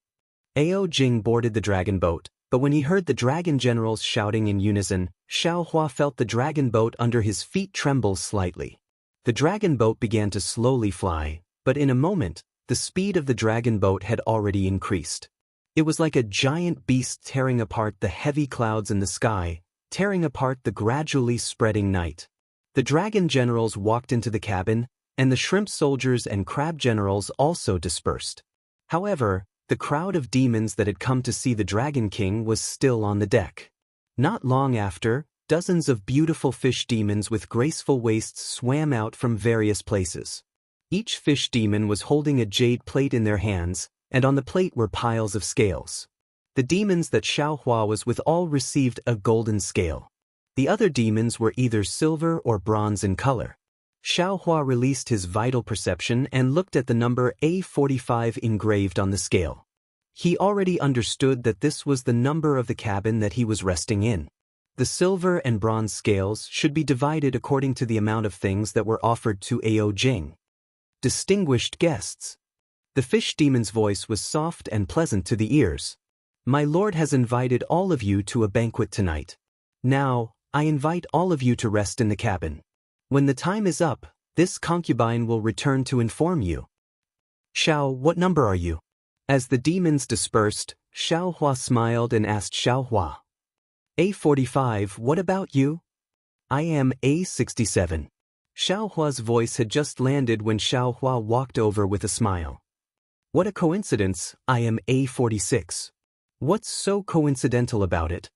Ao Jing boarded the dragon boat, but when he heard the dragon generals shouting in unison, Xiao Hua felt the dragon boat under his feet tremble slightly. The dragon boat began to slowly fly, but in a moment, the speed of the dragon boat had already increased. It was like a giant beast tearing apart the heavy clouds in the sky, tearing apart the gradually spreading night. The dragon generals walked into the cabin, and the shrimp soldiers and crab generals also dispersed. However, the crowd of demons that had come to see the Dragon King was still on the deck. Not long after, dozens of beautiful fish demons with graceful waists swam out from various places. Each fish demon was holding a jade plate in their hands, and on the plate were piles of scales. The demons that Xiao Hua was with all received a golden scale. The other demons were either silver or bronze in color. Xiao Hua released his vital perception and looked at the number A45 engraved on the scale. He already understood that this was the number of the cabin that he was resting in. The silver and bronze scales should be divided according to the amount of things that were offered to Ao Jing. Distinguished guests. The fish demon's voice was soft and pleasant to the ears. "My lord has invited all of you to a banquet tonight. Now, I invite all of you to rest in the cabin. When the time is up, this concubine will return to inform you." "Xiao, what number are you?" As the demons dispersed, Xiao Hua smiled and asked Xiao Hua. "A45, what about you?" "I am A67. Xiao Hua's voice had just landed when Xiao Hua walked over with a smile. "What a coincidence, I am A46. What's so coincidental about it?"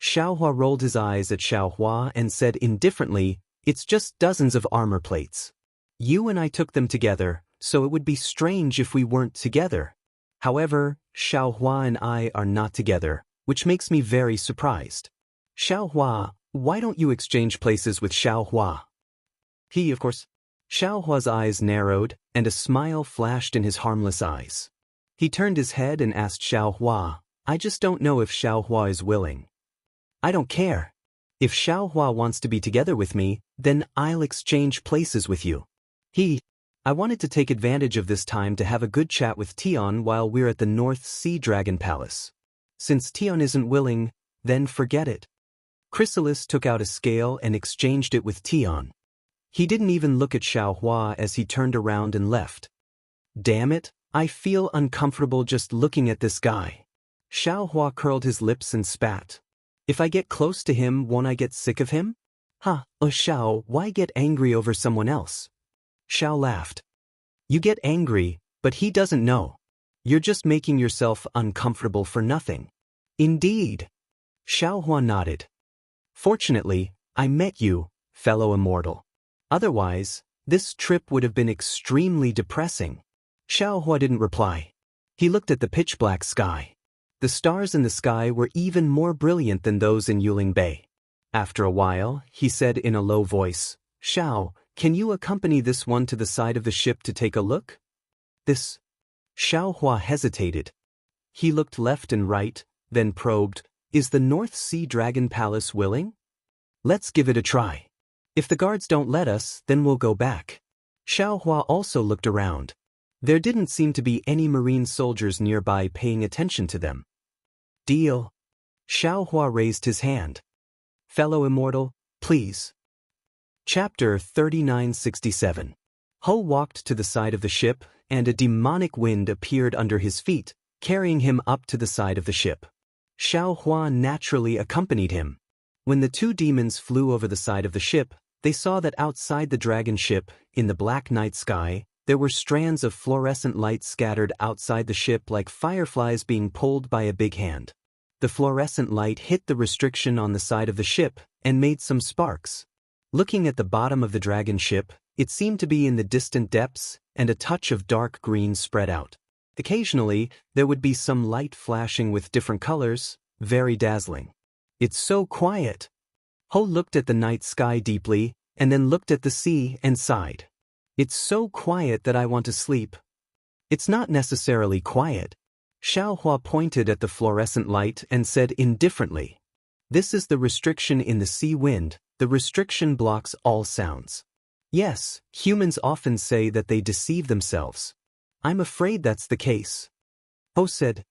Xiao Hua rolled his eyes at Xiao Hua and said indifferently, "It's just dozens of armor plates. You and I took them together, so it would be strange if we weren't together. However, Xiao Hua and I are not together, which makes me very surprised. Xiao Hua, why don't you exchange places with Xiao Hua?" "He, of course." Xiao Hua's eyes narrowed, and a smile flashed in his harmless eyes. He turned his head and asked Xiao Hua, "I just don't know if Xiao Hua is willing." "I don't care. If Xiao Hua wants to be together with me, then I'll exchange places with you." I wanted to take advantage of this time to have a good chat with Tian while we're at the North Sea Dragon Palace. Since Tian isn't willing, then forget it." Chrysalis took out a scale and exchanged it with Tian. He didn't even look at Xiao Hua as he turned around and left. "Damn it, I feel uncomfortable just looking at this guy." Xiao Hua curled his lips and spat. "If I get close to him, won't I get sick of him?" Xiao, why get angry over someone else?" Xiao laughed. "You get angry, but he doesn't know. You're just making yourself uncomfortable for nothing." "Indeed." Xiao Hua nodded. "Fortunately, I met you, fellow immortal. Otherwise, this trip would have been extremely depressing." Xiao Hua didn't reply. He looked at the pitch-black sky. The stars in the sky were even more brilliant than those in Yuling Bay. After a while, he said in a low voice, "Xiao, can you accompany this one to the side of the ship to take a look?" "This?" Xiao Hua hesitated. He looked left and right, then probed, "Is the North Sea Dragon Palace willing? Let's give it a try. If the guards don't let us, then we'll go back." Xiao Hua also looked around. There didn't seem to be any marine soldiers nearby paying attention to them. Deal. Xiao Hua raised his hand. Fellow Immortal, please. Chapter 3967. Ho walked to the side of the ship, and a demonic wind appeared under his feet, carrying him up to the side of the ship. Xiao Hua naturally accompanied him. When the two demons flew over the side of the ship, they saw that outside the dragon ship, in the black night sky, there were strands of fluorescent light scattered outside the ship like fireflies being pulled by a big hand. The fluorescent light hit the restriction on the side of the ship and made some sparks. Looking at the bottom of the dragon ship, it seemed to be in the distant depths, and a touch of dark green spread out. Occasionally, there would be some light flashing with different colors, very dazzling. It's so quiet. Ho looked at the night sky deeply, and then looked at the sea and sighed. It's so quiet that I want to sleep. It's not necessarily quiet. Xiao Hua pointed at the fluorescent light and said indifferently. This is the restriction in the sea wind. The restriction blocks all sounds. Yes, humans often say that they deceive themselves. I'm afraid that's the case. Ho said.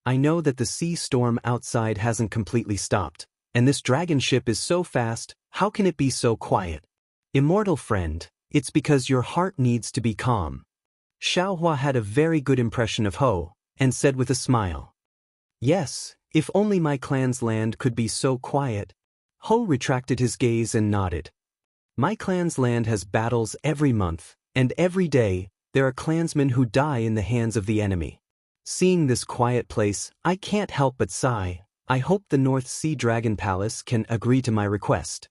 I know that the sea storm outside hasn't completely stopped, and this dragon ship is so fast, how can it be so quiet? Immortal friend, it's because your heart needs to be calm. Xiao Hua had a very good impression of Ho, and said with a smile. Yes, if only my clan's land could be so quiet. Ho retracted his gaze and nodded. My clan's land has battles every month, and every day, there are clansmen who die in the hands of the enemy. Seeing this quiet place, I can't help but sigh. I hope the North Sea Dragon Palace can agree to my request.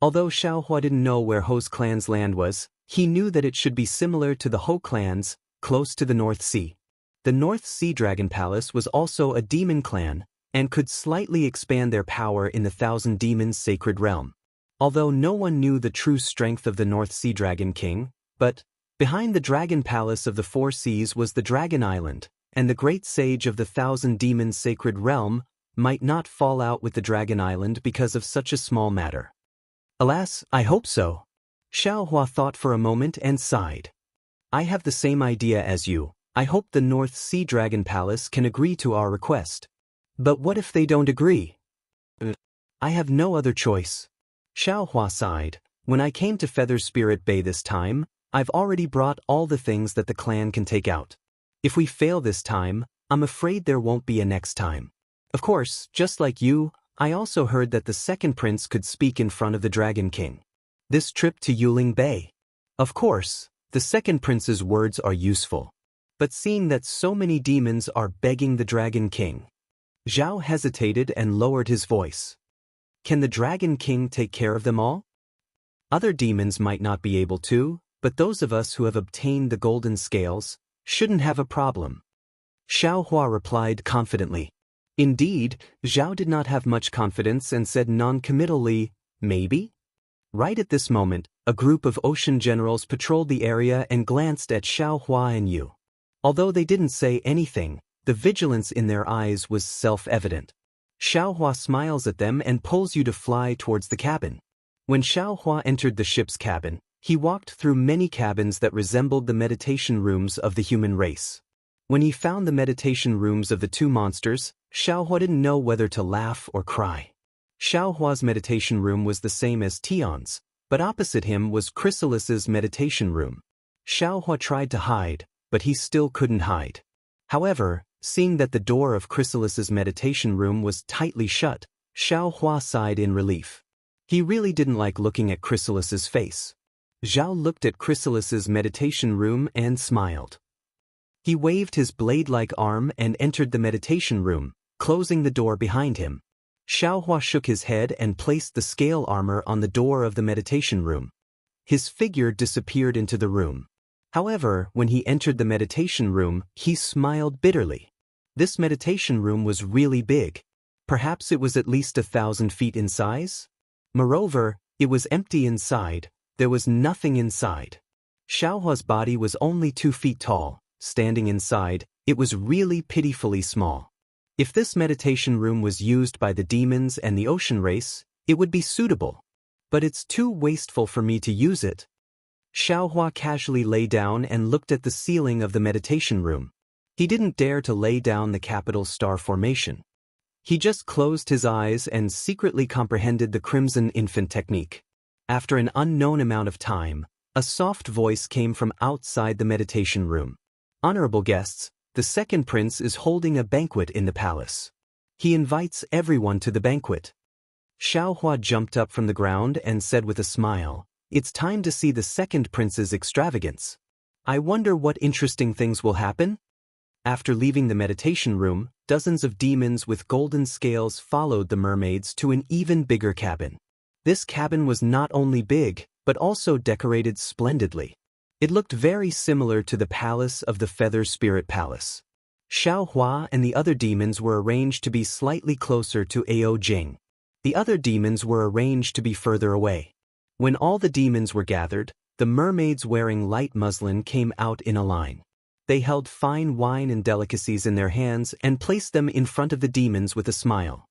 Although Xiao Hua didn't know where Ho's clan's land was, he knew that it should be similar to the Ho clans, close to the North Sea. The North Sea Dragon Palace was also a demon clan, and could slightly expand their power in the Thousand Demons Sacred Realm. Although no one knew the true strength of the North Sea Dragon King, but behind the Dragon Palace of the Four Seas was the Dragon Island, and the great sage of the Thousand Demons Sacred Realm might not fall out with the Dragon Island because of such a small matter. Alas, I hope so. Xiao Hua thought for a moment and sighed. I have the same idea as you. I hope the North Sea Dragon Palace can agree to our request. But what if they don't agree? I have no other choice. Xiao Hua sighed. When I came to Feather Spirit Bay this time, I've already brought all the things that the clan can take out. If we fail this time, I'm afraid there won't be a next time. Of course, just like you, I also heard that the second prince could speak in front of the Dragon King. This trip to Yuling Bay. Of course, the second prince's words are useful. But seeing that so many demons are begging the Dragon King, Zhao hesitated and lowered his voice. Can the Dragon King take care of them all? Other demons might not be able to, but those of us who have obtained the golden scales shouldn't have a problem. Xiao Hua replied confidently. Indeed, Zhao did not have much confidence and said non-committally, maybe? Right at this moment, a group of ocean generals patrolled the area and glanced at Xiao Hua and Yu. Although they didn't say anything, the vigilance in their eyes was self-evident. Xiao Hua smiles at them and pulls you to fly towards the cabin. When Xiao Hua entered the ship's cabin, he walked through many cabins that resembled the meditation rooms of the human race. When he found the meditation rooms of the two monsters, Xiao Hua didn't know whether to laugh or cry. Xiao Hua's meditation room was the same as Tion's, but opposite him was Chrysalis's meditation room. Xiao Hua tried to hide, but he still couldn't hide. However, seeing that the door of Chrysalis's meditation room was tightly shut, Xiao Hua sighed in relief. He really didn't like looking at Chrysalis's face. Zhao looked at Chrysalis's meditation room and smiled. He waved his blade-like arm and entered the meditation room, closing the door behind him. Xiao Hua shook his head and placed the scale armor on the door of the meditation room. His figure disappeared into the room. However, when he entered the meditation room, he smiled bitterly. This meditation room was really big. Perhaps it was at least 1,000 feet in size? Moreover, it was empty inside. There was nothing inside. Xiao Hua's body was only 2 feet tall. Standing inside, it was really pitifully small. If this meditation room was used by the demons and the ocean race, it would be suitable. But it's too wasteful for me to use it. Xiaohua casually lay down and looked at the ceiling of the meditation room. He didn't dare to lay down the capital star formation. He just closed his eyes and secretly comprehended the Crimson Infant technique. After an unknown amount of time, a soft voice came from outside the meditation room. Honorable guests, the second prince is holding a banquet in the palace. He invites everyone to the banquet. Xiaohua jumped up from the ground and said with a smile, "It's time to see the second prince's extravagance. I wonder what interesting things will happen?" After leaving the meditation room, dozens of demons with golden scales followed the mermaids to an even bigger cabin. This cabin was not only big, but also decorated splendidly. It looked very similar to the palace of the Feather Spirit Palace. Xiaohua and the other demons were arranged to be slightly closer to Ao Jing. The other demons were arranged to be further away. When all the demons were gathered, the mermaids wearing light muslin came out in a line. They held fine wine and delicacies in their hands and placed them in front of the demons with a smile.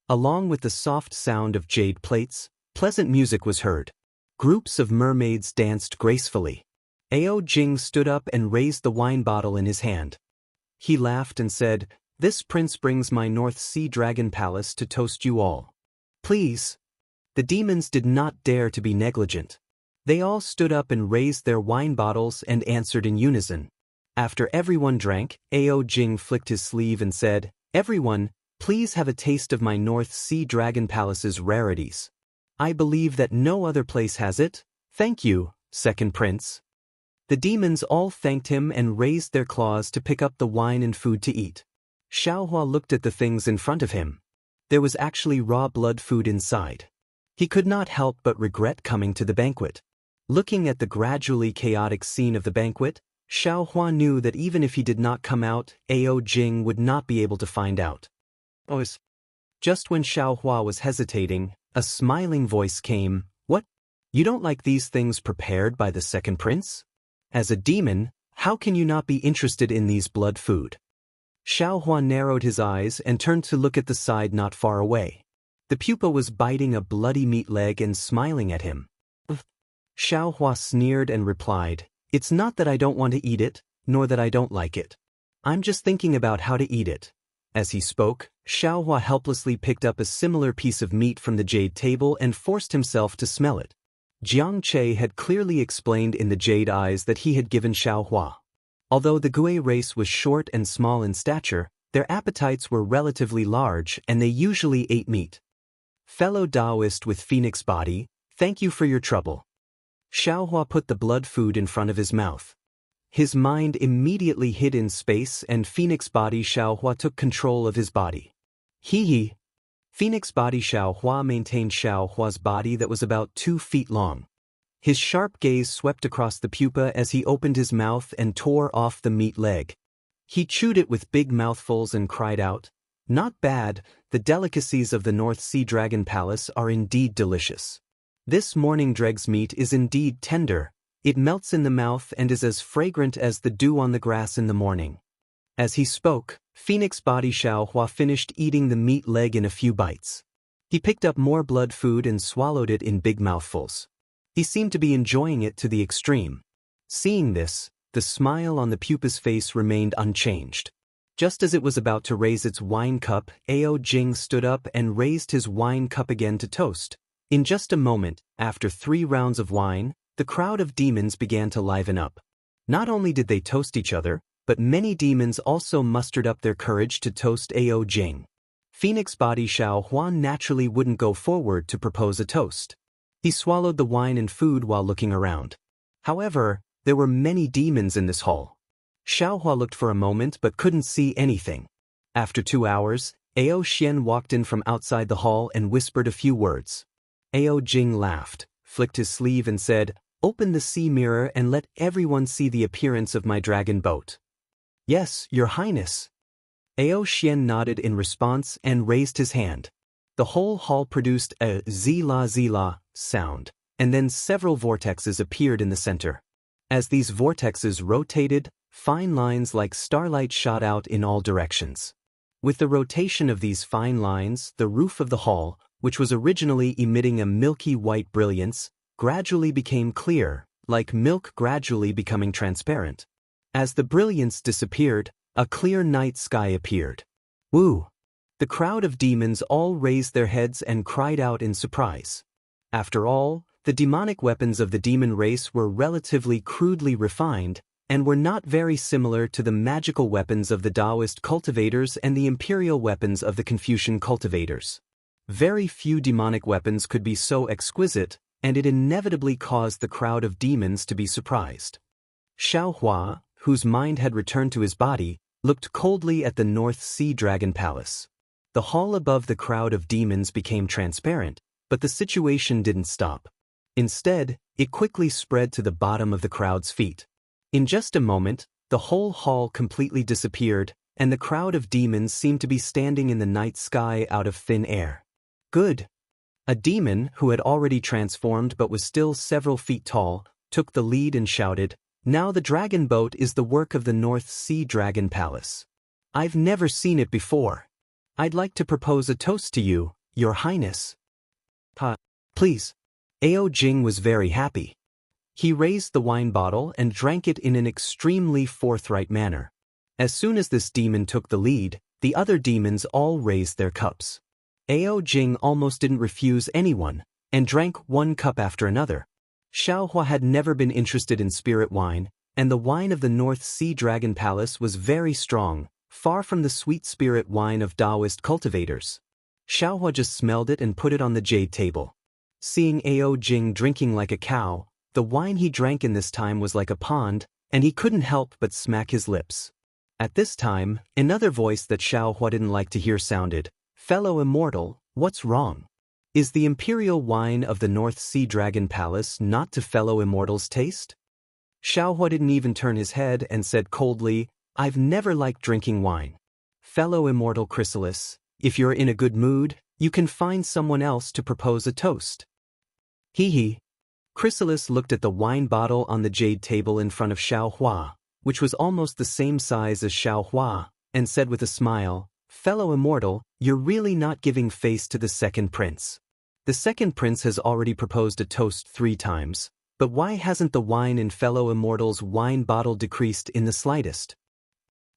Along with the soft sound of jade plates, pleasant music was heard. Groups of mermaids danced gracefully. Ao Jing stood up and raised the wine bottle in his hand. He laughed and said, "This prince brings my North Sea Dragon Palace to toast you all. Please." The demons did not dare to be negligent. They all stood up and raised their wine bottles and answered in unison. After everyone drank, Ao Jing flicked his sleeve and said, "Everyone, please have a taste of my North Sea Dragon Palace's rarities. I believe that no other place has it. Thank you, second prince." The demons all thanked him and raised their claws to pick up the wine and food to eat. Xiaohua looked at the things in front of him. There was actually raw blood food inside. He could not help but regret coming to the banquet. Looking at the gradually chaotic scene of the banquet, Xiaohua knew that even if he did not come out, Ao Jing would not be able to find out. Just when Xiaohua was hesitating, a smiling voice came, "What? You don't like these things prepared by the second prince? As a demon, how can you not be interested in these blood food?" Xiaohua narrowed his eyes and turned to look at the side not far away. The pupa was biting a bloody meat leg and smiling at him. Xiaohua sneered and replied, "It's not that I don't want to eat it, nor that I don't like it. I'm just thinking about how to eat it." As he spoke, Xiaohua helplessly picked up a similar piece of meat from the jade table and forced himself to smell it. Jianghu had clearly explained in the jade eyes that he had given Xiaohua. Although the Gui race was short and small in stature, their appetites were relatively large and they usually ate meat. "Fellow Taoist with phoenix body, thank you for your trouble." Xiaohua put the blood food in front of his mouth. His mind immediately hid in space and Phoenix Body Xiaohua took control of his body. Hee. Phoenix Body Xiaohua maintained Xiaohua's body that was about 2 feet long. His sharp gaze swept across the pupa as he opened his mouth and tore off the meat leg. He chewed it with big mouthfuls and cried out, "Not bad, the delicacies of the North Sea Dragon Palace are indeed delicious. This morning dreg's meat is indeed tender. It melts in the mouth and is as fragrant as the dew on the grass in the morning." As he spoke, Phoenix Body Xiaohua finished eating the meat leg in a few bites. He picked up more blood food and swallowed it in big mouthfuls. He seemed to be enjoying it to the extreme. Seeing this, the smile on the pupa's face remained unchanged. Just as it was about to raise its wine cup, Ao Jing stood up and raised his wine cup again to toast. In just a moment, after 3 rounds of wine, the crowd of demons began to liven up. Not only did they toast each other, but many demons also mustered up their courage to toast Ao Jing. Phoenix Body Xiaohua naturally wouldn't go forward to propose a toast. He swallowed the wine and food while looking around. However, there were many demons in this hall. Xiaohua looked for a moment but couldn't see anything. After 2 hours, Ao Xian walked in from outside the hall and whispered a few words. Ao Jing laughed, flicked his sleeve and said, "Open the sea mirror and let everyone see the appearance of my dragon boat." "Yes, Your Highness." Ao Xian nodded in response and raised his hand. The whole hall produced a zila sound, and then several vortexes appeared in the center. As these vortexes rotated, fine lines like starlight shot out in all directions. With the rotation of these fine lines, the roof of the hall, which was originally emitting a milky white brilliance, gradually became clear, like milk gradually becoming transparent. As the brilliance disappeared, a clear night sky appeared. Woo! The crowd of demons all raised their heads and cried out in surprise. After all, the demonic weapons of the demon race were relatively crudely refined, and were not very similar to the magical weapons of the Taoist cultivators and the imperial weapons of the Confucian cultivators. Very few demonic weapons could be so exquisite, and it inevitably caused the crowd of demons to be surprised. Xiaohua, whose mind had returned to his body, looked coldly at the North Sea Dragon Palace. The hall above the crowd of demons became transparent, but the situation didn't stop. Instead, it quickly spread to the bottom of the crowd's feet. In just a moment, the whole hall completely disappeared, and the crowd of demons seemed to be standing in the night sky out of thin air. Good. A demon, who had already transformed but was still several feet tall, took the lead and shouted, "Now the dragon boat is the work of the North Sea Dragon Palace. I've never seen it before. I'd like to propose a toast to you, Your Highness." Please. Ao Jing was very happy. He raised the wine bottle and drank it in an extremely forthright manner. As soon as this demon took the lead, the other demons all raised their cups. Ao Jing almost didn't refuse anyone, and drank one cup after another. Xiaohua had never been interested in spirit wine, and the wine of the North Sea Dragon Palace was very strong, far from the sweet spirit wine of Taoist cultivators. Xiaohua just smelled it and put it on the jade table. Seeing Ao Jing drinking like a cow, the wine he drank in this time was like a pond, and he couldn't help but smack his lips. At this time, another voice that Xiaohua didn't like to hear sounded, "Fellow Immortal, what's wrong? Is the imperial wine of the North Sea Dragon Palace not to fellow Immortal's taste?" Xiaohua didn't even turn his head and said coldly, "I've never liked drinking wine. Fellow Immortal Chrysalis, if you're in a good mood, you can find someone else to propose a toast." Hee hee. Chrysalis looked at the wine bottle on the jade table in front of Xiaohua, which was almost the same size as Xiaohua, and said with a smile, "Fellow Immortal, you're really not giving face to the second prince. The second prince has already proposed a toast 3 times, but why hasn't the wine in Fellow Immortal's wine bottle decreased in the slightest?"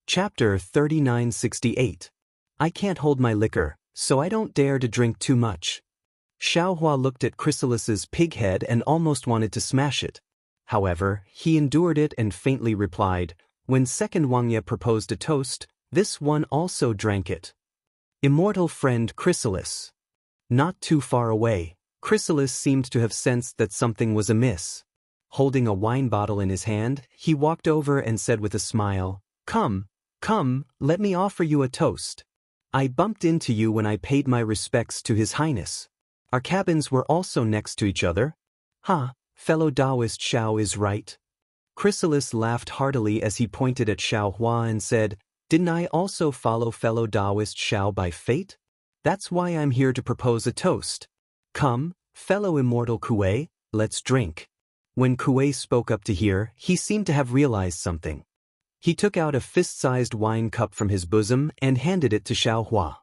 Chapter 3968. I can't hold my liquor, so I don't dare to drink too much. Xiaohua looked at Chrysalis's pig head and almost wanted to smash it. However, he endured it and faintly replied, "When second Wuxia proposed a toast, this one also drank it. Immortal friend Chrysalis." Not too far away, Chrysalis seemed to have sensed that something was amiss. Holding a wine bottle in his hand, he walked over and said with a smile, Come, let me offer you a toast. I bumped into you when I paid my respects to His Highness. Our cabins were also next to each other. Fellow Taoist Xiao is right." Chrysalis laughed heartily as he pointed at Xiaohua and said, "Didn't I also follow fellow Taoist Xiao by fate? That's why I'm here to propose a toast. Come, fellow immortal Kuei, let's drink." When Kuei spoke up to hear, he seemed to have realized something. He took out a fist-sized wine cup from his bosom and handed it to Xiaohua.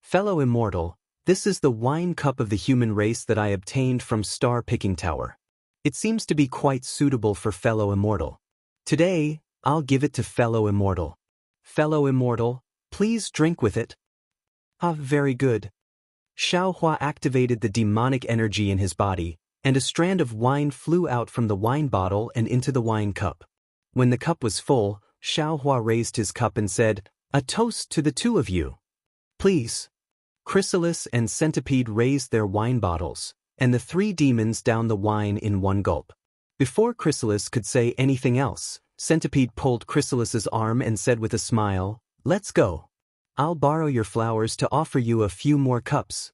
"Fellow immortal, this is the wine cup of the human race that I obtained from Star Picking Tower. It seems to be quite suitable for fellow immortal. Today, I'll give it to fellow immortal. Fellow immortal, please drink with it." Very good." Xiaohua activated the demonic energy in his body, and a strand of wine flew out from the wine bottle and into the wine cup. When the cup was full, Xiaohua raised his cup and said, "A toast to the two of you." "Please." Chrysalis and Centipede raised their wine bottles, and the 3 demons downed the wine in one gulp. Before Chrysalis could say anything else, Centipede pulled Chrysalis's arm and said with a smile, "Let's go. I'll borrow your flowers to offer you a few more cups."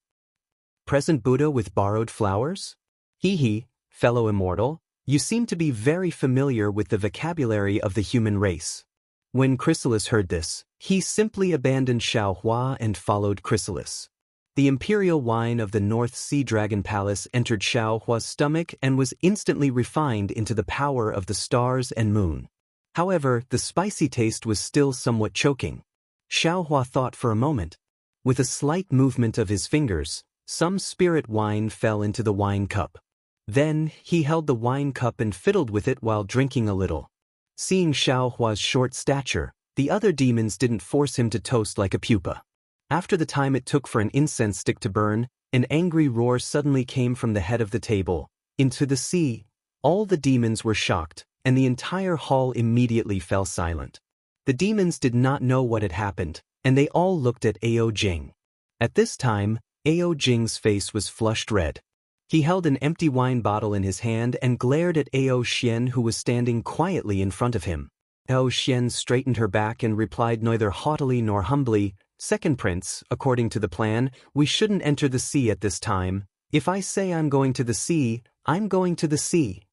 Present Buddha with borrowed flowers? Hee, fellow immortal, you seem to be very familiar with the vocabulary of the human race. When Chrysalis heard this, he simply abandoned Xiaohua and followed Chrysalis. The imperial wine of the North Sea Dragon Palace entered Xiaohua's stomach and was instantly refined into the power of the stars and moon. However, the spicy taste was still somewhat choking. Xiaohua thought for a moment. With a slight movement of his fingers, some spirit wine fell into the wine cup. Then, he held the wine cup and fiddled with it while drinking a little. Seeing Xiaohua's short stature, the other demons didn't force him to toast like a pupa. After the time it took for an incense stick to burn, an angry roar suddenly came from the head of the table. Into the sea. All the demons were shocked, and the entire hall immediately fell silent. The demons did not know what had happened, and they all looked at Ao Jing. At this time, Ao Jing's face was flushed red. He held an empty wine bottle in his hand and glared at Ao Xian, who was standing quietly in front of him. Ao Xian straightened her back and replied neither haughtily nor humbly, "Second prince, according to the plan, we shouldn't enter the sea at this time. If I say I'm going to the sea, I'm going to the sea.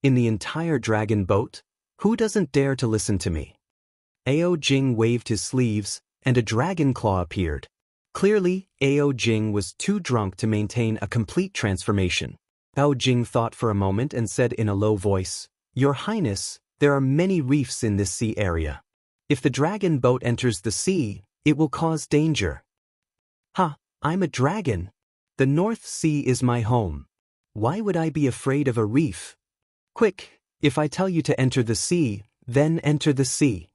In the entire dragon boat? Who doesn't dare to listen to me?" Ao Jing waved his sleeves, and a dragon claw appeared. Clearly, Ao Jing was too drunk to maintain a complete transformation. Ao Jing thought for a moment and said in a low voice, "Your Highness, there are many reefs in this sea area. If the dragon boat enters the sea, it will cause danger." "Ha, I'm a dragon. The North Sea is my home. Why would I be afraid of a reef? Quick, if I tell you to enter the sea, then enter the sea."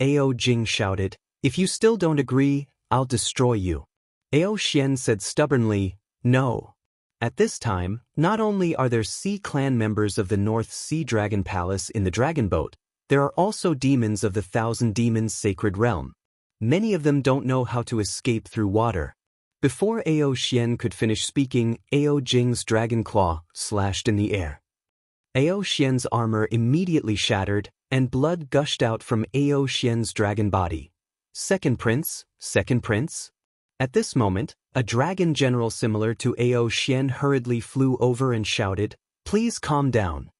Ao Jing shouted, "If you still don't agree, I'll destroy you." Ao Xian said stubbornly, "No." At this time, not only are there Sea Clan members of the North Sea Dragon Palace in the dragon boat, there are also demons of the Thousand Demons Sacred Realm. Many of them don't know how to escape through water. Before Ao Xian could finish speaking, Ao Jing's dragon claw slashed in the air. Ao Xian's armor immediately shattered, and blood gushed out from Ao Xian's dragon body. "Second prince, second prince?" At this moment, a dragon general similar to Ao Xian hurriedly flew over and shouted, "Please calm down.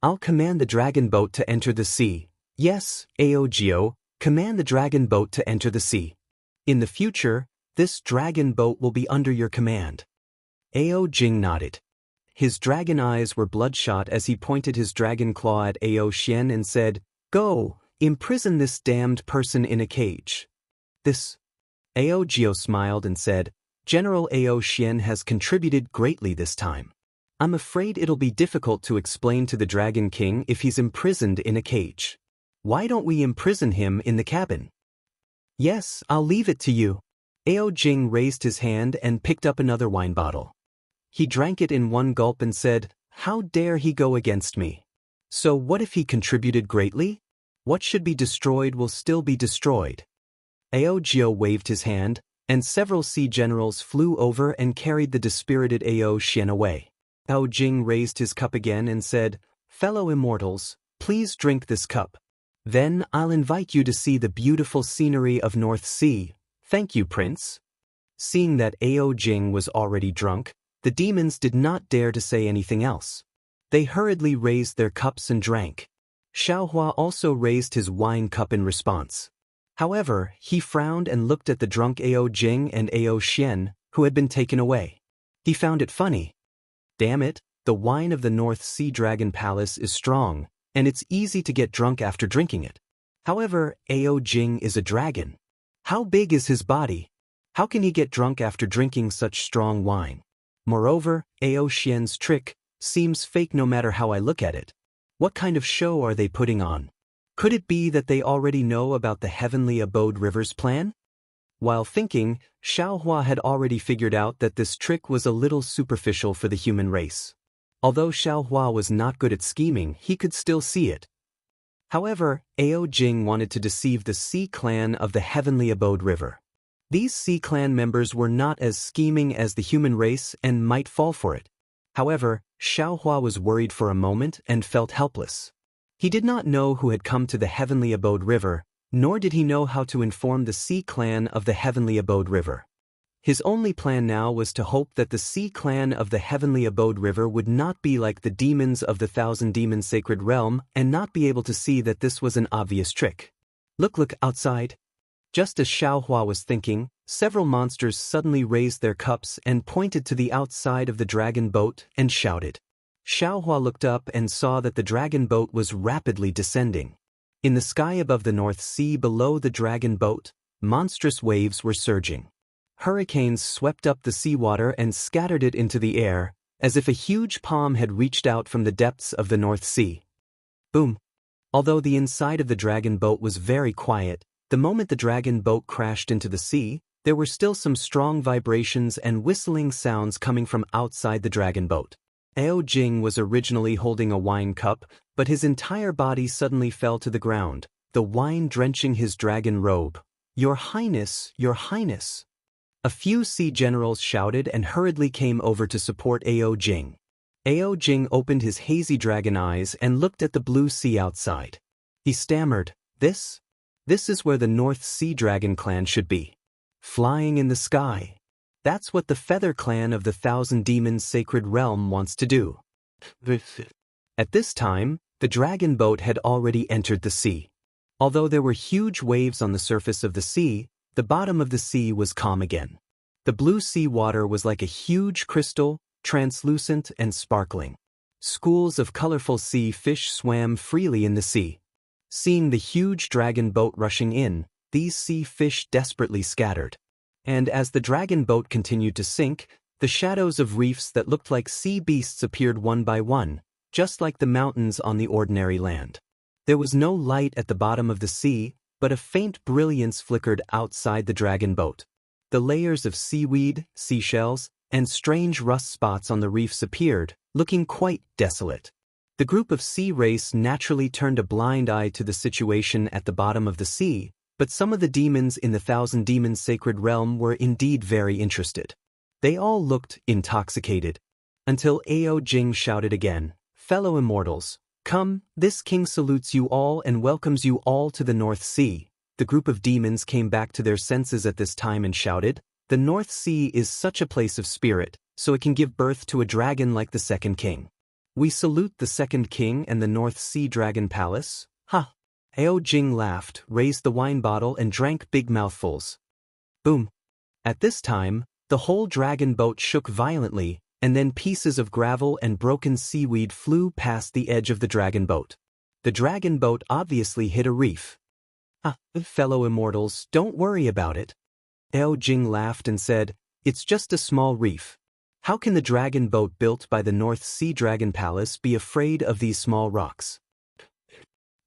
I'll command the dragon boat to enter the sea. Yes, Ao Jiao, command the dragon boat to enter the sea. In the future, this dragon boat will be under your command." Ao Jing nodded. His dragon eyes were bloodshot as he pointed his dragon claw at Ao Xian and said, "Go, imprison this damned person in a cage." This. Ao Jiao smiled and said, "General Ao Xian has contributed greatly this time. I'm afraid it'll be difficult to explain to the Dragon King if he's imprisoned in a cage. Why don't we imprison him in the cabin?" "Yes, I'll leave it to you." Ao Jing raised his hand and picked up another wine bottle. He drank it in one gulp and said, "How dare he go against me? So what if he contributed greatly? What should be destroyed will still be destroyed." Ao Jiao waved his hand, and several sea generals flew over and carried the dispirited Ao Xian away. Ao Jing raised his cup again and said, "Fellow immortals, please drink this cup. Then I'll invite you to see the beautiful scenery of North Sea. Thank you, Prince." Seeing that Ao Jing was already drunk, the demons did not dare to say anything else. They hurriedly raised their cups and drank. Xiaohua also raised his wine cup in response. However, he frowned and looked at the drunk Ao Jing and Ao Xian, who had been taken away. He found it funny. Damn it, the wine of the North Sea Dragon Palace is strong, and it's easy to get drunk after drinking it. However, Ao Jing is a dragon. How big is his body? How can he get drunk after drinking such strong wine? Moreover, Ao Xian's trick seems fake no matter how I look at it. What kind of show are they putting on? Could it be that they already know about the Heavenly Abode Rivers plan? While thinking, Xiaohua had already figured out that this trick was a little superficial for the human race. Although Xiaohua was not good at scheming, he could still see it. However, Ao Jing wanted to deceive the Sea Clan of the Heavenly Abode River. These Sea Clan members were not as scheming as the human race and might fall for it. However, Xiaohua was worried for a moment and felt helpless. He did not know who had come to the Heavenly Abode River, nor did he know how to inform the Sea Clan of the Heavenly Abode River. His only plan now was to hope that the Sea Clan of the Heavenly Abode River would not be like the demons of the Thousand Demons Sacred Realm and not be able to see that this was an obvious trick. Look outside." Just as Xiaohua was thinking, several monsters suddenly raised their cups and pointed to the outside of the dragon boat and shouted. Xiaohua looked up and saw that the dragon boat was rapidly descending. In the sky above the North Sea below the dragon boat, monstrous waves were surging. Hurricanes swept up the seawater and scattered it into the air, as if a huge palm had reached out from the depths of the North Sea. Boom. Although the inside of the dragon boat was very quiet, the moment the dragon boat crashed into the sea, there were still some strong vibrations and whistling sounds coming from outside the dragon boat. Ao Jing was originally holding a wine cup, but his entire body suddenly fell to the ground, the wine drenching his dragon robe. "Your Highness, Your Highness!" A few sea generals shouted and hurriedly came over to support Ao Jing. Ao Jing opened his hazy dragon eyes and looked at the blue sea outside. He stammered, This is where the North Sea Dragon clan should be. Flying in the sky. That's what the Feather clan of the Thousand Demons Sacred Realm wants to do." At this time, the dragon boat had already entered the sea. Although there were huge waves on the surface of the sea, the bottom of the sea was calm again. The blue sea water was like a huge crystal, translucent and sparkling. Schools of colorful sea fish swam freely in the sea. Seeing the huge dragon boat rushing in, these sea fish desperately scattered. And as the dragon boat continued to sink, the shadows of reefs that looked like sea beasts appeared one by one, just like the mountains on the ordinary land. There was no light at the bottom of the sea, but a faint brilliance flickered outside the dragon boat. The layers of seaweed, seashells, and strange rust spots on the reefs appeared, looking quite desolate. The group of sea race naturally turned a blind eye to the situation at the bottom of the sea, but some of the demons in the Thousand Demons Sacred Realm were indeed very interested. They all looked intoxicated. Until Ao Jing shouted again, "Fellow immortals, come, this king salutes you all and welcomes you all to the North Sea." The group of demons came back to their senses at this time and shouted, "The North Sea is such a place of spirit, so it can give birth to a dragon like the second king. We salute the second king and the North Sea Dragon Palace." Ha! Ao Jing laughed, raised the wine bottle and drank big mouthfuls. Boom! At this time, the whole dragon boat shook violently, and then pieces of gravel and broken seaweed flew past the edge of the dragon boat. The dragon boat obviously hit a reef. Fellow immortals, don't worry about it." Ao Jing laughed and said, "It's just a small reef. How can the dragon boat built by the North Sea Dragon Palace be afraid of these small rocks?"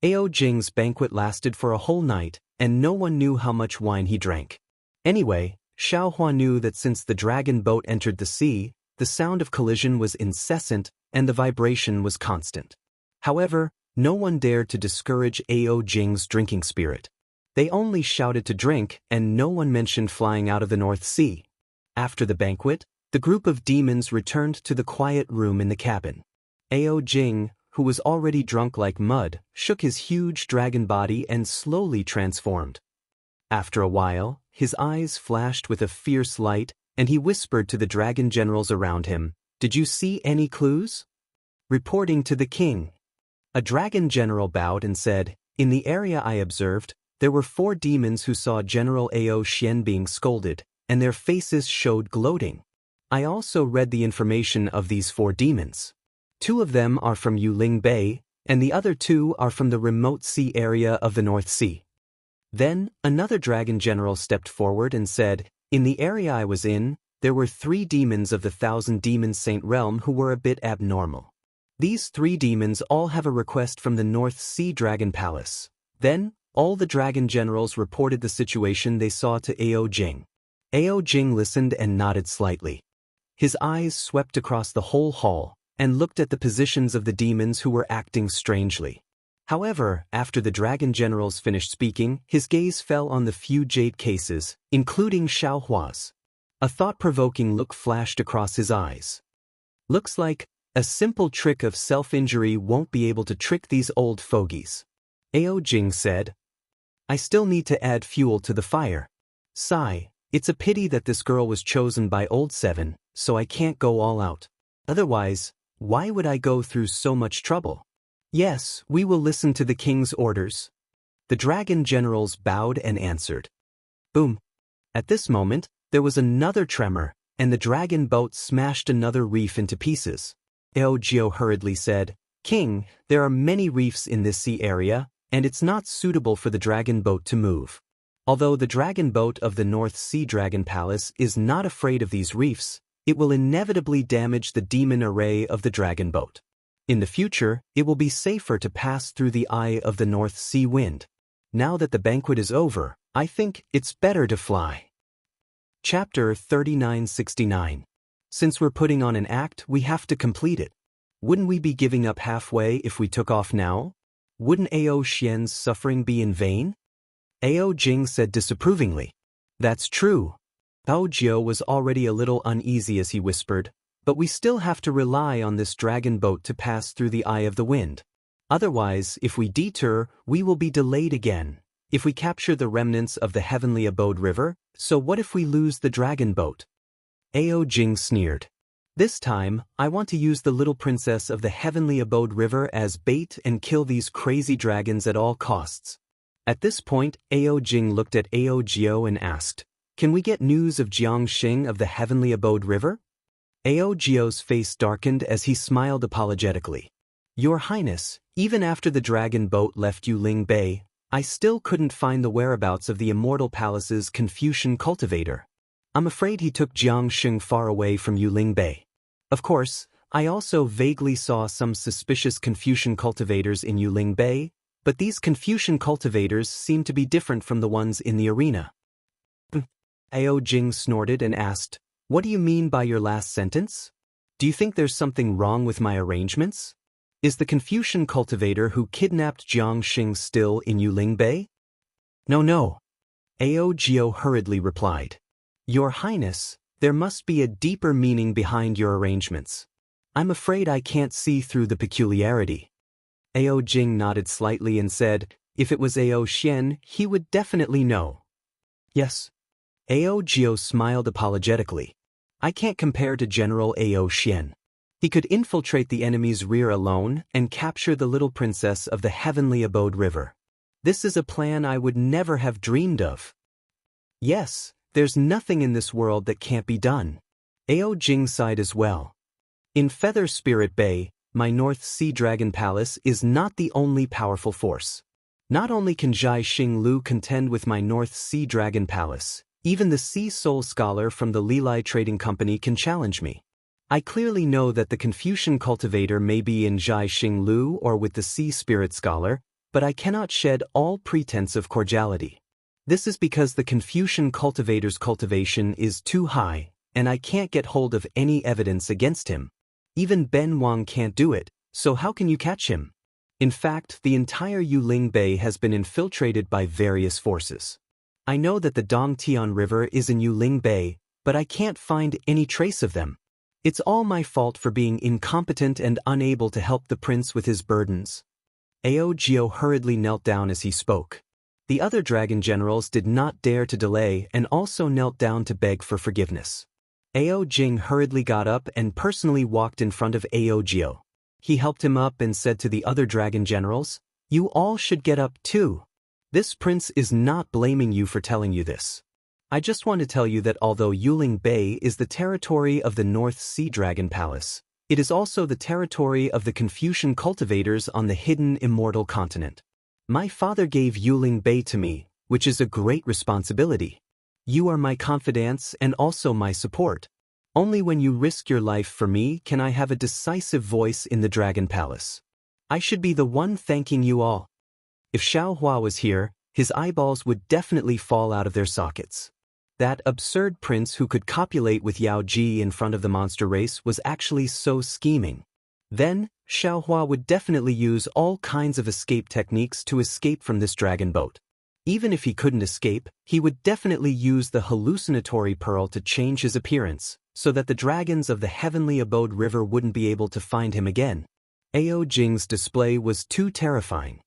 Ao Jing's banquet lasted for a whole night, and no one knew how much wine he drank. Anyway, Xiaohua knew that since the dragon boat entered the sea, the sound of collision was incessant and the vibration was constant. However, no one dared to discourage Ao Jing's drinking spirit. They only shouted to drink, and no one mentioned flying out of the North Sea. After the banquet, the group of demons returned to the quiet room in the cabin. Ao Jing, who was already drunk like mud, shook his huge dragon body and slowly transformed. After a while, his eyes flashed with a fierce light, and he whispered to the dragon generals around him, "Did you see any clues?" Reporting to the king. A dragon general bowed and said, "In the area I observed, there were 4 demons who saw General Ao Xian being scolded, and their faces showed gloating. I also read the information of these 4 demons. 2 of them are from Yuling Bay, and the other 2 are from the remote sea area of the North Sea." Then, another dragon general stepped forward and said, "In the area I was in, there were 3 demons of the Thousand Demons Saint Realm who were a bit abnormal. These 3 demons all have a request from the North Sea Dragon Palace." Then, all the dragon generals reported the situation they saw to Ao Jing. Ao Jing listened and nodded slightly. His eyes swept across the whole hall, and looked at the positions of the demons who were acting strangely. However, after the dragon generals finished speaking, his gaze fell on the few jade cases, including Xiaohua's. A thought-provoking look flashed across his eyes. "Looks like a simple trick of self-injury won't be able to trick these old fogies." Ao Jing said, "I still need to add fuel to the fire. Sigh, it's a pity that this girl was chosen by Old Seven, so I can't go all out. Otherwise, why would I go through so much trouble? Yes, we will listen to the king's orders." The dragon generals bowed and answered. Boom. At this moment, there was another tremor, and the dragon boat smashed another reef into pieces. Ao Jio hurriedly said, "King, there are many reefs in this sea area, and it's not suitable for the dragon boat to move. Although the dragon boat of the North Sea Dragon Palace is not afraid of these reefs, it will inevitably damage the demon array of the dragon boat. In the future, it will be safer to pass through the eye of the North Sea wind. Now that the banquet is over, I think it's better to fly. Chapter 3969. Since we're putting on an act, we have to complete it. Wouldn't we be giving up halfway if we took off now? Wouldn't Ao Xian's suffering be in vain? Ao Jing said disapprovingly. That's true. Bao Jiu was already a little uneasy as he whispered, but we still have to rely on this dragon boat to pass through the eye of the wind. Otherwise, if we detour, we will be delayed again. If we capture the remnants of the heavenly abode river, so what if we lose the dragon boat? Ao Jing sneered. This time, I want to use the little princess of the heavenly abode river as bait and kill these crazy dragons at all costs. At this point, Ao Jing looked at Ao Jiu and asked, "Can we get news of Jianghu of the heavenly abode river?" Ao Jiu's face darkened as he smiled apologetically. Your Highness, even after the dragon boat left Yuling Bay, I still couldn't find the whereabouts of the Immortal Palace's Confucian cultivator. I'm afraid he took Jianghu far away from Yuling Bay. Of course, I also vaguely saw some suspicious Confucian cultivators in Yuling Bay, but these Confucian cultivators seem to be different from the ones in the arena. Ao Jing snorted and asked, "What do you mean by your last sentence? Do you think there's something wrong with my arrangements? Is the Confucian cultivator who kidnapped Jianghu still in Yuling Bay?" No. Ao Jiu hurriedly replied. Your Highness, there must be a deeper meaning behind your arrangements. I'm afraid I can't see through the peculiarity. Ao Jing nodded slightly and said, if it was Ao Xian, he would definitely know. Yes. Ao Jiu smiled apologetically. I can't compare to General Ao Xian. He could infiltrate the enemy's rear alone and capture the little princess of the heavenly abode river. This is a plan I would never have dreamed of. Yes, there's nothing in this world that can't be done. Ao Jing sighed as well. In Feather Spirit Bay, my North Sea Dragon Palace is not the only powerful force. Not only can Zhai Xinglu contend with my North Sea Dragon Palace, even the Sea Soul Scholar from the Lilai Trading Company can challenge me. I clearly know that the Confucian cultivator may be in Zhai Xinglu or with the Sea Spirit Scholar, but I cannot shed all pretense of cordiality. This is because the Confucian cultivator's cultivation is too high, and I can't get hold of any evidence against him. Even Ben Wang can't do it, so how can you catch him? In fact, the entire Yuling Bay has been infiltrated by various forces. I know that the Dongtian River is in Yuling Bay, but I can't find any trace of them. It's all my fault for being incompetent and unable to help the prince with his burdens. Ao Jiu hurriedly knelt down as he spoke. The other dragon generals did not dare to delay and also knelt down to beg for forgiveness. Ao Jing hurriedly got up and personally walked in front of Ao Jiu. He helped him up and said to the other dragon generals, "You all should get up too. This prince is not blaming you for telling you this. I just want to tell you that although Yuling Bay is the territory of the North Sea Dragon Palace, it is also the territory of the Confucian cultivators on the hidden Immortal continent. My father gave Yuling Bay to me, which is a great responsibility. You are my confidants and also my support. Only when you risk your life for me can I have a decisive voice in the Dragon Palace. I should be the one thanking you all." If Xiao Hua was here, his eyeballs would definitely fall out of their sockets. That absurd prince who could copulate with Yao Ji in front of the monster race was actually so scheming. Then, Xiao Hua would definitely use all kinds of escape techniques to escape from this dragon boat. Even if he couldn't escape, he would definitely use the hallucinatory pearl to change his appearance, so that the dragons of the heavenly abode river wouldn't be able to find him again. Ao Jing's display was too terrifying.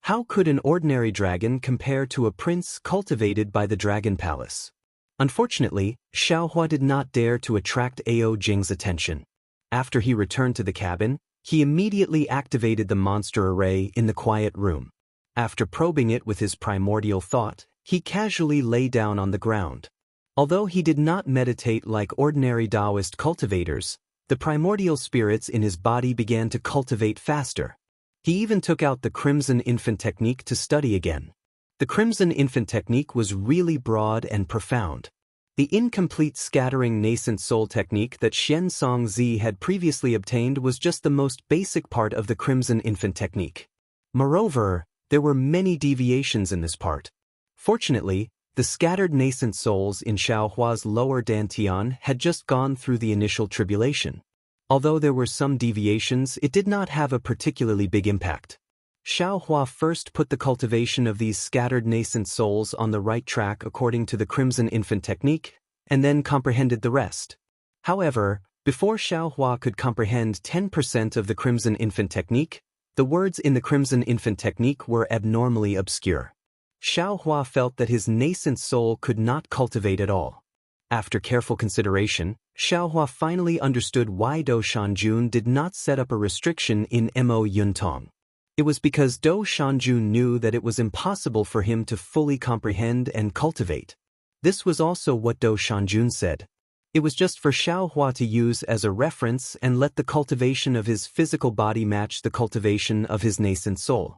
How could an ordinary dragon compare to a prince cultivated by the Dragon Palace? Unfortunately, Xiao Hua did not dare to attract Ao Jing's attention. After he returned to the cabin, he immediately activated the monster array in the quiet room. After probing it with his primordial thought, he casually lay down on the ground. Although he did not meditate like ordinary Taoist cultivators, the primordial spirits in his body began to cultivate faster. He even took out the Crimson Infant technique to study again. The Crimson Infant technique was really broad and profound. The incomplete scattering nascent soul technique that Xian Songzi had previously obtained was just the most basic part of the Crimson Infant technique. Moreover, there were many deviations in this part. Fortunately, the scattered nascent souls in Xiaohua's lower dantian had just gone through the initial tribulation. Although there were some deviations, it did not have a particularly big impact. Xiaohua first put the cultivation of these scattered nascent souls on the right track according to the Crimson Infant technique, and then comprehended the rest. However, before Xiaohua could comprehend 10% of the Crimson Infant technique, the words in the Crimson Infant technique were abnormally obscure. Xiaohua felt that his nascent soul could not cultivate at all. After careful consideration, Xiaohua finally understood why Dou Shanjun did not set up a restriction in Mo Yuntong. It was because Dou Shanjun knew that it was impossible for him to fully comprehend and cultivate. This was also what Dou Shanjun said. It was just for Xiaohua to use as a reference and let the cultivation of his physical body match the cultivation of his nascent soul.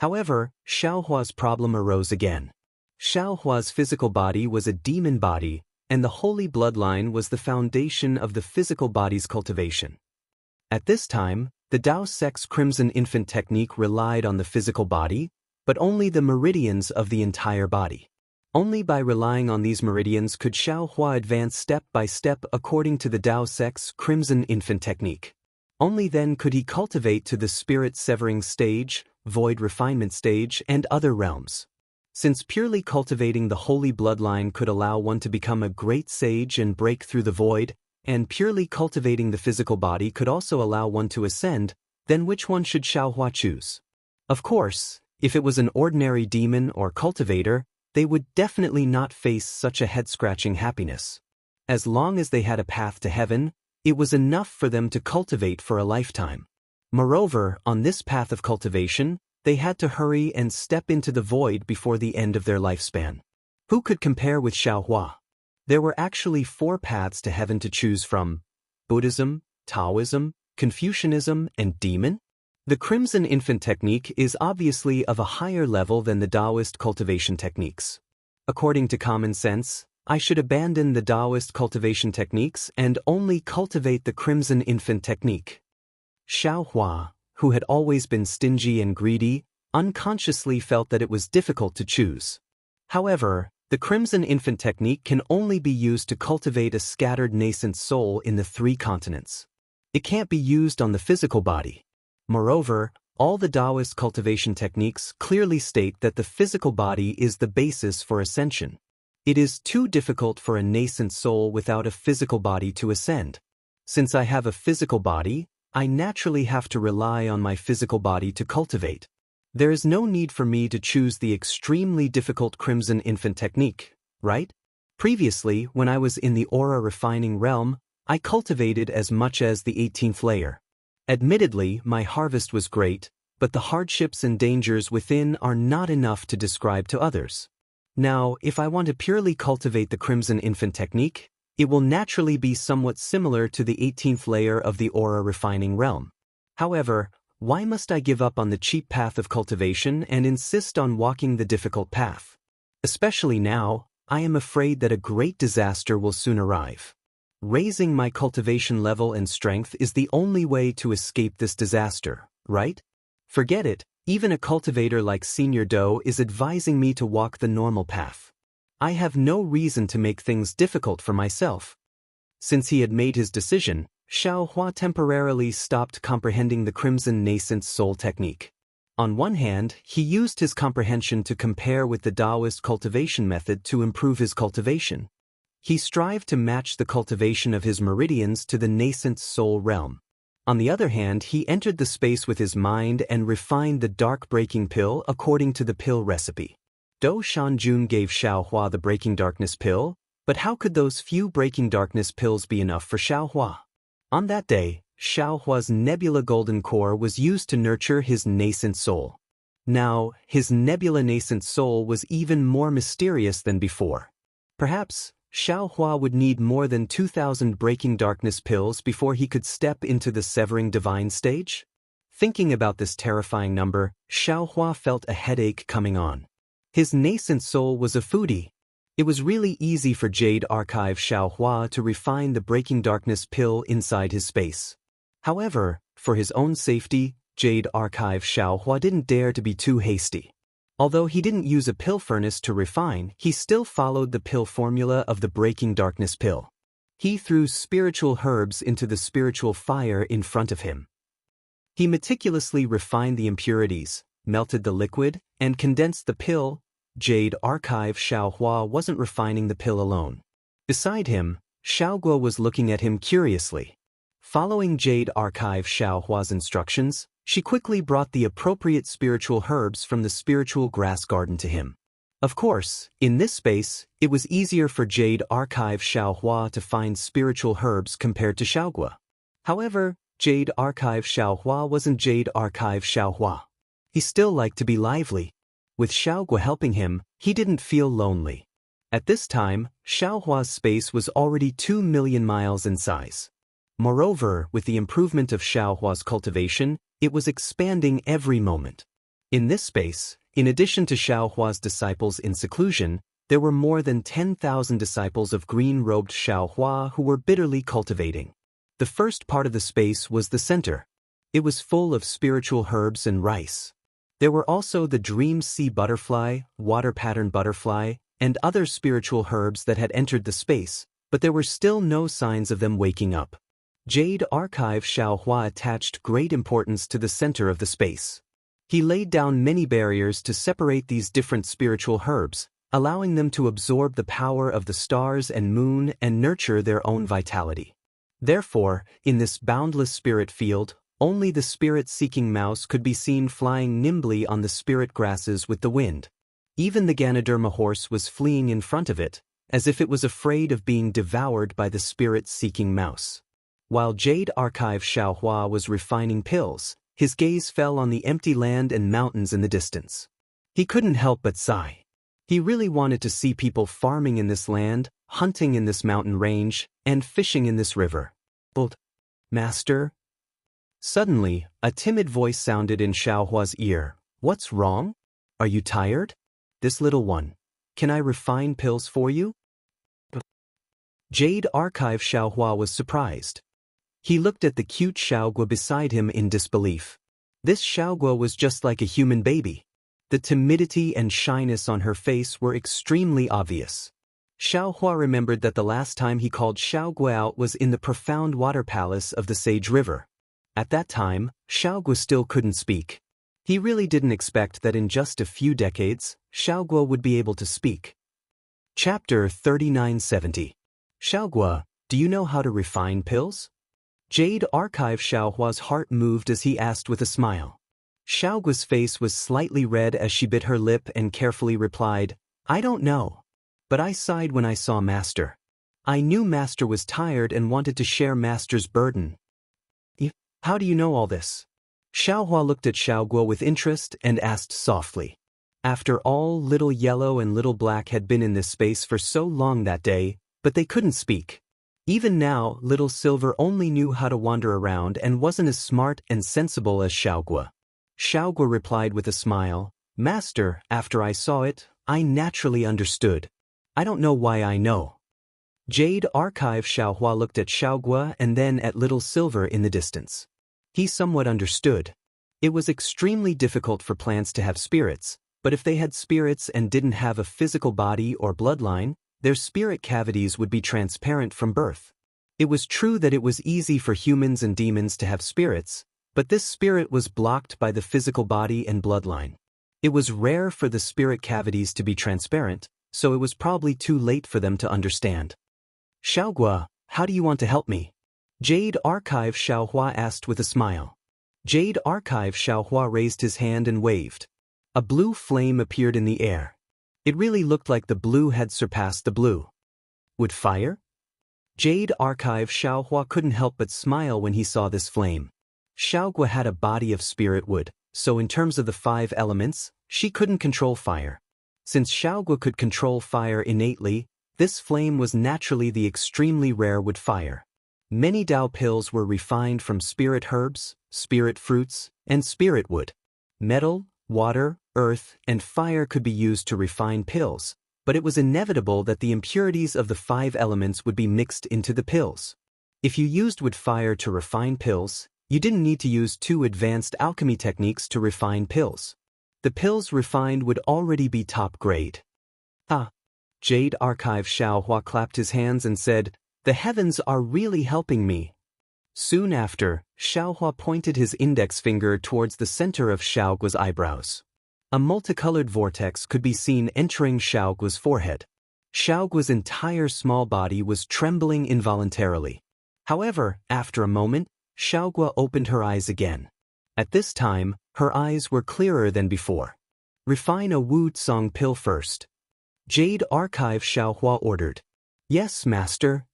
However, Xiaohua's problem arose again. Xiaohua's physical body was a demon body, and the holy bloodline was the foundation of the physical body's cultivation. At this time, the Dao Sect's Crimson Infant technique relied on the physical body, but only the meridians of the entire body. Only by relying on these meridians could Xiaohua advance step by step according to the Dao Sect's Crimson Infant technique. Only then could he cultivate to the spirit-severing stage, void refinement stage, and other realms. Since purely cultivating the holy bloodline could allow one to become a great sage and break through the void, and purely cultivating the physical body could also allow one to ascend, then which one should Xiaohua choose? Of course, if it was an ordinary demon or cultivator, they would definitely not face such a head-scratching happiness. As long as they had a path to heaven, it was enough for them to cultivate for a lifetime. Moreover, on this path of cultivation, they had to hurry and step into the void before the end of their lifespan. Who could compare with Xiaohua? There were actually 4 paths to heaven to choose from: Buddhism, Taoism, Confucianism, and Demon. The Crimson Infant technique is obviously of a higher level than the Taoist cultivation techniques. According to common sense, I should abandon the Taoist cultivation techniques and only cultivate the Crimson Infant technique. Xiaohua, who had always been stingy and greedy, unconsciously felt that it was difficult to choose. However, the Crimson Infant technique can only be used to cultivate a scattered nascent soul in the 3 continents. It can't be used on the physical body. Moreover, all the Taoist cultivation techniques clearly state that the physical body is the basis for ascension. It is too difficult for a nascent soul without a physical body to ascend. Since I have a physical body, I naturally have to rely on my physical body to cultivate. There is no need for me to choose the extremely difficult Crimson Infant technique, right? Previously, when I was in the aura refining realm, I cultivated as much as the 18th layer. Admittedly, my harvest was great, but the hardships and dangers within are not enough to describe to others. Now, if I want to purely cultivate the Crimson Infant technique, it will naturally be somewhat similar to the 18th layer of the aura refining realm. However, why must I give up on the cheap path of cultivation and insist on walking the difficult path? Especially now, I am afraid that a great disaster will soon arrive. Raising my cultivation level and strength is the only way to escape this disaster, right? Forget it, even a cultivator like Senior Dou is advising me to walk the normal path. I have no reason to make things difficult for myself. Since he had made his decision, Xiaohua temporarily stopped comprehending the Crimson Nascent Soul technique. On one hand, he used his comprehension to compare with the Taoist cultivation method to improve his cultivation. He strived to match the cultivation of his meridians to the nascent soul realm. On the other hand, he entered the space with his mind and refined the dark breaking pill according to the pill recipe. Dou Shanjun gave Xiaohua the breaking darkness pill, but how could those few breaking darkness pills be enough for Xiaohua? On that day, Xiaohua's nebula golden core was used to nurture his nascent soul. Now, his nebula nascent soul was even more mysterious than before. Perhaps, Xiaohua would need more than 2,000 breaking darkness pills before he could step into the severing divine stage? Thinking about this terrifying number, Xiaohua felt a headache coming on. His nascent soul was a foodie. It was really easy for Jade Archive Xiaohua to refine the Breaking Darkness pill inside his space. However, for his own safety, Jade Archive Xiaohua didn't dare to be too hasty. Although he didn't use a pill furnace to refine, he still followed the pill formula of the Breaking Darkness pill. He threw spiritual herbs into the spiritual fire in front of him. He meticulously refined the impurities, melted the liquid, and condensed the pill. Jade Archive Xiaohua wasn't refining the pill alone. Beside him, Xiaoguo was looking at him curiously. Following Jade Archive Xiaohua's instructions, she quickly brought the appropriate spiritual herbs from the spiritual grass garden to him. Of course, in this space, it was easier for Jade Archive Xiaohua to find spiritual herbs compared to Xiaoguo. However, Jade Archive Xiaohua wasn't Jade Archive Xiaohua. He still liked to be lively. With Xiaoguo helping him, he didn't feel lonely. At this time, Xiaohua's space was already 2 million miles in size. Moreover, with the improvement of Xiaohua's cultivation, it was expanding every moment. In this space, in addition to Xiaohua's disciples in seclusion, there were more than 10,000 disciples of green-robed Xiaohua who were bitterly cultivating. The first part of the space was the center. It was full of spiritual herbs and rice. There were also the dream sea butterfly, water pattern butterfly, and other spiritual herbs that had entered the space, but there were still no signs of them waking up. Jade Archive Xiaohua attached great importance to the center of the space. He laid down many barriers to separate these different spiritual herbs, allowing them to absorb the power of the stars and moon and nurture their own vitality. Therefore, in this boundless spirit field, only the spirit-seeking mouse could be seen flying nimbly on the spirit grasses with the wind. Even the Ganoderma horse was fleeing in front of it, as if it was afraid of being devoured by the spirit-seeking mouse. While Jade Archive Xiaohua was refining pills, his gaze fell on the empty land and mountains in the distance. He couldn't help but sigh. He really wanted to see people farming in this land, hunting in this mountain range, and fishing in this river. But, Master? Suddenly, a timid voice sounded in Xiaohua's ear. What's wrong? Are you tired? This little one. Can I refine pills for you? Jade Archive Xiaohua was surprised. He looked at the cute Xiaoguo beside him in disbelief. This Xiaoguo was just like a human baby. The timidity and shyness on her face were extremely obvious. Xiaohua remembered that the last time he called Xiaoguo out was in the profound water palace of the Sage River. At that time, Xiaoguo still couldn't speak. He really didn't expect that in just a few decades, Xiaoguo would be able to speak. Chapter 3970. Xiaoguo, do you know how to refine pills? Jade Archive Xiaohua's heart moved as he asked with a smile. Xiaoguo's face was slightly red as she bit her lip and carefully replied, I don't know. But I sighed when I saw Master. I knew Master was tired and wanted to share Master's burden. How do you know all this? Xiaohua looked at Xiaoguo with interest and asked softly. After all, Little Yellow and Little Black had been in this space for so long that day, but they couldn't speak. Even now, Little Silver only knew how to wander around and wasn't as smart and sensible as Xiaoguo. Xiaoguo replied with a smile, Master, after I saw it, I naturally understood. I don't know why I know. Jade Archive Xiaohua looked at Xiaoguo and then at Little Silver in the distance. He somewhat understood. It was extremely difficult for plants to have spirits, but if they had spirits and didn't have a physical body or bloodline, their spirit cavities would be transparent from birth. It was true that it was easy for humans and demons to have spirits, but this spirit was blocked by the physical body and bloodline. It was rare for the spirit cavities to be transparent, so it was probably too late for them to understand. Xiaoguo, how do you want to help me? Jade Archive Xiaohua asked with a smile. Jade Archive Xiaohua raised his hand and waved. A blue flame appeared in the air. It really looked like the blue had surpassed the blue. Would fire? Jade Archive Xiaohua couldn't help but smile when he saw this flame. Xiaoguo had a body of spirit wood, so in terms of the 5 elements, she couldn't control fire. Since Xiaoguo could control fire innately, this flame was naturally the extremely rare wood fire. Many Dao pills were refined from spirit herbs, spirit fruits, and spirit wood. Metal, water, earth, and fire could be used to refine pills, but it was inevitable that the impurities of the 5 elements would be mixed into the pills. If you used wood fire to refine pills, you didn't need to use 2 advanced alchemy techniques to refine pills. The pills refined would already be top grade. Ah! Jade Archive Xiaohua clapped his hands and said, "The heavens are really helping me." Soon after, Xiaohua pointed his index finger towards the center of Xiaoguo's eyebrows. A multicolored vortex could be seen entering Xiaoguo's forehead. Xiaoguo's entire small body was trembling involuntarily. However, after a moment, Xiaoguo opened her eyes again. At this time, her eyes were clearer than before. "Refine a Wu Tsong pill first." Jade Archive Xiaohua ordered. "Yes, master."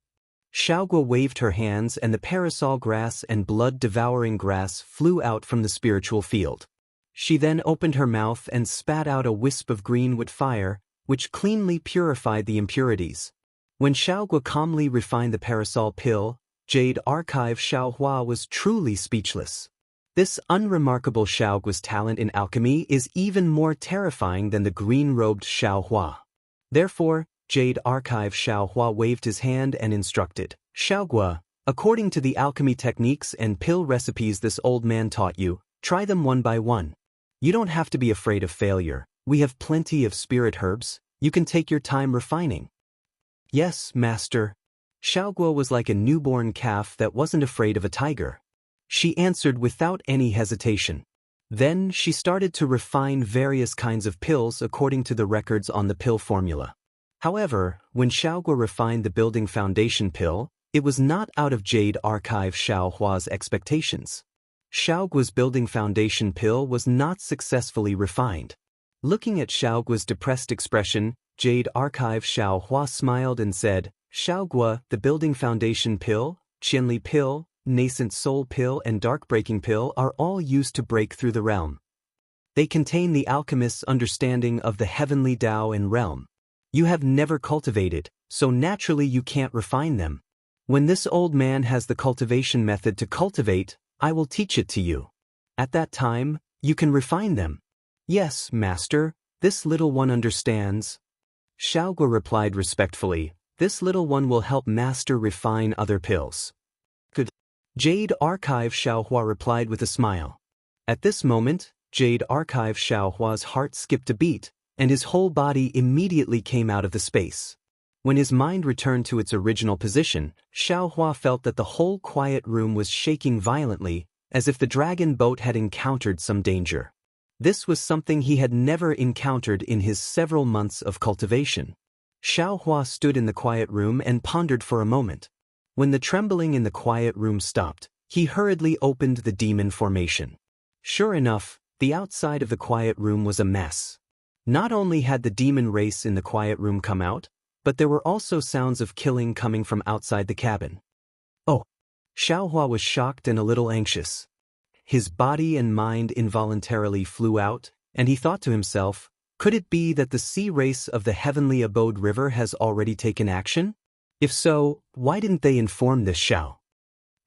Xiaoguo waved her hands and the parasol grass and blood-devouring grass flew out from the spiritual field. She then opened her mouth and spat out a wisp of green wood fire, which cleanly purified the impurities. When Xiaoguo calmly refined the parasol pill, Jade Archive Xiaohua was truly speechless. This unremarkable Xiaoguo's talent in alchemy is even more terrifying than the green-robed Xiaohua. Therefore, Jade Archive Xiaohua waved his hand and instructed, "Xiaoguo, according to the alchemy techniques and pill recipes this old man taught you, try them one by one. You don't have to be afraid of failure. We have plenty of spirit herbs. You can take your time refining." "Yes, master." Xiaoguo was like a newborn calf that wasn't afraid of a tiger. She answered without any hesitation. Then she started to refine various kinds of pills according to the records on the pill formula. However, when Xiaoguo refined the building foundation pill, it was not out of Jade Archive Xiaohua's expectations. Xiaoguo's building foundation pill was not successfully refined. Looking at Xiaoguo's depressed expression, Jade Archive Xiaohua smiled and said, "Xiaoguo, the building foundation pill, Qianli pill, nascent soul pill and dark breaking pill are all used to break through the realm. They contain the alchemist's understanding of the heavenly Tao and realm. You have never cultivated, so naturally you can't refine them. When this old man has the cultivation method to cultivate, I will teach it to you. At that time, you can refine them." "Yes, master, this little one understands." Xiaoguo replied respectfully, "This little one will help master refine other pills." "Good." Jade Archive Xiaohua replied with a smile. At this moment, Jade Archive Xiaohua's heart skipped a beat, and his whole body immediately came out of the space. When his mind returned to its original position, Xiaohua felt that the whole quiet room was shaking violently, as if the dragon boat had encountered some danger. This was something he had never encountered in his several months of cultivation. Xiaohua stood in the quiet room and pondered for a moment. When the trembling in the quiet room stopped, he hurriedly opened the demon formation. Sure enough, the outside of the quiet room was a mess. Not only had the demon race in the quiet room come out, but there were also sounds of killing coming from outside the cabin. "Oh!" Xiaohua was shocked and a little anxious. His body and mind involuntarily flew out, and he thought to himself, could it be that the sea race of the heavenly abode river has already taken action? If so, why didn't they inform this Xiao?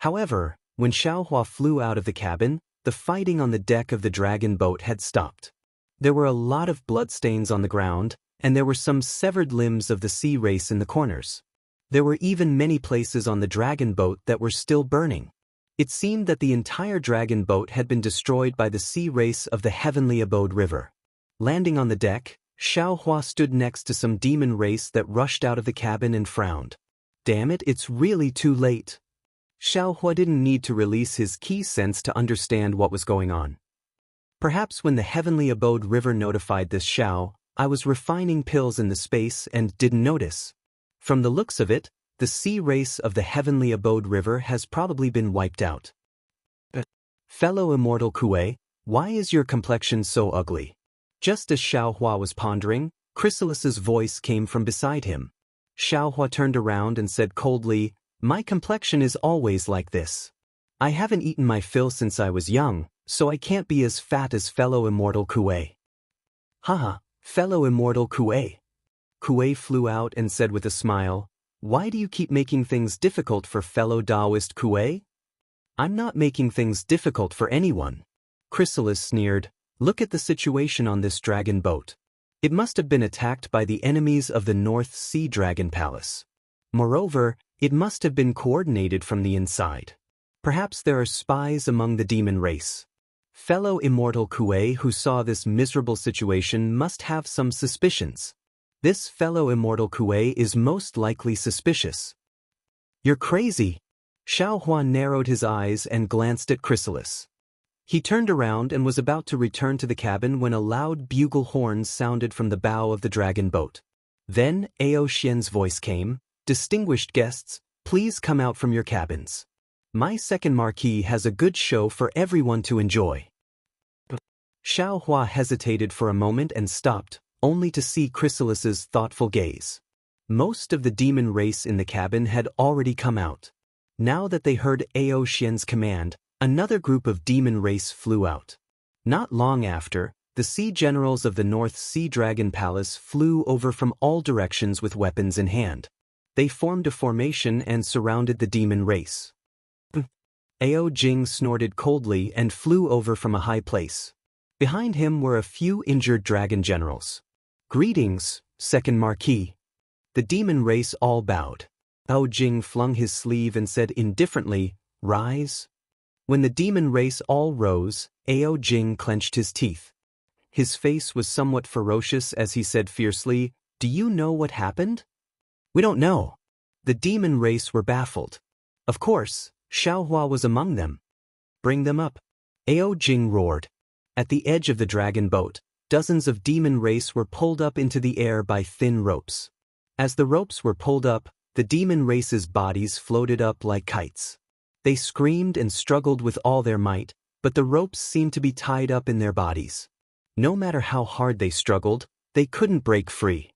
However, when Xiaohua flew out of the cabin, the fighting on the deck of the dragon boat had stopped. There were a lot of bloodstains on the ground, and there were some severed limbs of the sea race in the corners. There were even many places on the dragon boat that were still burning. It seemed that the entire dragon boat had been destroyed by the sea race of the heavenly abode river. Landing on the deck, Xiaohua stood next to some demon race that rushed out of the cabin and frowned. "Damn it, it's really too late." Xiaohua didn't need to release his key sense to understand what was going on. Perhaps when the heavenly abode river notified this Xiao, I was refining pills in the space and didn't notice. From the looks of it, the sea race of the heavenly abode river has probably been wiped out. Fellow Immortal Kuei, why is your complexion so ugly? Just as Xiaohua was pondering, Chrysalis's voice came from beside him. Xiaohua turned around and said coldly, "My complexion is always like this. I haven't eaten my fill since I was young, so I can't be as fat as fellow Immortal Kuei." "Haha, fellow Immortal Kuei." Kuei flew out and said with a smile, "Why do you keep making things difficult for fellow Taoist Kuei?" "I'm not making things difficult for anyone." Chrysalis sneered, "Look at the situation on this dragon boat. It must have been attacked by the enemies of the North Sea Dragon Palace. Moreover, it must have been coordinated from the inside. Perhaps there are spies among the demon race. Fellow Immortal Kuei who saw this miserable situation must have some suspicions. This fellow Immortal Kuei is most likely suspicious. You're crazy. Xiaohua narrowed his eyes and glanced at Chrysalis. He turned around and was about to return to the cabin when a loud bugle horn sounded from the bow of the dragon boat. Then Ao Xian's voice came, "Distinguished guests, please come out from your cabins. My second marquee has a good show for everyone to enjoy." Xiaohua hesitated for a moment and stopped, only to see Chrysalis's thoughtful gaze. Most of the demon race in the cabin had already come out. Now that they heard Ao Xian's command, another group of demon race flew out. Not long after, the sea generals of the North Sea Dragon Palace flew over from all directions with weapons in hand. They formed a formation and surrounded the demon race. Ao Jing snorted coldly and flew over from a high place. Behind him were a few injured dragon generals. "Greetings, second marquis." The demon race all bowed. Ao Jing flung his sleeve and said indifferently, "Rise." When the demon race all rose, Ao Jing clenched his teeth. His face was somewhat ferocious as he said fiercely, "Do you know what happened?" "We don't know." The demon race were baffled. Of course, Xiaohua was among them. "Bring them up." Ao Jing roared. At the edge of the dragon boat, dozens of demon race were pulled up into the air by thin ropes. As the ropes were pulled up, the demon race's bodies floated up like kites. They screamed and struggled with all their might, but the ropes seemed to be tied up in their bodies. No matter how hard they struggled, they couldn't break free.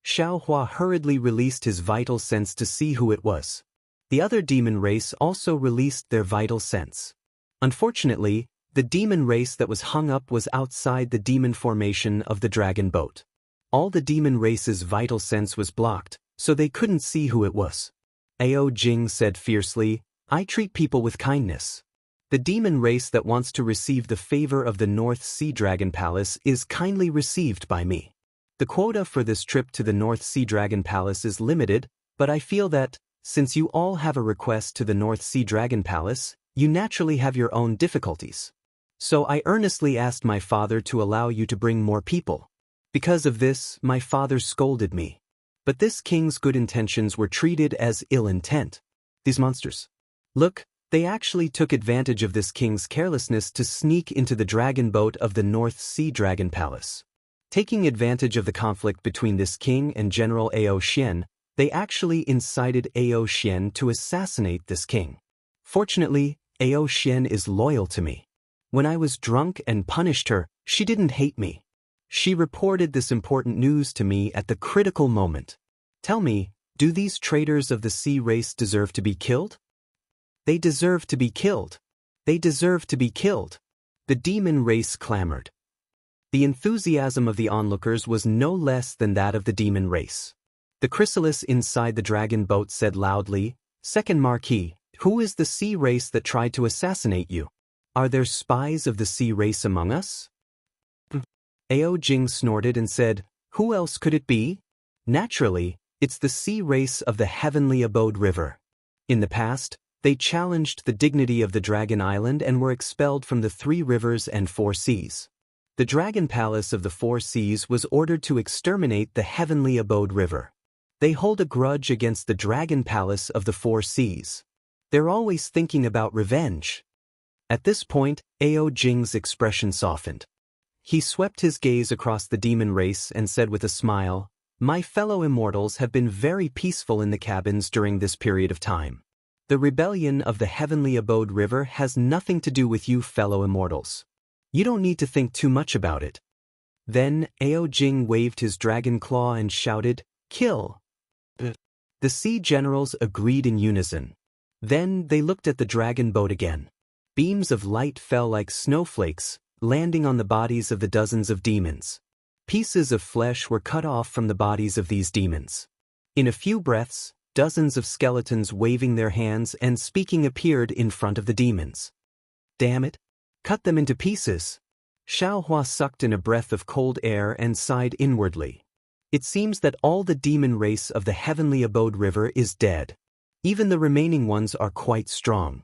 Xiaohua hurriedly released his vital sense to see who it was. The other demon race also released their vital sense. Unfortunately, the demon race that was hung up was outside the demon formation of the dragon boat. All the demon race's vital sense was blocked, so they couldn't see who it was. Ao Jing said fiercely, "I treat people with kindness. The demon race that wants to receive the favor of the North Sea Dragon Palace is kindly received by me. The quota for this trip to the North Sea Dragon Palace is limited, but I feel that, since you all have a request to the North Sea Dragon Palace, you naturally have your own difficulties. So I earnestly asked my father to allow you to bring more people. Because of this, my father scolded me. But this king's good intentions were treated as ill intent. These monsters. Look, they actually took advantage of this king's carelessness to sneak into the dragon boat of the North Sea Dragon Palace. Taking advantage of the conflict between this king and General Ao Xian, they actually incited Ao Xian to assassinate this king. Fortunately, Ao Xian is loyal to me. When I was drunk and punished her, she didn't hate me. She reported this important news to me at the critical moment. Tell me, do these traitors of the sea race deserve to be killed? They deserve to be killed. They deserve to be killed. The demon race clamored. The enthusiasm of the onlookers was no less than that of the demon race. The chrysalis inside the dragon boat said loudly, "Second Marquis, who is the sea race that tried to assassinate you? Are there spies of the sea race among us?" Ao Jing snorted and said, "Who else could it be? Naturally, it's the sea race of the Heavenly Abode River. In the past, they challenged the dignity of the Dragon Island and were expelled from the 3 rivers and 4 seas. The Dragon Palace of the 4 seas was ordered to exterminate the Heavenly Abode River. They hold a grudge against the Dragon Palace of the 4 seas. They're always thinking about revenge." At this point, Ao Jing's expression softened. He swept his gaze across the demon race and said with a smile, "My fellow immortals have been very peaceful in the cabins during this period of time. The rebellion of the Heavenly Abode River has nothing to do with you fellow immortals. You don't need to think too much about it." Then Ao Jing waved his dragon claw and shouted, "Kill!" The sea generals agreed in unison. Then they looked at the dragon boat again. Beams of light fell like snowflakes, landing on the bodies of the dozens of demons. Pieces of flesh were cut off from the bodies of these demons. In a few breaths, dozens of skeletons waving their hands and speaking appeared in front of the demons. "Damn it! Cut them into pieces!" Xiaohua sucked in a breath of cold air and sighed inwardly. It seems that all the demon race of the heavenly abode river is dead. Even the remaining ones are quite strong.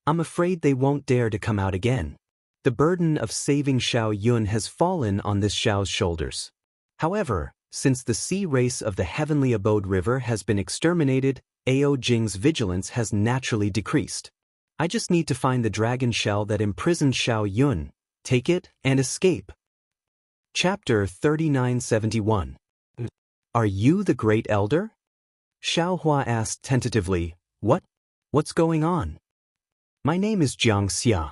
I'm afraid they won't dare to come out again. The burden of saving Xiao Yun has fallen on this Xiao's shoulders. However, since the sea race of the heavenly abode river has been exterminated, Ao Jing's vigilance has naturally decreased. I just need to find the dragon shell that imprisoned Xiao Yun, take it, and escape. Chapter 3971. Are you the Great Elder? Xiaohua asked tentatively. What's going on? My name is Jianghu.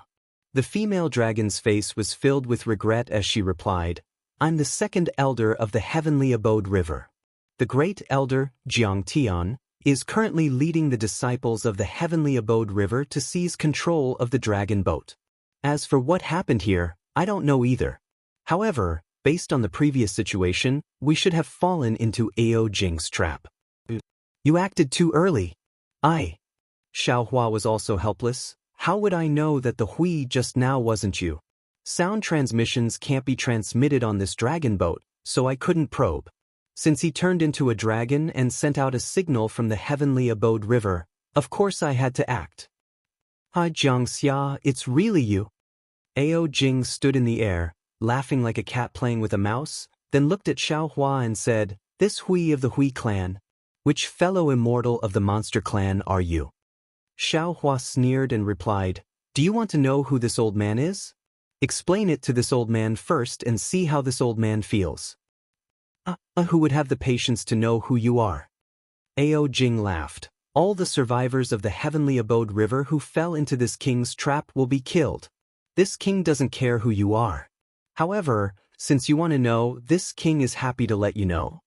The female dragon's face was filled with regret as she replied, I'm the second elder of the heavenly abode river. The Great Elder, Jiangtian, is currently leading the disciples of the heavenly abode river to seize control of the dragon boat. As for what happened here, I don't know either. However, based on the previous situation, we should have fallen into Ao Jing's trap. You acted too early. Xiaohua was also helpless. How would I know that the Hui just now wasn't you? Sound transmissions can't be transmitted on this dragon boat, so I couldn't probe. Since he turned into a dragon and sent out a signal from the heavenly abode river, of course I had to act. Jiangxia, it's really you. Ao Jing stood in the air, laughing like a cat playing with a mouse, then looked at Xiaohua and said, This Hui of the Hui clan. Which fellow immortal of the monster clan are you? Xiaohua sneered and replied, Do you want to know who this old man is? Explain it to this old man first and see how this old man feels. Who would have the patience to know who you are? Ao Jing laughed. All the survivors of the heavenly abode river who fell into this king's trap will be killed. This king doesn't care who you are. However, since you want to know, this king is happy to let you know.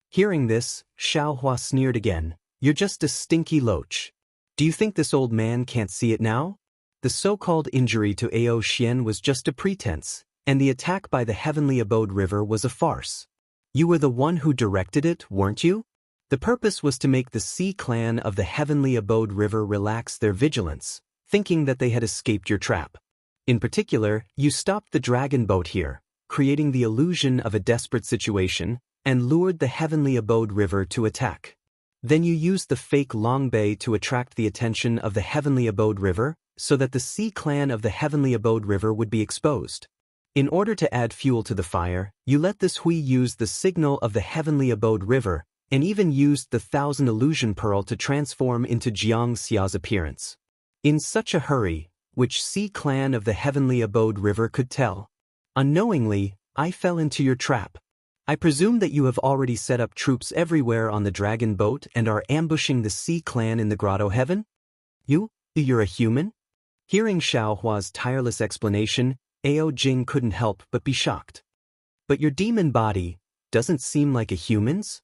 Hearing this, Xiaohua sneered again. You're just a stinky loach. Do you think this old man can't see it now? The so-called injury to Ao Xian was just a pretense, and the attack by the heavenly abode river was a farce. You were the one who directed it, weren't you? The purpose was to make the Sea clan of the heavenly abode river relax their vigilance, thinking that they had escaped your trap. In particular, you stopped the dragon boat here, creating the illusion of a desperate situation, and lured the heavenly abode river to attack. Then you used the fake Long Bay to attract the attention of the heavenly abode river, so that the Sea clan of the heavenly abode river would be exposed. In order to add fuel to the fire, you let this Hui use the signal of the heavenly abode river, and even used the 1,000 illusion pearl to transform into Jiangxia's appearance. In such a hurry, which Sea clan of the heavenly abode river could tell? Unknowingly, I fell into your trap. I presume that you have already set up troops everywhere on the dragon boat and are ambushing the Sea clan in the grotto heaven? You're a human? Hearing Xiaohua's tireless explanation, Ao Jing couldn't help but be shocked. But your demon body doesn't seem like a human's?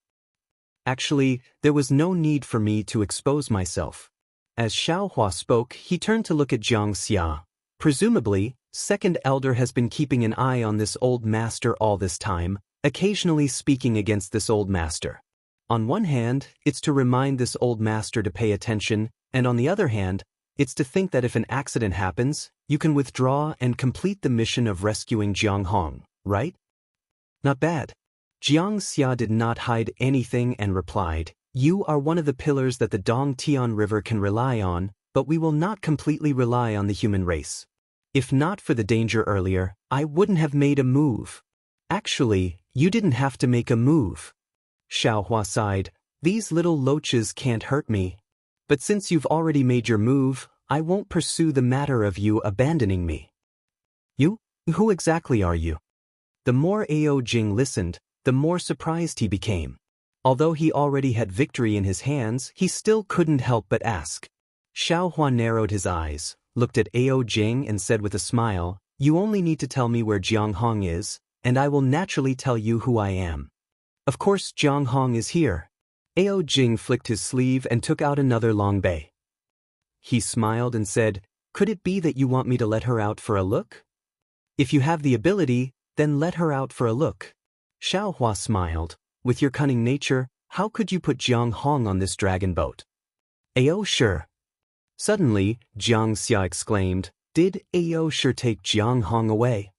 Actually, there was no need for me to expose myself. As Xiaohua spoke, he turned to look at Jiangxia. Presumably, second elder has been keeping an eye on this old master all this time, occasionally speaking against this old master. On one hand, it's to remind this old master to pay attention, and on the other hand, it's to think that if an accident happens, you can withdraw and complete the mission of rescuing Jianghong, right? Not bad. Jiangxia did not hide anything and replied, You are one of the pillars that the Dongtian River can rely on, but we will not completely rely on the human race. If not for the danger earlier, I wouldn't have made a move. Actually, you didn't have to make a move. Xiaohua sighed, These little loaches can't hurt me. But since you've already made your move, I won't pursue the matter of you abandoning me. You? Who exactly are you? The more Ao Jing listened, the more surprised he became. Although he already had victory in his hands, he still couldn't help but ask. Xiaohua narrowed his eyes, looked at Ao Jing and said with a smile, You only need to tell me where Jianghong is, and I will naturally tell you who I am. Of course Jianghong is here. Ao Jing flicked his sleeve and took out another Long Bay. He smiled and said, Could it be that you want me to let her out for a look? If you have the ability, then let her out for a look. Xiaohua smiled. With your cunning nature, how could you put Jianghong on this dragon boat? Ao sure. Suddenly, Jiangxia exclaimed, Did Ao sure take Jianghong away?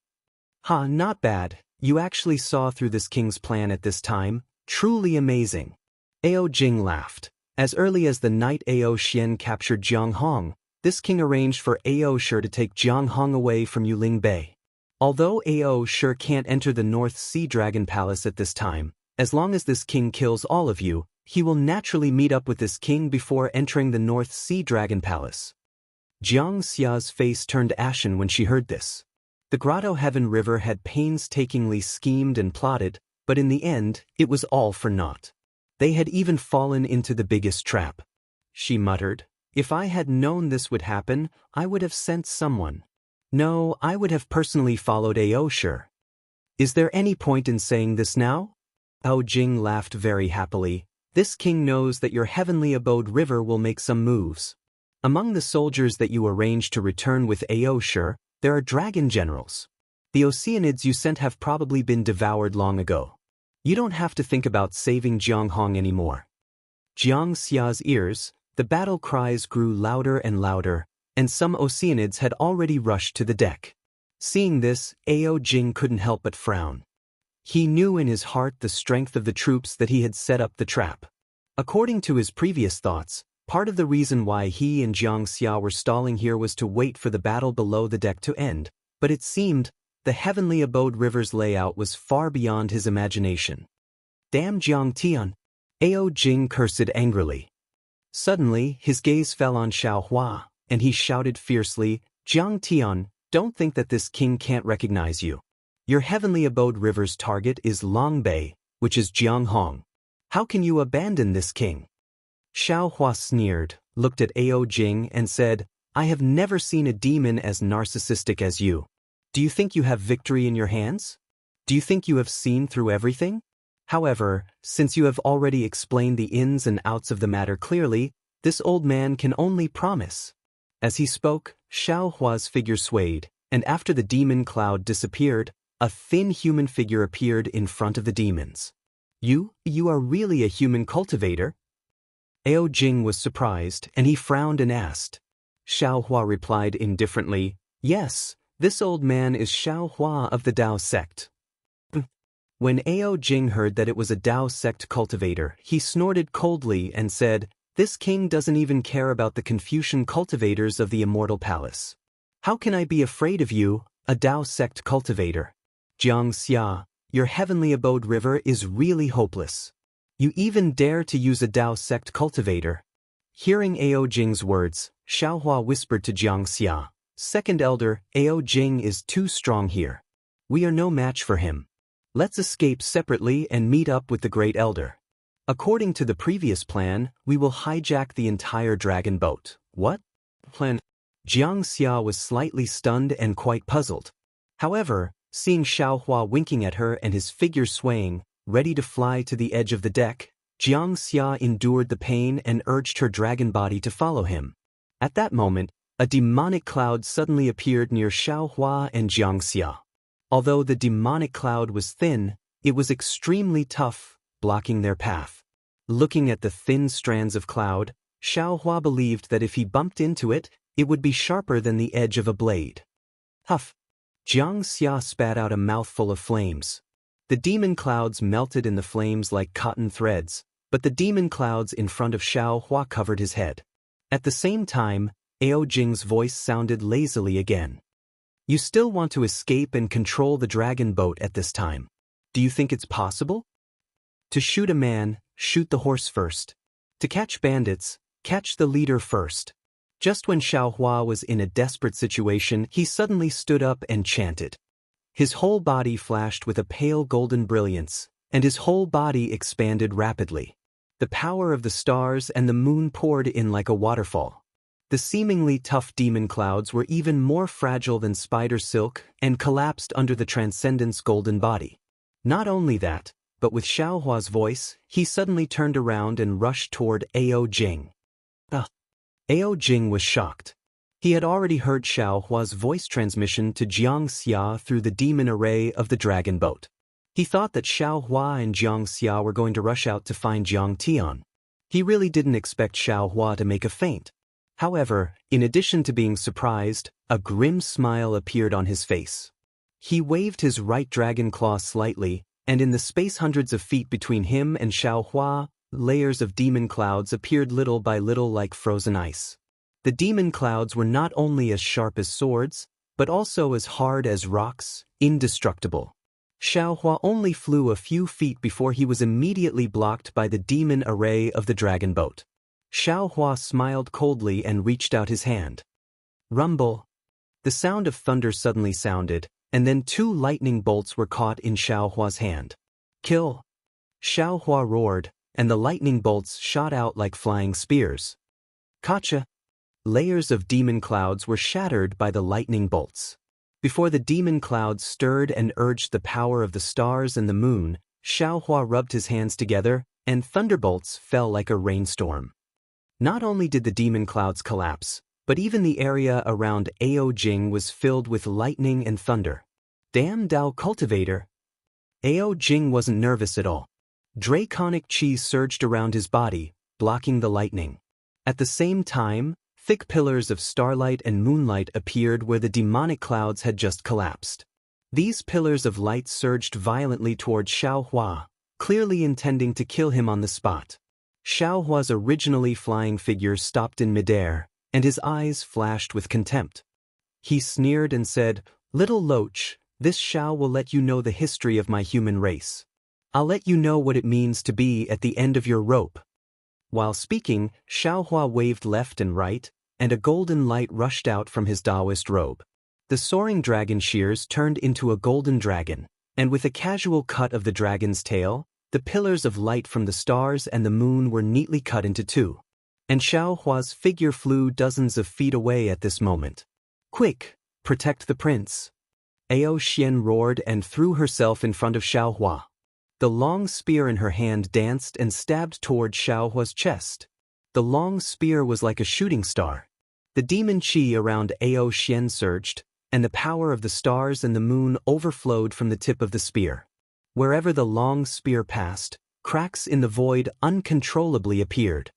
Ha, not bad. You actually saw through this king's plan at this time. Truly amazing. Ao Jing laughed. As early as the night Ao Xian captured Jianghu, this king arranged for Ao Shi to take Jianghu away from Yuling Bay. Although Ao Shi can't enter the North Sea Dragon Palace at this time, as long as this king kills all of you, he will naturally meet up with this king before entering the North Sea Dragon Palace. Jiang Xia's face turned ashen when she heard this. The Grotto Heaven River had painstakingly schemed and plotted, but in the end, it was all for naught. They had even fallen into the biggest trap. She muttered, "If I had known this would happen, I would have sent someone. No, I would have personally followed Ao Shi. Is there any point in saying this now?" Ao Jing laughed very happily. "This king knows that your heavenly abode river will make some moves. Among the soldiers that you arranged to return with Ao Shi, there are dragon generals. The Oceanids you sent have probably been devoured long ago. You don't have to think about saving Jianghu anymore." Jiang Xia's ears, the battle cries grew louder and louder, and some Oceanids had already rushed to the deck. Seeing this, Ao Jing couldn't help but frown. He knew in his heart the strength of the troops that he had set up the trap. According to his previous thoughts, part of the reason why he and Jiang Xia were stalling here was to wait for the battle below the deck to end, but it seemed the heavenly abode river's layout was far beyond his imagination. "Damn Jiang Tian!" Ao Jing cursed angrily. Suddenly, his gaze fell on Xiao Hua, and he shouted fiercely, "Jiang Tian, don't think that this king can't recognize you. Your heavenly abode river's target is Long Bay, which is Jianghu. How can you abandon this king?" Xiao Hua sneered, looked at Ao Jing and said, "I have never seen a demon as narcissistic as you. Do you think you have victory in your hands? Do you think you have seen through everything? However, since you have already explained the ins and outs of the matter clearly, this old man can only promise." As he spoke, Xiao Hua's figure swayed, and after the demon cloud disappeared, a thin human figure appeared in front of the demons. You are really a human cultivator?" Ao Jing was surprised, and he frowned and asked. Xiao Hua replied indifferently, "Yes, this old man is Xiao Hua of the Dao sect." When Ao Jing heard that it was a Dao sect cultivator, he snorted coldly and said, "This king doesn't even care about the Confucian cultivators of the Immortal Palace. How can I be afraid of you, a Dao sect cultivator? Jiang Xia, your heavenly abode river is really hopeless. You even dare to use a Dao sect cultivator." Hearing Ao Jing's words, Xiao Hua whispered to Jiang Xia, "Second elder, Ao Jing is too strong here. We are no match for him. Let's escape separately and meet up with the great elder. According to the previous plan, we will hijack the entire dragon boat." "What plan?" Jiang Xia was slightly stunned and quite puzzled. However, seeing Xiao Hua winking at her and his figure swaying, ready to fly to the edge of the deck, Jiang Xia endured the pain and urged her dragon body to follow him. At that moment, a demonic cloud suddenly appeared near Xiao Hua and Jiang Xia. Although the demonic cloud was thin, it was extremely tough, blocking their path. Looking at the thin strands of cloud, Xiao Hua believed that if he bumped into it, it would be sharper than the edge of a blade. Huff! Jiang Xia spat out a mouthful of flames. The demon clouds melted in the flames like cotton threads, but the demon clouds in front of Xiao Hua covered his head. At the same time, Ao Jing's voice sounded lazily again. "You still want to escape and control the dragon boat at this time? Do you think it's possible? To shoot a man, shoot the horse first. To catch bandits, catch the leader first." Just when Xiao Hua was in a desperate situation, he suddenly stood up and chanted. His whole body flashed with a pale golden brilliance, and his whole body expanded rapidly. The power of the stars and the moon poured in like a waterfall. The seemingly tough demon clouds were even more fragile than spider silk and collapsed under the transcendent's golden body. Not only that, but with Xiao Hua's voice, he suddenly turned around and rushed toward Ao Jing. Ao Jing was shocked. He had already heard Xiao Hua's voice transmission to Jiang Xia through the demon array of the dragon boat. He thought that Xiao Hua and Jiang Xia were going to rush out to find Jiang Tian. He really didn't expect Xiao Hua to make a feint. However, in addition to being surprised, a grim smile appeared on his face. He waved his right dragon claw slightly, and in the space hundreds of feet between him and Xiaohua, layers of demon clouds appeared little by little like frozen ice. The demon clouds were not only as sharp as swords, but also as hard as rocks, indestructible. Xiaohua only flew a few feet before he was immediately blocked by the demon array of the dragon boat. Xiaohua smiled coldly and reached out his hand. Rumble. The sound of thunder suddenly sounded, and then 2 lightning bolts were caught in Xiaohua's hand. Kill! Xiaohua roared, and the lightning bolts shot out like flying spears. Gotcha! Layers of demon clouds were shattered by the lightning bolts. Before the demon clouds stirred and urged the power of the stars and the moon, Xiaohua rubbed his hands together, and thunderbolts fell like a rainstorm. Not only did the demon clouds collapse, but even the area around Ao was filled with lightning and thunder. Damn Dao Cultivator! Ao wasn't nervous at all. Draconic chi surged around his body, blocking the lightning. At the same time, thick pillars of starlight and moonlight appeared where the demonic clouds had just collapsed. These pillars of light surged violently toward Xiaohua, clearly intending to kill him on the spot. Xiaohua's originally flying figure stopped in midair, and his eyes flashed with contempt. He sneered and said, "Little Loach, this Xiao will let you know the history of my human race. I'll let you know what it means to be at the end of your rope." While speaking, Xiaohua waved left and right, and a golden light rushed out from his Taoist robe. The soaring dragon shears turned into a golden dragon, and with a casual cut of the dragon's tail, the pillars of light from the stars and the moon were neatly cut into 2. And Xiaohua's figure flew dozens of feet away at this moment. "Quick, protect the prince!" Ao Xian roared and threw herself in front of Xiaohua. The long spear in her hand danced and stabbed toward Xiaohua's chest. The long spear was like a shooting star. The demon chi around Ao Xian surged, and the power of the stars and the moon overflowed from the tip of the spear. Wherever the long spear passed, cracks in the void uncontrollably appeared.